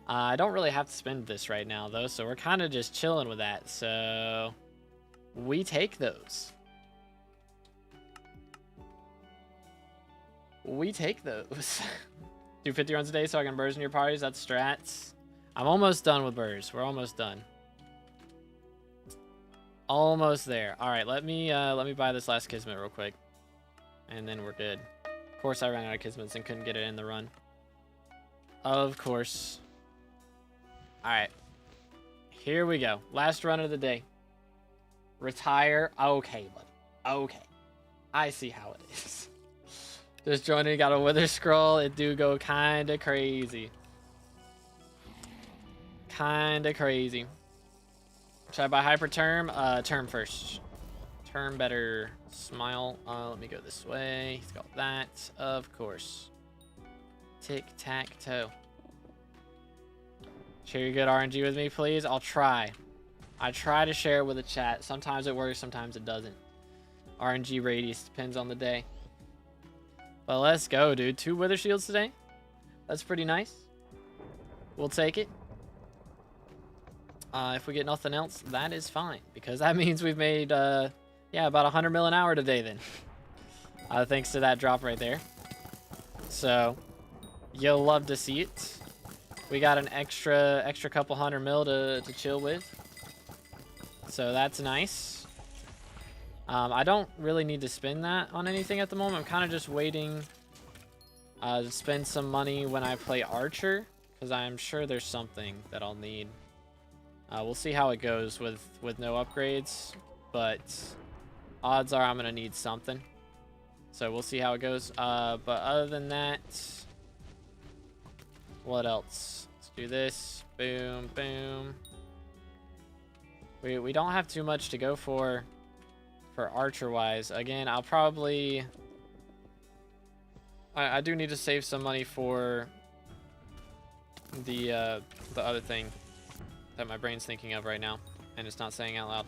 Speaker 1: I don't really have to spend this right now though, so we're kind of just chilling with that. So we take those. We take those. Do 50 runs a day so I can burst in your parties. That's strats. I'm almost done with burrs. We're almost done. Almost there. All right, let me buy this last Kismet real quick, and then we're good. Of course, I ran out of Kismets and couldn't get it in the run. Of course. All right, here we go. Last run of the day. Retire. Okay, buddy. Okay, I see how it is. Just joining, got a Wither Scroll. It do go kind of crazy. Kind of crazy. Should I buy Hyper Term? Term first. Term better. Smile. Let me go this way. He's got that. Of course. Tic-tac-toe. Share your good RNG with me, please. I'll try. I try to share it with the chat. Sometimes it works, sometimes it doesn't. RNG radius depends on the day. But let's go, dude. 2 Wither Shields today. That's pretty nice. We'll take it. If we get nothing else, that is fine. Because that means we've made, yeah, about 100 mil an hour today then. Thanks to that drop right there. So, you'll love to see it. We got an extra couple 100 mil to chill with. So that's nice. I don't really need to spend that on anything at the moment. I'm kind of just waiting to spend some money when I play Archer, because I'm sure there's something that I'll need. We'll see how it goes with no upgrades, but odds are I'm going to need something. So we'll see how it goes. But other than that, what else? Let's do this. Boom, boom. We don't have too much to go for Archer-wise. Again, I'll probably... I do need to save some money for the other thing that my brain's thinking of right now, and it's not saying out loud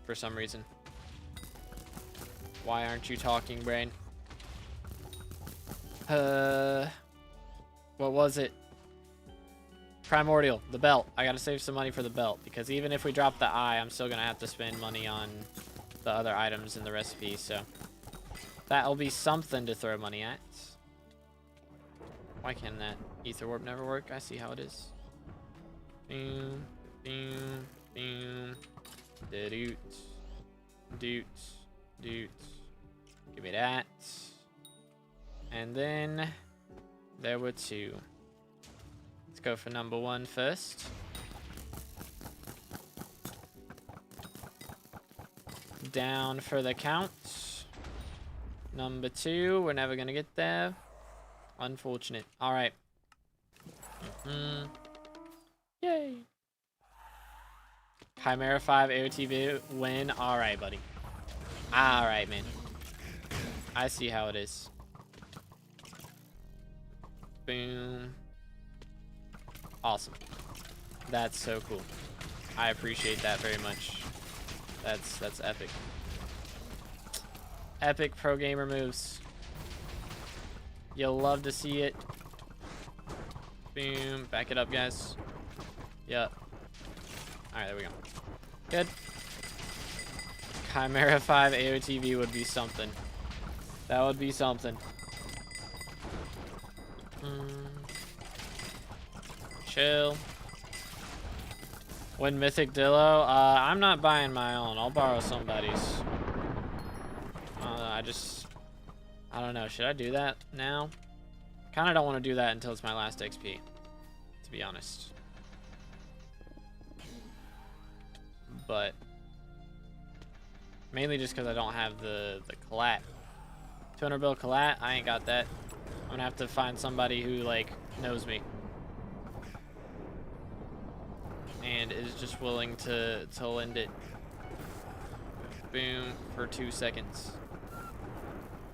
Speaker 1: for some reason. Why aren't you talking, brain? What was it? Primordial, the belt. I gotta save some money for the belt, because even if we drop the eye, I'm still gonna have to spend money on the other items in the recipe, so that'll be something to throw money at. Why can that ether warp never work? I see how it is. Boom, boom, boom. Doot, doot, doot. Give me that. And then there were 2. Let's go for number 1 first. Down for the count. Number 2, we're never gonna get there. Unfortunate. All right. Yay. Chimera 5 AOTV win. All right, buddy. All right, man. I see how it is. Boom. Awesome. That's so cool. I appreciate that very much. That's epic. Epic pro gamer moves. You'll love to see it. Boom. Back it up, guys. Yep. Alright, there we go. Good. Chimera 5 AOTV would be something. That would be something. Chill. Win Mythic Dillo. I'm not buying my own. I'll borrow somebody's. I don't know. Should I do that now? Kind of don't want to do that until it's my last XP, to be honest. but mainly just because I don't have the collat. 200 bill collat, I ain't got that. I'm gonna have to find somebody who like knows me and is just willing to lend it. Boom, for 2 seconds.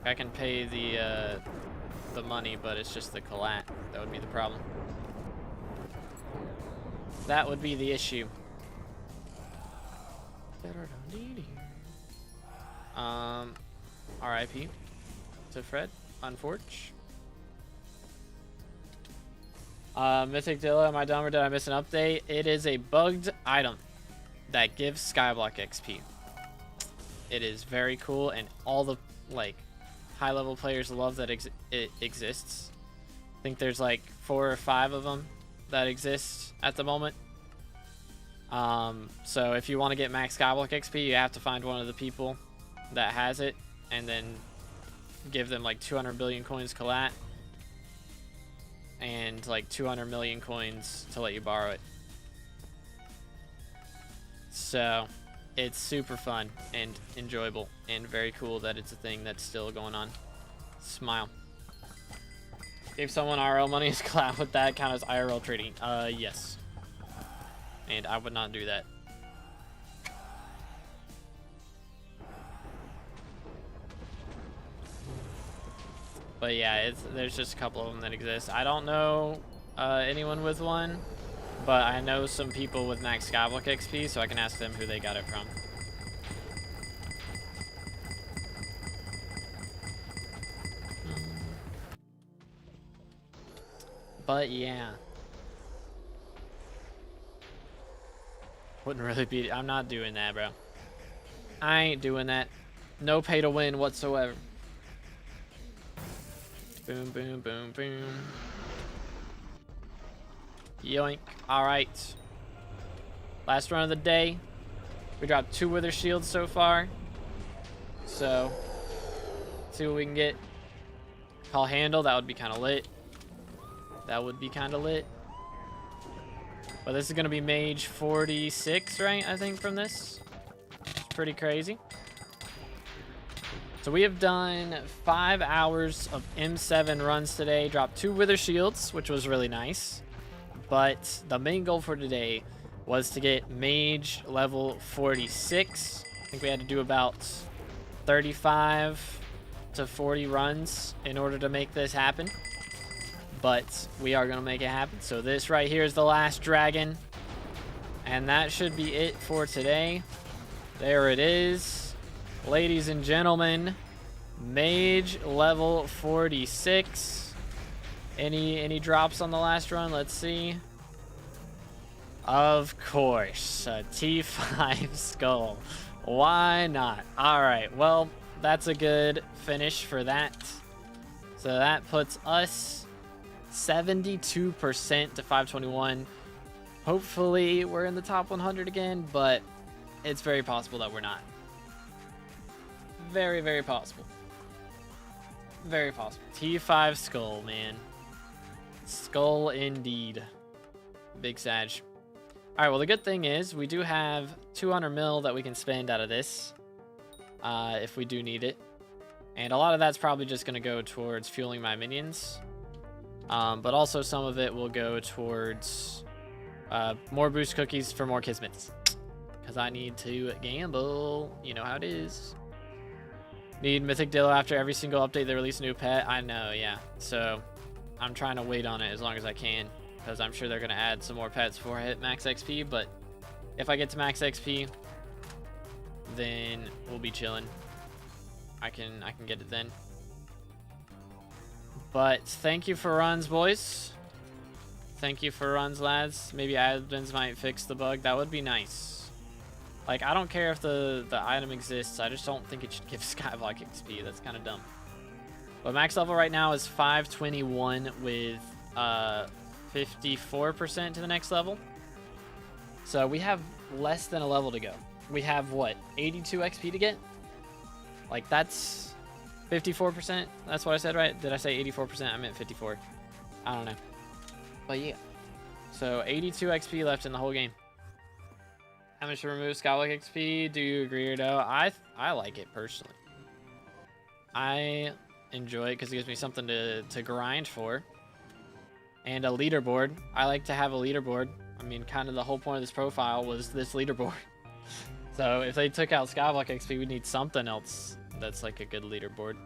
Speaker 1: I can pay the money, but it's just the collat. That would be the problem. That would be the issue. RIP to Fred, Unforge. Mythic Dilla, am I dumb or did I miss an update? It is a bugged item that gives Skyblock XP. It is very cool, and all the like high-level players love that it exists. I think there's like 4 or 5 of them that exist at the moment. So if you want to get max Skyblock XP, you have to find one of the people that has it, and then give them like 200 billion coins collat, and like 200 million coins to let you borrow it. So it's super fun and enjoyable and very cool that it's a thing that's still going on. Smile. Gave someone IRL money as collat, would that count as IRL trading? Yes. And I would not do that. But yeah, there's just a couple of them that exist. I don't know anyone with one, but I know some people with max Skyblock XP, so I can ask them who they got it from. But yeah. Wouldn't really be... I'm not doing that, bro. I ain't doing that. No pay to win whatsoever. Boom, boom, boom, boom. Yoink. Alright. Last run of the day. We dropped 2 Wither Shields so far. So, see what we can get. Call Handle, that would be kind of lit. That would be kind of lit. But this is going to be Mage 46, right? I think from this. It's pretty crazy. So we have done 5 hours of M7 runs today. Dropped 2 Wither Shields, which was really nice. But the main goal for today was to get Mage level 46. I think we had to do about 35 to 40 runs in order to make this happen. But we are going to make it happen. So this right here is the last dragon. And that should be it for today. There it is. Ladies and gentlemen, Mage level 46. Any drops on the last run? Let's see. Of course, a T5 skull. Why not? All right, well, that's a good finish for that. So that puts us 72% to 521. Hopefully we're in the top 100 again, but it's very possible that we're not. Very, very possible. Very possible. T5 skull, man. Skull indeed. Big Sag. All right, well, the good thing is we do have 200 mil that we can spend out of this if we do need it. And a lot of that's probably just going to go towards fueling my minions. But also some of it will go towards more boost cookies for more kismets. Because I need to gamble. You know how it is. Need Mythic Dillo after every single update they release a new pet. I know, yeah. So I'm trying to wait on it as long as I can. Because I'm sure they're going to add some more pets before I hit max XP. But if I get to max XP, then we'll be chilling. I can get it then. But thank you for runs, boys. Thank you for runs, lads. Maybe admins might fix the bug. That would be nice. Like, I don't care if the item exists. I just don't think it should give Skyblock XP. That's kind of dumb. But max level right now is 521 with 54% to the next level. So we have less than a level to go. We have, what, 82 XP to get? Like, that's 54%. That's what I said, right? Did I say 84%? I meant 54. I don't know. But yeah. So 82 XP left in the whole game. How much to remove SkyBlock XP? Do you agree or no? I like it personally. I enjoy it because it gives me something to grind for. And a leaderboard. I like to have a leaderboard. I mean, kind of the whole point of this profile was this leaderboard. So if they took out SkyBlock XP, we'd need something else that's like a good leaderboard.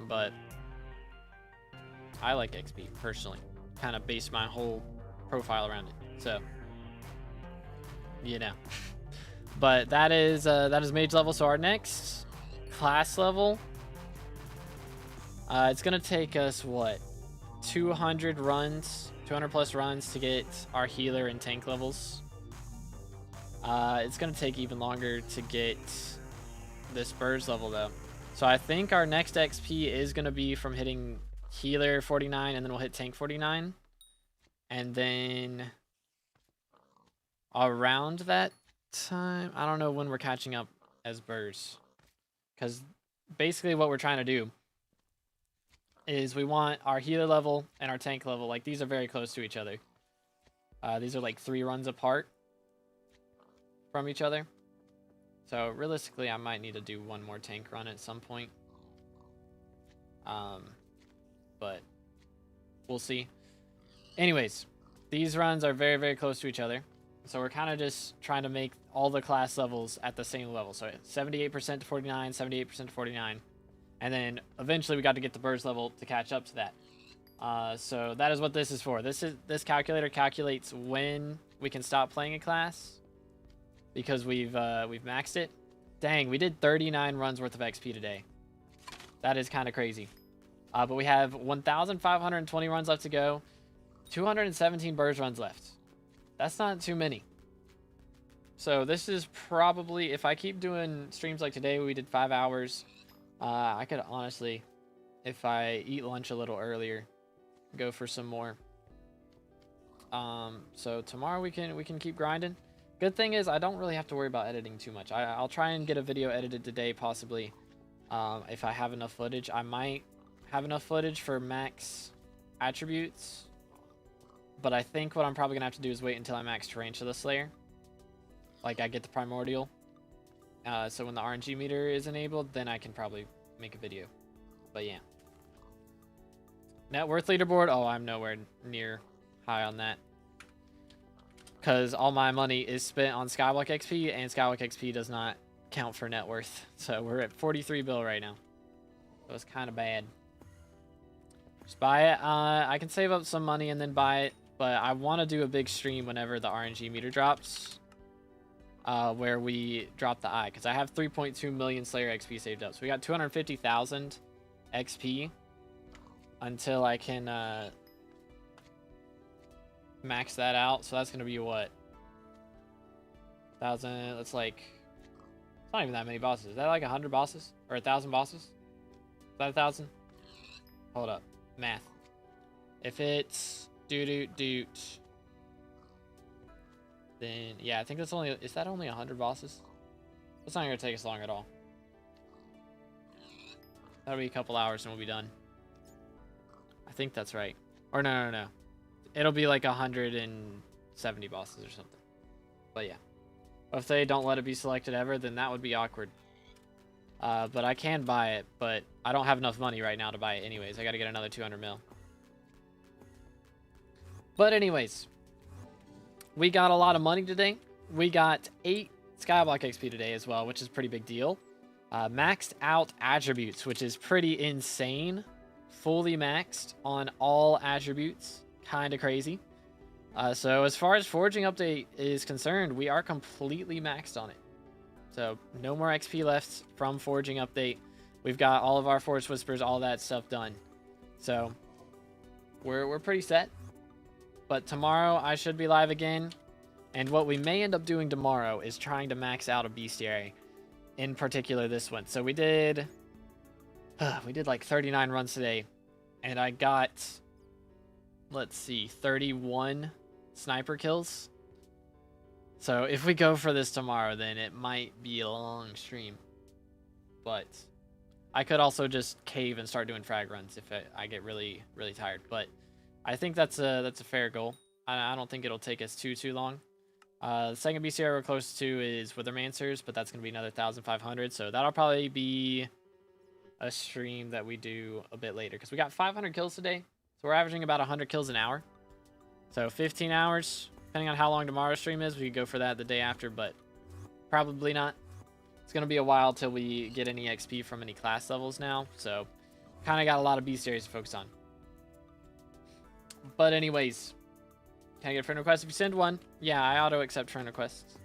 Speaker 1: But I like XP personally. Kind of base my whole profile around it. So, you know. But that is mage level. So our next class level, it's gonna take us what, 200 runs, 200 plus runs to get our healer and tank levels. It's gonna take even longer to get this Spurs level though. So I think our next XP is gonna be from hitting healer 49, and then we'll hit tank 49, and then around that time, I don't know when we're catching up as Spurs, because basically what we're trying to do is we want our healer level and our tank level, like these are very close to each other. These are like 3 runs apart from each other. So realistically, I might need to do one more tank run at some point. But we'll see. Anyways, these runs are very, very close to each other. So we're kind of just trying to make all the class levels at the same level. So 78% to 49, 78% to 49. And then eventually we got to get the Burst level to catch up to that. So that is what this is for. This calculator calculates when we can stop playing a class, because we've maxed it. Dang, we did 39 runs worth of XP today. That is kind of crazy. But we have 1,520 runs left to go. 217 Burst runs left. That's not too many. So this is probably, if I keep doing streams like today, we did 5 hours. I could honestly, if I eat lunch a little earlier, go for some more. So tomorrow we can keep grinding. Good thing is I don't really have to worry about editing too much. I'll try and get a video edited today, possibly. If I have enough footage. I might have enough footage for max attributes. But I think what I'm probably going to have to do is wait until I max Tarantula Slayer. Like I get the Primordial. So when the RNG meter is enabled, then I can probably make a video. But yeah. Net worth leaderboard. Oh, I'm nowhere near high on that. Because all my money is spent on SkyBlock XP, and SkyBlock XP does not count for net worth. So we're at 43 bill right now. So it's kind of bad. Just buy it. I can save up some money and then buy it. But I want to do a big stream whenever the RNG meter drops. Where we drop the eye. Because I have 3.2 million Slayer XP saved up. So we got 250,000 XP until I can max that out. So that's going to be what? 1,000. That's like... It's not even that many bosses. Is that like 100 bosses? Or 1,000 bosses? Is that 1,000? Hold up. Math. If it's... Doot. Then, yeah, I think that's only... Is that only 100 bosses? That's not going to take us long at all. That'll be a couple hours and we'll be done. I think that's right. Or no. It'll be like 170 bosses or something. But yeah. If they don't let it be selected ever, then that would be awkward. But I can buy it, but I don't have enough money right now to buy it anyways. I got to get another 200 mil. But anyways, we got a lot of money today. We got 8 SkyBlock XP today as well, which is a pretty big deal. Maxed out attributes, which is pretty insane. Fully maxed on all attributes. Kind of crazy. So as far as Foraging update is concerned, we are completely maxed on it. So no more XP left from Foraging update. We've got all of our Forest Whispers, all that stuff done. So we're pretty set. But tomorrow I should be live again. And what we may end up doing tomorrow is trying to max out a bestiary. In particular this one. So we did like 39 runs today. And I got, let's see, 31 sniper kills. So if we go for this tomorrow, then it might be a long stream. But I could also just cave and start doing frag runs if I get really, really tired. But I think that's a fair goal. I don't think it'll take us too long. The second bestiary we're close to is Withermancers, but that's going to be another 1,500. So that'll probably be a stream that we do a bit later, because we got 500 kills today. So we're averaging about 100 kills an hour. So 15 hours, depending on how long tomorrow's stream is. We could go for that the day after, but probably not. It's going to be a while till we get any XP from any class levels now. So kind of got a lot of bestiaries to focus on. But anyways, can I get a friend request if you send one? Yeah, I auto accept friend requests.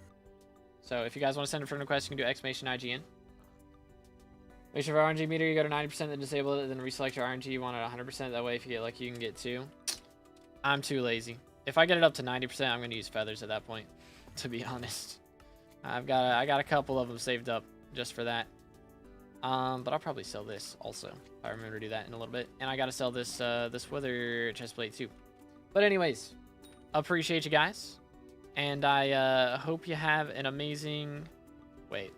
Speaker 1: So if you guys want to send a friend request, you can do exclamation IGN. Make sure for RNG meter you go to 90%, then disable it, then reselect your RNG. You want it 100%. That way, if you get lucky, you can get 2. I'm too lazy. If I get it up to 90%, I'm going to use feathers at that point, to be honest. I got a couple of them saved up just for that. But I'll probably sell this also, if I remember to do that in a little bit. And I got to sell this this wither chestplate too. But anyways, appreciate you guys. And I hope you have an amazing... Wait.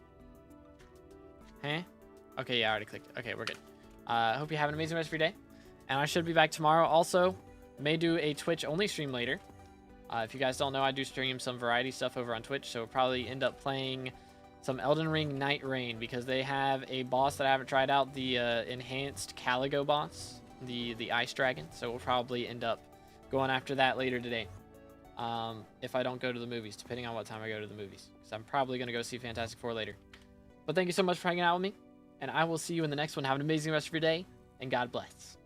Speaker 1: Huh? Okay, yeah, I already clicked. Okay, we're good. Hope you have an amazing rest of your day. And I should be back tomorrow. Also, may do a Twitch-only stream later. If you guys don't know, I do stream some variety stuff over on Twitch. So we'll probably end up playing some Elden Ring Night Rain, because they have a boss that I haven't tried out, the enhanced Caligo boss, the Ice Dragon. So we'll probably end up going after that later today. If I don't go to the movies, depending on what time I go to the movies. Because I'm probably going to go see Fantastic Four later. But thank you so much for hanging out with me. And I will see you in the next one. Have an amazing rest of your day. And God bless.